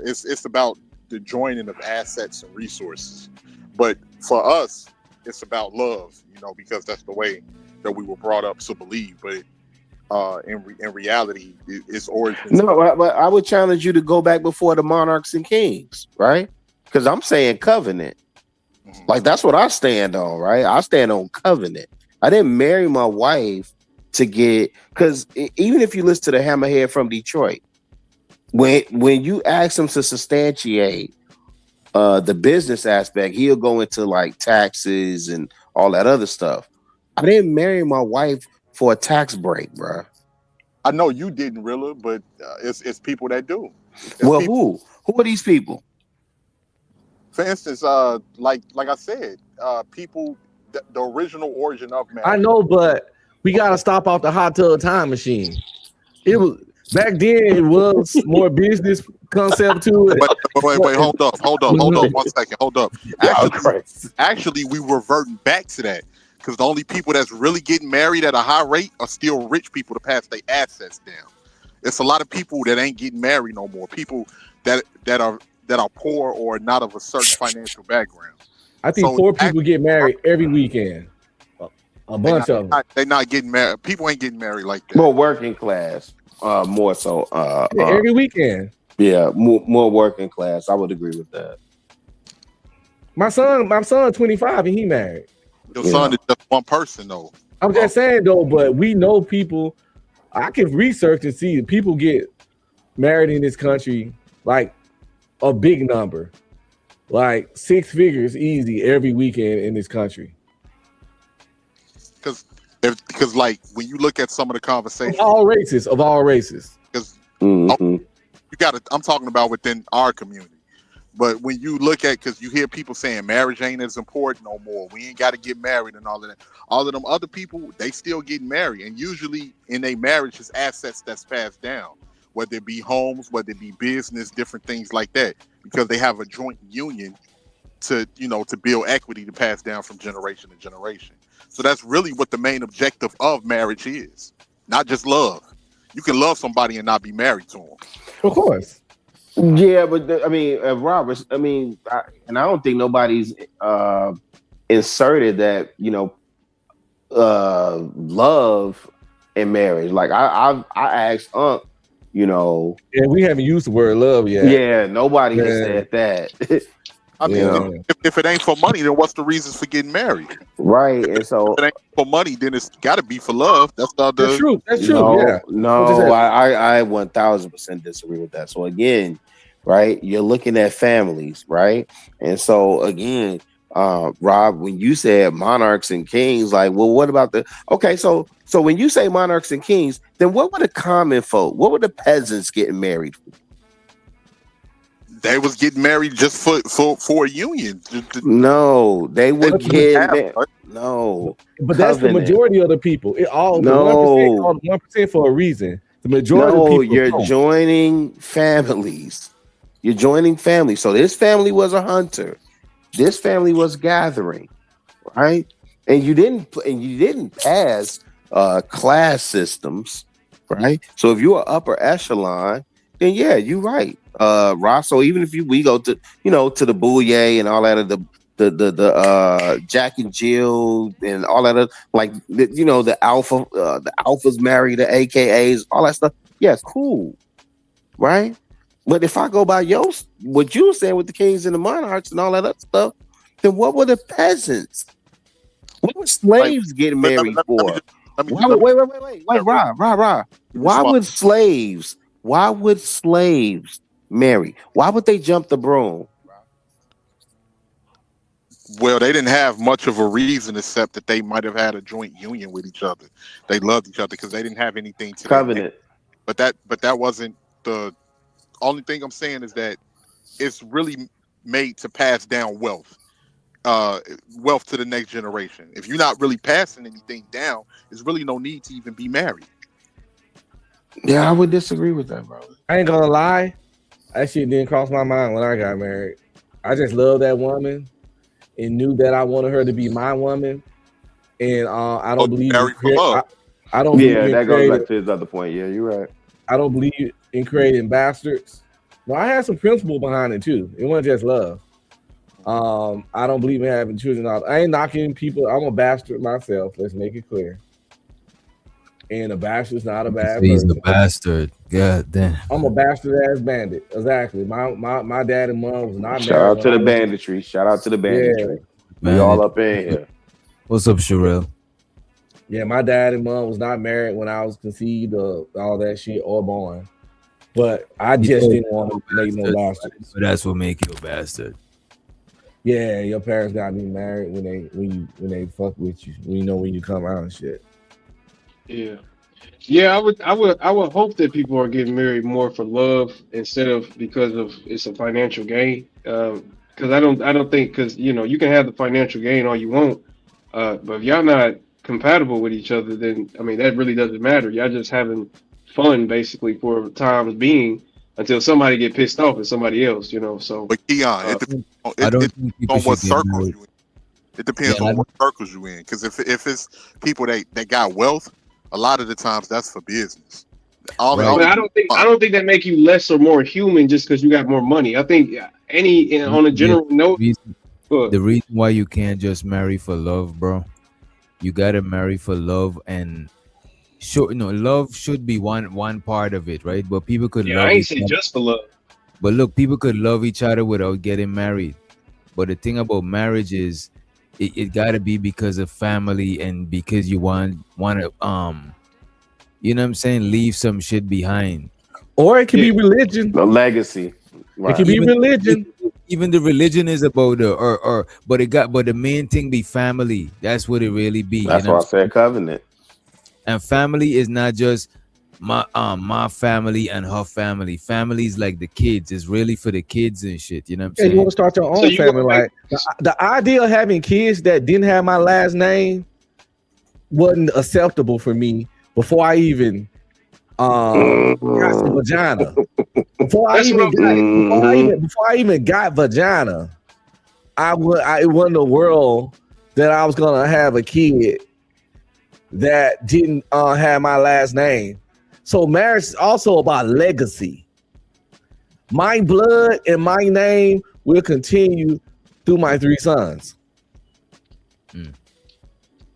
it's about the joining of assets and resources. But for us, it's about love, you know, because that's the way that we were brought up to believe. But in reality, it's origins. No, but I would challenge you to go back before the monarchs and kings, right? Because I'm saying covenant. Like that's what I stand on, right? I stand on covenant. I didn't marry my wife to get, because even if you listen to the Hammerhead from Detroit, when you ask him to substantiate the business aspect, he'll go into like taxes and all that other stuff. I didn't marry my wife for a tax break, bro. I know you didn't, Rilla, but it's people that do. Who are these people? For instance, like I said, people, the original origin of marriage. I know, but we gotta stop off the hot tub time machine. It was back then. It was more business concept to it. Wait, hold up, 1 second, hold up. Actually, we reverting back to that because the only people that's really getting married at a high rate are still rich people to pass their assets down. It's a lot of people that ain't getting married no more. People that are poor or not of a certain financial background. I think poor people get married every weekend. A bunch of them. They're not getting married. People ain't getting married like that. More working class, more so. Every weekend. Yeah, more working class. I would agree with that. My son 25 and he married. Your son is just one person though. I'm just saying though, but we know people. I can research and see that people get married in this country like a big number, like 6 figures easy every weekend in this country. Because like when you look at some of the conversations, of all races. Because Mm-hmm. I'm talking about within our community. But when you look at, because you hear people saying marriage ain't as important no more, we ain't got to get married and all of that. All of them other people, they still get married, and usually in a marriage is assets that's passed down, whether it be homes, whether it be business, different things like that, because they have a joint union to build equity to pass down from generation to generation. So that's really what the main objective of marriage is, not just love. You can love somebody and not be married to them. Of course. Yeah, but Robert, and I don't think nobody's inserted that, love in marriage. Like I asked Unc, Yeah, we haven't used the word love yet. Yeah, nobody has said that. I mean, if it ain't for money, then what's the reasons for getting married? Right, and so if it ain't for money, then it's got to be for love. That's true. That's true. No, I 1000% disagree with that. So again, right, you're looking at families, right, and so again, Rob, when you said monarchs and kings, like, well, what about so when you say monarchs and kings, then what were the common folk? What were the peasants getting married for? They was getting married just for a union. No, they would get no. But that's the majority of the people. The 1% for a reason. The majority of people you're joining families. You're joining families. So this family was a hunter. This family was gathering, right? And you didn't pass class systems, right? So if you're upper echelon, then yeah, you're right. Ross, so even if we go to, to the Bouye and all that of Jack and Jill and all that, like the alphas marry the AKAs, all that stuff. Yeah, cool, right? But if I go by what you were saying with the kings and the monarchs and all that other stuff, then what were the peasants? What were slaves getting married for? Wait, Rob. Why would slaves marry? Why would they jump the broom? Well, they didn't have much of a reason except that they might have had a joint union with each other. They loved each other because they didn't have anything to covenant. But that wasn't the only thing I'm saying is that it's really made to pass down wealth to the next generation. If you're not really passing anything down, there's really no need to even be married. Yeah, I would disagree with that, bro. I ain't gonna lie. That shit didn't cross my mind when I got married. I just loved that woman and knew that I wanted her to be my woman. And I don't believe married for love. I don't. Yeah, that goes back to his other point. Yeah, you're right. I don't believe in creating bastards. No, I had some principle behind it too. It wasn't just love. I don't believe in having children. I ain't knocking people. I'm a bastard myself. Let's make it clear. And a bastard's not a bad person. He's a bastard. God damn. I'm a bastard ass bandit. Exactly. My dad and mom was not Shout out to the banditry. Shout out to the banditry. Yeah. We all up in here. What's up, Sherelle? Yeah, my dad and mom was not married when I was conceived or all that shit or born. But I just didn't want to make no bastard. So that's what make you a bastard. Yeah, your parents gotta be married when they fuck with you. When you come out and shit. Yeah, I would hope that people are getting married more for love instead of because of it's a financial gain. Because I don't think because you can have the financial gain all you want, but if y'all not compatible with each other, then I mean that really doesn't matter. Y'all just having fun basically for times being until somebody get pissed off at somebody else, So, but Keon, it depends on what circles you in. It depends on what circles you in. Because if it's people that got wealth, a lot of the times that's for business. I don't think that make you less or more human just because you got more money. I think on a general note, the reason why you can't just marry for love, bro, you gotta marry for love, and love should be one part of it, right? But people could love. I ain't say just for love. But look, people could love each other without getting married. But the thing about marriage is, it gotta be because of family and because you want to you know what I'm saying, leave some shit behind. Or it could be religion, a legacy. Right. It could be religion. Even the religion is about but the main thing be family. That's what it really be. That's why I said covenant. And family is not just my family and her family. Family's like the kids. It's really for the kids and shit. You know what I'm saying? You want to start your own family. Like the idea of having kids that didn't have my last name wasn't acceptable for me before I even got some vagina. Before I even got vagina, it wasn't a world that I was gonna have a kid that didn't have my last name. So marriage is also about legacy. My blood and my name will continue through my 3 sons.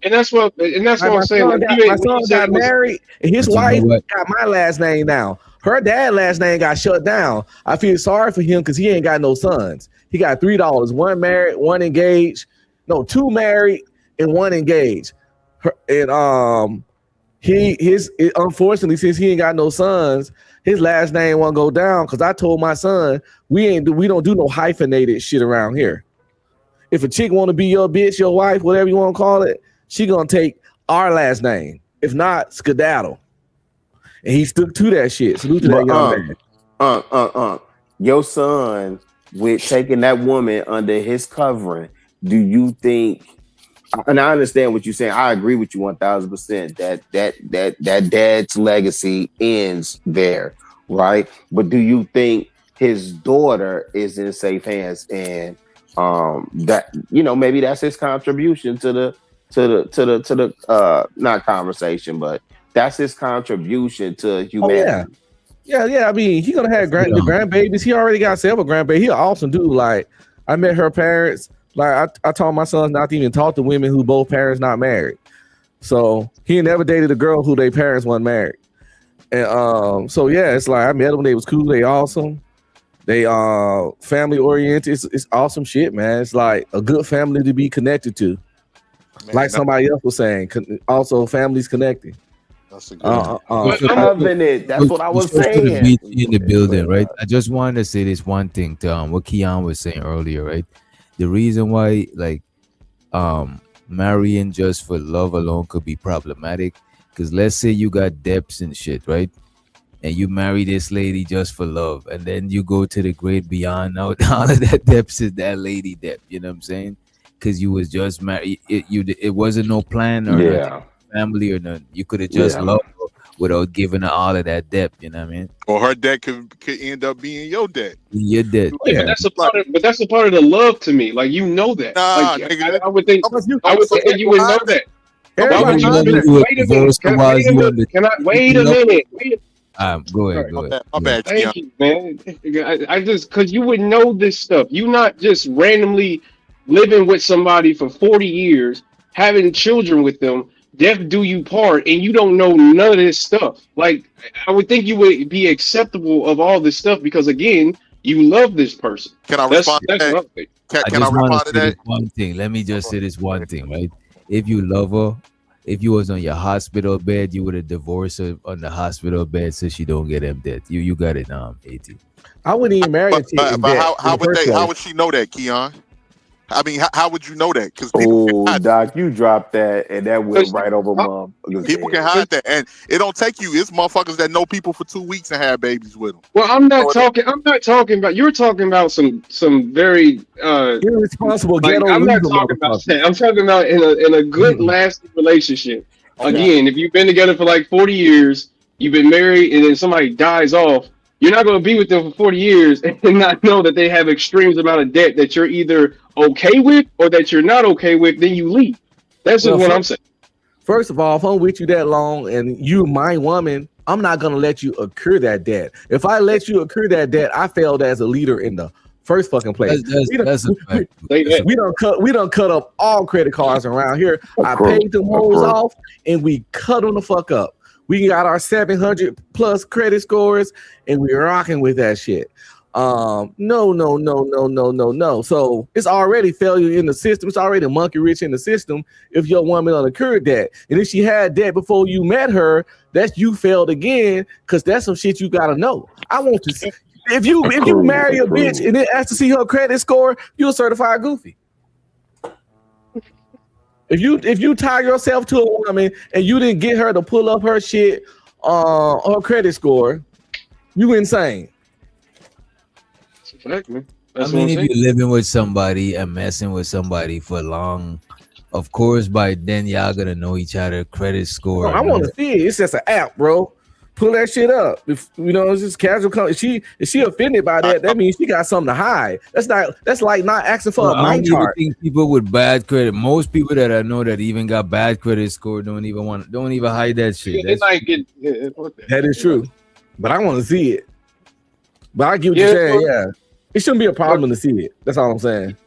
And that's what I'm saying. My son got married, and his wife got my last name now. Her dad's last name got shut down. I feel sorry for him because he ain't got no sons. He got $3. One married, one engaged. No, 2 married and 1 engaged. Unfortunately, since he ain't got no sons, his last name won't go down. Because I told my son we don't do no hyphenated shit around here. If a chick want to be your bitch, your wife, whatever you want to call it, she gonna take our last name. If not, skedaddle. And he stuck to that shit. Salute to that young man. Your son with taking that woman under his covering. Do you think? And I understand what you're saying. I agree with you 1000%. That dad's legacy ends there, right? But do you think his daughter is in safe hands, and that maybe that's his contribution to the not conversation, but that's his contribution to humanity. Yeah. I mean, he's gonna have the grandbabies. He already got several grandbabies. He's an awesome dude. Like, I met her parents Like I told my son not to even talk to women who both parents not married. So he never dated a girl who their parents weren't married. And so yeah, it's like I met them. They was cool. They awesome. They family oriented. It's awesome shit, man. It's like a good family to be connected to. Man, like somebody else was saying, also families connected. That's a good covenant. That's what I was saying. In the building, right? I just wanted to say this one thing to what Keon was saying earlier, right? The reason why, like, marrying just for love alone could be problematic, because let's say you got debts and shit, right? And you marry this lady just for love, and then you go to the great beyond. Now all of that debts is that lady debt. You know what I'm saying? Because you was just married. It wasn't no plan or nothing, family or nothing. You could have just loved her without giving her all of that debt. You know what I mean? Or her debt could end up being your debt. Your debt. Yeah, but that's a part of the love to me. Like, you know that. Nah, like, nigga, I would think you would know that. Wait a minute. Wait a minute. Go ahead. My bad. Thank you, man. I just, because you would know this stuff. You not just randomly living with somebody for 40 years, having children with them, death do you part, and you don't know none of this stuff. Like, I would think you would be acceptable of all this stuff because, again, you love this person. Can I respond to that? Can I respond to that? One thing. Let me just say this one thing, right? If you love her, if you was on your hospital bed, you would have divorced her on the hospital bed so she don't get them debt. You got it, AT. I wouldn't even marry her. But how would she know that, Keon? I mean, how would you know that? Because Doc, you dropped that, and that went right over mom. People can hide that, and it don't take you. It's motherfuckers that know people for 2 weeks and have babies with them. Well, I'm not talking about. You're talking about some very irresponsible. Like, I'm not talking about that. I'm talking about in a good lasting relationship. Okay. Again, if you've been together for like 40 years, you've been married, and then somebody dies off. You're not going to be with them for 40 years and not know that they have extremes amount of debt that you're either okay with or that you're not okay with. Then you leave. That's just what I'm saying. First of all, if I'm with you that long and you my woman, I'm not going to let you accrue that debt. If I let you accrue that debt, I failed as a leader in the first fucking place. We don't cut up all credit cards around here. I paid them hoes off and we cut them the fuck up. We got our 700 plus credit scores, and we're rocking with that shit. No. So it's already failure in the system. It's already monkey rich in the system. If your woman uncurred that, and if she had that before you met her, that's you failed again. Because that's some shit you gotta know. I want to see if you marry a bitch and then ask to see her credit score, you're a certified goofy. If you tie yourself to a woman and you didn't get her to pull up her shit, her credit score, you insane. I mean, if you're living with somebody and messing with somebody for long, of course, by then y'all gonna know each other credit score. I want to see it. It's just an app, bro. Pull that shit up. If it's just casual. If she offended by that, that means she got something to hide. That's like not asking for a mind chart. I think people with bad credit, most people that I know that even got bad credit score don't even hide that shit. That is true. But I want to see it. But I get what you're saying. Yeah, it shouldn't be a problem to see it. That's all I'm saying.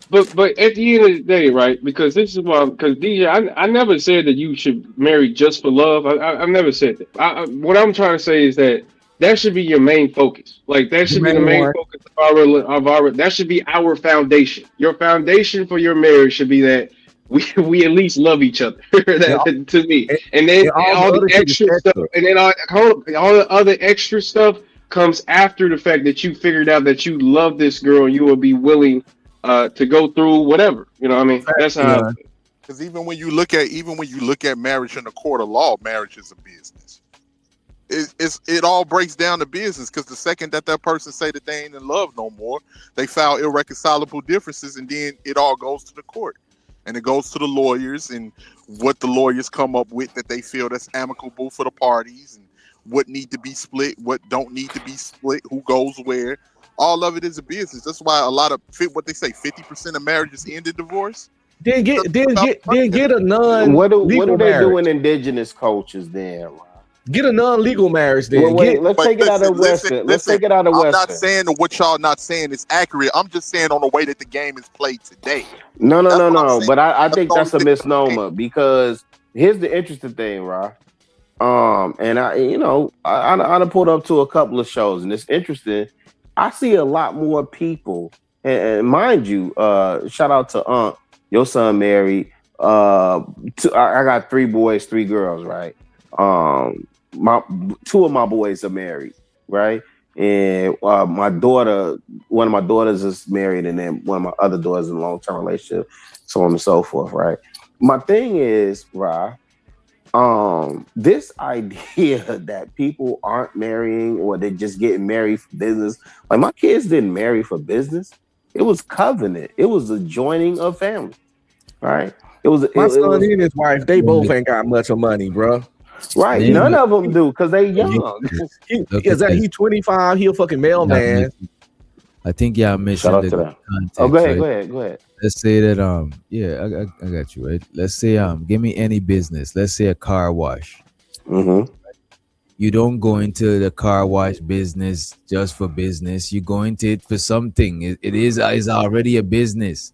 But at the end of the day, right? Because this is why. Because DJ, I never said that you should marry just for love. I've never said that. What I'm trying to say is that should be your main focus. Like that should be the main focus of our. That should be our foundation. Your foundation for your marriage should be that we at least love each other. To me, and then all the extra stuff, and then all the other extra stuff comes after the fact that you figured out that you love this girl and you will be willing to go through whatever, you know what I mean? That's how. Because even when you look at marriage in the court of law, marriage is a business. It all breaks down to business. Because the second that person say that they ain't in love no more, they file irreconcilable differences, and then it all goes to the court, and it goes to the lawyers, and what the lawyers come up with that they feel that's amicable for the parties, and what need to be split, what don't need to be split, who goes where. All of it is a business. That's why a lot of what they say, 50% of marriages end in divorce. Then get a non. What do they do in indigenous cultures then? Get a non-legal marriage then. Well, wait, Get, let's But take it out of Western. Let's take it out of I'm Western. not saying that what y'all not saying is accurate. I'm just saying on the way that the game is played today. No. That's what I'm But saying. I think the that's a only thing I'm saying. misnomer because here's the interesting thing, Ra. And I pulled up to a couple of shows, and it's interesting. I see a lot more people, and mind you, shout out to your son married. I got 3 boys, 3 girls, right? My 2 of my boys are married, right? And my daughter, one of my daughters is married, and then one of my other daughters in a long-term relationship, so on and so forth, right? My thing is, Ra, this idea that people aren't marrying or they're just getting married for business. Like my kids didn't marry for business. It was covenant. It was a joining of family, right? my son and his wife, they both ain't got much of money, bro. Right, Yeah. none of them do because they young. He 25. He a fucking mailman. I think y'all Shout mentioned out the to them. context. Oh, go ahead, right? go ahead. Let's say that I got you, right. Let's say give me any business. Let's say a car wash. Mm-hmm. You don't go into the car wash business just for business. You go into it for something. It is already a business.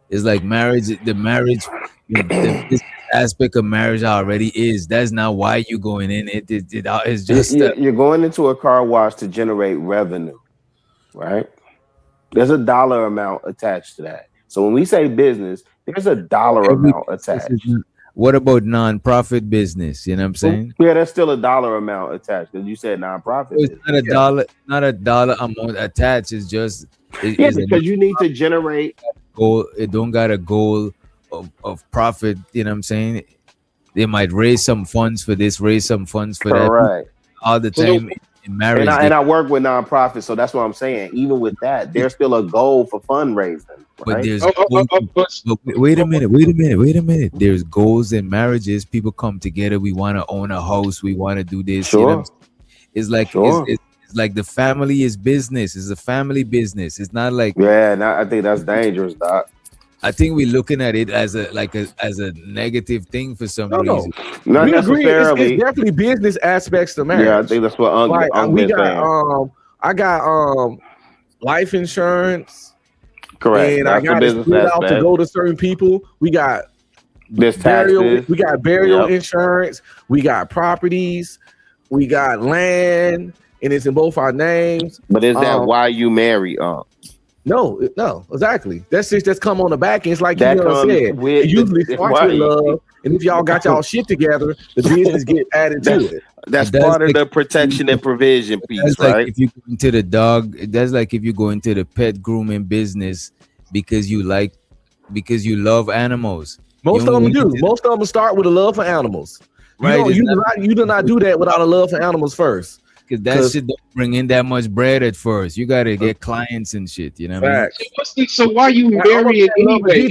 It's like marriage. The marriage, the business aspect of marriage already is. That's not why you going in it. It's just You're going into a car wash to generate revenue, right? There's a dollar amount attached to that. So when we say business, there's a dollar amount attached. What about non-profit business? You know what I'm saying? Yeah, there's still a dollar amount attached because you said non-profit. It's not a dollar amount attached. It's just because you need to generate goal. It don't got a goal of profit. You know what I'm saying? They might raise some funds for this, raise some funds for that. Right. All the time in marriage. And I work with nonprofits, so that's what I'm saying. Even with that, there's still a goal for fundraising. Right? But there's wait a minute. There's goals in marriages. People come together. We want to own a house. We want to do this. Sure. You know what I'm saying? It's like it's like the family is business. It's a family business. It's not like I think that's dangerous, Doc. I think we're looking at it as a negative thing for some reason. Not we agree. necessarily. It's definitely business aspects to marriage. Yeah, I think that's what we got. I got life insurance. Correct. And that's I got to split out to go to certain people. We got burial. We got burial insurance. We got properties. We got land, and it's in both our names. But is that why you marry? No, exactly. That's just that's come on the back end. It's like that you know said. It usually starts with love, and if y'all got y'all shit together, the business get added to it. That's part of the protection and provision piece, that's right? Like if you go into the dog, that's like if you go into the pet grooming business because you love animals. Most of them do. Most of them start with a love for animals. Right? You do not do that without a love for animals first. Because that shit don't bring in that much bread at first. You got to get clients and shit. You know what I mean? So why you marry it anyway?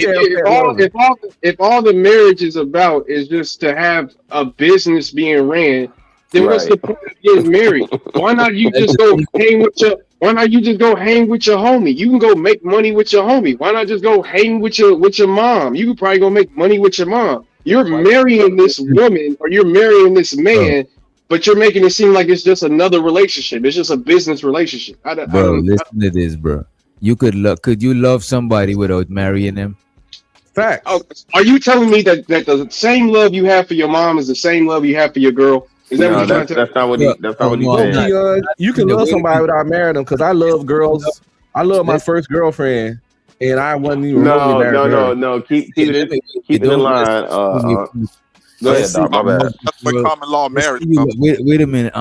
If all the marriage is about is just to have a business being ran, then what's the point of getting married? Why not you just go hang with your? Why not you just go hang with your homie? You can go make money with your homie. Why not just go hang with your mom? You could probably go make money with your mom. You're marrying this woman or you're marrying this man. But you're making it seem like it's just another relationship. It's just a business relationship. Listen to this, bro. Could you love somebody without marrying them? Fact. Oh, are you telling me that the same love you have for your mom is the same love you have for your girl? Is that what you're trying to tell me? That's not what he said. You can love somebody without marrying them because I love girls. I love my first girlfriend, and I wasn't even remotely married. No. Keep it in line. Go ahead, Doc, my bad. That's what common law marriage. Wait a minute.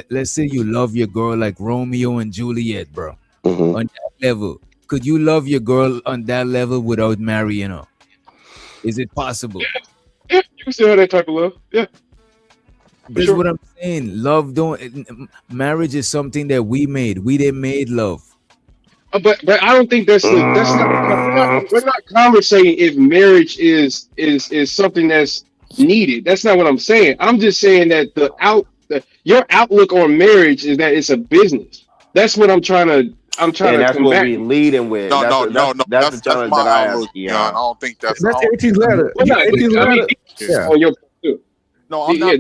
Let's say you love your girl like Romeo and Juliet, bro. Mm-hmm. On that level, could you love your girl on that level without marrying her? Is it possible? Yeah, you can still have that type of love. Yeah. That's what I'm saying. Marriage is something that we made. We didn't made love. But I don't think we're not conversating if marriage is something that's needed. That's not what I'm saying. I'm just saying that your outlook on marriage is that it's a business. That's what I'm trying to that's combat. what we leading with. No. That's my outlook. I don't think that's. That's 18th letter. On your point too. No, I'm not.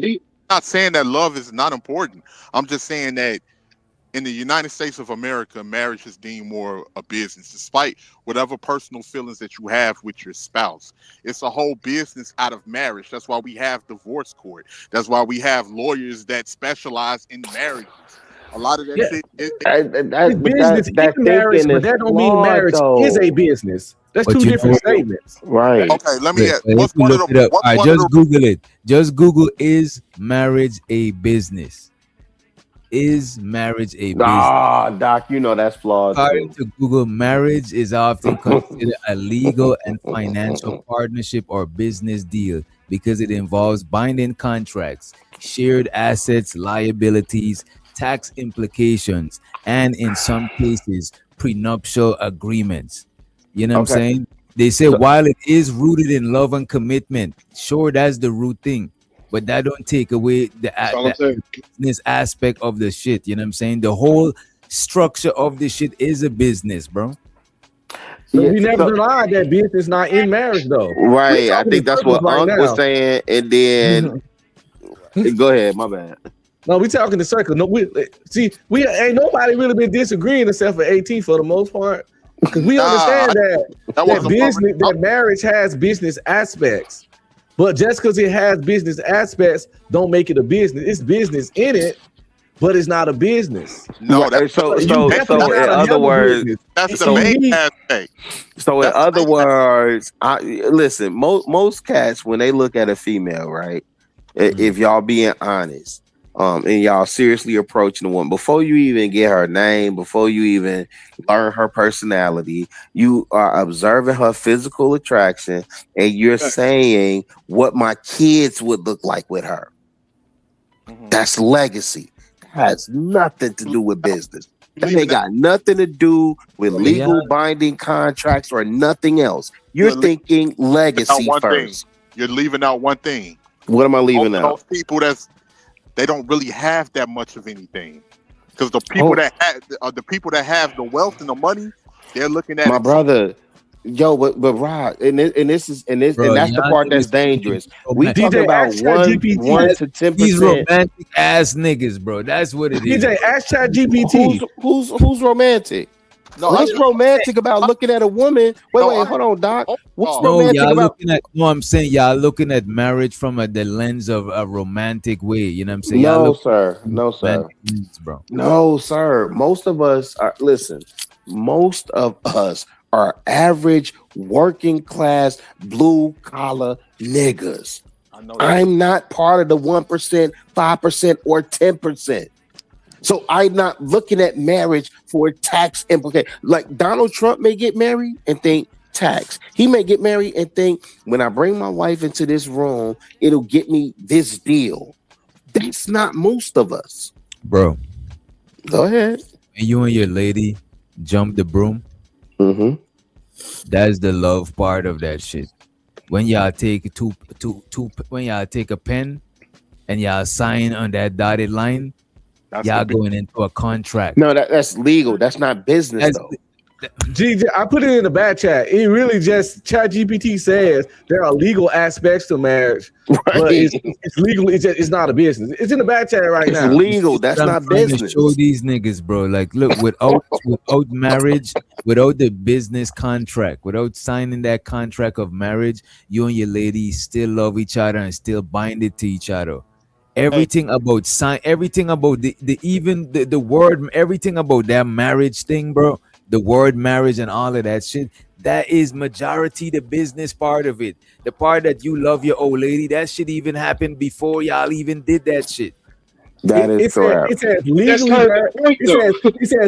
not saying that love is not important. I'm just saying that in the United States of America, marriage is deemed more a business, despite whatever personal feelings that you have with your spouse. It's a whole business out of marriage. That's why we have divorce court. That's why we have lawyers that specialize in marriages. A lot of that shit. It's business in marriage, but that don't mean marriage is a business. That's two different statements. Right. Okay, let me ask. If What's you one of look the? it up, What's all right, one of just the? Google it. Just Google, is marriage a business? Is marriage a business? Ah, Doc, you know that's flawed According too. to Google, marriage is often considered a legal and financial partnership or business deal because it involves binding contracts, shared assets, liabilities, tax implications, and in some cases, prenuptial agreements. You know what I'm Okay. saying? They say while it is rooted in love and commitment, sure, that's the root thing, but that don't take away the business aspect of the shit. You know what I'm saying? The whole structure of the shit is a business, bro. So we never denied that business not in marriage, though. Right. I think that's what Unc was saying. And then go ahead, my bad. No, we talking the circle. No, we ain't nobody really been disagreeing except for 18 for the most part. Because we understand that marriage has business aspects. But just because it has business aspects don't make it a business. It's business in it, but it's not a business. No, that's so in other words, that's the main aspect. So in other words, listen, most cats when they look at a female, right? If y'all being honest, and y'all seriously approaching the woman before you even get her name, before you even learn her personality, you are observing her physical attraction, and you're saying what my kids would look like with her. That's legacy. That has nothing to do with business. That ain't got nothing to do with legal binding contracts or nothing else. You're thinking legacy first. You're leaving out one thing. What am I leaving out? Those people they don't really have that much of anything, because the people that have the wealth and the money, they're looking at my brother. Yo, but Rod, and that's the part that's dangerous. We talking about 1 to 10%. These romantic ass niggas, bro. That's what it is. DJ, ask ChatGPT. Who's romantic? No, what's romantic about looking at a woman? Wait, hold on, Doc. What's romantic about? I'm saying y'all looking at marriage from the lens of a romantic way. You know what I'm saying? No, sir. Lens, bro. No, sir. Most of us are. Listen, most of us are average working class blue collar niggas. I'm not part of the 1%, 5%, or 10%. So I'm not looking at marriage for tax implication. Like Donald Trump may get married and think tax. He may get married and think when I bring my wife into this room, it'll get me this deal. That's not most of us. Bro. Go ahead. And you and your lady jump the broom. Mm-hmm. That's the love part of that shit. When y'all take when y'all take a pen and y'all sign on that dotted line, y'all going into a contract. No, that's legal. That's not business though. GJ, I put it in the back chat. It really just ChatGPT says there are legal aspects to marriage, but it's legal. It's not a business. It's in the back chat right now. It's legal. That's not business. Show these niggas, bro. Like, look, without marriage, without the business contract, without signing that contract of marriage, you and your lady still love each other and still bind it to each other. Everything about everything about the word, everything about that marriage thing, bro. The word marriage and all of that shit, that is majority the business part of it. The part that you love your old lady, that shit even happened before y'all even did that shit. That is correct. It says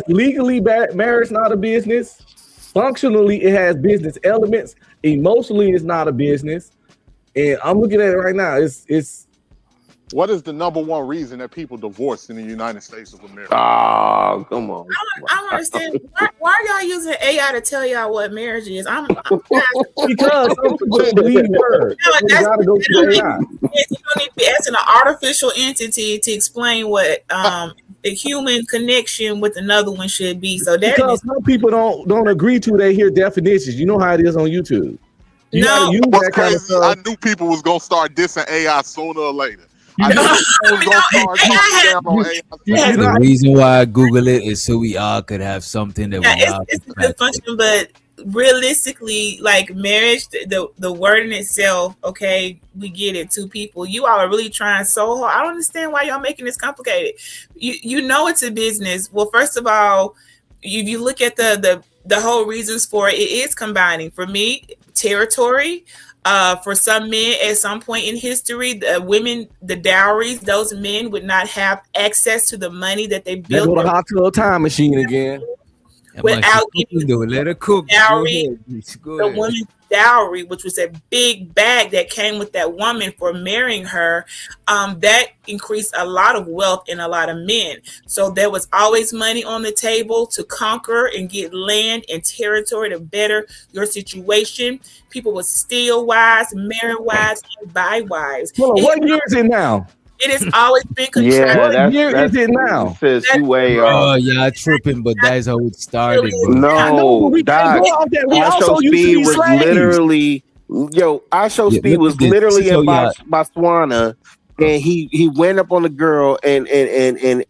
legally marriage not a business. Functionally, it has business elements. Emotionally, it's not a business. And I'm looking at it right now. It's what is the number one reason that people divorce in the United States of America? Oh, come on. I don't understand. Why are y'all using AI to tell y'all what marriage is? Because some people don't believe words. You don't need to be asking an artificial entity to explain what the human connection with another one should be. So that because some people don't agree to they hear definitions. You know how it is on YouTube. What's crazy, I knew people was gonna start dissing AI sooner or later. The reason why I Google it is so we all could have something that we all it's could a good practice. function, but realistically, like marriage, the word in itself, okay, we get it. Two people, you all are really trying so hard. I don't understand why y'all making this complicated. You know it's a business. Well, first of all, if you look at the whole reasons for it, it is combining. For me, territory. For some men, at some point in history, the women, the dowries, those men would not have access to the money that they They built. go to hot tub time machine again. Without let her cook. Dowry, the woman's dowry, which was a big bag that came with that woman for marrying her, that increased a lot of wealth in a lot of men. So there was always money on the table to conquer and get land and territory to better your situation. People would steal wives, marry wives, and buy wives. Well, what year is it now? It has always been Yeah, contracted. What year is it now? Sis, you way Oh, y'all tripping, but that's how it started, bro. No, Doc. I Show Speed was literally, I Show Speed was literally in Botswana, and he went up on the girl and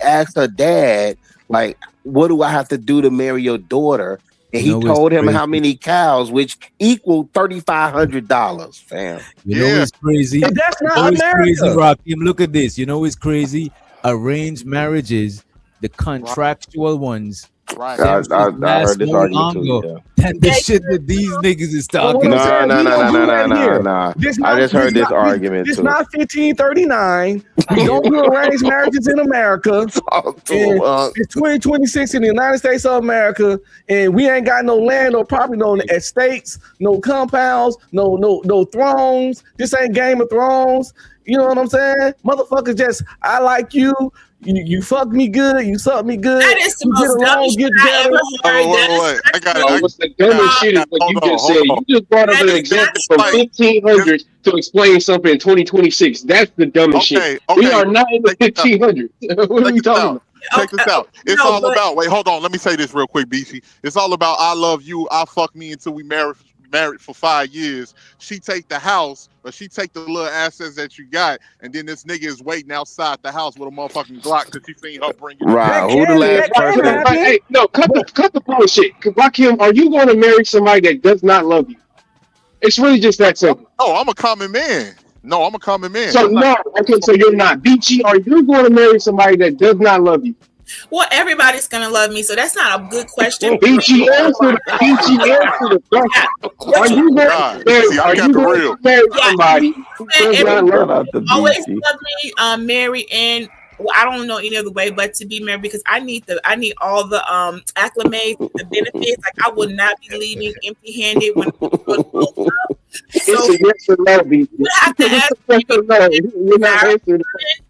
asked her dad, like, what do I have to do to marry your daughter? And he told him how many cows, which equaled $3,500. Fam, You know what's crazy? But that's not You know what's America. crazy, Rakim? Look at this. You know what's crazy? Arranged marriages, the contractual ones. Right. I heard this argument too. Than the shit that these niggas is talking about. No. I just heard this argument It's too. not 1539. We don't do arranged marriages in America. It's 2026 in the United States of America, and we ain't got no land, no property, no estates, no compounds, no thrones. This ain't Game of Thrones. You know what I'm saying? Motherfuckers just, I like you. You fuck me good. You suck me good. That is the We most dumbest shit I ever heard. I got it. What's the dumbest shit is what you just said. You just brought up an example from 1500 to explain something in 2026. That's the dumbest shit. We are not in the 1500s. What are we talking about? Check this out. It's all about. Wait, hold on. Let me say this real quick, BC. It's all about. I love you. I fuck me until we married for 5 years. She take the house, or she take the little assets that you got, and then this nigga is waiting outside the house with a motherfucking Glock because she seen her bring it. Right. Who the last person? Hey, no, cut the bullshit. Rakim, are you going to marry somebody that does not love you? It's really just that simple. Oh, I'm a common man. No, I'm a common man. So so you're not. BG, are you going to marry somebody that does not love you? Well, everybody's gonna love me, so that's not a good question. BG, answer the question. Are you going to marry somebody who does not love you? Always love me, Mary, and well, I don't know any other way but to be married because I need all the acclimates, the benefits. Like I would not be leaving empty-handed when It's a yes or no, BG. You have to ask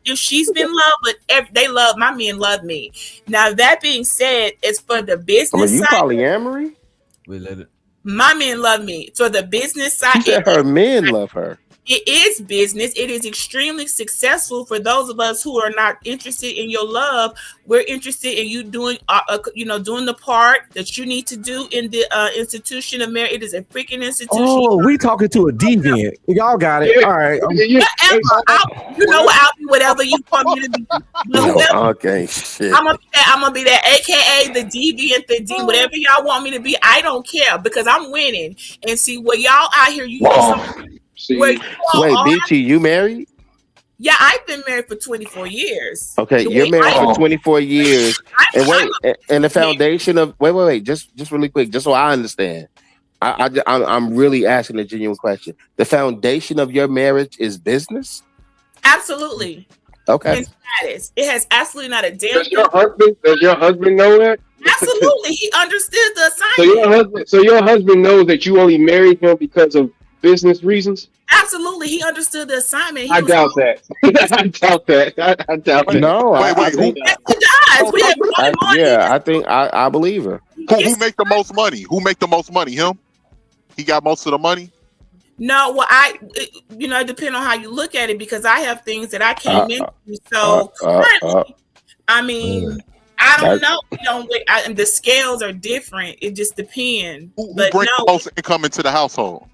if she's been loved, but they love my men love me. Now that being said, it's for the business you side. polyamory? We let it. My men love me. For the business side, She said her men love her. It is business. It is extremely successful for those of us who are not interested in your love. We're interested in you doing, doing the part that you need to do in the institution of marriage. It is a freaking institution. Oh, we talking to a deviant. Y'all got it. All right. I'll be whatever you want me to be. Okay, shit. I'm gonna be that, aka the deviant, the D, whatever y'all want me to be. I don't care because I'm winning. And see what y'all out here. Wait, BT, you married? Yeah, I've been married for 24 years. Okay, you're married for 24 years. And the foundation of wait, just really quick, just so I understand. I'm really asking a genuine question. The foundation of your marriage is business? Absolutely. Okay. And status. It has absolutely not a damn. Does your husband know that? Absolutely, he understood the assignment. So your husband knows that you only married him because of business reasons? Absolutely, he understood the assignment. I doubt that. I doubt that. No, wait. Yes, he does. We have I think I believe her. Who make the most money? Who make the most money? Him? He got most of the money? No, well, it depends on how you look at it because I have things that I came into. So currently, I mean, I don't know. The scales are different. It just depends. Who brings the most income into the household?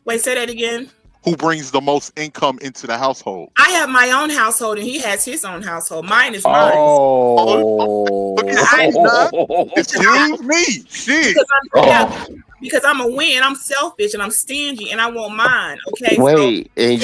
Wait, say that again. who brings the most income into the household. I have my own household and he has his own household. Mine is mine. Oh, excuse me. Shit. Because I'm a win. I'm selfish and I'm stingy and I want mine. Okay. Wait, and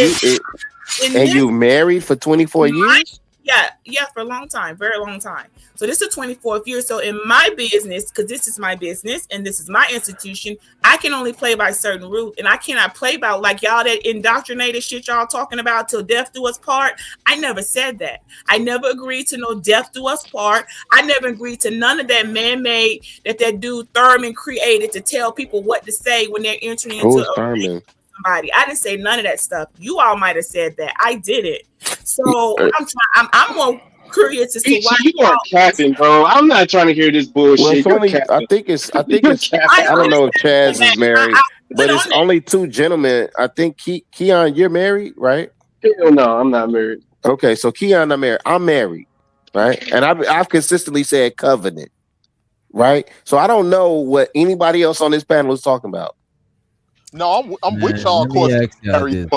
you married for 24 years? Yeah, for a long time, very long time. So this is the 24th year. So in my business, because this is my business and this is my institution, I can only play by certain rules, and I cannot play by like y'all that indoctrinated shit y'all talking about till death do us part. I never said that. I never agreed to no death do us part. I never agreed to none of that man-made that dude Thurman created to tell people what to say when they're entering into Thurman? Somebody. I didn't say none of that stuff. You all might have said that. I did it. So I'm more curious as to why you are capping, bro. I'm not trying to hear this bullshit. Well, I think it's I don't know if Chaz is married, but it's only two gentlemen. I think Keon, you're married, right? Hell no, I'm not married. Okay, so Keon, not married. I'm married, right? And I've consistently said covenant, right? So I don't know what anybody else on this panel is talking about. No, I'm with y'all. Of course, married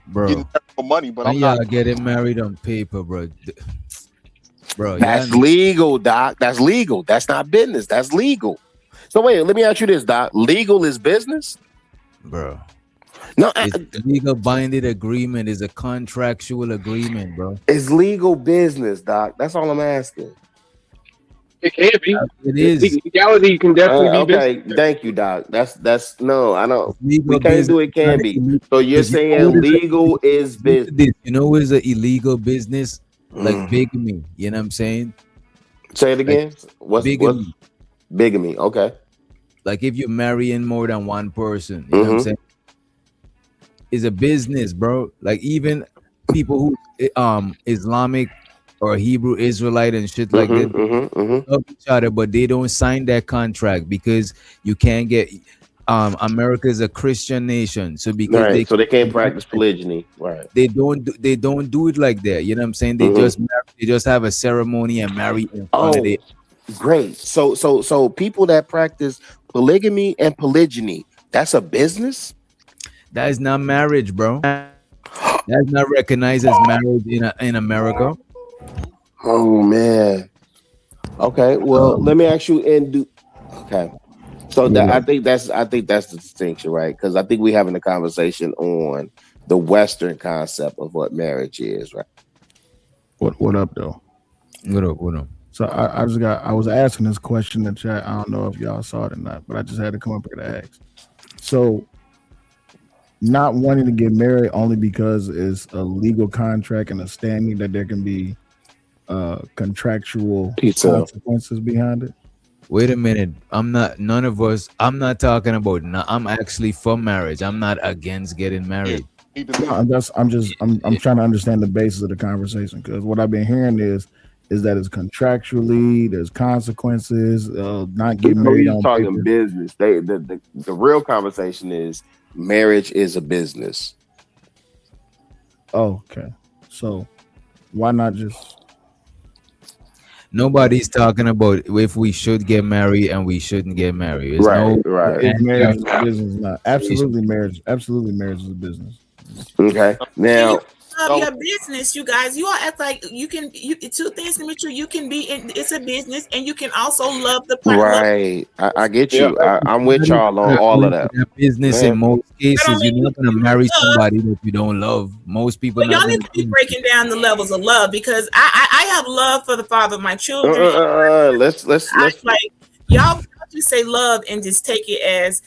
bro. Getting married for money, but I'm y'all not getting married on paper, bro. Bro, that's legal, Doc. That's legal. That's not business. That's legal. So wait, let me ask you this, Doc. Legal is business, bro. No, it's legal binding agreement is a contractual agreement, bro. It's legal business, Doc. That's all I'm asking. It can be. It is. Legality can definitely be okay. business. Thank you, Doc. That's no, I know. Legal We can't do it. Can be. So you're saying legal is business. You know what is an illegal business? Like bigamy. You know what I'm saying? Say it again. What's bigamy? Bigamy. Okay. Like if you're marrying more than one person, you know what I'm saying? It's a business, bro. Like even people who Islamic or Hebrew Israelite and shit like that love each other, but they don't sign that contract because you can't get America is a Christian nation, so because they can't practice polygyny, right? They don't do it like that. You know what I'm saying? They just have a ceremony and marry in front of it. Great. So people that practice polygamy and polygyny, that's a business? That is not marriage, bro. That's not recognized as marriage in America. Oh man. Okay. Well, let me ask you okay. So I think that's the distinction, right? Because I think we're having a conversation on the Western concept of what marriage is, right? What up, though? What up? So I was asking this question in the chat. I don't know if y'all saw it or not, but I just had to come up here to ask. So, not wanting to get married only because it's a legal contract and a standing that there can be contractual consequences behind it. Wait a minute. I'm not talking about. I'm actually for marriage. I'm not against getting married. No, I'm trying to understand the basis of the conversation, because what I've been hearing is that it's contractually, there's consequences, not getting married on talking paper. Business. The real conversation is marriage is a business. Oh, okay. So why not just? Nobody's talking about if we should get married and we shouldn't get married. Right. It's marriage is a business, not absolutely marriage. Absolutely, marriage is a business. Okay. Now, love your business, you guys. You all act like you two things to be true. You can be it's a business, and you can also love the partner. Right. I get you. I'm with y'all on all of that. Business in most cases, you're not gonna marry somebody that you don't love. Most people. But y'all need to be breaking down the levels of love, because I have love for the father of my children. Let's like y'all just say love and just take it as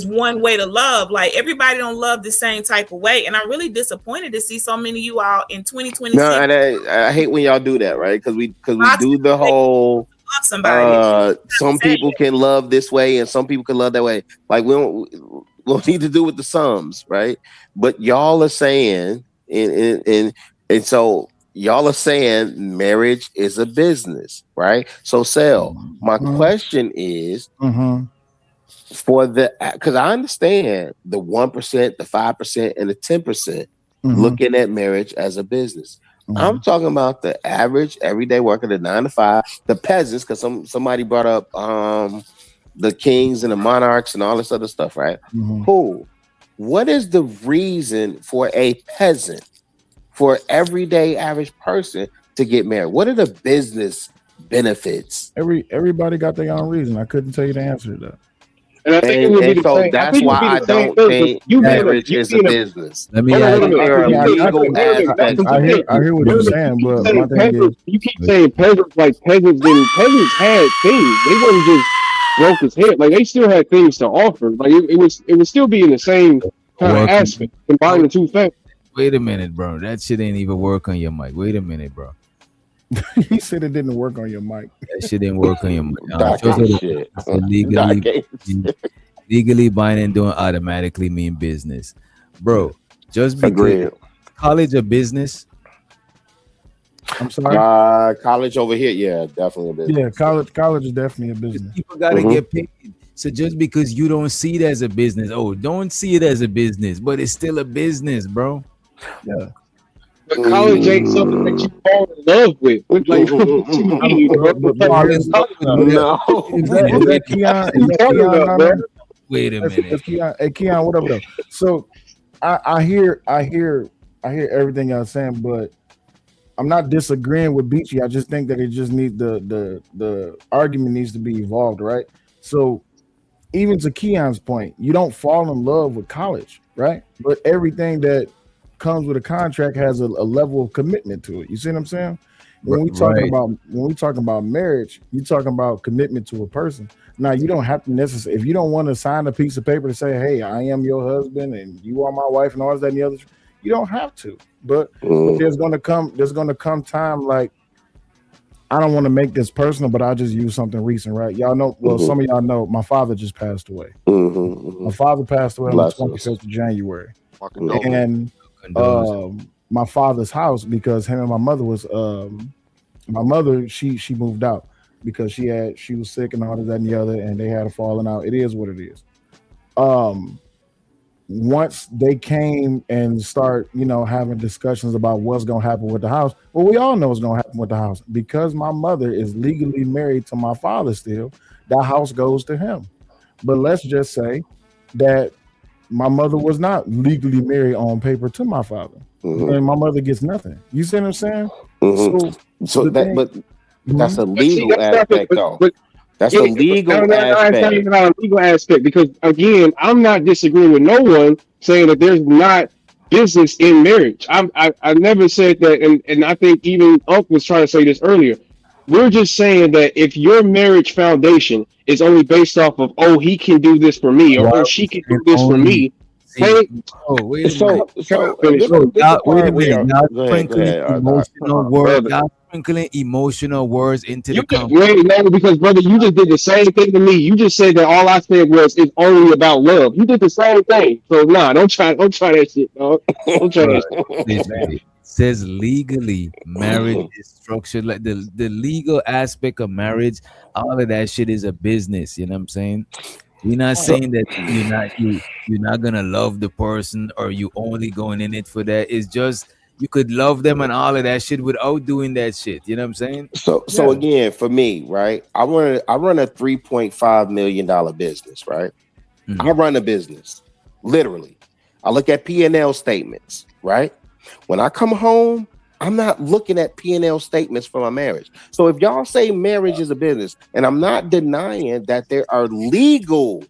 one way to love. Like everybody don't love the same type of way, and I'm really disappointed to see so many of you all in 2026. No, and I hate when y'all do that, right? Because we do the whole love somebody. Some people can love this way and some people can love that way. Like we'll need to do with the sums, right? But y'all are saying and so y'all are saying marriage is a business, right? So Sel, my question is for because I understand the 1%, the 5%, and the 10% looking at marriage as a business. I'm talking about the average everyday worker, the 9 to 5, the peasants, because somebody brought up the kings and the monarchs and all this other stuff, right? Cool. what is the reason for a peasant, for everyday average person to get married? What are the business benefits? Everybody got their own reason. I couldn't tell you the answer to that. And I think it would be the so same. I that's think it why would I be the same don't thing. think marriage is a business. Let me Hold on, ask wait a minute. There are legal aspects. I hear what you're saying, but my thing is, You keep saying peasants like peasants, and peasants had things. They wasn't just broke as head. Like they still had things to offer. Like it would still be in the same kind of aspect, combining the two factors. Wait a minute, bro. That shit ain't even work on your mic. Wait a minute, bro. he said it didn't work on your mic. That shit didn't work on your mic. Shit. Legally buying and doing automatically mean business, bro. Just because college a business. I'm sorry. College over here, yeah, definitely a business. Yeah, college is definitely a business. People gotta get paid. So just because you don't see it as a business, don't see it as a business, but it's still a business, bro. Yeah. But college ain't something that you fall in love with. Like, what you mean, bro? Is that Keon? Wait a minute. Hey, Keon, what up, though? So I hear everything y'all saying, but I'm not disagreeing with Beachy. I just think that it just needs the argument needs to be evolved, right? So even to Keon's point, you don't fall in love with college, right? But everything that comes with a contract has a level of commitment to it. You see what I'm saying? When we talking about marriage, you're talking about commitment to a person. Now you don't have to necessarily, if you don't want to sign a piece of paper to say, hey, I am your husband and you are my wife and all that and the other, you don't have to. But there's gonna come time like, I don't want to make this personal, but I'll just use something recent, right? Y'all know, well, some of y'all know my father just passed away. My father passed away on the 25th of January. And my father's house, because him and my mother was my mother, she moved out because she was sick and all of that and the other, and they had a falling out. It is what it is. Once they came and start, having discussions about what's gonna happen with the house, well, we all know what's gonna happen with the house. Because my mother is legally married to my father still, that house goes to him. But let's just say that my mother was not legally married on paper to my father, and my mother gets nothing. You see what I'm saying? That's a legal aspect, though. That's a legal aspect. Not even a legal aspect, because again, I'm not disagreeing with no one saying that there's not business in marriage. I never said that, and I think even Unc was trying to say this earlier. We're just saying that if your marriage foundation is only based off of, oh, he can do this for me, or oh, she can do this for me. Wait a minute. Y'all sprinkling emotional words into the conversation. No, because brother, you just did the same thing to me. You just said that all I said was it's only about love. You did the same thing. So don't try that shit, dog. Don't try that shit. Says legally marriage is structured like the legal aspect of marriage. All of that shit is a business. You know what I'm saying? We're not saying that you're not gonna love the person or you only going in it for that. It's just you could love them and all of that shit without doing that shit. You know what I'm saying? So again, for me, right? I run a $3.5 million business, right? I run a business, literally. I look at P&L statements, right? When I come home, I'm not looking at P&L statements for my marriage. So if y'all say marriage is a business, and I'm not denying that there are legal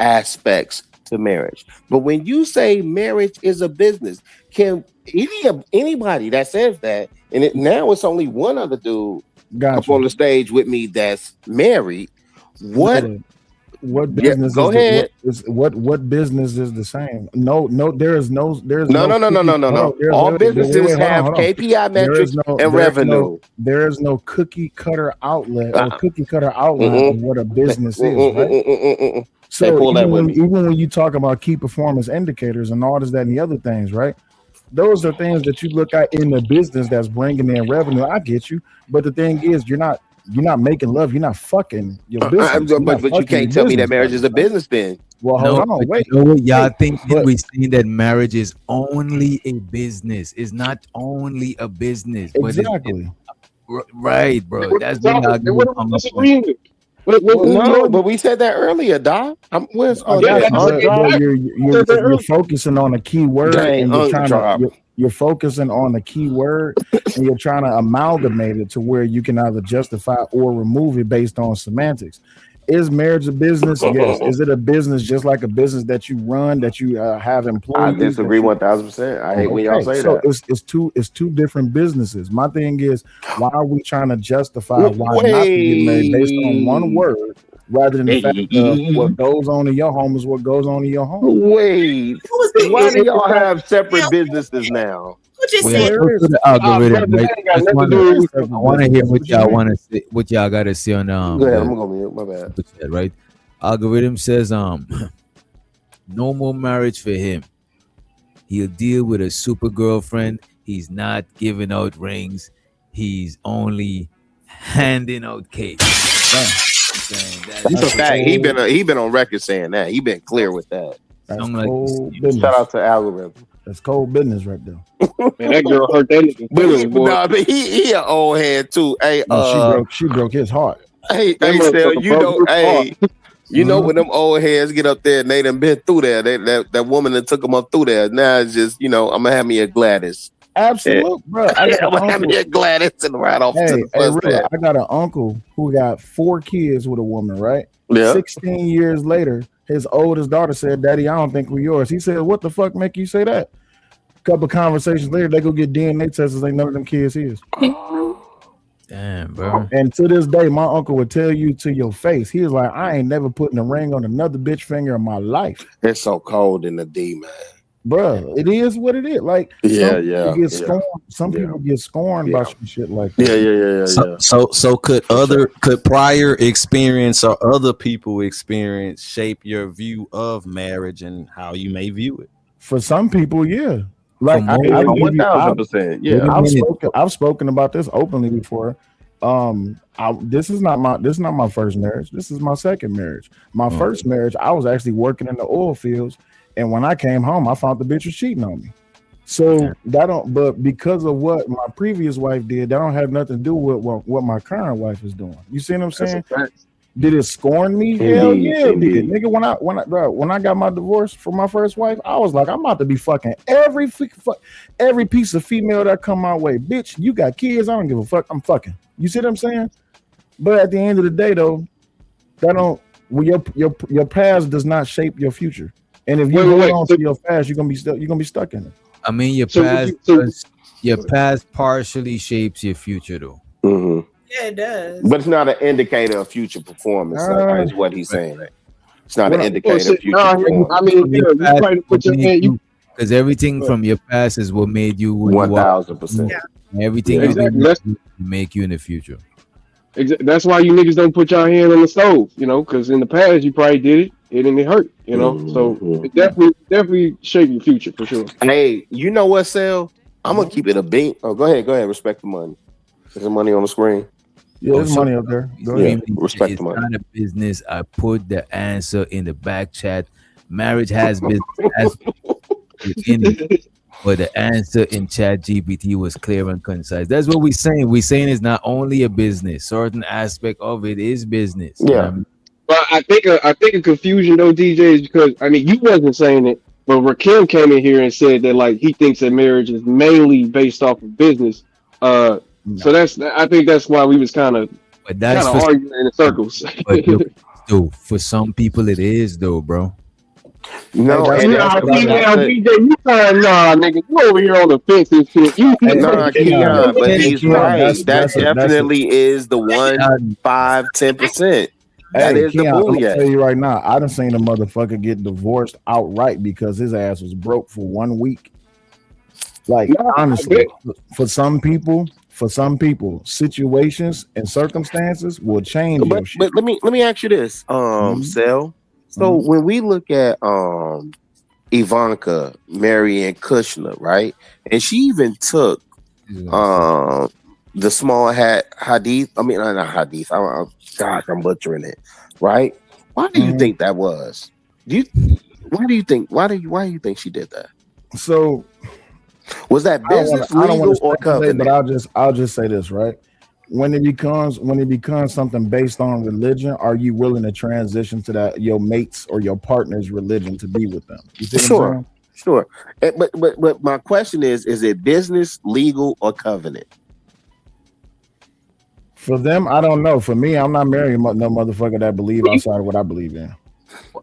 aspects to marriage, but when you say marriage is a business, can anybody that says that, and now it's only one other dude up on the stage with me that's married, what business? Go ahead. What business is the same? No. All businesses have KPI metrics and revenue. There is no cookie cutter outlet or cookie cutter outline of what a business is. Right? So even when you talk about key performance indicators and all this, that, and the other things, right? Those are things that you look at in the business that's bringing in revenue. I get you, but the thing is, you're not making love. You're not fucking your business. But you can't tell me that marriage is a business then. Well, hold on, wait. You know what? Y'all think that we're saying that marriage is only a business. It's not only a business. Exactly. Right, bro. That's what I'm disagreeing with. No, but we said that earlier, Doc. Where's But you're focusing on a key word, and you're focusing on a key word, and you're trying to amalgamate it to where you can either justify or remove it based on semantics. Is marriage a business? Yes. Is it a business just like a business that you run, that you have employees? I disagree 1000%. I hate when y'all say that. It's two different businesses. My thing is, why are we trying to justify why not to get married based on one word rather than the fact of what goes on in your home is what goes on in your home? Wait, why do y'all have separate businesses now? The algorithm, right? I want to hear what y'all want to say, what y'all got to say on Go ahead, I'm gonna mute. My bad. Right? Algorithm says no more marriage for him. He'll deal with a super girlfriend. He's not giving out rings. He's only handing out cake. It's a fact. He been on record saying that. He been clear with that. That's cold business. Shout out to algorithm. That's cold business right there. Man, that girl hurt that nigga. But he an old head too. Hey, she broke his heart. Hey, Stel, you know when them old heads get up there and they done been through there. That woman that took them up through there. Now it's just, I'm gonna have me a Gladys. Absolutely, bro. I'm gonna have me a Gladys and ride off to the first really, I got an uncle who got 4 kids with a woman, right? Yeah. 16 years later, his oldest daughter said, "Daddy, I don't think we're yours." He said, "What the fuck make you say that?" Couple conversations later, they go get DNA tests. Ain't none of them kids his. Damn, bro. And to this day, my uncle would tell you to your face, he was like, "I ain't never putting a ring on another bitch finger in my life." It's so cold in the D, man. Bro, it is what it is. Like, some people get scorned by some shit like that. So could prior experience or other people experience shape your view of marriage and how you may view it? For some people, yeah. Like, 1000%. Yeah, I've spoken about this openly before. This is not my first marriage. This is my second marriage. My first marriage, I was actually working in the oil fields, and when I came home, I found the bitch was cheating on me. So but because of what my previous wife did, that don't have nothing to do with what my current wife is doing. You see what I'm saying? Did it scorn me? Hell yeah, it did. Nigga, when I got my divorce from my first wife, I was like, I'm about to be fucking every piece of female that come my way. Bitch, you got kids, I don't give a fuck. I'm fucking. You see what I'm saying? But at the end of the day, though, your past does not shape your future. And if you hold on to your past, you're gonna be stuck in it. I mean, your past partially shapes your future, though. Mm-hmm. Yeah, it does. But it's not an indicator of future performance. Is what he's saying. It's not an indicator of future performance. I mean, you try to put your hand. Because everything from your past is what made you 1000%. Everything you do make you in the future. That's why you niggas don't put your hand on the stove, because in the past you probably did it and it hurt, So it definitely shape your future for sure. Hey, you know what, Sal? I'm gonna keep it a beat. Oh, go ahead. Respect the money. There's some money on the screen. Yeah, there's money up there. Respect the money. It's not a business. I put the answer in the back chat. Marriage has business in it, but the answer in Chat GPT was clear and concise. That's what we're saying. We're saying it's not only a business. Certain aspect of it is business. Yeah. But I think a confusion though, DJ, is because you wasn't saying it, but Rakim came in here and said that he thinks that marriage is mainly based off of business. So I think that's why we was kind of arguing in circles. But for some people it is though, bro. No, DJ, you nigga, you over here on the fence and shit. But he's right. That definitely is the 5-10%. That is the bully. I'll tell you right now, I done seen a motherfucker get divorced outright because his ass was broke for 1 week. Like, honestly, for some people, situations and circumstances will change your shit. But let me ask you this, Sel. So when we look at Ivanka marrying Kushner, right? And she even took the small Hadith. I mean, not Hadith. I'm butchering it, right? Why do you think that was? Why do you think she did that? So was that business legal or covenant? But I'll just say this, right? when it becomes something based on religion, are you willing to transition to that your mate's or your partner's religion to be with them? You see what I'm saying? Sure. But my question is it business, legal, or covenant? For them, I don't know. For me, I'm not marrying no motherfucker that believe outside of what I believe in.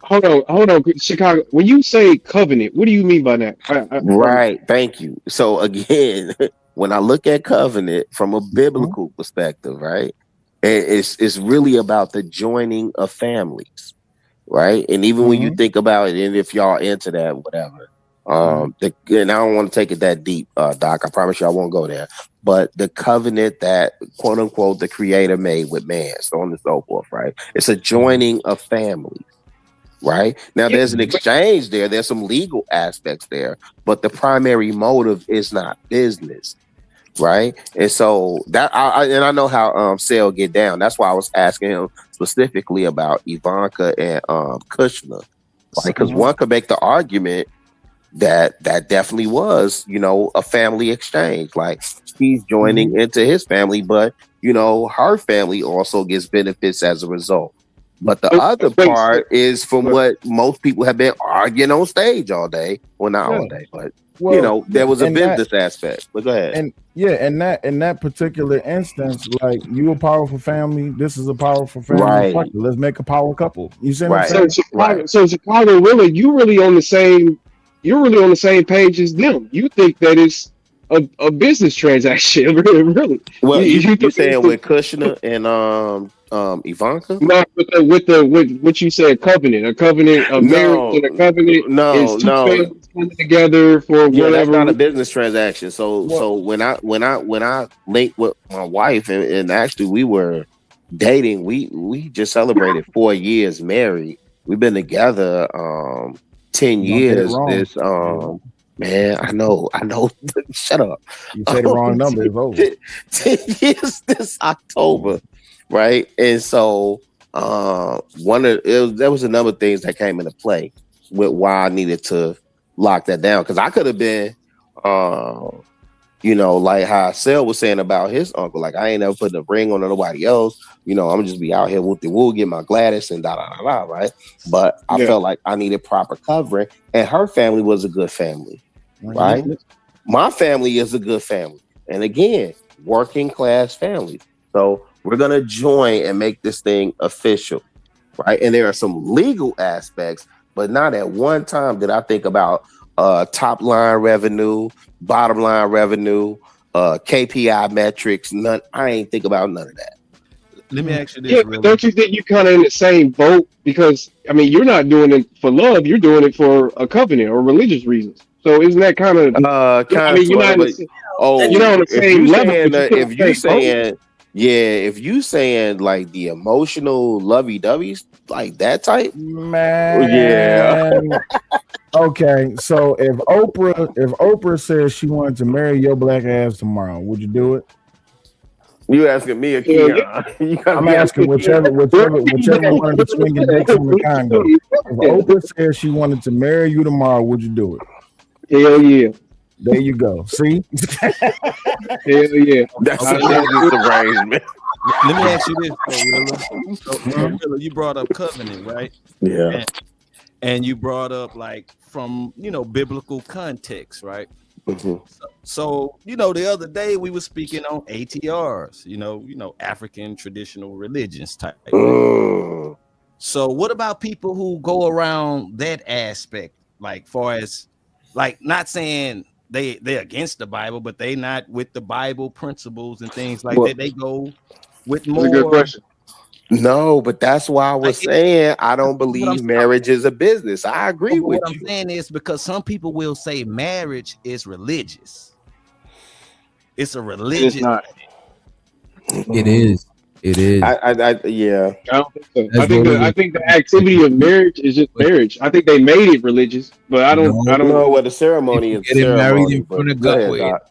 Hold on, Chicago. When you say covenant, what do you mean by that? Right. Thank you. So again, when I look at covenant from a biblical perspective, right, it's really about the joining of families, right? And even when you think about it, and if y'all into that, whatever, and I don't want to take it that deep, Doc. I promise you I won't go there. But the covenant that quote unquote the Creator made with man, so on and so forth, right? It's a joining of families. Right now, there's an exchange there. There's some legal aspects there, but the primary motive is not business, right? And so that I know how Sale get down. That's why I was asking him specifically about Ivanka and Kushner, because one could make the argument that definitely was, a family exchange. Like she's joining into his family, but her family also gets benefits as a result. But the other part is from what most people have been arguing on stage all day. Well, not all day, but there was a business aspect. But go ahead. And in that particular instance, like you a powerful family, this is a powerful family. Right. Fuck it, let's make a power couple. You see what I'm saying? So Chicago, really, you're really on the same page as them. You think that it's a business transaction, really? Well, you saying with Kushner and Ivanka? Not with what you said, covenant, a covenant, a marriage and a covenant. No. Families coming together for whatever. That's not a business transaction. So when I linked with my wife and actually we were dating, we just celebrated 4 years married. We've been together 10 years. This man, I know. Shut up. You say the wrong number. It's over. 10 years this October. Right. And so there was a number of things that came into play with why I needed to lock that down. Because I could have been like how Sel was saying about his uncle, like I ain't never put a ring on nobody else. I'm gonna just be out here with the wool, get my Gladys and right. But I felt like I needed proper covering, and her family was a good family, right? My family is a good family, and again, working class family. So we're going to join and make this thing official, right? And there are some legal aspects, but not at one time did I think about top line revenue, bottom line revenue, KPI metrics. None. I ain't think about none of that. Let me ask you this. Yeah, but don't you think you're kind of in the same boat? Because, you're not doing it for love. You're doing it for a covenant or religious reasons. So isn't that kind of... you're not on the same level. If you saying like the emotional lovey-dovey, like that type, man. Okay, so if Oprah says she wanted to marry your black ass tomorrow, would you do it? You asking me a Keon? I'm asking whichever one of the swinging dicks in the Congo. If Oprah says she wanted to marry you tomorrow, would you do it? Hell yeah. There you go. See? Hell yeah. That's a business arrangement. Let me ask you this, Willa, you brought up covenant, right? Yeah. And you brought up like from biblical context, right? Mm-hmm. So the other day we were speaking on ATRs, African traditional religions type. So what about people who go around that aspect, like far as like not saying they're against the Bible, but they not with the Bible principles and things like that. They go with more. That's a good question. No, but that's why I was saying I don't believe marriage is a business. I agree with what you. I'm saying is because some people will say marriage is religious. It's a religious. It's not. It is. It is. Yeah. I don't think so. I think the activity of marriage is just marriage. I think they made it religious, but I don't know what the ceremony is. Getting married in front of God.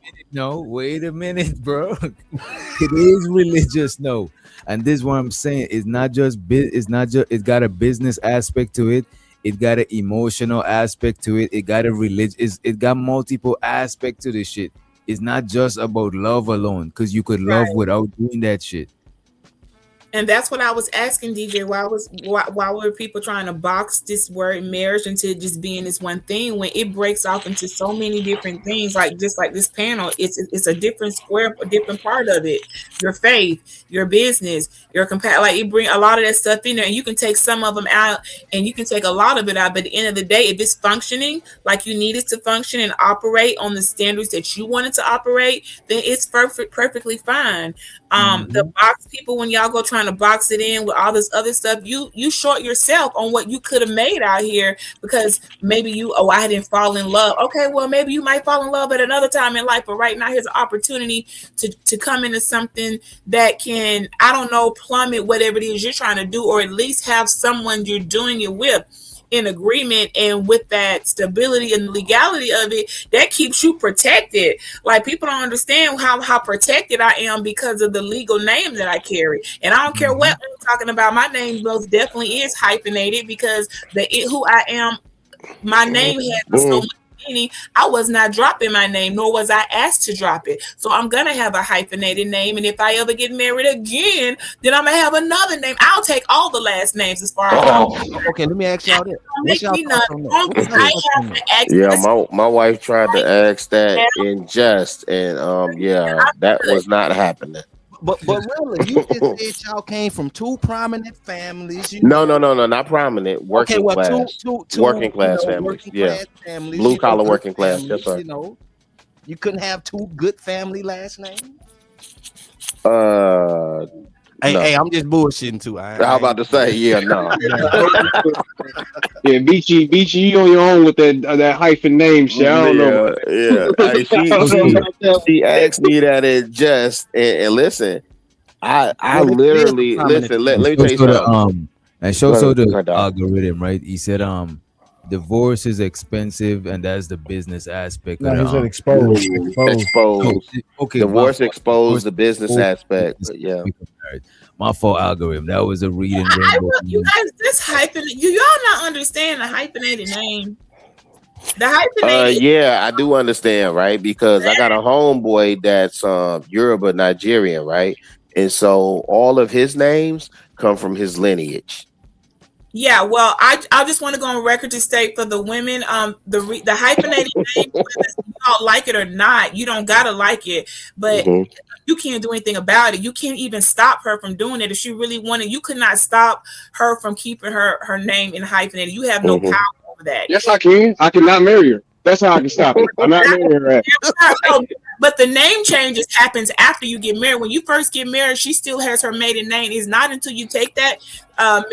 Wait a minute, bro. It is religious, no. And this is what I'm saying. It's not just it's got a business aspect to it. It got an emotional aspect to it. It got a religion. It got multiple aspects to this shit. it's not just about love alone, because you could love without doing that shit. And that's what I was asking DJ. Why were people trying to box this word marriage into just being this one thing when it breaks off into so many different things? Like just like this panel, it's a different square, a different part of it. Your faith, your business, your like you bring a lot of that stuff in there, and you can take some of them out, and you can take a lot of it out. But at the end of the day, if it's functioning like you need it to function and operate on the standards that you want it to operate, then it's perfectly fine. The box people, when y'all go trying to box it in with all this other stuff, you short yourself on what you could have made out here, because maybe I didn't fall in love. Okay, well, maybe you might fall in love at another time in life, but right now here's an opportunity to come into something that can, I don't know, plummet whatever it is you're trying to do, or at least have someone you're doing it with in agreement, and with that stability and legality of it, that keeps you protected. Like, people don't understand how protected I am because of the legal name that I carry. And I don't care what I'm talking about, my name most definitely is hyphenated, because who I am, my name has so much meaning. I was not dropping my name, nor was I asked to drop it. So I'm gonna have a hyphenated name, and if I ever get married again, then I'm gonna have another name. I'll take all the last names as far as Okay, let me ask y'all this. My wife tried to ask that in jest, and that was not happening. But really, you just said y'all came from two prominent families. No, not prominent. Working class. Working class families. Families, blue collar working class. That's right. You couldn't have two good family last names. Hey, I'm just bullshitting too. I was about to say, no. Yeah, Beachy, you on your own with that hyphen name shit. I don't know. Hey, she asked me that in jest, and listen, I literally listen. Let me tell you something. And show the algorithm, right? He said, divorce is expensive, and that's the business aspect. No, he said exposed. Okay, divorce exposed the business aspect. Yeah. My fault, algorithm. That was a reading. You guys, this hyphenated. Y'all not understand the hyphenated name. The hyphenated. I do understand, right? Because I got a homeboy that's Yoruba Nigerian, right? And so all of his names come from his lineage. Yeah, well, I just want to go on record to state for the women, the hyphenated name, whether you don't like it or not, you don't gotta like it, but you can't do anything about it. You can't even stop her from doing it if she really wanted. You could not stop her from keeping her name in hyphenated. You have no power over that. Yes, I can. I cannot marry her. That's how I can stop it. I'm not marrying her. But the name changes happens after you get married. When you first get married, she still has her maiden name. It's not until you take that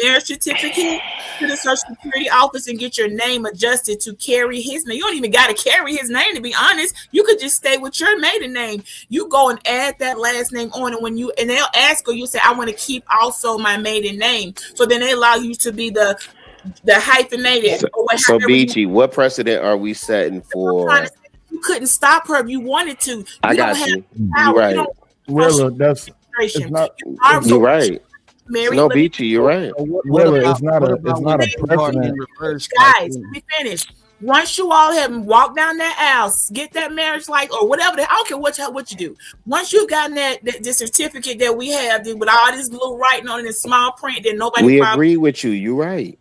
marriage certificate to the Social Security office and get your name adjusted to carry his name. You don't even got to carry his name, to be honest. You could just stay with your maiden name. You go and add that last name on, and they'll ask her, you say, I want to keep also my maiden name. So then they allow you to be the hyphenated. So Beachy, what precedent are we setting for? You couldn't stop her if you wanted to. I got you. You're right. You're right. No, Beachy, you're right. It's not a precedent. Guys, let me finish. Once you all have walked down that aisle, get that marriage or whatever, I don't care what you do. Once you've gotten the certificate that we have with all this little writing on it in small print that nobody. We agree with you. You're right.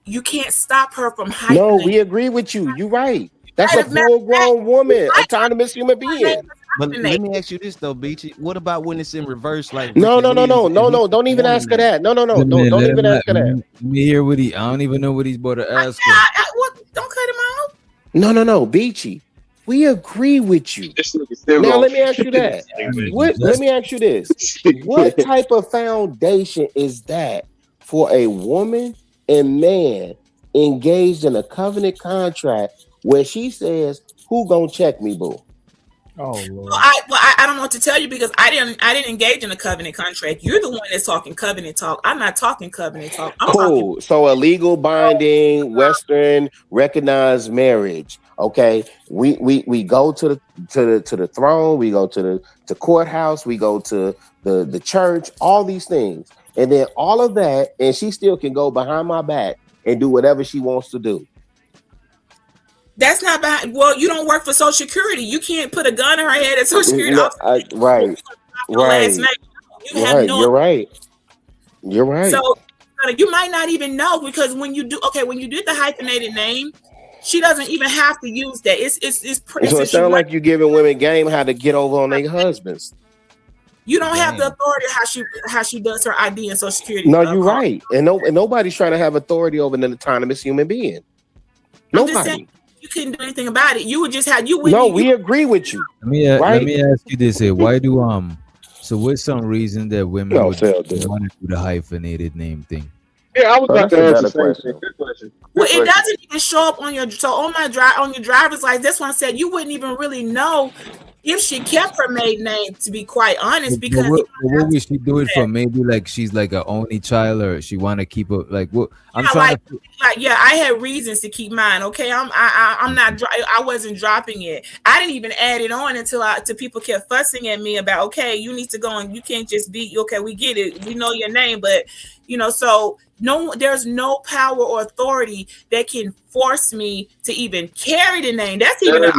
You can't stop her from hyphenating. No, we agree with you. You're right. That's a full-grown woman, autonomous human being. But let me ask you this though, Beachy. What about when it's in reverse? Like no. Don't even ask her that. No. Don't even ask her that. Let me hear what I don't even know what he's about to ask her. Don't cut him out. No, Beachy. We agree with you. Now let me ask you that. Let me ask you this. What type of foundation is that for a woman and man engaged in a covenant contract where she says, "Who gonna check me, boo?" Oh Lord. I don't know what to tell you, because I didn't engage in a covenant contract. You're the one that's talking covenant talk. I'm not talking covenant talk. Cool. So a legal binding Western recognized marriage. Okay. We go to the throne, we go to the courthouse, we go to the church, all these things. And then all of that, and she still can go behind my back and do whatever she wants to do. That's not bad. Well, you don't work for Social Security. You can't put a gun in her head at Social Security. No, right. Last name. You have no. You're right. You're right. So you might not even know, because when you do the hyphenated name, she doesn't even have to use that. So it sounds like you're giving women game how to get over on their husbands. You don't have the authority how she does her ID and Social Security. No, you're right. And nobody's trying to have authority over an autonomous human being. Nobody. You couldn't do anything about it. You would just have we agree with you. Let me ask you this: why do so what's some reason that women would want to do the hyphenated name thing? Yeah, I was about to answer the same question. Well, it doesn't even show up on your on your driver's license. This one said you wouldn't even really know if she kept her maiden name, to be quite honest, because what would she do it for? Maybe like she's like an only child, or she want to keep it like what? I'm trying to. I had reasons to keep mine. Okay, I wasn't dropping it. I didn't even add it on until people kept fussing at me about, okay, you need to go and you can't just be okay. We get it. We know your name, but so there's no power or authority that can force me to even carry the name. That's even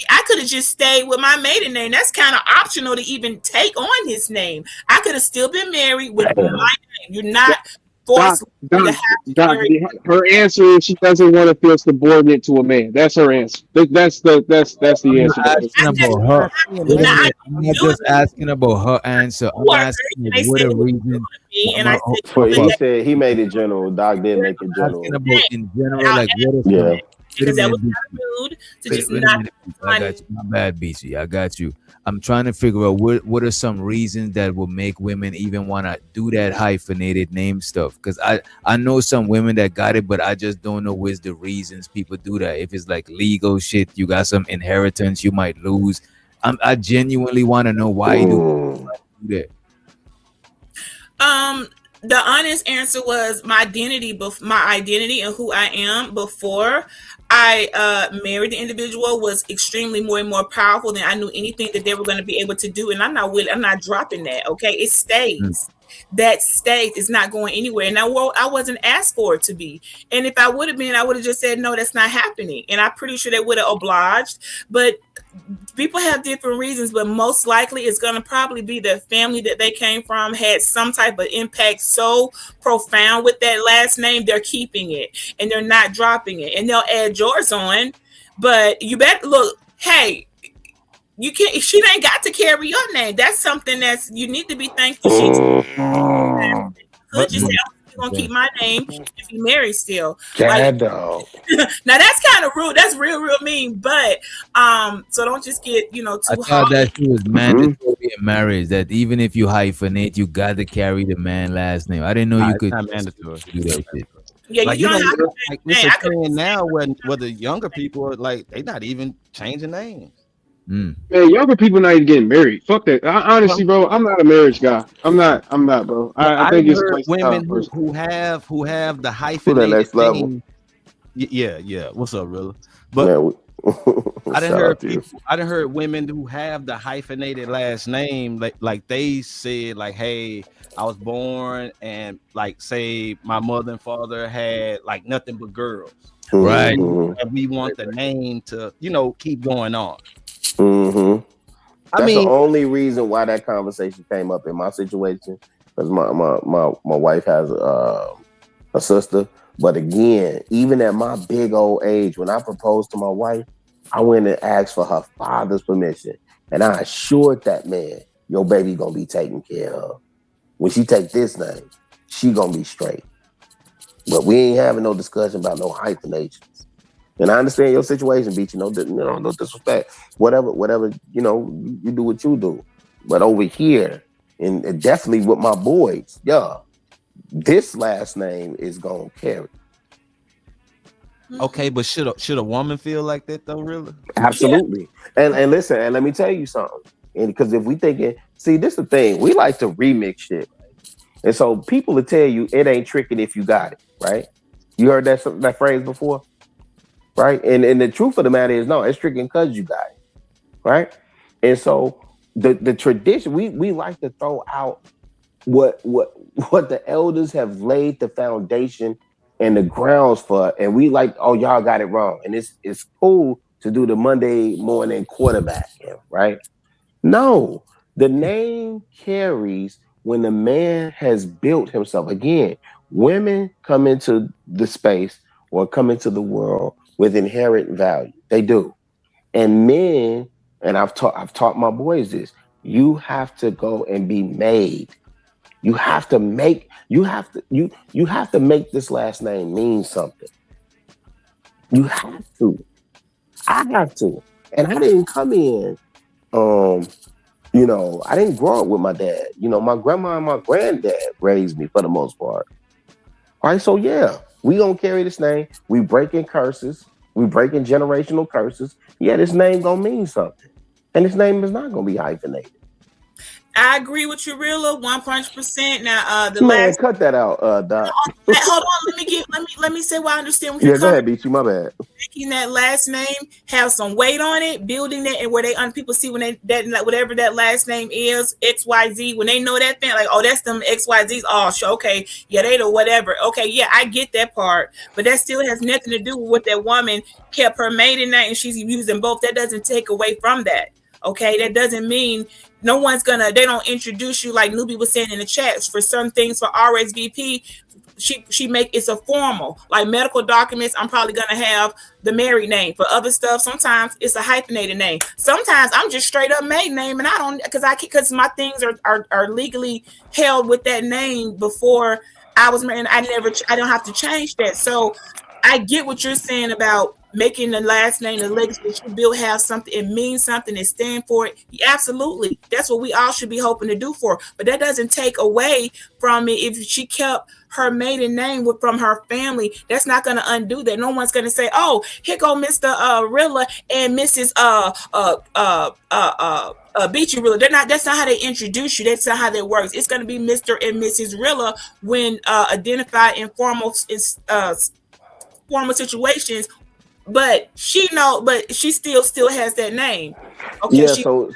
I could have just stayed with my maiden name. That's kind of optional to even take on his name. I could have still been married with my name. You're not forced to have her answer is she doesn't want to feel subordinate to a man. That's her answer. That's the answer. I'm not just asking about her answer. I'm asking what a reason. He said he made it general. Doc did make it general. Asking about in general, like what is because that was kind of rude to just not. I got you. My bad, BC. I got you. I'm trying to figure out what are some reasons that will make women even want to do that hyphenated name stuff. Because I know some women that got it, but I just don't know what's the reasons people do that. If it's like legal shit, you got some inheritance you might lose. I genuinely want to know why you do that. The honest answer was my identity and who I am before I married the individual was extremely more and more powerful than I knew anything that they were going to be able to do. And I'm not dropping that. Okay. It stays. That stays. It's not going anywhere. And I wasn't asked for it to be. And if I would have been, I would have just said, no, that's not happening. And I'm pretty sure they would have obliged. But people have different reasons, but most likely it's going to probably be the family that they came from had some type of impact so profound with that last name, they're keeping it and they're not dropping it, and they'll add yours on. But you better look, hey, you can't, she ain't got to carry your name. That's something that's, you need to be thankful. Just say, I'm gonna keep my name if you married still. Now that's kind of rude. That's real mean. But so don't just get too hard. I thought that she was mandatory in marriage. That even if you hyphenate, you got to carry the man last name. I didn't know you could. Not mandatory. Do that shit. Yeah, like, you don't have to. Like, it's a trend now where the younger people are like, they not even changing names. Man, younger people not even getting married. Fuck that. Honestly, bro, I'm not a marriage guy. I'm not, bro. I think it's women who have the hyphenated name. Yeah. What's up, Rilla? But I didn't heard women who have the hyphenated last name, like they said, like, hey, I was born and like say my mother and father had like nothing but girls. Right. And we want the name to, keep going on. That's the only reason why that conversation came up in my situation, because my wife has a sister. But again, even at my big old age, when I proposed to my wife, I went and asked for her father's permission, and I assured that man, your baby gonna be taken care of. When she take this name, she gonna be straight. But we ain't having no discussion about no hyphenations. And I understand your situation, Beach. No disrespect. Whatever, you do what you do. But over here, and definitely with my boys, this last name is gonna carry. Okay, but should a woman feel like that though, really? Absolutely. And listen, and let me tell you something. And because if we thinking, see, this is the thing, we like to remix shit. And so people will tell you it ain't tricking if you got it, right? You heard that phrase before? Right. And the truth of the matter is, no, it's tricking because you got it. Right. And so the tradition, we like to throw out what the elders have laid the foundation and the grounds for, and we like, oh, y'all got it wrong. And it's cool to do the Monday morning quarterback, right? No, the name carries when the man has built himself. Again, women come into the space or come into the world with inherent value. They do. And men, and I've taught my boys this, you have to go and be made. You have to make this last name mean something. You have to. I have to. And I didn't come in, I didn't grow up with my dad. My grandma and my granddad raised me for the most part. All right, so yeah, we gonna carry this name. We breaking curses. We breaking generational curses. Yeah, this name gonna mean something. And this name is not gonna be hyphenated. I agree with you, Rilla, 100%. Now, cut that out, Doc. Hold on, let me say why I understand what Yeah, you're go ahead, Beachy. My bad. Making that last name have some weight on it, building that, and where people see when whatever that last name is, XYZ, when they know that thing, like, oh, that's them XYZs. Oh, sure, okay, yeah, they know whatever. Okay, yeah, I get that part, but that still has nothing to do with what that woman kept her maiden name, and she's using both. That doesn't take away from that. Okay, that doesn't mean no one's they don't introduce you like Newbie was saying in the chat. For some things, for RSVP, she make it's a formal, like medical documents. I'm probably gonna have the married name. For other stuff, sometimes it's a hyphenated name. Sometimes I'm just straight up maiden name, and I don't because my things are legally held with that name before I was married. I don't have to change that. So I get what you're saying about making the last name, the legacy that you build, have something, it means something, it stand for it. Absolutely. That's what we all should be hoping to do for. But that doesn't take away from it. If she kept her maiden name from her family, that's not going to undo that. No one's going to say, oh, here go Mr. Rilla and Mrs. Beachy Rilla. That's not how they introduce you. That's not how that works. It's going to be Mr. and Mrs. Rilla when identified in formal situations. But she still has that name. Okay. Yeah. So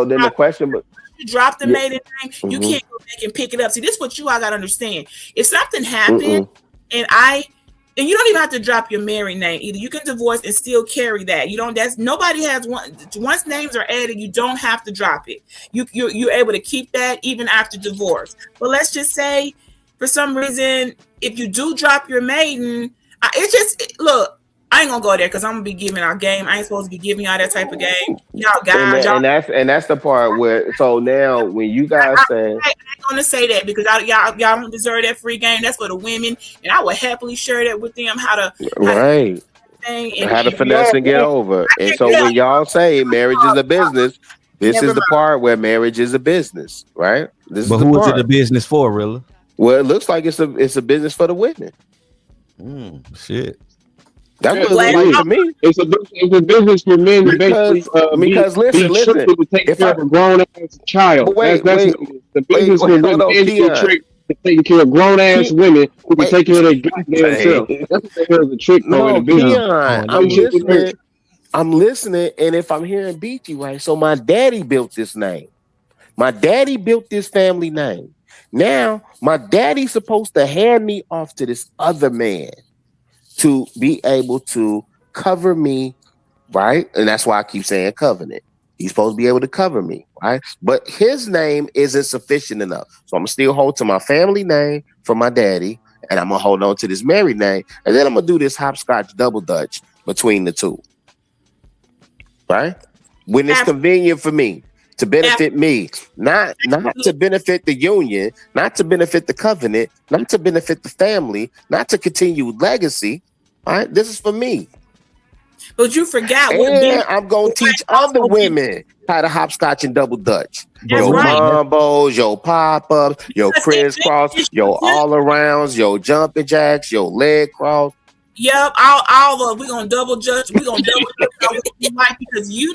then the question, but you drop the maiden name, you can't go back and pick it up. See, this is what I gotta understand. If something happened and you don't even have to drop your married name either. You can divorce and still carry that. You don't. Nobody has one. Once names are added, you don't have to drop it. You're able to keep that even after divorce. But let's just say, for some reason, if you do drop your maiden, look. I ain't gonna go there because I'm gonna be giving our game. I ain't supposed to be giving y'all that type of game. Y'all guys, and that's the part where. So now, when you guys say, I'm gonna say that because y'all don't deserve that free game. That's for the women, and I would happily share that with them how to finesse and get over. And so when y'all say marriage is a business, this is the part where marriage is a business, right? This but is who is it a business for, Rilla? Well, it looks like it's a business for the women. Shit. That's what it looks like to me. It's a business for men to basically because listen, to take care of a grown ass child. That's the business for men to trick to taking care of grown ass women who can take care of their goddamn self. That's what they hear as a trick for in the business. I'm listening, and if I'm hearing Beachy right, so my daddy built this name. My daddy built this family name. Now my daddy's supposed to hand me off to this other man to be able to cover me, right? And that's why I keep saying covenant. He's supposed to be able to cover me, right? But his name isn't sufficient enough. So I'm going to still hold to my family name from my daddy, and I'm going to hold on to this married name, and then I'm going to do this hopscotch double dutch between the two, right? When it's convenient for me, to benefit me, not to benefit the union, not to benefit the covenant, not to benefit the family, not to continue legacy. All right, this is for me. But you forgot and I'm gonna teach other women how to hopscotch and double dutch. Your combos, your pop-ups, your crisscross, your all-arounds, your jumping jacks, your leg cross. Yep, all of we're gonna double judge. We're gonna double judge because you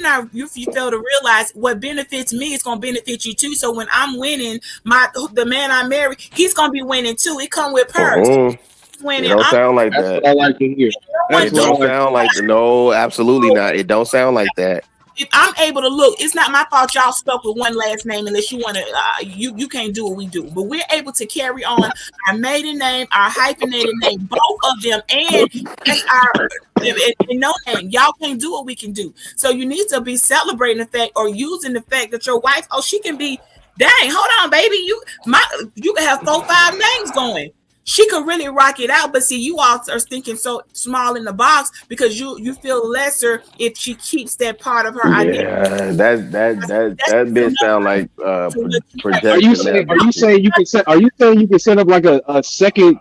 fail to realize what benefits me is gonna benefit you too. So when I'm winning, the man I marry, he's gonna be winning too. It come with perks. It don't sound like that. That's what I like to hear. It don't sound like no, absolutely not. It don't sound like that. if I'm able to look, it's not my fault y'all stuck with one last name unless you want to. You can't do what we do, but we're able to carry on our maiden name, our hyphenated name, both of them, and our and no name. Y'all can't do what we can do. So you need to be celebrating the fact or using the fact that your wife, she can be. Dang, hold on, baby. You can have 4-5 names going. She could really rock it out, but see, you all are thinking so small in the box because you feel lesser if she keeps that part of her identity. Yeah, that bitch sound like projection. Are you saying you can set? Are you saying you can set up like a second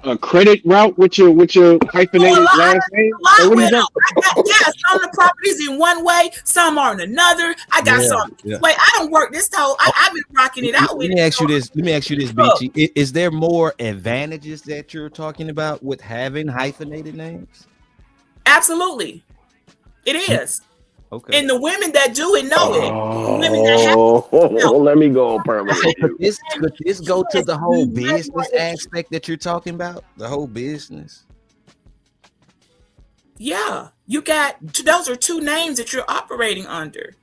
a credit route with your hyphenated last name? Some of the properties in one way, some are in another. I got some. Wait, I don't work this whole. I've been rocking it out with. Let me ask you this, Beachy. Is there more advantages that you're talking about with having hyphenated names? Absolutely, it is. Okay. And the women that do it know it. Women that have let me go permanent. Could this go to the whole business aspect that you're talking about? The whole business? Yeah, you got those are two names that you're operating under.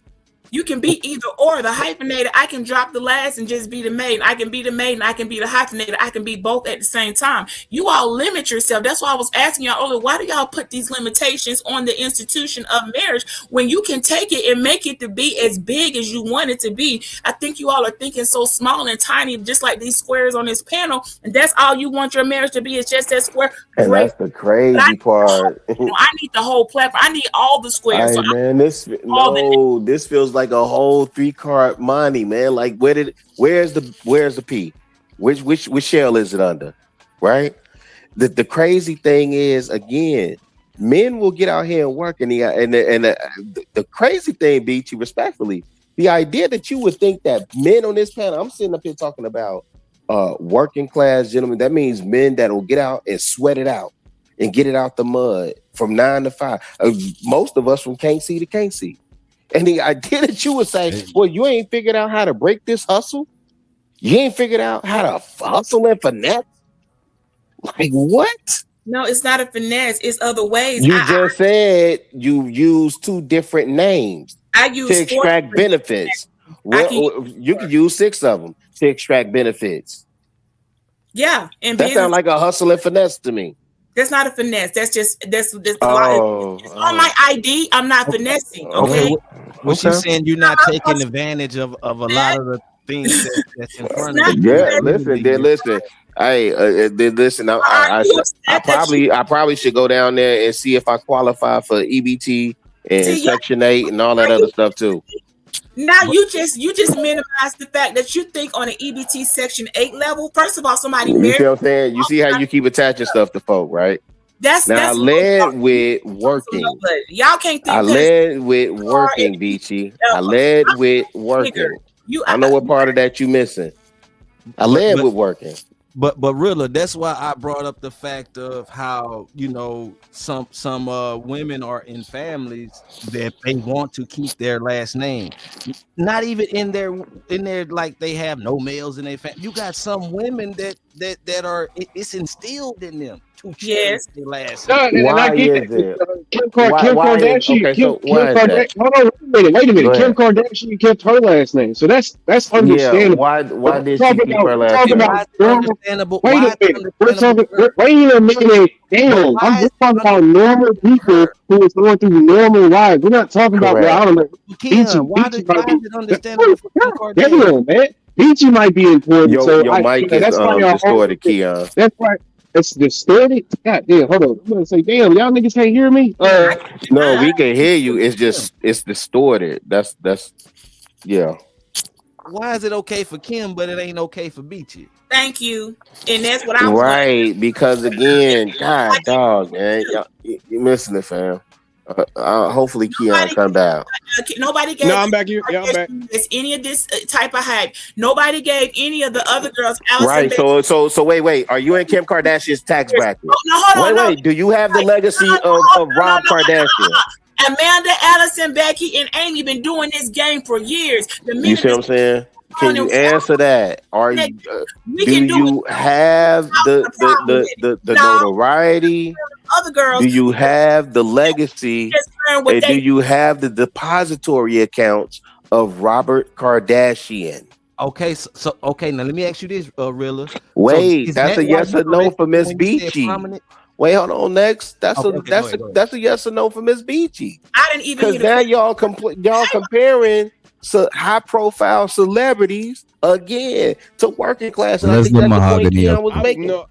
You can be either or. The hyphenated, I can drop the last and just be the maiden. I can be the maiden. I can be the hyphenated. I can be both at the same time. You all limit yourself. That's why I was asking y'all earlier, why do y'all put these limitations on the institution of marriage when you can take it and make it to be as big as you want it to be? I think you all are thinking so small and tiny, just like these squares on this panel. And that's all you want your marriage to be, is just that square. And that's the crazy part. I need the whole platform. I need all the squares. This feels like a whole 3-card money, man. Like where's the P? Which shell is it under? Right? The crazy thing is, again, men will get out here and work, and the crazy thing, BT, respectfully, the idea that you would think that men on this panel, I'm sitting up here talking about working class gentlemen, that means men that will get out and sweat it out and get it out the mud from 9 to 5. Most of us from can't see to can't see. And the idea that you would say, well, you ain't figured out how to break this hustle. You ain't figured out how to hustle and finesse. Like what? No, it's not a finesse. It's other ways. You just said you use 2 different names to extract benefits. Well, you could use 6 of them to extract benefits. Yeah. And that sounds like a hustle and finesse to me. That's not a finesse. That's on my ID. I'm not finessing. Okay. What she's saying, you're not taking advantage of a lot of the things that's in front of you. Yeah, listen. Hey, listen. I probably should go down there and see if I qualify for EBT and Section 8 and all that other stuff too. Now you just minimize the fact that you think on an EBT Section 8 level. First of all, somebody You married. see what I'm saying? You see how you keep attaching stuff to folk, right? I led with working. Y'all can't think. I led with working, Beachy. I led with working. I know what part of that you missing. I led with working. But Rilla, that's why I brought up the fact of how, some women are in families that they want to keep their last name. Not even in their like they have no males in their family. You got some women that are it's instilled in them to cherish their last name. Why is it? Kim Kardashian. Hold on, wait a minute. Kim Kardashian kept her last name, so that's understandable. Why did she keep her last name? Wait a minute. Wait a minute. Damn, we're talking about normal people who is going through normal lives. We're not talking about, I don't know. Why is it understandable for Kim Kardashian? Damn, man. Beachy might be important. Your mic is distorted, Keon. That's right. It's distorted. God damn, hold on. I'm gonna say, damn, y'all niggas can't hear me. No, we can hear you. It's distorted. That's yeah. Why is it okay for Kim, but it ain't okay for Beachy? Thank you. And that's what I was right, because again, God dog, man, you missing it, fam. Hopefully Keon come back. Nobody gave. No, I'm back here. Yeah, I'm back. Any of this type of hype. Nobody gave any of the other girls. Right. So wait. Are you in Kim Kardashian's tax bracket? No, hold on. Wait. Do you have the legacy of Rob Kardashian? Amanda, Allison, Becky, and Amy been doing this game for years. You see what I'm saying? can you answer that? Are you do you have the notoriety? Other girls, do you have the legacy? And do you have the depository accounts of Robert Kardashian? Okay, so okay, now let me ask you this, Rilla. Wait, So that's a yes or no for Miss Beachy. Wait, hold on. Next, that's that's a yes or no for Miss Beachy. I didn't even because now y'all comparing high profile celebrities again to working class, and Let's I think let that's the point Mahogany Keon up. was making. No,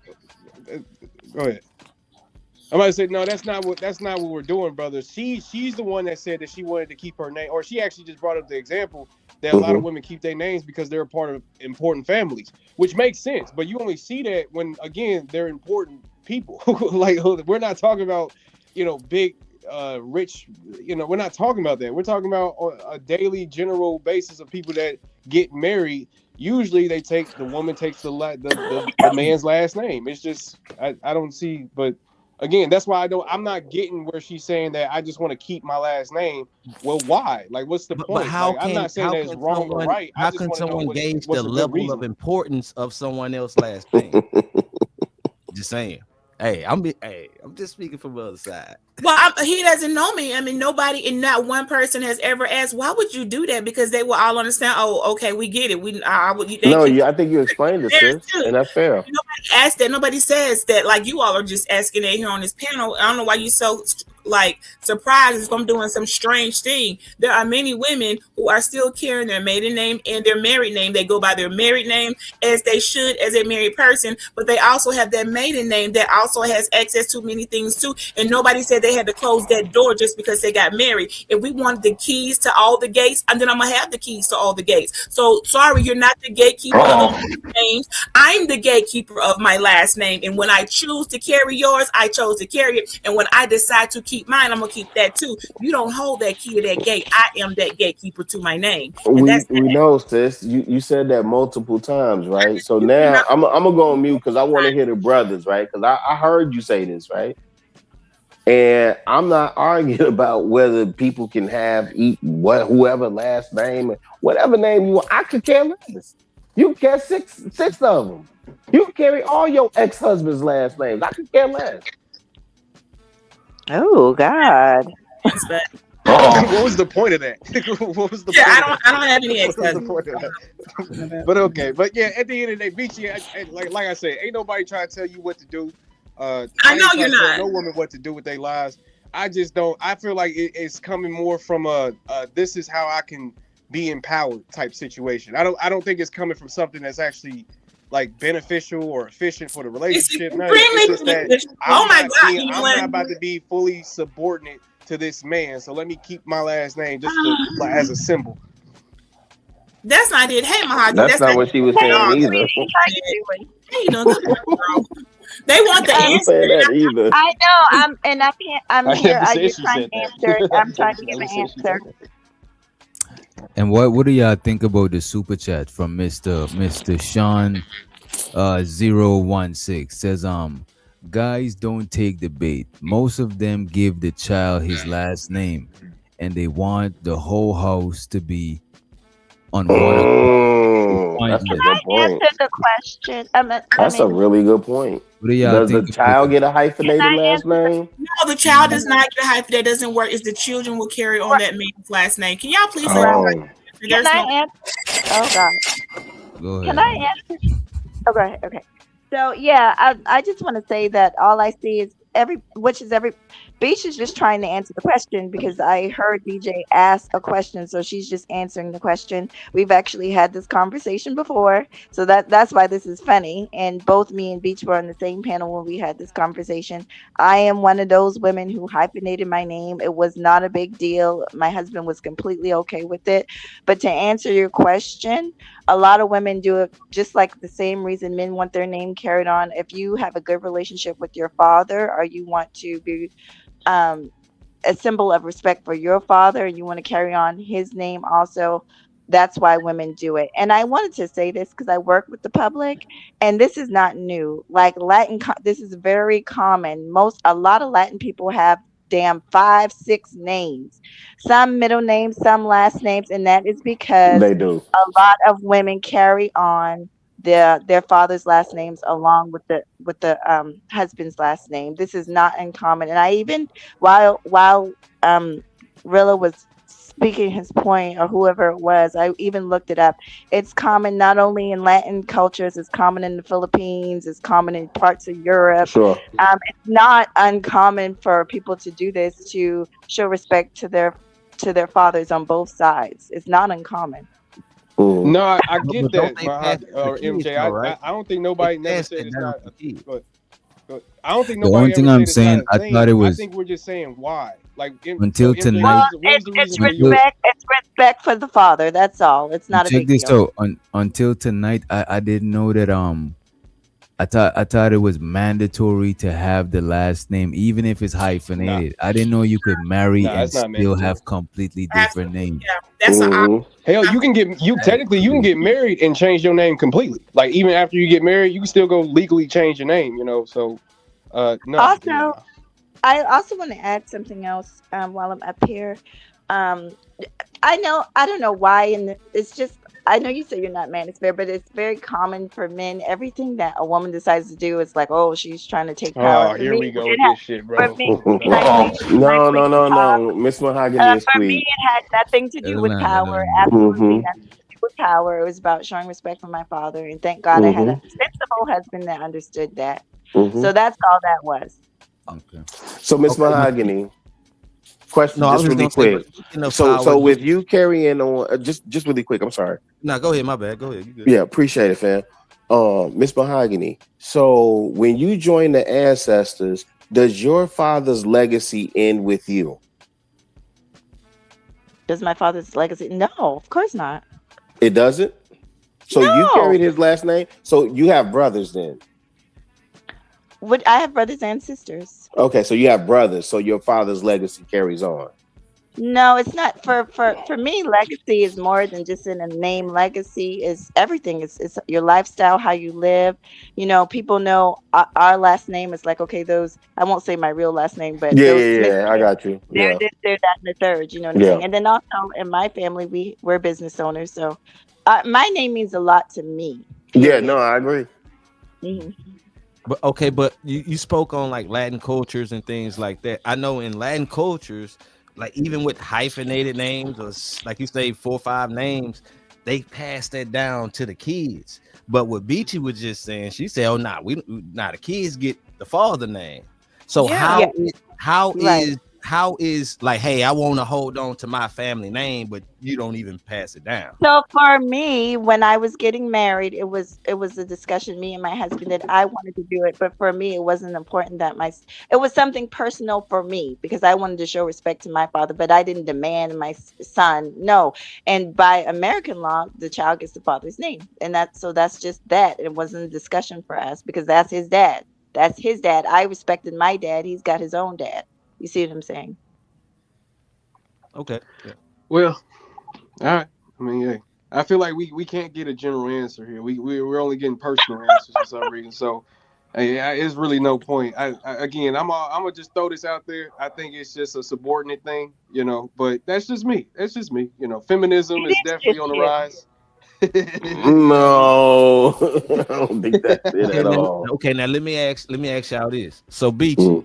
go ahead. I'm about to say no. That's not what we're doing, brother. She's the one that said that she wanted to keep her name, or she actually just brought up the example that a lot of women keep their names because they're a part of important families, which makes sense. But you only see that when, again, they're important people. Like, we're not talking about, big, rich. We're not talking about that. We're talking about a daily, general basis of people that get married. Usually, the woman takes the man's last name. It's just I don't see, but. Again, that's why I'm not getting where she's saying that I just want to keep my last name. Well, why? Like, what's the point? But how I'm not saying that it's wrong or right. How I just can want to know someone gauge the what's a good level reason. of importance of someone else's last name? Just saying. Hey, I'm just speaking from the other side. Well, he doesn't know me. I mean, nobody, and not one person has ever asked, "Why would you do that?" Because they will all understand. Oh, okay, we get it. I think you explained it, sis, and that's fair. Nobody asked that. Nobody says that. Like, you all are just asking that here on this panel. I don't know why you so surprised if I'm doing some strange thing. There are many women who are still carrying their maiden name and their married name. They go by their married name as they should as a married person, but they also have that maiden name that also has access to many things too. And nobody said they had to close that door just because they got married. If we wanted the keys to all the gates, and then I'm gonna have the keys to all the gates. So sorry, you're not the gatekeeper of the names. I'm the gatekeeper of my last name. And when I choose to carry yours, I chose to carry it. And when I decide to keep mine, I'm gonna keep that too. You don't hold that key to that gate. I am that gatekeeper to my name. And We know, sis. You said that multiple times, right? So now I'm gonna go on mute because I want to hear the brothers, right? Because I heard you say this, right? And I'm not arguing about whether people can whoever last name, whatever name you want. I could care less. You can carry six of them. You can carry all your ex-husband's last names. I could care less. Oh God. What was the point of that? What was the point? I don't have any ex-husbands. But okay, but yeah, at the end of the day, Beachy, like I said, ain't nobody trying to tell you what to do. I know you're not. No woman what to do with their lives. I just don't. I feel like it's coming more from this is how I can be empowered type situation. I don't think it's coming from something that's actually like beneficial or efficient for the relationship. It's just that I'm not about to be fully subordinate to this man, so let me keep my last name just as a symbol. That's not it. Hey, Mahogany, that's not what she was saying either. Hey, they want the answer. I know. I'm here. I just trying to answer. I'm trying to give an answer. And what do y'all think about the super chat from Mr. Sean 016 says guys don't take the bait. Most of them give the child his last name and they want the whole house to be on one. That's a Can good I point. answer the question? That's a really good point. What do y'all Does the child get a hyphenated last name? No, the child does not get a hyphen. That doesn't work. It's the children will carry on that man's last name. Can y'all please say Can I answer? Oh God. Go ahead. Can I answer? Okay. So yeah, I just want to say that all I see is Beach is just trying to answer the question because I heard DJ ask a question, so she's just answering the question. We've actually had this conversation before, so that's why this is funny. And both me and Beach were on the same panel when we had this conversation. I am one of those women who hyphenated my name. It was not a big deal. My husband was completely okay with it. But to answer your question, a lot of women do it just like the same reason men want their name carried on. If you have a good relationship with your father, or you want to be a symbol of respect for your father, and you want to carry on his name also, that's why women do it. And I wanted to say this because I work with the public, and this is not new. Like this is very common. A lot of Latin people have damn 5-6 names, some middle names, some last names, and that is because They do. a lot of women carry on their father's last names along with the husband's last name. This is not uncommon. And I even while Rilla was speaking his point, or whoever it was, I even looked it up. It's common not only in Latin cultures, it's common in the Philippines, it's common in parts of Europe. Sure. It's not uncommon for people to do this, to show respect to their fathers on both sides. It's not uncommon. No, I But get don't that, they but pass it to or kids, MJ. though, right? I don't think nobody They never pass said that it's down not. to kids. But I don't think The nobody only ever thing said I'm it's saying, not a I thought it thing. I was think we're just saying why. Like, until so MJ, tonight. what is the reason for Until, yours? It's respect for the father. That's all. It's not a check big this deal. out. Until tonight, I didn't know that I thought it was mandatory to have the last name, even if it's hyphenated. I didn't know you could marry Nah, and it's not still mandatory. have completely different names. That's Hell, you can get married and change your name completely. Like even after you get married, you can still go legally change your name. You know, so no. Also, I also want to add something else while I'm up here. Um, I don't know why, and it's just, I know you say you're not manosphere, but it's very common for men. Everything that a woman decides to do, it's like, oh, she's trying to take power. Oh, For here me, we go it with had, this shit, for bro. me, can I please No. Miss Mahogany is for me, sweet. it had nothing to do with power. Absolutely nothing to do with power. It was about showing respect for my father, and thank God I had a sensible husband that understood that. So that's all that was. Okay. So Miss Mahogany, question No, I was just just really gonna say, quick. but speaking of So power, with you carrying on, just really quick. I'm sorry. no, go ahead. My bad. Go ahead. You good. Yeah, appreciate it, fam. Miss Mahogany. So when you join the ancestors, does your father's legacy end with you? Does my father's legacy? No, of course not. It doesn't. So you No. carried his last name. So you have brothers then. I have brothers and sisters. Okay, so you have brothers. So your father's legacy carries on. No, it's not. For me, legacy is more than just in a name. Legacy is everything. It's your lifestyle, how you live. You know, people know our last name is like, okay, those, I won't say my real last name, but those Smith, Yeah. I got you. they're Yeah. this, they're that, and the third. You know what I'm Yeah. saying? And then also in my family, we're business owners, so my name means a lot to me. Yeah. No, I agree. But okay, but you spoke on like Latin cultures and things like that. I know in Latin cultures, like even with hyphenated names or like you say 4 or 5 names, they pass that down to the kids. But what Beachy was just saying, she said, "Oh, the kids get the father name." So Yeah. how is like, hey, I want to hold on to my family name, but you don't even pass it down. So for me, when I was getting married, it was a discussion, me and my husband, that I wanted to do it. But for me, it wasn't important that it was something personal for me because I wanted to show respect to my father, but I didn't demand my son. No. And by American law, the child gets the father's name. And that's just that. It wasn't a discussion for us because that's his dad. That's his dad. I respected my dad. He's got his own dad. You see what I'm saying? Okay. Yeah. Well, all right. I mean, yeah. I feel like we can't get a general answer here. We're only getting personal answers for some reason. So, it's really no point. I'm gonna just throw this out there. I think it's just a subordinate thing, you know. But that's just me. That's just me. You know, feminism is definitely on the rise. No, I don't think that's it at all. Okay, now let me ask y'all this. So Beachy,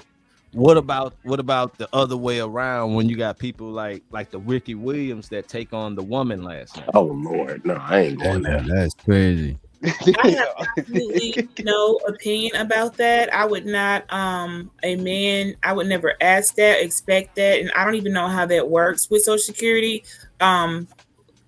what about the other way around when you got people like the Ricky Williams that take on the woman last name? Oh Lord, no, I ain't going there. That's crazy. I have absolutely no opinion about that. I would not, a man, I would never ask that, expect that, and I don't even know how that works with Social Security.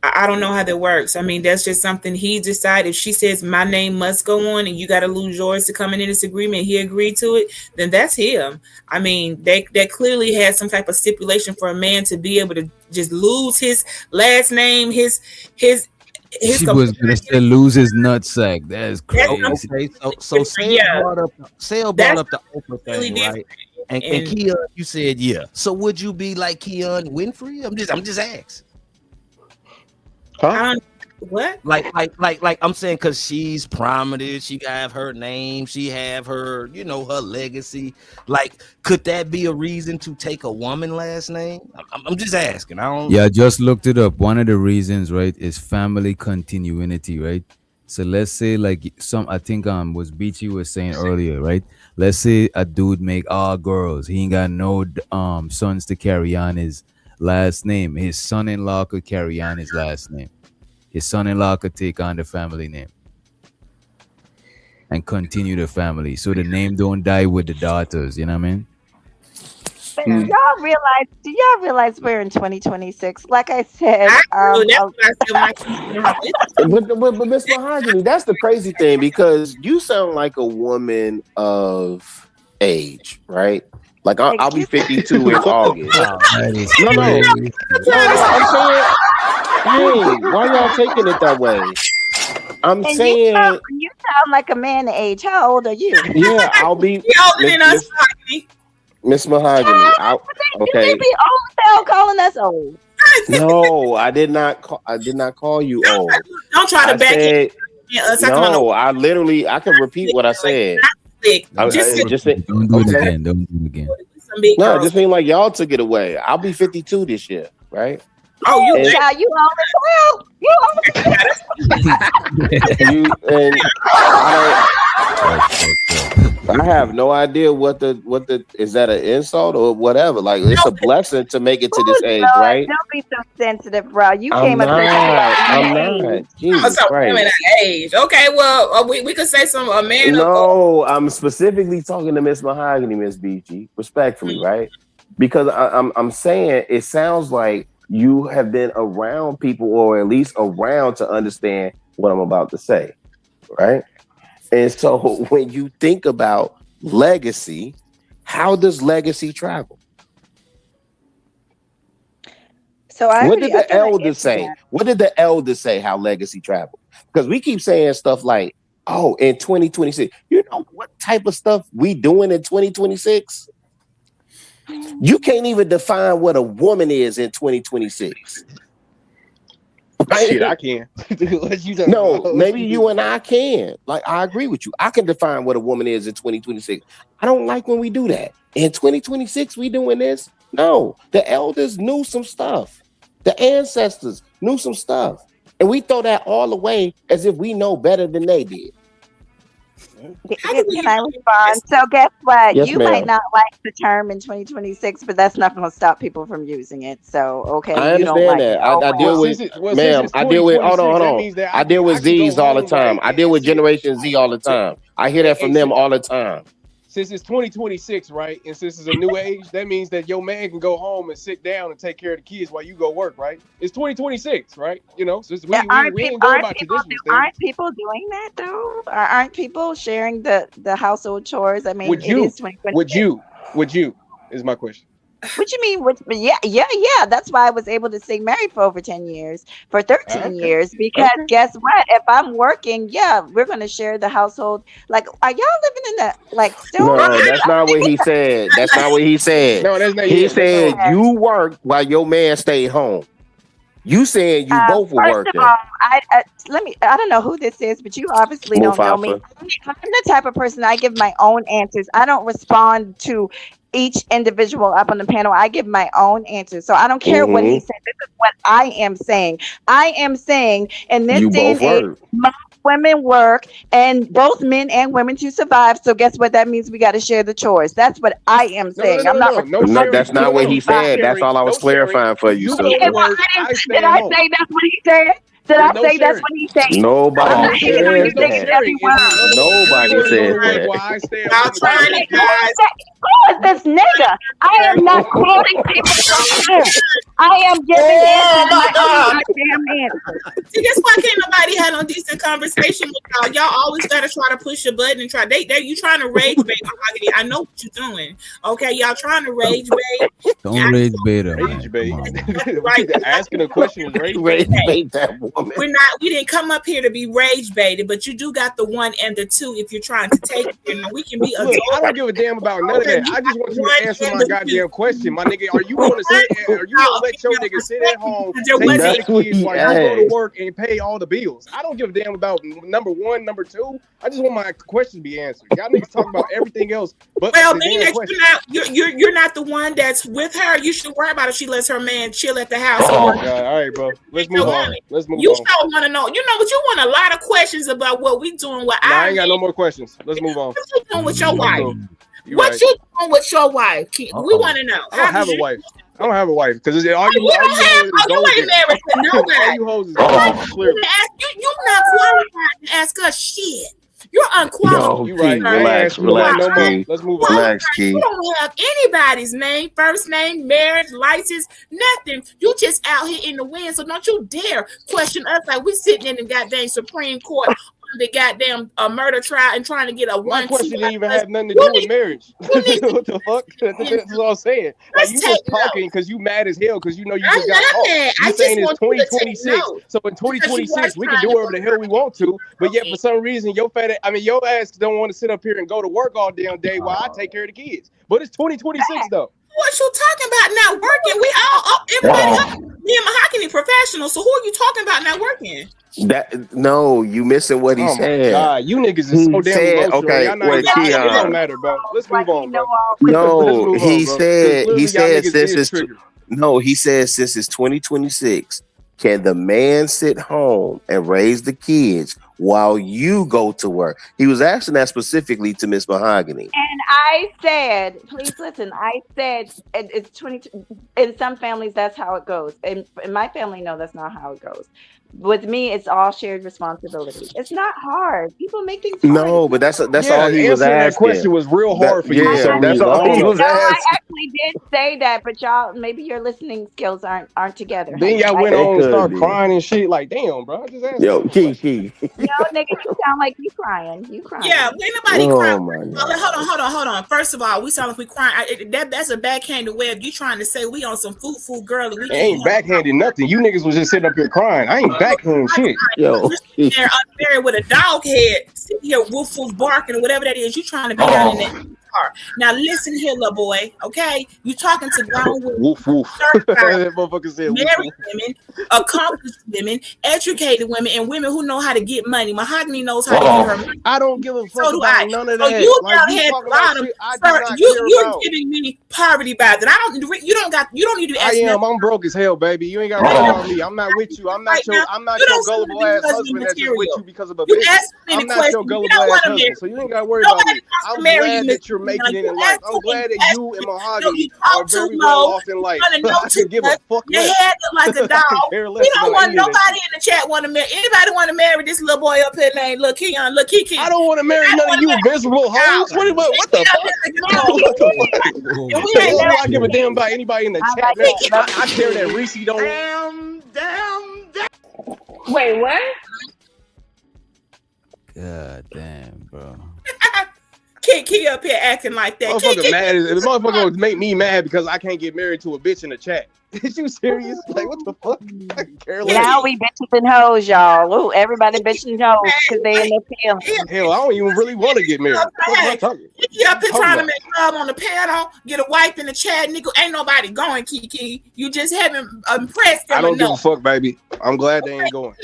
I don't know how that works. I mean, that's just something he decided. If she says my name must go on and you got to lose yours to come into this agreement, he agreed to it, then that's him. I mean, that clearly has some type of stipulation for a man to be able to just lose his last name, his She was gonna say lose his nutsack. That is crazy. Okay, so Sale brought up the Oprah thing, right? And Keon, you said yeah. So would you be like Keon Winfrey? I'm just asking. Huh? What? Like I'm saying, because she's prominent, she have her name, she have her, you know, her legacy. Like, could that be a reason to take a woman last name? I'm just asking. I don't. Yeah, I just looked it up. One of the reasons, right, is family continuity, right? So let's say like I think was Beachy was saying earlier, right? Let's say a dude make all girls. He ain't got no sons to carry on his last name. His son-in-law could carry on his last name. His son-in-law could take on the family name and continue the family, so the name don't die with the daughters. You know what I mean? But do y'all realize we're in 2026? Like I said, but Miss Mahogany, that's the crazy thing, because you sound like a woman of age, right? Like I'll be 52 in August. No, I'm saying, hey, why y'all taking it that way? I'm saying you sound like a man age. How old are you? Yeah, I'll be older than us, Miss Mahogany. Okay. You be old hell calling us old. No, I did not call you old. Don't try to back it. No, I can repeat what I said. Don't do it again. Don't do it again. No, it just seemed like y'all took it away. I'll be 52 this year, right? Oh, you old as well. You old as I have no idea what the is that an insult or whatever. Like, it's a blessing to make it to this age, right? Don't be so sensitive, bro. You I'm came up here. I'm not. Jesus Christ. Age. Okay, well, we could say a man. No, I'm specifically talking to Miss Mahogany, Miss Beachy, respectfully, right? Because I'm saying it sounds like you have been around people, or at least around to understand what I'm about to say, right? And so when you think about legacy, how does legacy travel? So what did the elders say? What did the elders say how legacy travel? Because we keep saying stuff like, oh, in 2026, you know what type of stuff we doing in 2026? You can't even define what a woman is in 2026. Shit, I can. No, maybe you and I can. Like, I agree with you. I can define what a woman is in 2026. I don't like when we do that. In 2026, we doing this? No, the elders knew some stuff. The ancestors knew some stuff. And we throw that all away as if we know better than they did. Can I respond? So guess what? Yes, you ma'am. might not like the term in 2026, but that's not going to stop people from using it. So okay, I you don't understand like that. it. I deal with, ma'am. I deal with. Hold on. I deal with Z's all the time. I deal with Generation Z all the time. I hear that from them all the time. Since it's 2026, right? And since it's a new age, that means that your man can go home and sit down and take care of the kids while you go work, right? It's 2026, right? You know, so we ain't going about traditional things. Aren't people doing that though? Aren't people sharing the household chores? I mean, Would you? It is 2026. Would you? Is my question. What you mean? Yeah. That's why I was able to stay married for over 10 years, for 13 years. Because guess what? If I'm working, we're going to share the household. Like, are y'all living in the, like, still? No, that's not what he said. That's not what he said. No, that's not. He said you work while your man stayed home. You saying you both were working. First of all, I don't know who this is, but you obviously don't know me. I'm the type of person, I give my own answers. I don't respond to each individual up on the panel. I give my own answers. So I don't care what he said. This is what I am saying. I am saying in this day and age, most women work, and both men and women to survive. So guess what? That means we got to share the chores. That's what I am saying. That's not what he said. That's all I was clarifying for you. Did I say that's what he said? Did I say that's what he said? Nobody said that. Nobody said that. Who is this nigga? I am not calling people from him. I am giving my damn answer. See, that's why can't nobody have no decent conversation with y'all. Y'all always gotta try to push a button and try. You trying to rage bait. I know what you're doing. Okay, y'all trying to rage bait. Don't rage bait her. Rage bait. Right. Asking a question. Rage bait that woman. We didn't come up here to be rage baited, but you do got the one and the two if you're trying to take it. You know, we can be adults. I don't give a damn about none of that. I just want you to answer my goddamn question, my nigga. Are you gonna let your nigga sit at home? That's kids while you go to work and pay all the bills. I don't give a damn about number one, number two. I just want my question to be answered. Y'all niggas talk about everything else, but well, being that you're not the one that's with her, you should worry about if she lets her man chill at the house. Oh God! All right, bro. Let's move on. Let's move on. You still want to know? You know what? You want a lot of questions about what we doing. What I ain't got no more questions. Let's move on. What you doing with your wife? You doing with your wife? We want to know. I don't have a wife. I don't have a wife because all you you ain't married to nobody. All you hoes is clear. You're not qualified to ask us shit. You're unqualified. You right. Relax, Key. Let's move on. Relax, Key. You don't have anybody's name, first name, marriage, license, nothing. You just out here in the wind. So don't you dare question us like we sitting in the goddamn Supreme Court on the goddamn murder trial and trying to get a one. My question didn't even have nothing to do with marriage. What the fuck? That's what I'm saying. Like you just talking because you mad as hell because you know you just got caught. You saying it's 2026. So in 2026 we can do whatever the hell we want to, but yet for some reason your ass don't want to sit up here and go to work all damn day while I take care of the kids. But it's 2026 though. What you talking about not working? We all everybody me and Mahogany professionals. So who are you talking about not working? No, you missing what he said. God, you niggas is so damn emotional. Okay, it don't matter, bro. Let's move on, bro. No, he said since it's he says since it's 2026, can the man sit home and raise the kids while you go to work? He was asking that specifically to Miss Mahogany. And I said, please listen, I said it's 22. In some families, that's how it goes. In my family, no, that's not how it goes. With me, it's all shared responsibility. It's not hard. People make things hard. No, but that's all he was asking. That question was real hard for you. Yeah, that's all he was asking. I actually did say that, but y'all, maybe your listening skills aren't together. Then y'all went on and started crying and shit. Like, damn, bro. I just asked. Yo, Key. No, nigga, you sound like you crying. You crying. Yeah, ain't nobody crying. Hold on. First of all, we sound like we crying. That's a backhanded way of you trying to say we on some food girly. We ain't backhanded nothing. You niggas was just sitting up here crying. I ain't backhanded shit. Yo, there unmarried with a dog head, sitting here woof barking or whatever that is. You trying to be down in that car. Now listen here, little boy. Okay, you talking to grown women, woof. That motherfucker said married women, accomplished women, educated women, and women who know how to get money. Mahogany knows how to get her money. I don't give a fuck about none of that. So you had bottom. You're giving me poverty vibes, and I don't. You don't need to ask. I'm broke as hell, baby. You ain't got to worry about me. I'm not with you. I'm not your gullible ass husband that's just with you because of a bitch. I'm not your gullible ass husband, so you ain't got to worry about me. I'm glad that you're making it in life. I'm glad that you and Mahogany are very well off in life. I can give a fuck less. Your head look like a dog. We don't want nobody in the chat want to marry. Anybody want to marry this little boy up here named Lil Keon, Lil Kiki? I don't want to marry none of you miserable hoes. What the fuck? I give a damn about anybody in the chat. I care that Reese don't. Damn. Wait, what? God damn, bro. Kiki up here acting like that. Motherfucker mad. The motherfucker would make me mad because I can't get married to a bitch in the chat. Is you serious? Like, what the fuck? I can care less. Now we bitches and hoes, y'all. Ooh, everybody bitching and hoes because they in their feelings. Hell, I don't even really want to get married. What am I talking? You up here trying to make love on the panel, get a wife in the chat, nigga. Ain't nobody going, Kiki. You just haven't impressed them. I don't give a fuck, baby. I'm glad they ain't going.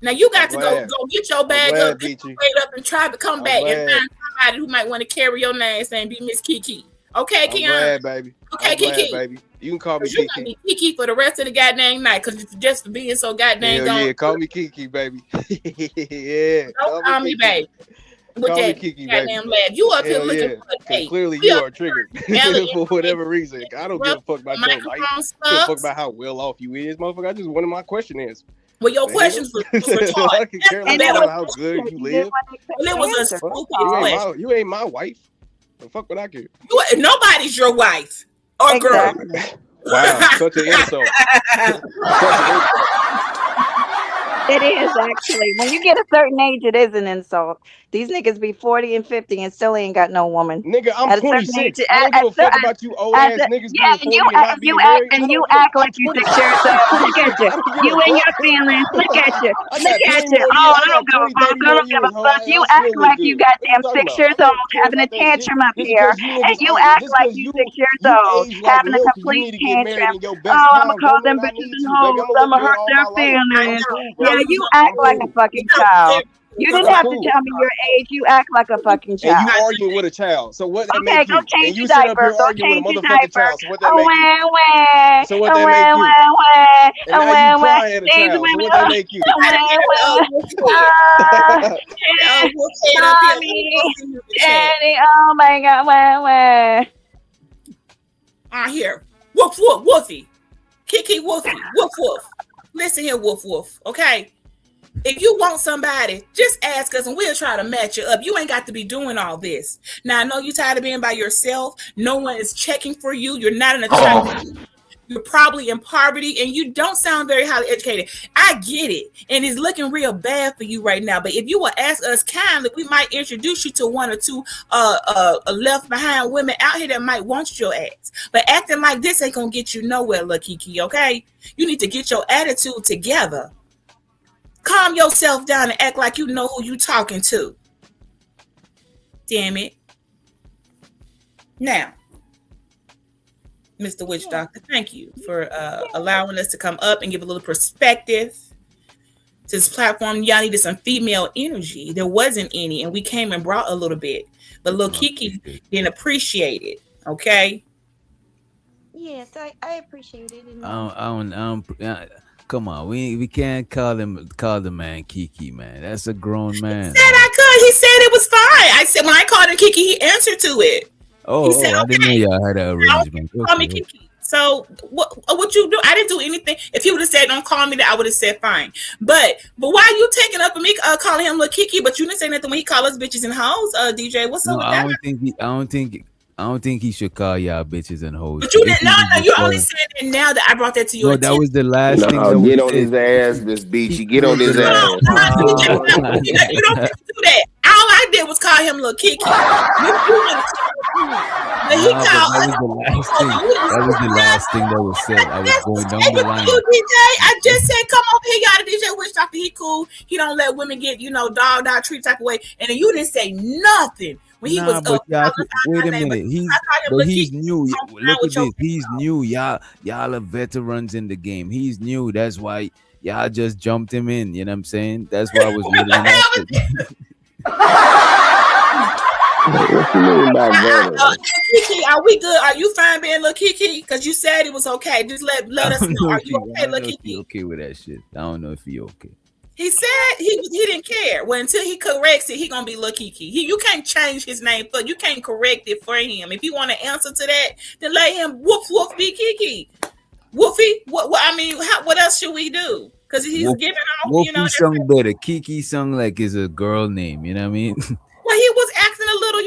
Now you got to go get your bag up, get your weight up, and try to come back and find somebody who might want to carry your name and be Miss Kiki. Okay, Keon. I'm glad, baby. Okay, Kiki. Baby. You can call me Kiki. Kiki. Be Kiki for the rest of the goddamn night, because it's just for being so goddamn gone. Yeah, call me Kiki, baby. Yeah. Don't call me baby. With call that Kiki, goddamn laugh. You up here looking for a date. Clearly you are triggered for whatever reason. I don't give a fuck about your life. I don't give a fuck about how well off you is, motherfucker. I just wanted my question answered. Well, your questions were retarded. I can care less about how good you live. It was a stupid question. You ain't my wife. The fuck would I care? Nobody's your wife or girl. Wow, such an insult. It is actually. When you get a certain age, it is an insult. These niggas be 40 and 50 and still ain't got no woman. Nigga, I'm At a certain age, 26. I don't give a fuck about you old ass niggas yeah, being 40 and not being married. I don't give a- I'm like you 6 years 26. old. Look at you. I don't give You a and your fuck. feelings. Look at you. I Look got at 20 you. more Oh, years. I I don't got give a 20, fuck. 30 I more don't give years, a ho. fuck. I You still act look like you good. What you goddamn talking 6 about? years I don't old even care having a about that shit. tantrum up Just here. because you And niggas you old, act just like because you you 6 years you old age like having a milk and you complete need to get married tantrum. in your Oh, best I'm gonna times, call don't them mean I bitches need and to, baby. hoes. I'm gonna I'm look gonna good hurt all their my life. feelings. I'm cool, Yeah, bro. you act I'm like a cool. fucking child. You didn't I'm have to cool. tell me your age. You act like a fucking And you child. arguing with a child. So what that Okay, make go you? change And you your sit up diaper. here Go arguing with a change your motherfucking diaper. child. So what that Oh, make you? wah, wah. So what Oh, that make wah, you? wah, wah. And Oh, now you wah, wah. crying at a Change child. So women. what that make you? Oh, wah, wah. Mommy. Daddy. Oh, my God. Wah, wah. Here. Woof, woof, woofy. Kiki, woofy. Woof, woof. Listen here, woof, woof. Okay? If you want somebody, just ask us and we'll try to match you up. You ain't got to be doing all this. Now, I know you're tired of being by yourself. No one is checking for you. You're not an attractive. You're probably in poverty and you don't sound very highly educated. I get it. And it's looking real bad for you right now. But if you will ask us kindly, we might introduce you to one or two left behind women out here that might want your ass. But acting like this ain't going to get you nowhere, look, Kiki, okay? You need to get your attitude together. Calm yourself down and act like you know who you talking to. Damn it. Now, Mr. Witch Doctor, thank you for allowing us to come up and give a little perspective to this platform. Y'all needed some female energy. There wasn't any, and we came and brought a little bit. But little Kiki didn't appreciate it, okay? Yes, I appreciate it. Come on, we can't call the man Kiki, man. That's a grown man. He said I could. He said it was fine. I said when I called him Kiki, he answered to it. He said, I didn't know y'all had an arrangement. Call me Kiki. So what you do? I didn't do anything. If he would have said don't call me that, I would have said fine. But why are you taking up for me calling him little Kiki? But you didn't say nothing when he called us bitches and hoes. DJ, what's up with that? I don't think he should call y'all bitches and hoes. But you didn't. No, you only said it now that I brought that to your attention. That was the last thing. Get on his ass, this beach. You get on his ass. You don't get to do that. All I did was call him little Kiki. But he called. That was the last thing that was said. I was going down the line. DJ, I just said, come over here, y'all. The DJ Witch Doctor, he cool. He don't let women get, dogged out, treat type of way. And then you didn't say nothing when he was up. Wait a minute. He's new. Look at this. He's new. Y'all are veterans in the game. He's new. That's why y'all just jumped him in. You know what I'm saying? That's why I was letting him Kiki, are we good? Are you fine being little Kiki? Because you said it was okay. Just let us know. Are you okay, little Kiki? Okay with that shit. I don't know if he okay. He said he didn't care. Well, until he corrects it, he gonna be little Kiki. You can't change his name, but you can't correct it for him. If you want to answer to that, then let him woof be Kiki. Woofy. What else should we do? Because he's giving off. Woofy sung better. Kiki sung like it's a girl name. You know what I mean? Well, he was acting a little,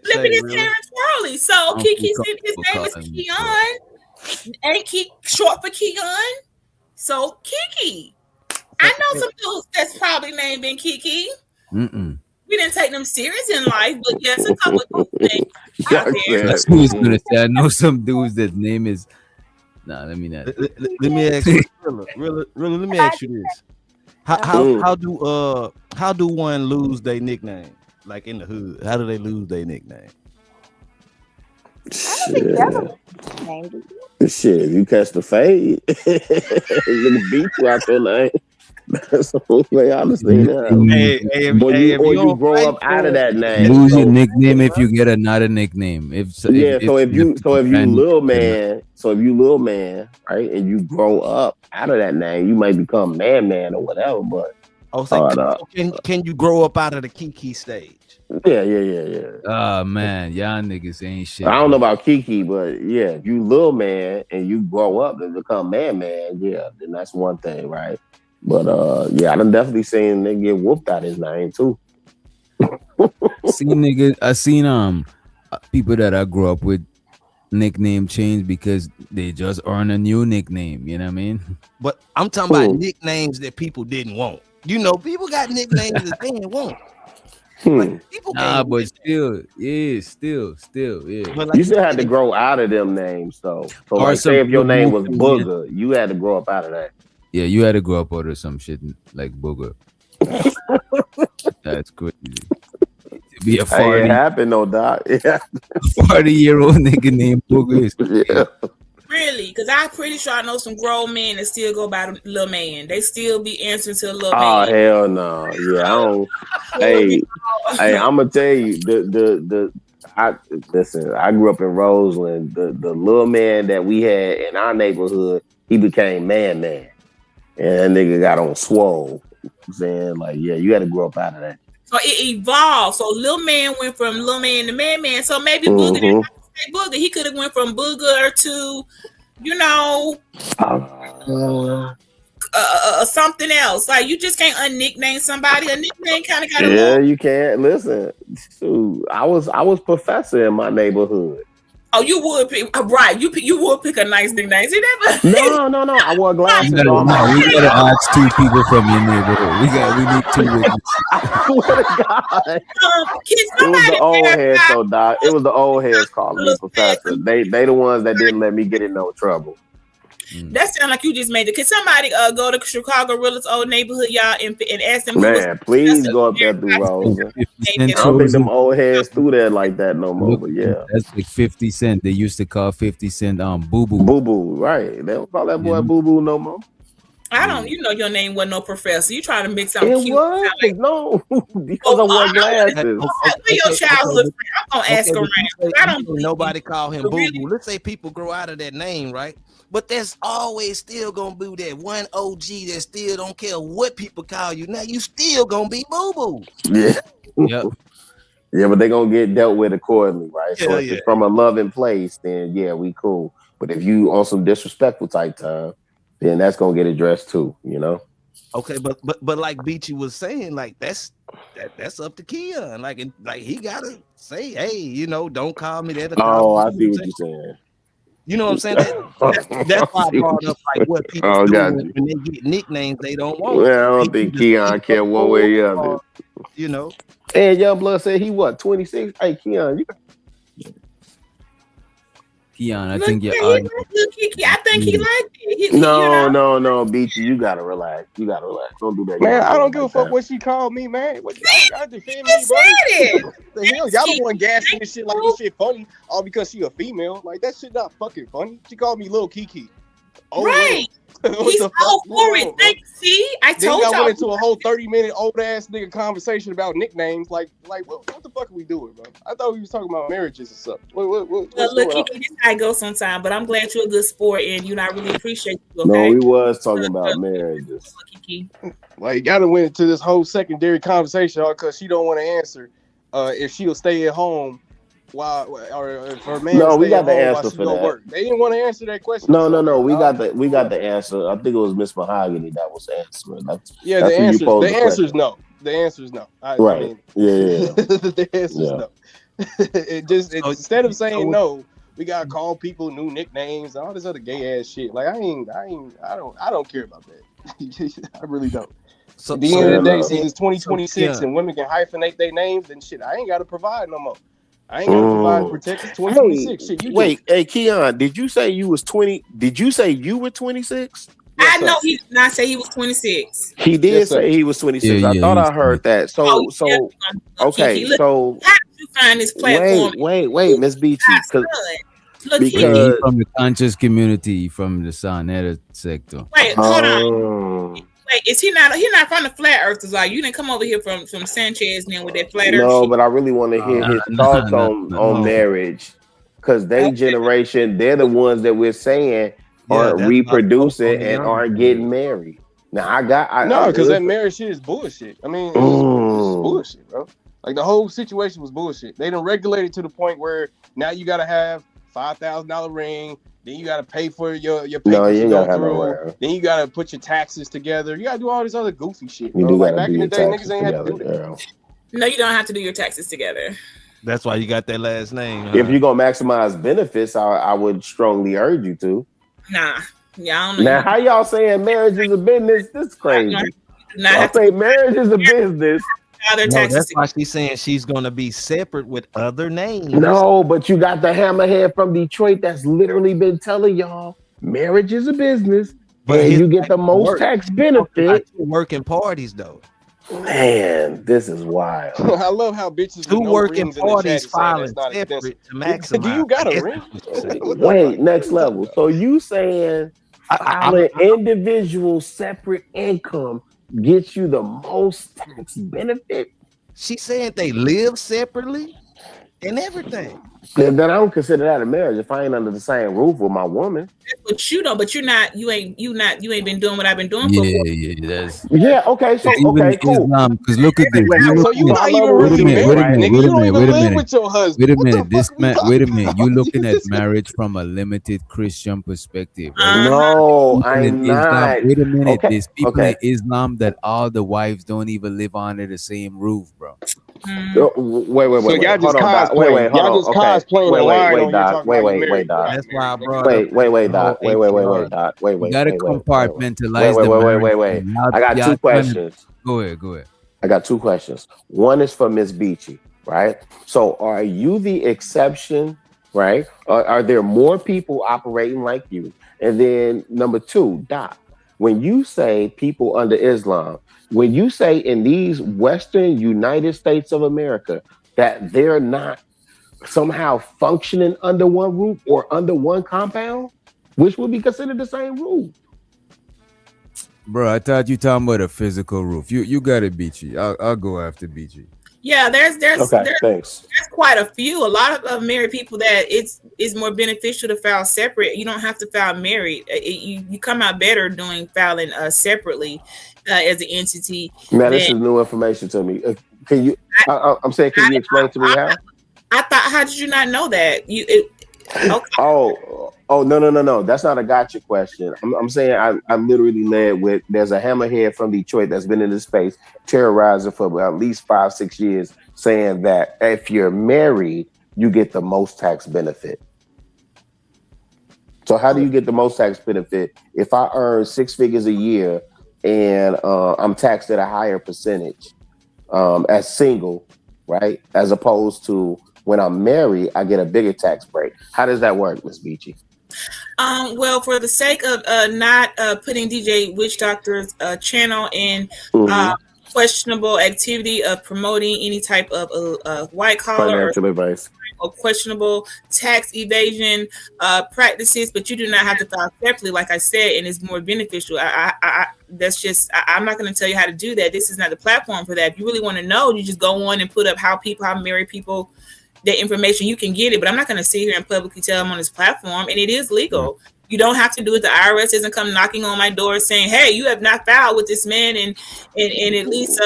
flipping his hair and twirly. So Kiki, his name is Keon. Ain't Kiki short for Keon? So Kiki. I know some dudes that's probably named been Kiki. Mm-mm. We didn't take them serious in life, but yes, a couple of things out there. That's who was gonna say. I know some dudes that name is. Nah, let me not. Let me ask you, really, let me ask you this: How do one lose their nickname? Like in the hood, how do they lose their nickname? Shit, you catch the fade. You beat you out your name. That's the whole way I understand that. Or you grow up out of that name. Lose your nickname if you get another nickname. If you little man, right, and you grow up out of that name, you might become man or whatever. But can you grow up out of the Kiki stage? Yeah. Oh man, y'all niggas ain't shit. I don't know about Kiki, but yeah, if you little man and you grow up and become man, yeah, then that's one thing, right? But I done definitely seen nigga get whooped out his name too. I seen people that I grew up with nickname change because they just earn a new nickname. You know what I mean? But I'm talking about nicknames that people didn't want. You know, people got nicknames that they didn't want. Like, people But still, yeah. But like, you still had to grow out of them names, though. So, Or like, say if your some name was movie, Booger, you had to grow up out of that. Yeah, you had to grow up out of some shit like Booger. That's crazy. To be a 40, it happened, though, Doc. Yeah. 40-year-old nigga named Booger is yeah. Really? Because I'm pretty sure I know some grown men that still go by the little man. They still be answering to the little Oh man. hell no! Yeah, I don't. hey, I'm gonna tell you listen. I grew up in Roseland. The little man that we had in our neighborhood, he became man, and that nigga got on swole. I'm saying, like, yeah, you had to grow up out of that. So it evolved. So little man went from little man to man. So maybe Booger didn't have to say Booger. He could have went from Booger to, something else. Like, you just can't unnickname somebody. A nickname kind of got to Yeah, you can't. Listen, shoot, I was professor in my neighborhood. Oh, you would pick right. You would pick a nice nickname. See that? No. I wore glasses. we gotta ask 2 people from your neighborhood. We need 2 witnesses. It was the old heads, though, Doc. It was the old heads calling me professor. They the ones that didn't let me get in no trouble. That sounds like you just made it. Can somebody go to Chicago Real's old neighborhood, y'all, and ask them? Man, please go up there through Roseland. I don't think them old heads through there like that no more. But yeah, that's like 50 Cent. They used to call 50 Cent Boo Boo. Boo Boo, right? They don't call that boy Boo Boo no more. I don't. Your name wasn't no professor. You trying to make something it cute? Was no, because I wore glasses. Your childhood friend. I'm gonna ask around. I don't. Nobody call him Boo Boo. Let's say people grow out of that name, right? But there's always still gonna be that one OG that still don't care what people call you. Now you still gonna be Boo Boo. Yeah. Yep. Yeah, but they gonna get dealt with accordingly, right? So Hell if it's from a loving place, then yeah, we cool. But if you on some disrespectful type time, then that's gonna get addressed too, Okay, but like Beachy was saying, like that's up to Keon. Like he gotta say, hey, don't call me that. Oh, I see what you're saying. You know what I'm saying? That's why I brought up like what people do when they get nicknames they don't want. Well, I don't think Keon care one way or the other. And Youngblood said he what 26. Hey, Keon, Keon, I think you're. I think he liked it. No, Beachy, you gotta relax. Don't do that. Man, I don't give a fuck what she called me, man. What y'all defend me, bro? The hell, y'all the one gassing this shit like this shit funny, all because she a female. Like that shit not fucking funny. She called me Lil Kiki. Oh, right. He's all for it. See, I told y'all. Then I went into a whole 30-minute old ass nigga conversation about nicknames. Like what the fuck are we doing, bro? I thought we was talking about marriages or something. Look, Kiki, this guy goes sometime, but I'm glad you're a good sport and I really appreciate you. Okay? No, we was talking about marriages. Like, y'all done went into this whole secondary conversation because she don't want to answer if she'll stay at home while or if her man. No, we got the answer for that. Work. They didn't want to answer that question. No. We got the answer. I think it was Miss Mahogany that was answering. The answer is no. The answer is no. Right. The answer is no. Instead of saying no, we gotta call people new nicknames and all this other gay ass shit. Like I don't care about that. I really don't. So, at the end of the day, since it's 2026 and women can hyphenate their names, then shit, I ain't gotta provide no more. I ain't gotta provide protect. It's 2026. Shit, wait, hey Keon, did you say you was 20? Did you say you were 26? I know he did not say he was 26. He did say he was 26. I thought I heard that. So okay. So how did you find this platform? Wait, Miss Beachy, because from the conscious community, from the Sonetta sector. Wait, hold on. Wait, is he not? He's not from the flat earthers. Like you didn't come over here from Sanchez now with that flat earth. No, but I really want to hear his thoughts on marriage, because they generation, they're the ones that we're saying aren't reproducing and aren't getting married. Now because that marriage shit is bullshit. I mean, it's bullshit, bro. Like the whole situation was bullshit. They done regulated to the point where now you gotta have $5,000 ring. Then you gotta pay for your papers to go through. Then you gotta put your taxes together. You gotta do all this other goofy shit, bro. Like back in the day, niggas ain't had to do that. No, you don't have to do your taxes together. That's why you got that last name. If you're gonna maximize benefits, I would strongly urge you to. Nah. Yeah, I don't know. Now, how y'all saying marriage is a business? This is crazy. Y'all say marriage is a business. No, that's why she's saying she's gonna be separate with other names. No, but you got the hammerhead from Detroit that's literally been telling y'all marriage is a business, but and you get the most tax benefit. Working parties, though. Man, this is wild. I love how bitches Two with no working rings in the parties chat saying filing that's not separate expensive. to maximize. Do you got a ring? Wait, next level. So you saying filing individual separate income gets you the most tax benefit? She's saying they live separately and everything. Then I don't consider that a marriage if I ain't under the same roof with my woman. But you don't. But you ain't been doing what I've been doing That's Yeah, okay, so even okay, cool. Islam, because look at this. So you not even really married, nigga. You don't even live with your husband. Wait a What the minute. fuck This are we man. talking Wait a minute. You about? looking at marriage from a limited Christian perspective, right? No, People in I'm Islam. not. Wait a minute. Okay, There's people okay. in Islam that all the wives don't even live under the same roof, bro. Wait. So y'all just Hold on, Doc. cosplaying. Wait, hold Y'all on. just Okay. cosplaying and lying on here Doc. talking about you married. Doc. That's why I brought Wait, up Doc. Wait, Doc. Wait. You gotta compartmentalize the marriage. Wait. I got two questions. Go ahead. I got two questions. One is for Miss Beachy, right? So are you the exception, right? Are there more people operating like you? And then number two, Doc, when you say people under Islam, when you say in these Western United States of America that they're not somehow functioning under one roof or under one compound, which would be considered the same roof. Bro, I thought you talking about a physical roof. You got it, Beachy. I'll go after Beachy. Yeah, there's thanks. There's quite a few. A lot of married people that it's more beneficial to file separate. You don't have to file married. You come out better doing filing separately as an entity. Now this is new information to me. Can you? I'm saying, can you explain to me how? I thought, how did you not know that? Okay. Oh no. That's not a gotcha question. I'm saying I literally led with there's a hammerhead from Detroit that's been in this space terrorizing for at least 5-6 years, saying that if you're married, you get the most tax benefit. So how do you get the most tax benefit? If I earn 6 figures a year and I'm taxed at a higher percentage as single, right? As opposed to when I'm married, I get a bigger tax break. How does that work, Ms. Beachy? Well, for the sake of not putting DJ Witch Doctor's channel in questionable activity of promoting any type of white collar financial advice or questionable tax evasion practices, but you do not have to file separately, like I said, and it's more beneficial. That's just, I'm not going to tell you how to do that. This is not the platform for that. If you really want to know, you just go on and put up how married people, that information, you can get it, but I'm not going to sit here and publicly tell them on this platform, and it is legal. You don't have to do it. The IRS doesn't come knocking on my door saying, hey, you have not filed with this man and at least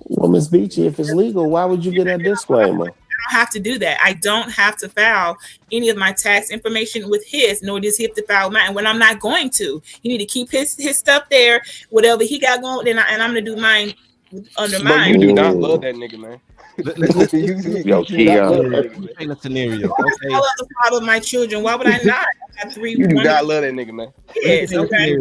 well, Ms. Beachy, if it's legal, why would you get that disclaimer? I don't have to do that. I don't have to file any of my tax information with his, nor does he have to file mine. When I'm not going to, you need to keep his stuff there, whatever he got going, and I'm going to do mine under mine. You do not love that nigga, man. Yo, In a scenario. Okay. I love the father of my children. Why would I not? I got 3. You do not love that nigga, man. Yes, okay.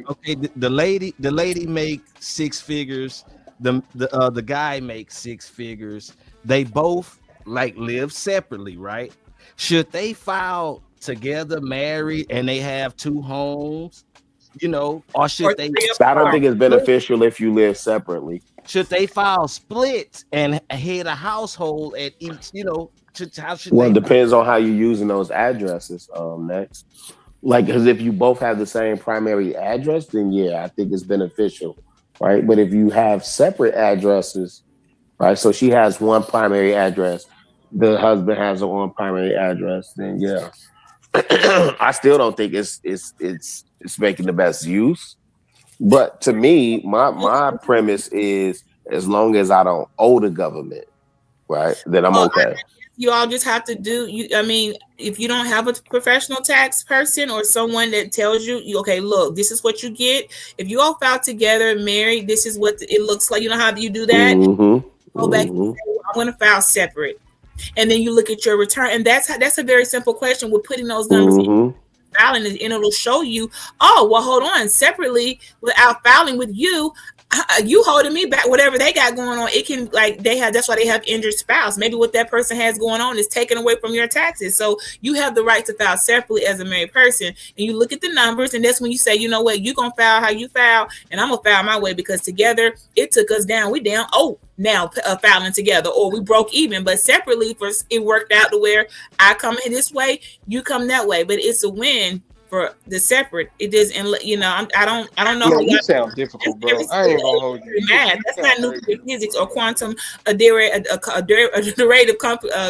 Okay. The lady make 6 figures. The guy makes 6 figures. They both live separately, right? Should they file together, married, and they have 2 homes? Or should they? I don't think it's beneficial if you live separately. Should they file splits and head a household at each? How should Well, it they? depends on how you're using those addresses. Next, because if you both have the same primary address, then yeah, I think it's beneficial, right? But if you have separate addresses, right? So she has one primary address, the husband has one primary address, then yeah, I still don't think it's making the best use. But to me, my premise is as long as I don't owe the government, right, then I'm okay. You all just have to do. If you don't have a professional tax person or someone that tells you, okay, look, this is what you get. If you all file together, married, this is what it looks like. You know how you do that? Go back and say, well, I'm going to file separate. and then you look at your return, and that's a very simple question with putting those numbers in filing, and it'll show you, oh, well, hold on, separately without filing with you, you holding me back, whatever they got going on, it can, like, that's why they have injured spouse. Maybe what that person has going on is taken away from your taxes. So you have the right to file separately as a married person, and you look at the numbers, and that's when you say, you know what, you're gonna file how you file, and I'm gonna file my way, because together it took us down. We down. Oh, now filing together, or we broke even, but separately, it worked out to where I come in this way, you come that way, but it's a win for the separate. It is, and you know, I don't know. No, you sound difficult, bro. I ain't gonna hold you. Math. That's not nuclear physics or quantum a derivative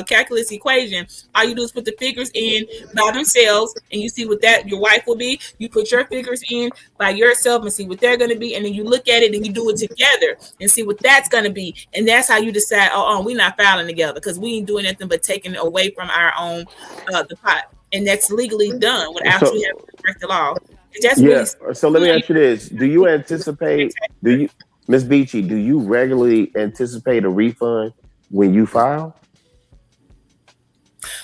calculus equation. All you do is put the figures in by themselves, and you see what that your wife will be. You put your figures in by yourself and see what they're going to be, and then you look at it and you do it together and see what that's going to be, and that's how you decide. Oh, we're not filing together because we ain't doing nothing but taking it away from our own the pot. And that's legally done without you having to break the law. That's really so let me ask you this: do you anticipate? Ms. Beachy, do you regularly anticipate a refund when you file?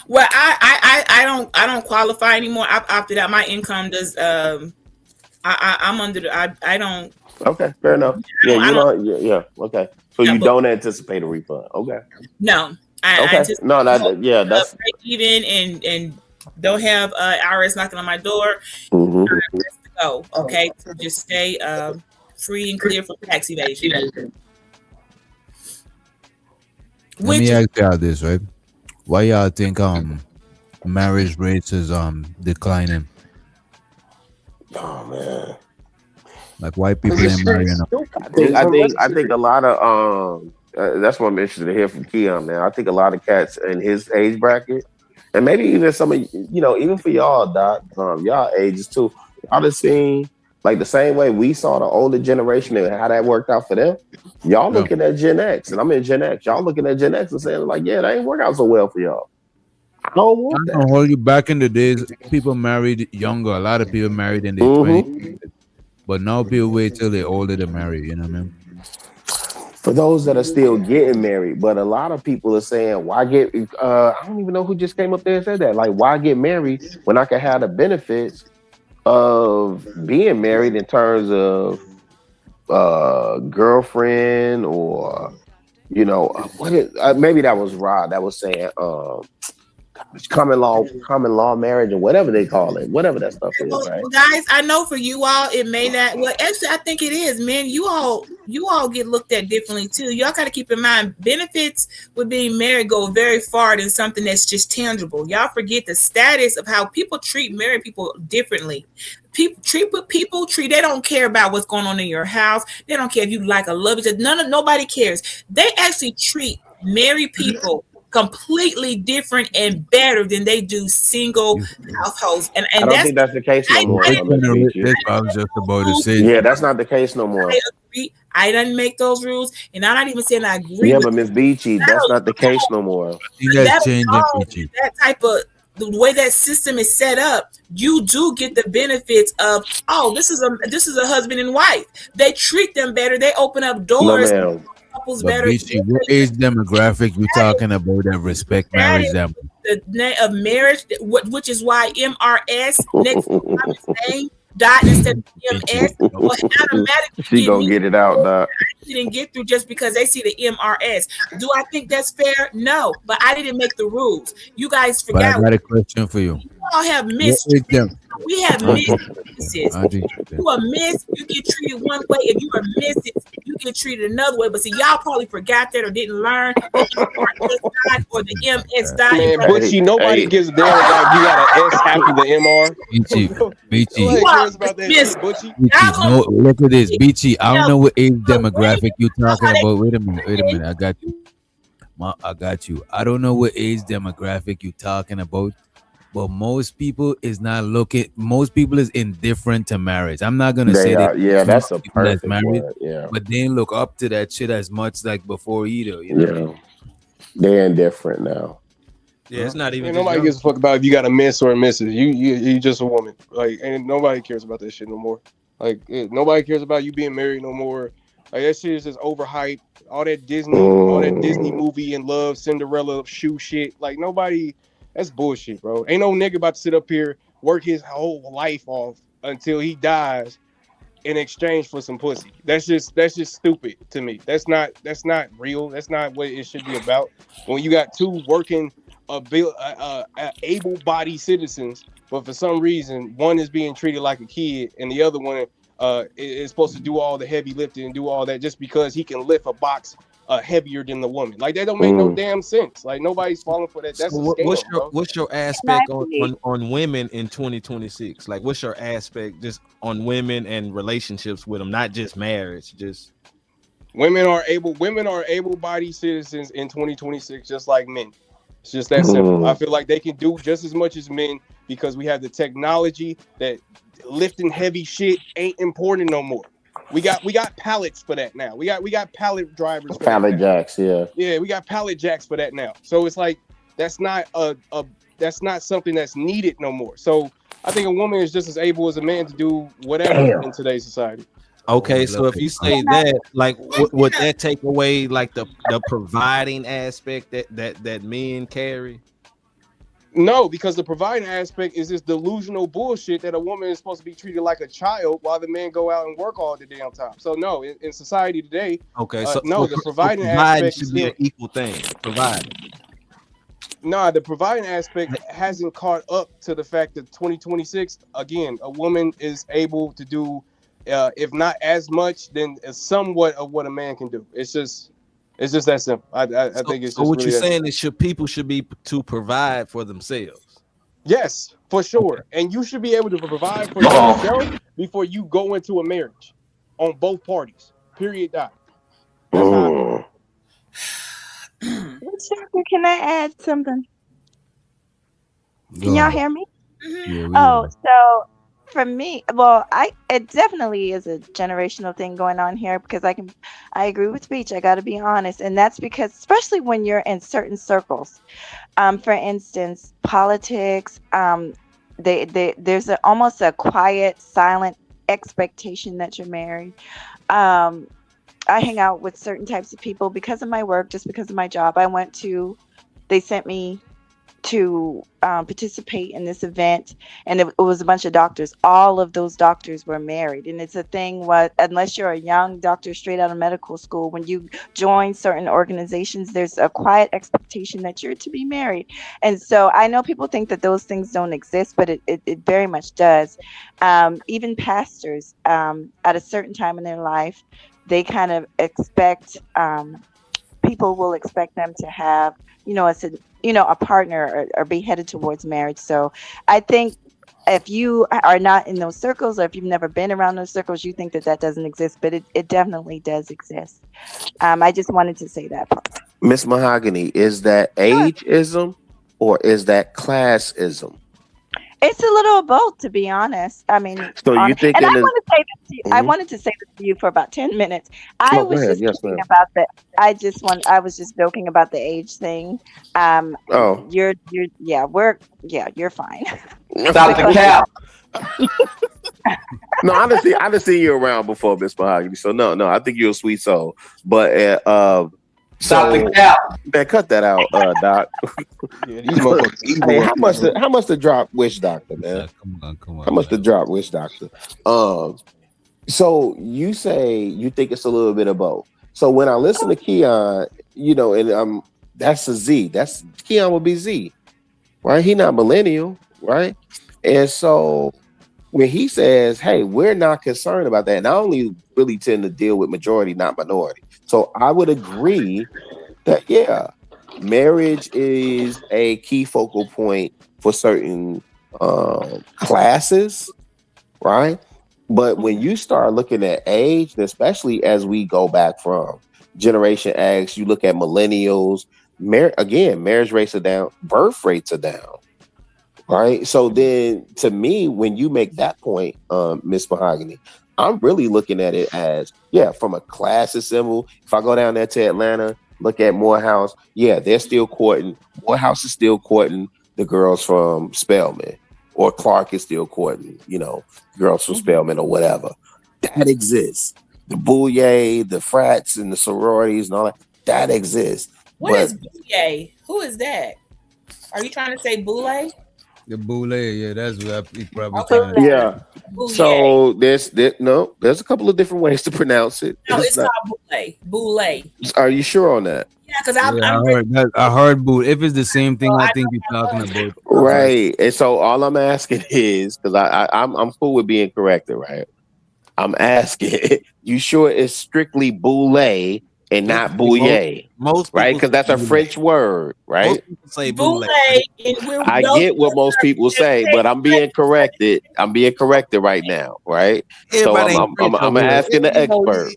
Well, I don't qualify anymore. I've opted out. My income does. I'm under the. I don't. Okay, fair enough. Yeah, okay. So you don't anticipate a refund? Okay. No. Okay. That's break even and don't have IRS knocking on my door. Go, okay, to just stay free and clear from tax evasion. Let me ask y'all this, right? Why y'all think marriage rates is declining? Oh man, like why people ain't marrying? I think a lot of that's what I'm interested to hear from Keon, man. I think a lot of cats in his age bracket, and maybe even some of even for y'all, Doc, y'all ages too. Y'all have seen like the same way we saw the older generation and how that worked out for them. Y'all looking at Gen X, and I'm in Gen X. Y'all looking at Gen X and saying like, yeah, that ain't work out so well for y'all. I don't want that. Hold you back in the days, people married younger. A lot of people married in their 20s, but now people wait till they're older to marry. You know what I mean? For those that are still getting married, but a lot of people are saying, why get, I don't even know who just came up there and said that. Like, why get married when I can have the benefits of being married in terms of girlfriend or, maybe that was Rod that was saying, common law marriage or whatever they call it, whatever that stuff is, right? Well, guys, I know for you all it may not. Well, actually, I think it is, man. You all get looked at differently too. Y'all got to keep in mind benefits with being married go very far than something that's just tangible. Y'all forget the status of how people treat married people differently. People treat. They don't care about what's going on in your house. They don't care if you like or love each other. Nobody cares. They actually treat married people completely different and better than they do single households. And I don't think that's the case no more. I was just about to say. Yeah, that's not the case no more. I agree. I didn't make those rules, and I'm not even saying I agree. Yeah, but Ms. Beachy, that's not the case no more. That's changing. That type of the way that system is set up, you do get the benefits of, this is a husband and wife. They treat them better. They open up doors. No, better. What age demographic you talking about that respect marriage? The name of marriage, which is why MRS next to his name dot instead of MS. Well, automatically she gonna get it out, Doc. She didn't get through just because they see the MRS. Do I think that's fair? No, but I didn't make the rules. You guys forgot. But I got a question for you. You all have missed. We have missed. You are missed, you get treated one way. If you are missed, you get treated another way. But see, y'all probably forgot that or didn't learn or the MS dot. Man, Butchie, nobody gives a damn about you got an S after the MR. Beachy. No, look at this, Beachy. I don't know what age demographic you talking about. Wait a minute. I got you. I don't know what age demographic you talking about. But most people is not looking. Most people is indifferent to marriage. I'm not gonna say that. Yeah, that's a perfect married. word, yeah. But they don't look up to that shit as much like before either. You know? They're indifferent now. Yeah, it's not even. Nobody gives a fuck about if you got a miss or a missus. You just a woman. Like, and nobody cares about that shit no more. Like, nobody cares about you being married no more. Like that shit is just overhyped. All that Disney movie and love Cinderella shoe shit. Like nobody, that's bullshit, bro. Ain't no nigga about to sit up here work his whole life off until he dies in exchange for some pussy. That's just stupid to me. That's not real. That's not what it should be about. When you got two working able-bodied citizens, but for some reason one is being treated like a kid and the other one is supposed to do all the heavy lifting and do all that just because he can lift a box heavier than the woman. Like that don't make no damn sense. Like nobody's falling for that. That's So a scam, what's your aspect on women in 2026? Like what's your aspect just on women and relationships with them, not just marriage, just women are able-bodied citizens in 2026 just like men. It's just that simple. I feel like they can do just as much as men because we have the technology that lifting heavy shit ain't important no more. We got pallets for that now. We got pallet drivers for pallet that jacks, yeah. Yeah, we got pallet jacks for that now. So it's like that's not something that's needed no more. So I think a woman is just as able as a man to do whatever in today's society. Okay, so if you say that, like, would that take away like the providing aspect that men carry? No, because the providing aspect is this delusional bullshit that a woman is supposed to be treated like a child while the men go out and work all the damn time. So no, in society today, okay, so the providing aspect should be an equal thing. Providing. Nah, the providing aspect hasn't caught up to the fact that 2026, again, a woman is able to do, if not as much, then somewhat of what a man can do. It's just that simple. I think it's just. So what really you're saying is, people should be to provide for themselves. Yes, for sure. And you should be able to provide for yourself before you go into a marriage, on both parties. Period. That's how Can I add something? Can y'all hear me? Yeah, so for me, well, it definitely is a generational thing going on here because I agree with Beach. I got to be honest, and that's because especially when you're in certain circles, for instance, politics, there's almost a quiet, silent expectation that you're married. I hang out with certain types of people because of my work, just because of my job. They sent me to participate in this event, and it was a bunch of doctors. All of those doctors were married, and it's a thing unless you're a young doctor straight out of medical school, when you join certain organizations, there's a quiet expectation that you're to be married. And so I know people think that those things don't exist, but it very much does. Even pastors, at a certain time in their life, they kind of expect, people will expect them to have, a partner or be headed towards marriage. So I think if you are not in those circles, or if you've never been around those circles, you think that doesn't exist, but it definitely does exist. I just wanted to say that part. Miss Mahogany, is that ageism or is that classism? It's a little of both, to be honest. I mean, so you think? And I want to say this to you. I wanted to say this to you for about 10 minutes. I was just joking about that. I was just joking about the age thing. You're fine. Stop the cap. No, honestly, I done seen you around before, Miss Mahogany. So no, I think you're a sweet soul. But stop the cap. Man, cut that out, Doc. Yeah, these motherfuckers evil. Hey, how much to drop Witch Doctor, man? Come on. How much to drop Witch Doctor? So you say you think it's a little bit of both. So when I listen to Keon, and that's a Z. That's Keon would be Z, right? He not millennial, right? And so when he says, "Hey, we're not concerned about that," and I only really tend to deal with majority, not minority. So I would agree that marriage is a key focal point for certain classes, right? But when you start looking at age, especially as we go back from Generation X, you look at millennials, marriage rates are down, birth rates are down, right? So then to me, when you make that point, Miss Mahogany, I'm really looking at it as, from a class symbol. If I go down there to Atlanta, look at Morehouse, they're still courting. Morehouse is still courting the girls from Spelman, or Clark is still courting, girls from Spelman or whatever. That exists. the bouye, the frats, and the sororities and all that exists. What is bouye? Who is that? Are you trying to say boule? The boule, yeah, that's what he probably Okay. trying to Yeah. Bouye. So there's a couple of different ways to pronounce it. No, It's it's not- called boule. Boule. Are you sure on that? Yeah, because I'm I heard boule. If it's the same thing, I think you're talking about. Right. And so all I'm asking is, because I'm cool with being corrected, right? I'm asking, you sure it's strictly boule and not bouille? Most right? Because that's a French word, right? Most people say boule. I get what most people say, but I'm being corrected. I'm being corrected right now, right? So Everybody ain't I'm French over here. asking the You know, expert.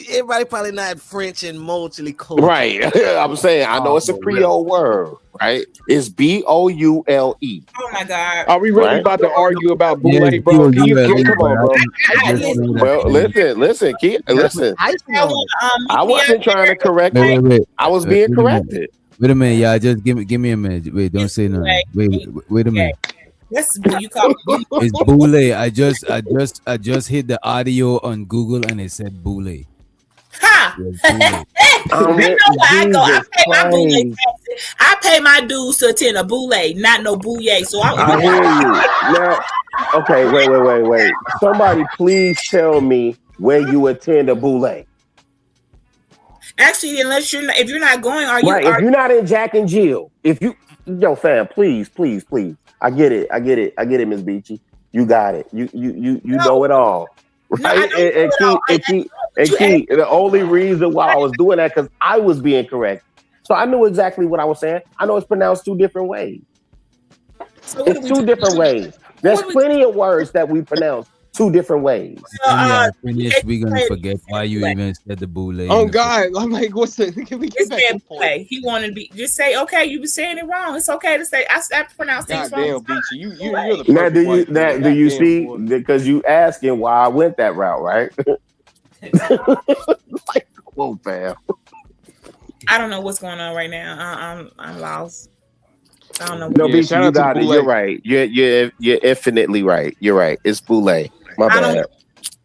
Everybody probably not French and multily cultured. Right. I'm saying I know it's a Creole word, right? It's boule. Oh my God. Are we really Right? about to argue about boule, Yeah, bro? you Can you will, come on, bro? Well, listen, listen. I wasn't trying to correct you. Wait. I was Wait being a minute. corrected. Wait a minute, yeah. Just give me a minute. Wait, don't say nothing. Wait a minute. That's what you call it. It's boule. I just hit the audio on Google and it said boule. Ha! You know where I go. I pay my boule taxes. I pay my dues to attend a boule, not no bouille. So I hear you. Now, okay, wait. Somebody please tell me where you attend a boule. Actually, unless if you're not going, are you? Right, if you're not in Jack and Jill, fam, please. I get it, Miss Beachy. You got it. You know it all. Right? And Key, the only reason why I was doing that because I was being correct. So I knew exactly what I was saying. I know it's pronounced two different ways. It's two different ways. There's plenty of words that we pronounce two different ways. We're gonna forget why you even said the boule. Oh God, I'm like, what's the? Can we get back to the point? Boule. He wanted to be. Just say, okay, you were saying it wrong. It's okay to say. I pronounce things wrong. Damn, Beachy, you're the Now, do you perfect do you Goddamn, see? boy. Because you asking why I went that route, right? Like, whoa, fam. I don't know what's going on right now. I'm lost. I don't know. No, Yeah, Beachy, shout you out to got it. Boule. You're right. You're infinitely right. You're right. It's boule. My bad.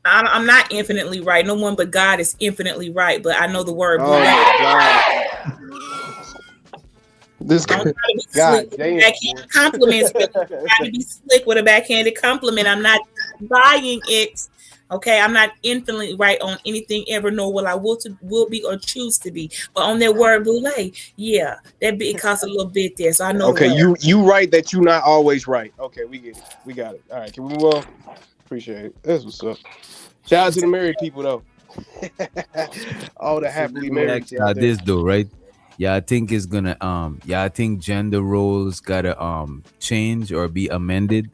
I'm not infinitely right. No one but God is infinitely right. But I know the word. Oh my God. This God damn. backhanded compliments. I'm trying to be slick with a backhanded compliment. I'm not buying it. Okay, I'm not infinitely right on anything ever, nor will I will be or choose to be. But on that word boule, yeah, that bit costs a little bit there. So I know. Okay, you right that you're not always right. Okay, we get it. We got it. All right, can we move on? Appreciate it. That's what's up. Shout out to the married people though. All the happily married. This though, right? Yeah, I think it's gonna I think gender roles gotta change or be amended,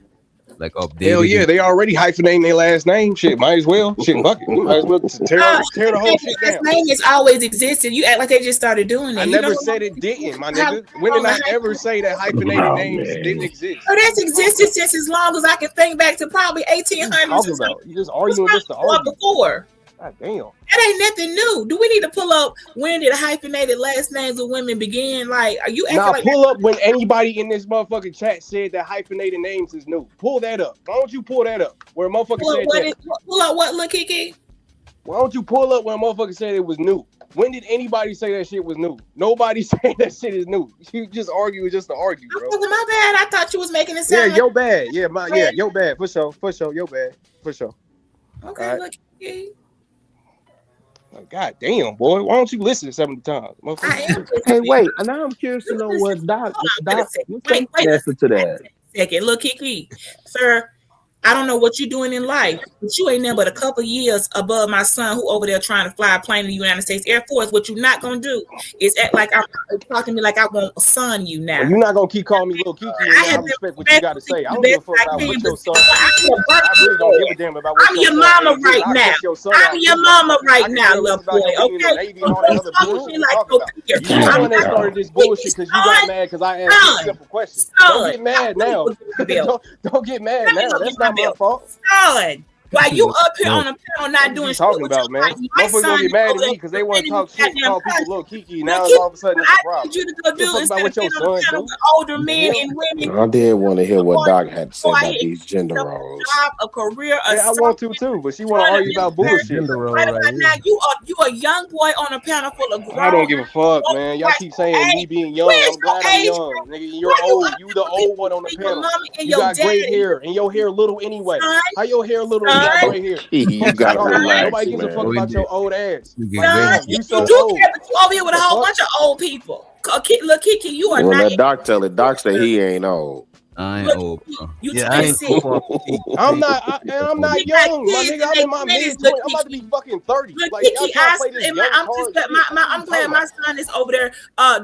like updated. Hell yeah, they already hyphenating their last name. Shit, might as well. Shit, fuck it. We might as well tear the whole shit down. Last name has always existed. You act like they just started doing it. I never said it didn't, my nigga. When did I ever say that hyphenated names didn't exist? Oh, that's existed since as long as I can think back to probably 1800s. You just arguing just to argue. Before. God damn. That ain't nothing new. Do we need to pull up when did hyphenated last names of women begin? Like, are you acting like pull up when anybody in this motherfucking chat said that hyphenated names is new. Pull that up. Why don't you pull that up? Where a motherfucker said that? Pull up what, look, Kiki? Why don't you pull up when a motherfucker said it was new? When did anybody say that shit was new? Nobody say that shit is new. You just argue just to argue, bro. My bad. I thought you was making it sound. Yeah, your bad. Yeah, your bad. For sure. Your bad. For sure. Okay, right. look, Kiki. Like, God damn, boy. Why don't you listen 70 times? Hey, wait. Now I'm curious to know what Doc answer to that. Second, look, Kiki, sir. I don't know what you're doing in life, but you ain't nothing but a couple years above my son who over there trying to fly a plane in the United States Air Force. What you're not gonna do is act like I'm talking to me like I want a son you now. Well, you're not gonna keep calling me little Kiki. I respect what you gotta say. I don't give a fuck about what your son. I really don't give a damn about what I'm your mama right now. I'm your mama right now, little boy. Okay. You the one that started this bullshit because you got mad because I asked you a simple question. Don't get mad now. Don't get mad now. That's not my fault. Son, While you up here on the panel not What doing you shit talking with your about, man? life, my Motherfuckers son gonna is get mad over at there me because they want to defending talk his shit, goddamn call people country. little Kiki. Look, Now Kiki, all of a sudden what it's a I problem. need you to go Give a do fuck about instead of what your being on the son panel do. with older The men hell? and women, I did want to hear what boy, Doc had to say go about ahead, these get gender yourself a roles. job, a career, or Yeah, I want something. to too, but she want to Trying to argue about be bullshit. Gender role right right about now, here. you a young boy on a panel full of I don't grown give a fuck, man. Y'all keep saying me being young. Where's I'm glad your I'm age young. group? Nigga, Why you're you old. up You here the looking old one on the for your panel. mama and You your got gray daddy? hair and your hair little anyway. Son, How your hair little and you got son, gray hair? You Fuck you gotta talking about? relax, Nobody gives a fuck man. about your old ass. You get Fuck you rid son, of talking. You you so do old. care, but you over here with a The whole fuck? bunch of old people. Look, Kiki, you are Well, not. let Doc tell it. Doc say he ain't old. I ain't Look, old, bro. you Yeah, I ain't 26. too far from I'm not You got young, my kids nigga. in I'm their in my 20s, mid look, 20s. I'm about to be Kiki. fucking 30. Look, Like y'all Kiki, trying to play this young I'm card just shit. What are I'm you glad talking my about? son is over there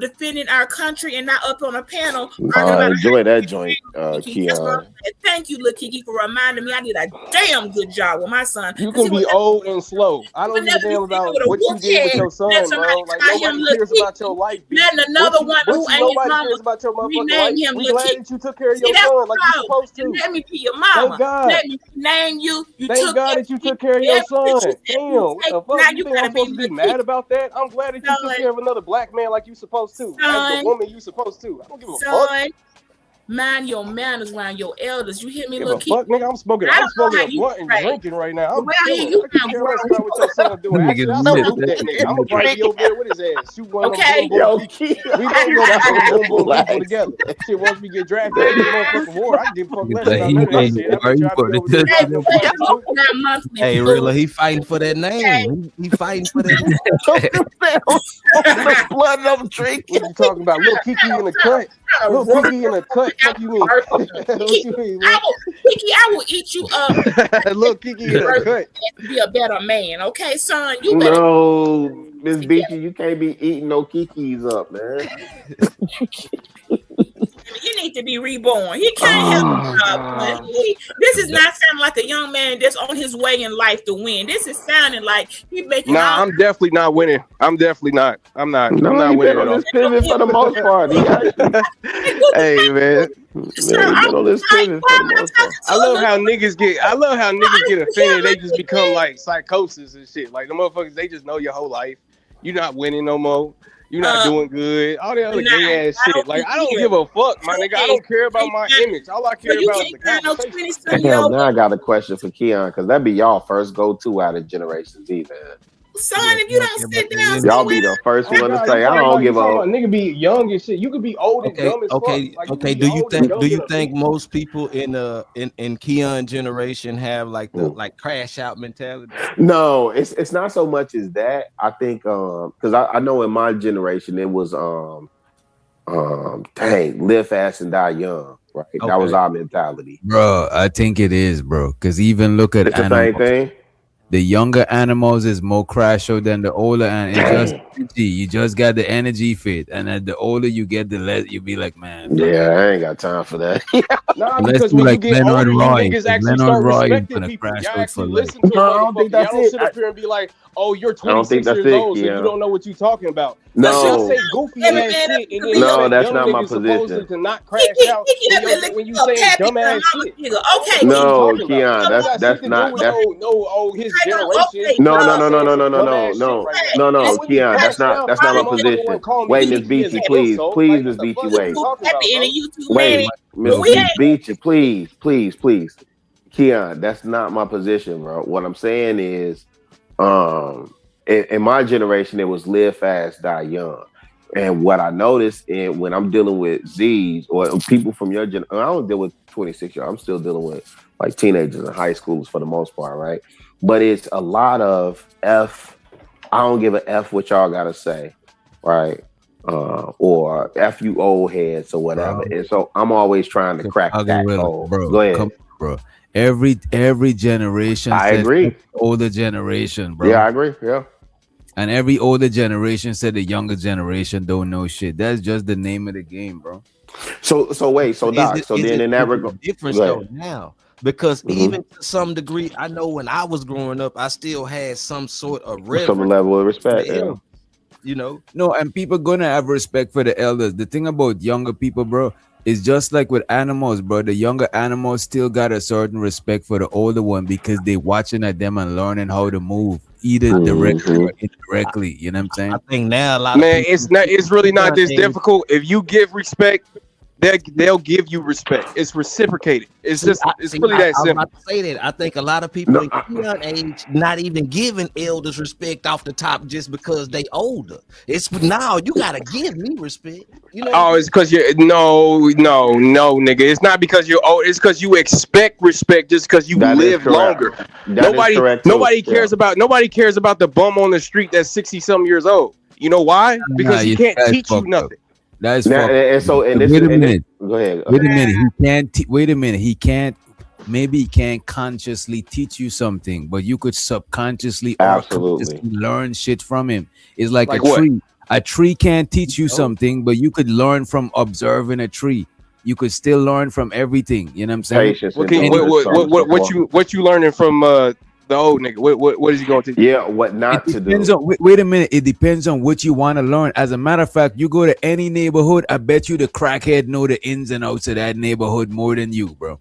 defending our country and not up on a panel arguing about Enjoy that joint, Kiki. That's what I'm Keon. saying. Thank you, Lil Kiki, for reminding me I did a damn good job with my son. You Because can be old and slow. I don't give a damn with about a what you wolf did with head, your let son, somebody bro. Like call him nobody Lil cares about your Kiki. life, B. Letting another one who ain't his Nobody mama cares about your motherfucking rename life. him We Lil glad Kiki. that you took care of See, your that's son the like you problem. supposed And to. let me be your Thank mama. God. Let me name you. You Thank took God that you took care of your everything son. she said Damn, you what take. the fuck? Now You you think I'm gotta be supposed to be Lil mad Kiki. about that? I'm glad that you took care of another black man like you supposed to. As the Son, woman you supposed to. I don't give a fuck. son, mind your manners around your elders. You hear me, Give Lil a Kiki? fuck, nigga. I'm smoking I don't know a how you blunt and pray. drinking right now. The I'm way I hear chilling. you I could sound care less grown. about what your son doing. Actually, I salute that nigga. I'm gonna probably be over there with his ass. Shoot one of them boom Okay. boom Yo, people. Keon, We gonna go after them boom boom people relax. together. Shit, once we get drafted in this motherfucking war, I can give a fuck less Like, about he none of that ain't shit. I are bet you you I'll for be over there the driving them planes too. Not monthly. Hey, really, he fighting for that name. He fighting for that name. The blood I'm drinking. What you talking about? Little Kiki in the cut. Little Kiki in the cut. Fuck you mean? What you mean, man? Kiki, I will eat you up. Little Kiki in the cut. To be a better man, okay, son? You better. No, Miss Beachy, you can't be eating no Kikis up, man. You need to be reborn. He can't help the job. This is not sounding like a young man that's on his way in life to win. This is sounding like he's making Nah, all. I'm definitely not winning. I'm definitely not. I'm not No, he winning been at on all. this pivot for the most part. He actually, Hey man, yeah, he been on this pivot for the most part. I love how niggas get offended. They just become like psychosis and shit. Like the motherfuckers, they just know your whole life. You're not winning no more. You're not doing good. All that other gay ass shit. Like I don't give a fuck, my nigga. I don't care about my image. All I care about is the conversation. Damn, now I got a question for Keon because that be y'all first go-to out of Generation Z, man. Son, if you don't sit down, Y'all be the first one to say, I don't give a. Nigga be young and shit. You could be old and dumb as fuck. Like, Okay. Do you think most people in Keon generation have like the crash out mentality? No, it's not so much as that. I think because I know in my generation it was live fast and die young, right? That was our mentality. Bro, I think it is, bro. Because even look at It's the animals. same thing. The younger animals is more crash out than the older, and it's just energy. You just got the energy fit, and then the older you get, the less you be like, man. Yeah, I ain't got time for that. Nah, Let's because do when like you get Leonard older, you Roy. niggas actually Leonard start Roy is respecting gonna people. crash Y'all out actually for life. listen to No, I a don't think motherfucker. that's Y'all don't it. sit up here and be like, "Oh, you're I don't think 26 that's years it, old, so you Keanu. don't know what you're talking about." No. Like, y'all say goofy ass shit, and then No, y'all that's young not my niggas supposedly position. to not crash out when you saying dumbass shit. Okay, No, Talking about. Keon, That don't got shit to do not with that's his generation. no, Y'all no, no, no, saying no, no, some no, no, dumbass shit no, right now. no, I wouldn't be Keon, crashing out that's not if my a motherfucker position. wouldn't call me Wait, Miss Kiki as an Beachy, please, insult. please, Like, Miss what the Beachy, fuck wait. you talking about, bro? Wait, Miss Beachy, please. Keon, that's not my position, bro. What I'm saying is, in my generation, it was live fast, die young. And what I noticed when I'm dealing with Z's or people from your generation, I don't deal with 26 year. I'm still dealing with like teenagers and high schoolers for the most part, right? But it's a lot of F. I don't give a F what y'all gotta say, right? Or F you old heads or whatever. Bro. And so I'm always trying to crack that code. Bro, Go ahead. come on, bro. Every generation I said agree. older generation, bro. Yeah, I agree. Yeah. And every older generation said the younger generation don't know shit. That's just the name of the game, bro. So wait, so Doc, so then in that regard, difference though now because even to some degree, I know when I was growing up, I still had some sort of reverence some level of respect. for the Yeah. elders, you know. No, and people gonna have respect for the elders. The thing about younger people, bro, It's just like with animals, bro. The younger animals still got a certain respect for the older one because they watching at them and learning how to move, either directly or indirectly. You know what I'm saying? I think now a lot of Man, people it's really not this nowadays- difficult. If you give respect, they'll give you respect. It's reciprocated. It's just it's really that I was simple. about to say that. I think a lot of people in young age not even giving elders respect off the top just because they older. It's now you gotta give me respect. You know. Oh, it's because you're no, nigga. It's not because you're old. It's because you expect respect just because you live longer. Nobody cares about the bum on the street that's 60-something years old. You know why? Because he can't teach you nothing. That's Now, and so and this wait is, a and minute. this, go ahead. Wait a minute. He can't. Wait a minute. He can't. Maybe he can't consciously teach you something, but you could subconsciously or consciously learn shit from him. It's like a what? tree. A tree can't teach you something, but you could learn from observing a tree. You could still learn from everything. You know what I'm saying? Patience. What you learning from the old nigga? What is he going to teach? Yeah, what not to do. Depends on, wait a minute. It depends on what you want to learn. As a matter of fact, you go to any neighborhood, I bet you the crackhead know the ins and outs of that neighborhood more than you, bro.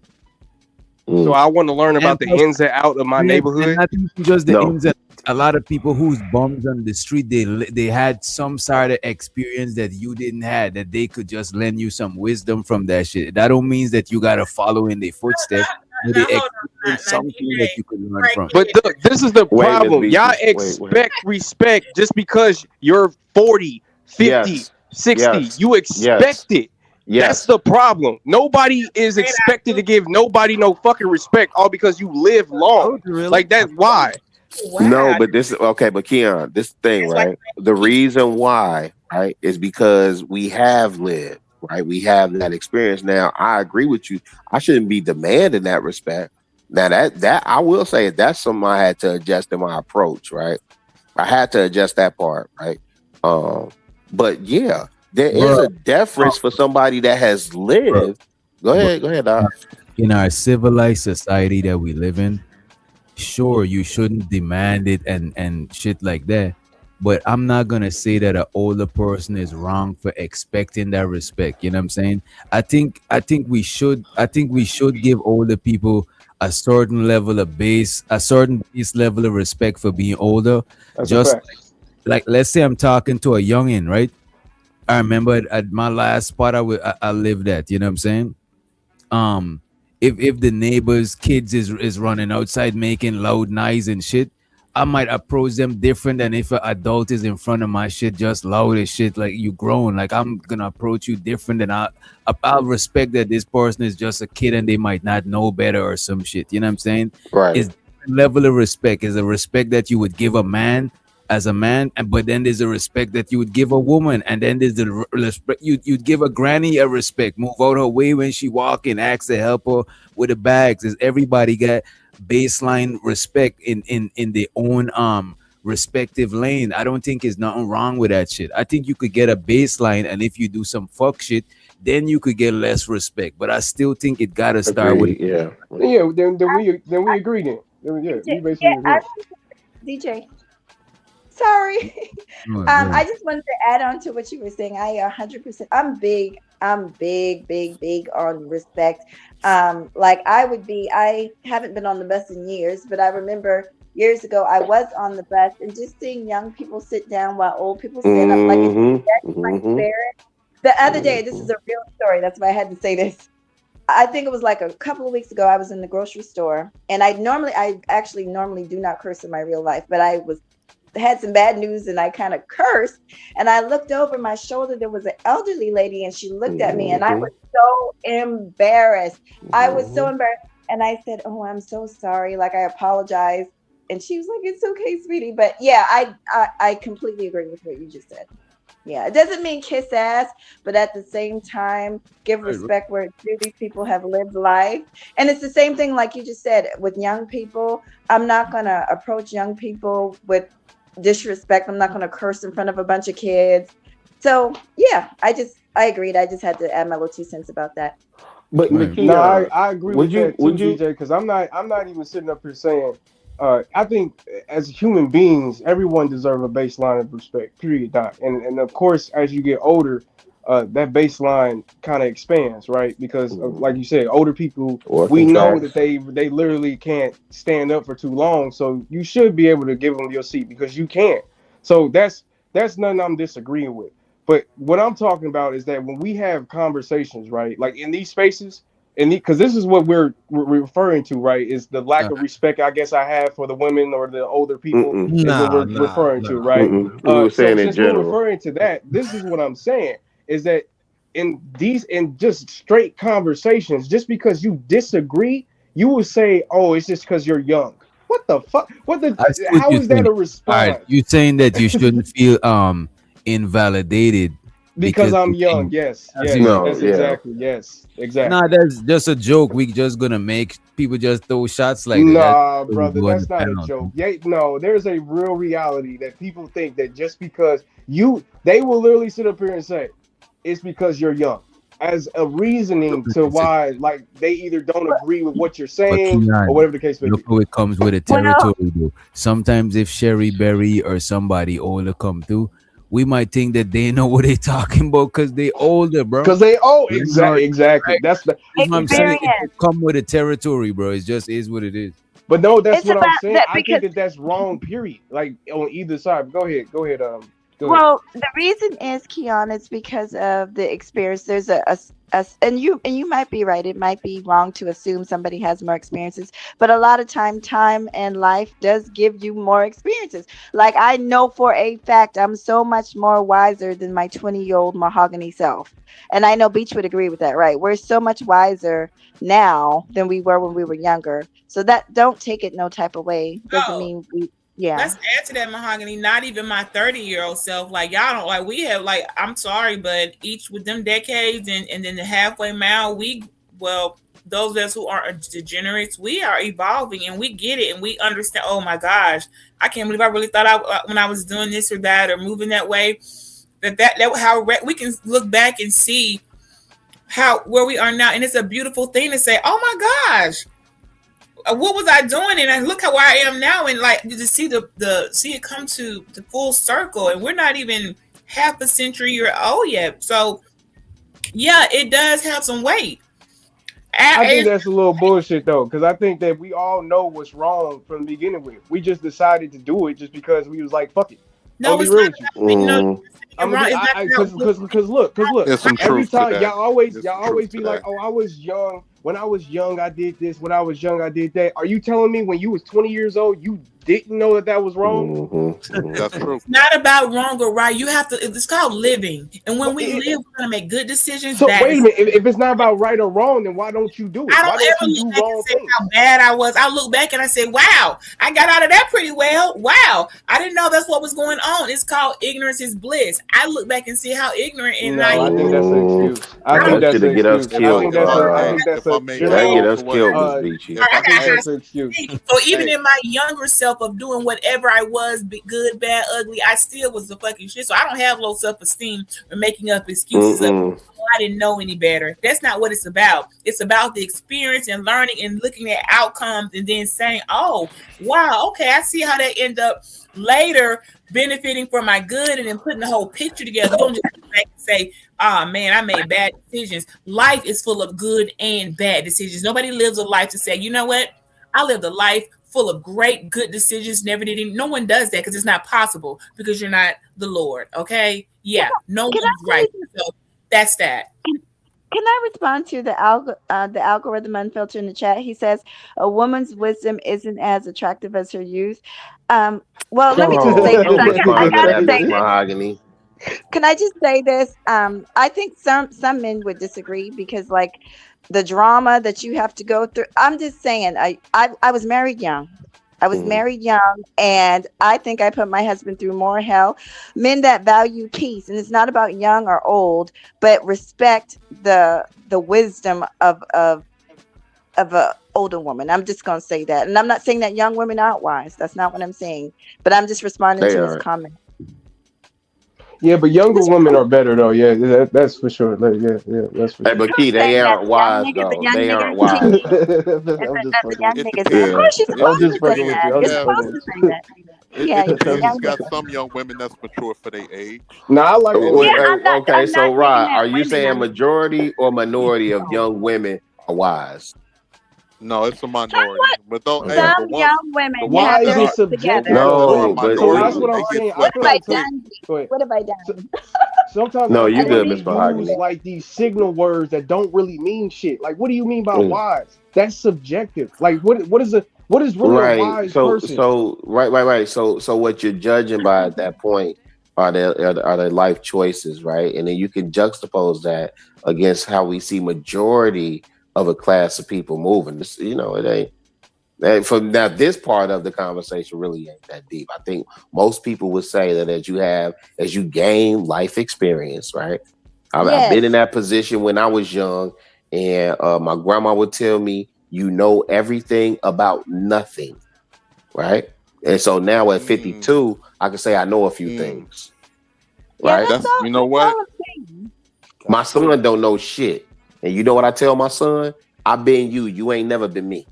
So I want to learn about the ins and out of my neighborhood. Not even just the ins and a lot of people who's bums on the street, they had some sort of experience that you didn't have, that they could just lend you some wisdom from that shit. That don't mean that you gotta follow in their footsteps. But they experience something that you could learn from. But this is the problem. Y'all expect respect just because you're 40, 50, 60. You expect it. That's the problem. Nobody is expected to give nobody no fucking respect all because you live long. Like that's why. No, but this is okay. But Keon, this thing, right? The reason why, right, is because we have lived, right? We have that experience. Now, I agree with you. I shouldn't be demanding that respect. Now, that I will say that's something I had to adjust in my approach, right? I had to adjust that part, right? But yeah, there is a deference for somebody that has lived. Go ahead, Doc. In our civilized society that we live in, sure, you shouldn't demand it and shit like that. But I'm not gonna say that an older person is wrong for expecting that respect. You know what I'm saying? I think we should give older people a certain level of base level of respect for being older. That's Just a fact. like let's say I'm talking to a youngin', right? I remember at my last spot I lived at, you know what I'm saying? If the neighbor's kids is running outside making loud noise and shit, I might approach them different than if an adult is in front of my shit just loud as shit, like you grown. Like I'm gonna approach you different than I'll respect that this person is just a kid and they might not know better or some shit. You know what I'm saying? Right. It's level of respect. Is a respect that you would give a man as a man, but then there's a respect that you would give a woman, and then there's the respect you'd give a granny a respect. Move out her way when she walking, ask to help her with the bags. Is everybody got baseline respect in their own respective lane? I don't think there's nothing wrong with that shit. I think you could get a baseline, and if you do some fuck shit, then you could get less respect. But I still think it gotta start with Then we agree then. We basically agree. DJ. Sorry. I just wanted to add on to what you were saying. I 100%. I'm big on respect. Like I haven't been on the bus in years, but I remember years ago I was on the bus and just seeing young people sit down while old people stand up. Like it's my spirit. The other day, this is a real story. That's why I had to say this. I think it was like a couple of weeks ago. I was in the grocery store, and I actually normally do not curse in my real life, but I had some bad news and I kind of cursed, and I looked over my shoulder. There was an elderly lady and she looked at me and I was so embarrassed. I was so embarrassed, and I said, "Oh, I'm so sorry. Like, I apologize." And she was like, "It's okay, sweetie." But yeah, I completely agree with what you just said. Yeah, it doesn't mean kiss ass, but at the same time, give respect where it's due. These people have lived life. And it's the same thing, like you just said, with young people. I'm not going to approach young people with disrespect. I'm not going to curse in front of a bunch of kids. So, yeah, I agreed. I just had to add my little 2 cents about that. But No, I agree with that too, DJ, because I'm not even sitting up here saying, I think as human beings, everyone deserves a baseline of respect, period. And of course, as you get older, that baseline kind of expands, right? Because like you said, older people, Or we know contract. that they literally can't stand up for too long, so you should be able to give them your seat because you can't. So that's nothing I'm disagreeing with. But what I'm talking about is that when we have conversations, right, like in these spaces, and because this is what we're referring to, right, is the lack of respect I guess I have for the women or the older people is what we're referring to, right? We were So saying in since we're general. referring to that, this is what I'm saying is that in just straight conversations, just because you disagree, you will say, "Oh, it's just because you're young." What the fuck? I see what How you're is that saying. a All right, response? you're saying that you shouldn't feel invalidated Because because I'm you young. think Yes, as you yes, that's exactly. Yes, exactly. Nah, that's just a joke. We just gonna make people just throw shots like that. That's Nah, what we brother, do on the that's not a panel. joke. Yeah, no, there's a real reality that people think that just because they will literally sit up here and say it's because you're young, as a reasoning to why, like, they either don't agree with what you're But saying or Keon, whatever the case may look be. how it comes with a territory though. Sometimes if Sherry Berry or somebody older come through, we might think that they know what they're talking about because they older, bro. Because You know, exactly. right? That's What I'm saying. It Experience. come with a territory, bro. It just is what it is. But no, that's It's what I'm about saying. that I think because that that's wrong. Period. Like on either side. Go ahead. Go ahead. Go ahead. well, the reason is Keon, it's because of the experience. There's and you might be right. It might be wrong to assume somebody has more experiences, but a lot of time and life does give you more experiences. Like I know for a fact I'm so much more wiser than my 20-year-old mahogany self. And I know Beach would agree with that, right? We're so much wiser now than we were when we were younger. So that don't take it no type of way. Doesn't mean yeah. Let's add to that, mahogany. Not even my 30-year-old self. Like y'all don't like. We have like. I'm sorry, but each with them decades and then the halfway mile, those of us who are degenerates, we are evolving and we get it and we understand. Oh my gosh, I can't believe I really thought when I was doing this or that or moving that way. That how we can look back and see where we are now, and it's a beautiful thing to say. Oh my gosh. What was I doing? And look how I am now, and like to see see it come to the full circle, and we're not even half a century or old yet. So, yeah, it does have some weight. I think that's a little bullshit though, because I think that we all know what's wrong from the beginning with. We just decided to do it just because we was like, fuck it. No, it's not. Because look, There's some every truth to time that. y'all always There's some be truth to like, that. oh, I was young. When I was young, I did this. When I was young, I did that. Are you telling me when you was 20 years old, you didn't know that was wrong? That's true. It's not about wrong or right. You have to. It's called living, and when we live, we're gonna make good decisions. So wait a minute. If it's not about right or wrong, then why don't you do it? I Why don't don't ever you look do back wrong and say things? how bad I was. I look back and I say, wow, I got out of that pretty well. Wow, I didn't know that's what was going on. It's called ignorance is bliss. I look back and see how ignorant and I think that's an excuse. I think that's an excuse. I think that's a general. I think that's an excuse. So even in my younger self of doing whatever I was, good, bad, ugly, I still was the fucking shit. So I don't have low self-esteem or making up excuses of, oh, I didn't know any better. That's not what it's about. It's about the experience and learning and looking at outcomes and then saying, oh, wow, okay, I see how that end up later benefiting for my good, and then putting the whole picture together. Don't just come back and say, oh man, I made bad decisions. Life is full of good and bad decisions. Nobody lives a life to say, you know what? I lived a life full of great, good decisions. Never did any. No one does that because it's not possible because you're not the Lord. Okay. Yeah. No one's right. So that's that. Can I respond to the algorithm unfiltered in the chat? He says a woman's wisdom isn't as attractive as her youth. Well, let me just say this. I gotta say this. Mahogany. Can I just say this? I think some men would disagree because like the drama that you have to go through. I'm just saying. I was married young. I was married young, and I think I put my husband through more hell. Men that value peace, and it's not about young or old, but respect the wisdom of a older woman. I'm just gonna say that, and I'm not saying that young women aren't wise. That's not what I'm saying. But I'm just responding to his comment. Yeah, but younger women are better though. Yeah, that's for sure. Yeah, that's for sure. Hey, but Key, they aren't wise though. They aren't wise. I'm just fucking with you. Of course, you're supposed to say that. You're supposed to say that. Yeah, It depends. young You got women. some young women that's mature for their age. No, I like that. Yeah, Okay, I'm so not taking Rod, that are you women. saying majority or minority of No. young women are wise? No, it's a minority. But though, hey, Okay. Some the ones, young the women ones Why have is that their it are, shit the subjective together. ones that are though? No, but So minority, that's see, what they I'm get saying. I swept feel What have up like I so. too. done? Go ahead. What have I So, done? sometimes no, I you I feel didn't good, like Miss we mean use Mahogany. like these signal words that don't really mean shit. Like, what do you mean by Mm. wise? That's subjective. Like, what is really a Right. wise So person? so right. So what you're judging by at that point are their life choices, right? And then you can juxtapose that against how we see majority of a class of people moving. It ain't. And from now, this part of the conversation really ain't that deep. I think most people would say that as you gain life experience, right? I've been in Yes. that position when I was young, and my grandma would tell me, "You know everything about nothing," right? And so now at 52, I can say I know a few things, Yeah, right? that's all. You know That's what? all I'm saying. My son don't know shit, and you know what I tell my son? I been you. You ain't never been me.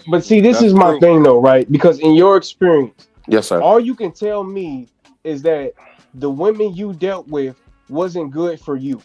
But see, this That's is my true. thing though, right? Because in your experience, Yes, sir. all you can tell me is that the women you dealt with wasn't good for you.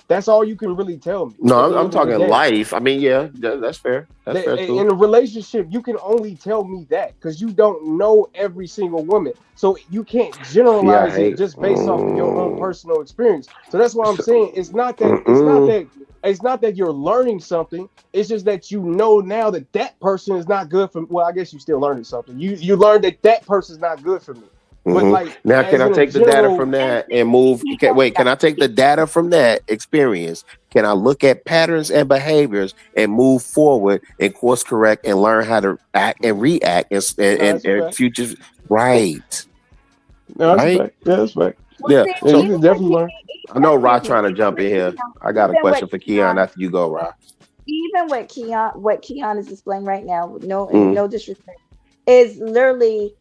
That's all you can really tell me No, at I'm, the I'm end of the talking day. life. I mean, yeah, that's fair. That's fair too. In a relationship, you can only tell me that because you don't know every single woman. So you can't See, I generalize it hate. just based off of your own personal experience. So that's why I'm So, saying it's not that you're learning something. It's just that you know now that that person is not good for. Well, I guess you still learning something. You learned that person's not good for me. But like Now, can as I in a take the data general, from that and move? Wait, can I take the data from that experience? Can I look at patterns and behaviors and move forward and course correct and learn how to act and react no, that's a and fact. future? Right, No, that's a right. fact. Yeah, that's a fact. Well, Yeah. see, Yeah, you So can definitely learn. I know Rod excuse me. trying to jump in here. I got a question for Keon after you go, Rod. Even what Keon is displaying right now, with Mm. no disrespect, is literally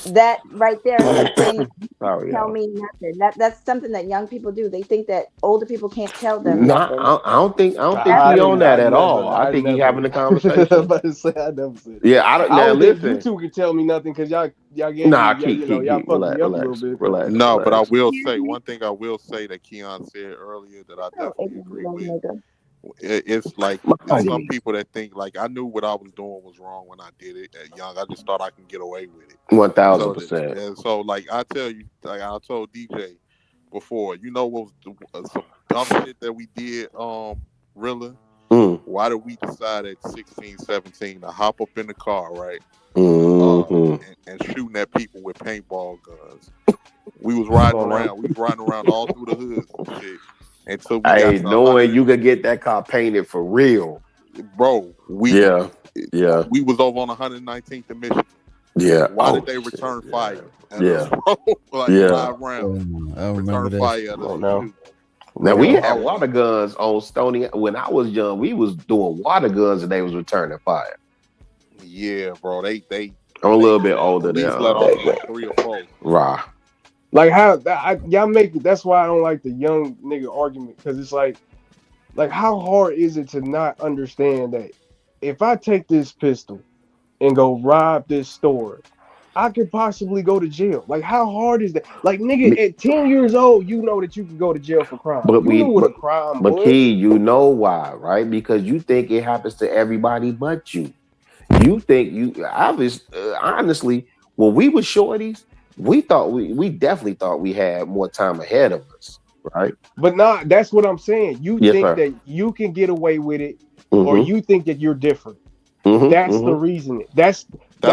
that right there is like saying Sorry, tell y'all. me nothing. That's something that young people do. They think that older people can't tell them No, nothing. I don't think That's he what on that at all. I I think he never. having a I'm conversation. about to say I never said that. Yeah, I don't. I Now don't think you listen. two can tell me nothing because y'all gave me Nah, keep, y'all fucked me relax, up a little bit. No, but I relax. will say one thing. I will say that Keon said earlier that I oh, definitely agree with. nigga. It's like it's some people that think like I knew what I was doing was wrong when I did it at young. I just thought I can get away with it. 1000%. And so like I tell you, like I told DJ before, you know what was some dumb shit that we did, Rilla? Mm. Why did we decide at 16, 17 to hop up in the car, right? Mm-hmm. And shooting at people with paintball guns. We was riding Come on now. around. We was riding around all through the hoods and shit. Until we got Hey, to knowing you could get that car painted for real. bro, we Yeah. we was over on 119th in Michigan. Yeah. Why Oh, did they return fire at yeah. us, bro? Like Yeah. 5 rounds. I remember Return that. fire at Come us on and now. shoot. Now we Yo, had water guns on Stony. When I was young, we was doing water guns and they was returning fire. Yeah, bro. They I'm a little bit older at than least let off like 3 or 4. Rah. Like how y'all make it. That's why I don't like the young nigga argument because it's like how hard is it to not understand that if I take this pistol and go rob this store, I could possibly go to jail. Like, how hard is that? Like, nigga, at 10 years old, you know that you can go to jail for crime. But You knew what a crime but was. Key, you know why, right? Because you think it happens to everybody but you. You think honestly, when we were shorties, we definitely thought we had more time ahead of us, right? But that's what I'm saying. You Yes, think sir. that you can get away with it, or Mm-hmm. you think that you're different. Mm-hmm. That's the reasoning. That's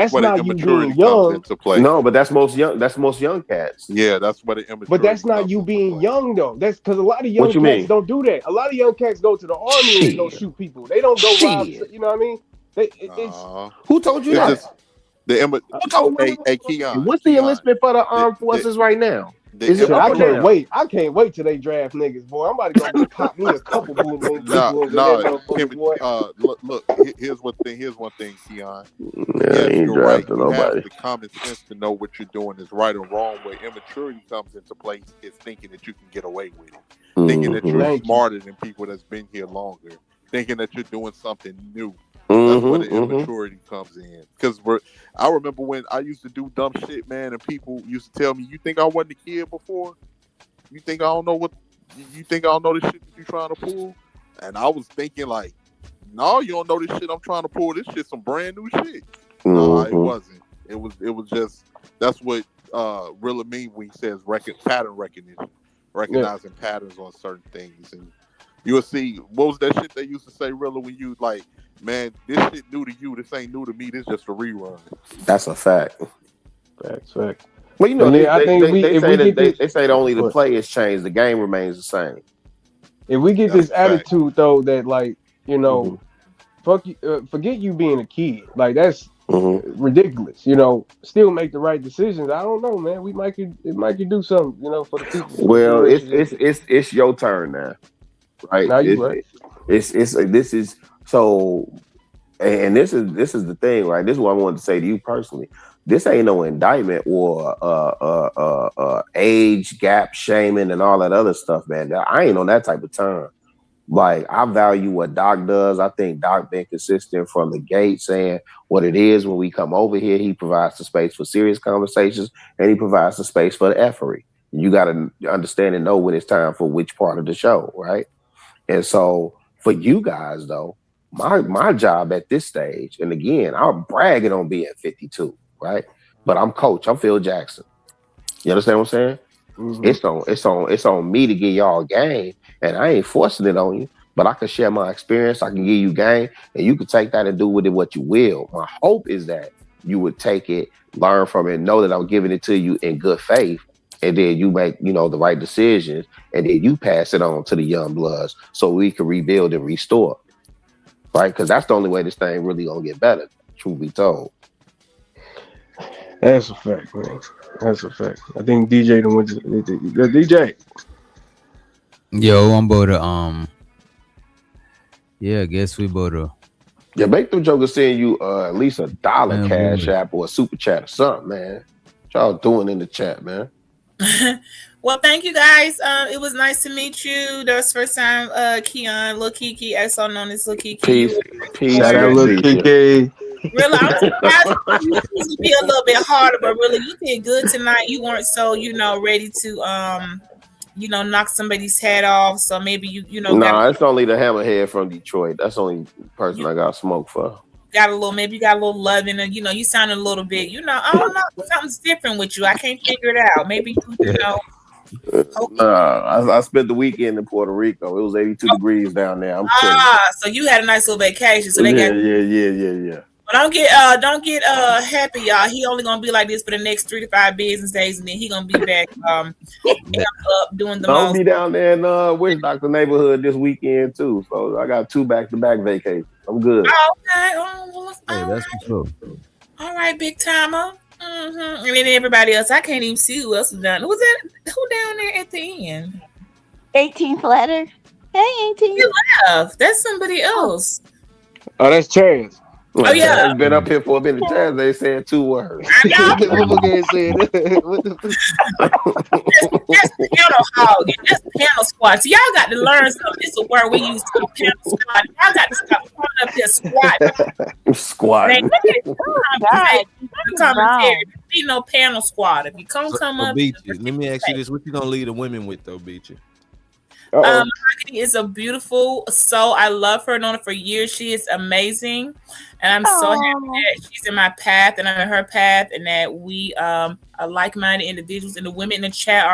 where the not you being immaturity comes young. into play. No, but that's most young cats. Yeah, that's where the immaturity But that's not comes you into being play. young though. That's because a lot of What young you cats mean? don't do that. A lot of young cats go to the army and they go Shit. shoot people. They don't go rob. Shit. You know what I mean? It's Who told you It's that? just Who told hey Keon. What's the enlistment for the armed forces right now? Is it shit. up I or can't down? wait. I can't wait till they draft niggas, boy. I'm about to go pop me a couple boom boom boom No, booms in that motherfucker, Timothy. boy. Look. Here's one thing, Keon. Yeah, Yes, he ain't you're right. drafting You have nobody. the common sense to know what you're doing is right or wrong. Where immaturity comes into place is thinking that you can get away with it, thinking that you're Thank you. smarter than people that's been here longer, thinking that you're doing something new. That's where the immaturity comes in. Because I remember when I used to do dumb shit, man, and people used to tell me, "You think I wasn't a kid before? You think I don't know what? You think I don't know the shit that you're trying to pull?" And I was thinking like, "No, you don't know this shit I'm trying to pull. This shit's some brand new shit." No, it wasn't. It was just that's what really mean when he says pattern recognition, recognizing patterns on certain things. And you'll see, what was that shit they used to say, really, when you like, man, this shit new to you, this ain't new to me, this just a rerun. That's a fact. Facts. Well, you know, And then I think they say that only the players change, the game remains the same. If we get this attitude though, that like, you know, fuck you, forget you being a kid, like that's ridiculous. You know, still make the right decisions. I don't know, man. It might could do something, you know, for the people. Well, it's your turn now, right? Now you right. This is so, and this is the thing, right? This is what I wanted to say to you personally. This ain't no indictment or age gap shaming and all that other stuff, man. I ain't on that type of time. Like, I value what Doc does. I think Doc been consistent from the gate, saying what it is when we come over here. He provides the space for serious conversations, and he provides the space for the effery. You got to understand and know when it's time for which part of the show, right? And so for you guys, though, my job at this stage, and again, I'm bragging on being 52, right? But I'm coach. I'm Phil Jackson. You understand what I'm saying? It's on me to get y'all game, and I ain't forcing it on you, but I can share my experience. I can give you game, and you can take that and do with it what you will. My hope is that you would take it, learn from it, know that I'm giving it to you in good faith, and then you make, you know, the right decisions, and then you pass it on to the young bloods so we can rebuild and restore, right? Because that's the only way this thing really gonna get better, truth be told. That's a fact, man. That's a fact. I think DJ done went to the DJ. Yo, I'm about to yeah, I guess we about to. Yeah, make them jokers send you at least $1 cash app or a super chat or something, man. What y'all doing in the chat, man? Well, thank you guys. It was nice to meet you. That was first time, Keon, Lil Kiki, also known as Lil Kiki. Peace. Shout out Lil Kiki. Really, I'm surprised you used to be a little bit harder, but really, you did good tonight. You weren't so, you know, ready to, you know, knock somebody's head off. So maybe you know. Nah, it's only the hammerhead from Detroit. That's the only person I got smoke for. Maybe you got a little love in it. You know, you sounded a little bit, you know, I don't know, something's different with you. I can't figure it out. Maybe you know. I spent the weekend in Puerto Rico. It was 82 degrees down there. I'm chilling. So you had a nice little vacation. So they Yeah. But don't get happy, y'all. He only gonna be like this for the next 3 to 5 business days, and then he gonna be back up doing the I'll most. be down there in Witch Doctor neighborhood this weekend too. So I got 2 back-to-back vacations. I'm good. Okay. Well, that's what's up. All right, big timer. And then everybody else, I can't even see who else is down. Who down there at the end? 18th letter. Hey, 18. You left. That's somebody else. Oh, that's Chance. Oh yeah, I've been up here for a minute. Chaz, they said 2 words. I know. That's piano hog. That's piano squat. So y'all got to learn something. It's a word we use to piano squat. Y'all got to stop coming up here squat. Squat. Be no panel squat. If you come up. Let me ask you this: what you gonna leave the women with, though, Beachy? Mahogany is a beautiful soul. I love her. I've known her for years. She is amazing, and I'm so happy that she's in my path and I'm in her path, and that we are like-minded individuals. And the women in the chat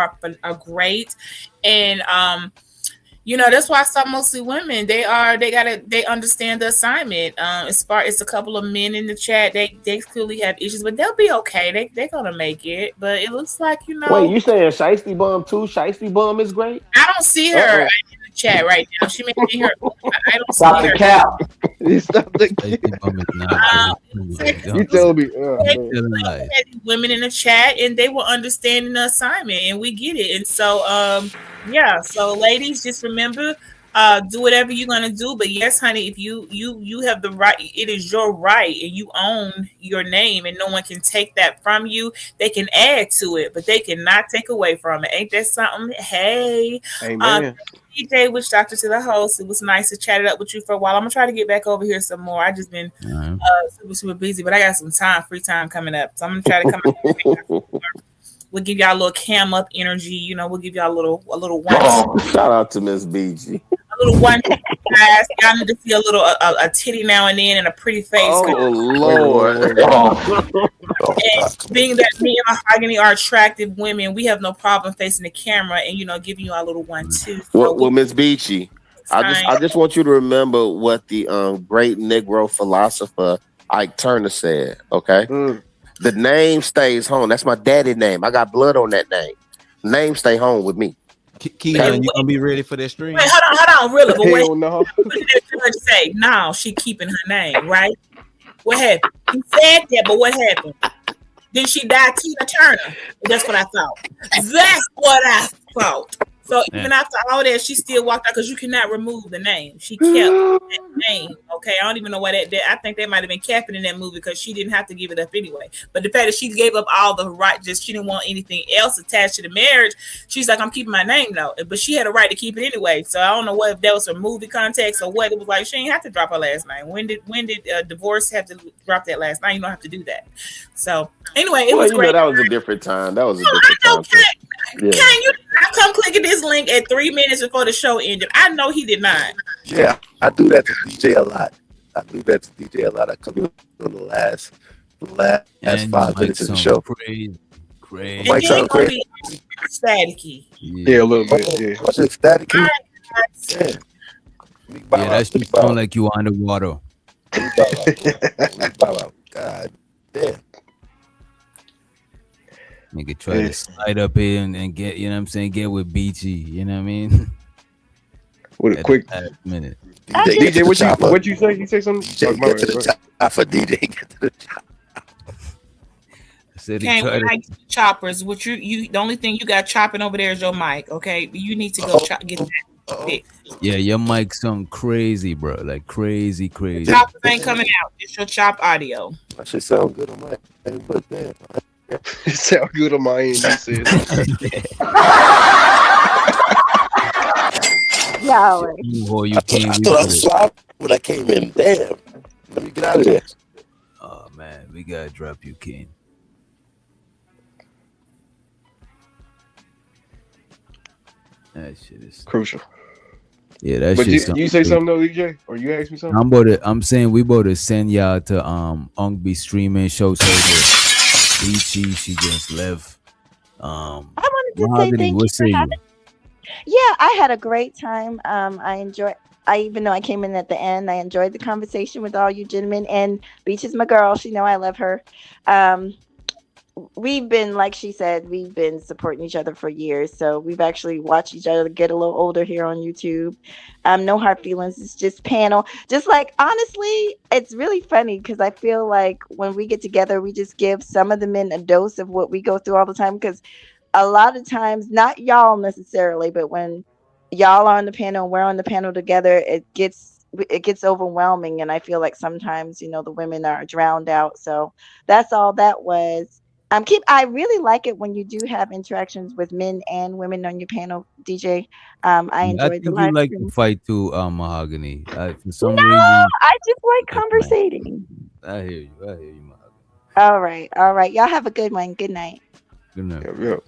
are great, and you know, that's why I saw mostly women. They understand the assignment. As far as a couple of men in the chat, they clearly have issues, but they'll be okay. They're gonna make it. But it looks like, you know. Wait, you saying Shiesty Bum too? Shiesty Bum is great. I don't see her in the chat right now. She may be here. I don't Stop see her. the cap. Stop the cap. You told me. Women in the chat, and they were understanding the assignment, and we get it. And so, yeah. So, ladies, just remember, Do whatever you're gonna do. But yes, honey, if you have the right, it is your right, and you own your name, and no one can take that from you. They can add to it, but they cannot take away from it. Ain't that something? Hey, Amen. DJ Witch Doctor to the host. It was nice to chat it up with you for a while. I'm gonna try to get back over here some more. I just been super busy, but I got some free time coming up, so I'm gonna try to come up. We'll give y'all a little cam up energy. You know, we'll give y'all a little one. Shout out to Miss BG. A little one. Guys, y'all need to see a little a titty now and then and a pretty face. Oh Lord! And being that me and Mahogany are attractive women, we have no problem facing the camera and giving you our little one too. So Well, Miss Beachy, I just want you to remember what the great Negro philosopher Ike Turner said. Okay. The name stays home. That's my daddy name. I got blood on that name. Name stay home with me. Keon, you gonna be ready for that stream? Wait, hold on, really? But wait, no. What did that judge say? No, she keeping her name, right? What happened? He said that, but what happened? Then she died Tina Turner. That's what I thought. That's what I thought. So even after all that, she still walked out because you cannot remove the name. She kept that name. Okay, I don't even know why that I think they might have been capping in that movie because she didn't have to give it up anyway. But the fact that she gave up all the right, just she didn't want anything else attached to the marriage. She's like, I'm keeping my name though. But she had a right to keep it anyway. So I don't know if that was a movie context or what. It was like she ain't have to drop her last name. When did divorce have to drop that last name? You don't have to do that. So anyway, it was great. That was a different time. That was a different time. Can you not come click at this link at 3 minutes before the show ended? I know he did not. Yeah, I do that to DJ a lot. I come in on the last 5 minutes of the show. Crazy. Might sound crazy. Staticky. Yeah, a little bit. Yeah. What's it, staticky? Yeah, that should sound like you underwater. God damn. Nigga try to slide up here and get, get with Beachy, you know what I mean? With a quick minute. DJ, what you say? You say something? DJ, get to the top for DJ. Get to the top. Okay, when I get choppers, which you the only thing you got chopping over there is your mic. Okay, you need to go get that fixed. Yeah, your mic sound crazy, bro. Like crazy. Choppers ain't coming out. It's your chop audio. That should sound good on my end, but damn. It sound good on my end, he said. I thought I was sloppy when I came in. Damn. Let me get out of there. Oh man, we gotta drop you, King. That shit is crucial. Yeah, that but shit. You say something though, DJ, or you ask me something? I'm saying we about to send y'all to Ongby streaming show server. Beachy, she just left. I wanted to say thank you for having. Yeah, I had a great time. Even though I came in at the end, I enjoyed the conversation with all you gentlemen. And Beach is my girl. She know I love her. We've been, like she said, we've been supporting each other for years. So we've actually watched each other get a little older here on YouTube. No hard feelings. It's just panel. Just like, honestly, it's really funny because I feel like when we get together, we just give some of the men a dose of what we go through all the time. Because a lot of times, not y'all necessarily, but when y'all are on the panel and we're on the panel together, it gets overwhelming. And I feel like sometimes, the women are drowned out. So that's all that was. I really like it when you do have interactions with men and women on your panel, DJ. I enjoyed the live you like stream. to fight too, Mahogany. For some No, reason, I just like conversating. I hear you, Mahogany. All right. Y'all have a good one. Good night. Good night. Yep.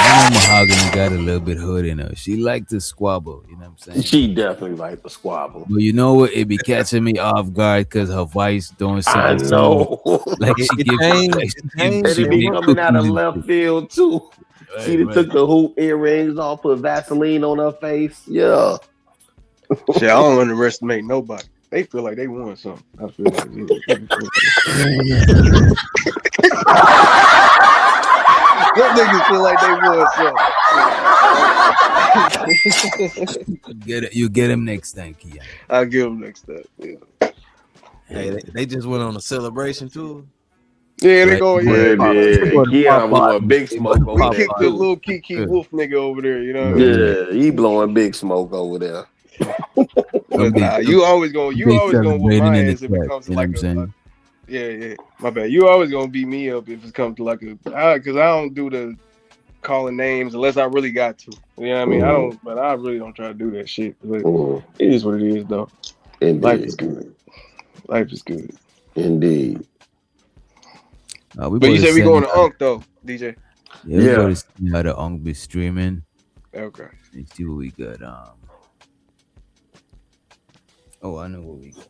I know Mahogany got a little bit hood in her. She liked to squabble, you know what I'm saying? She definitely liked to squabble. But you know what? It be catching me off guard because her voice doing something. I know. Like she It be coming out of left field too. She took the hoop earrings off, put Vaseline on her face. Yeah. Shit, I don't underestimate nobody. They feel like they won something. I feel like them niggas feel like they won something. You get him next time, Keon. I'll give him next time. Yeah. Hey, they just went on a celebration tour. Yeah, they go. Yeah, Keon blowing big smoke over we there. kicked the little Kiki Wolf nigga over there. You know what I mean? Yeah, he blowing big smoke over there. But nah, you always gonna whoop my ass if it comes to like a. Yeah, my bad. You always gonna beat me up if it comes to like a, because I don't do the calling names unless I really got to. You know what I mean? I don't, but I really don't try to do that shit. But it is what it is, though. Indeed. Life is good. Life is good. Indeed. But you said we going to Unk though, DJ. Yeah, we go to see how the Unk be streaming. Okay. Let's see what we got. Oh, I know what we got.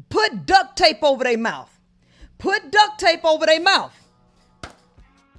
Put duct tape over their mouth. Put duct tape over their mouth.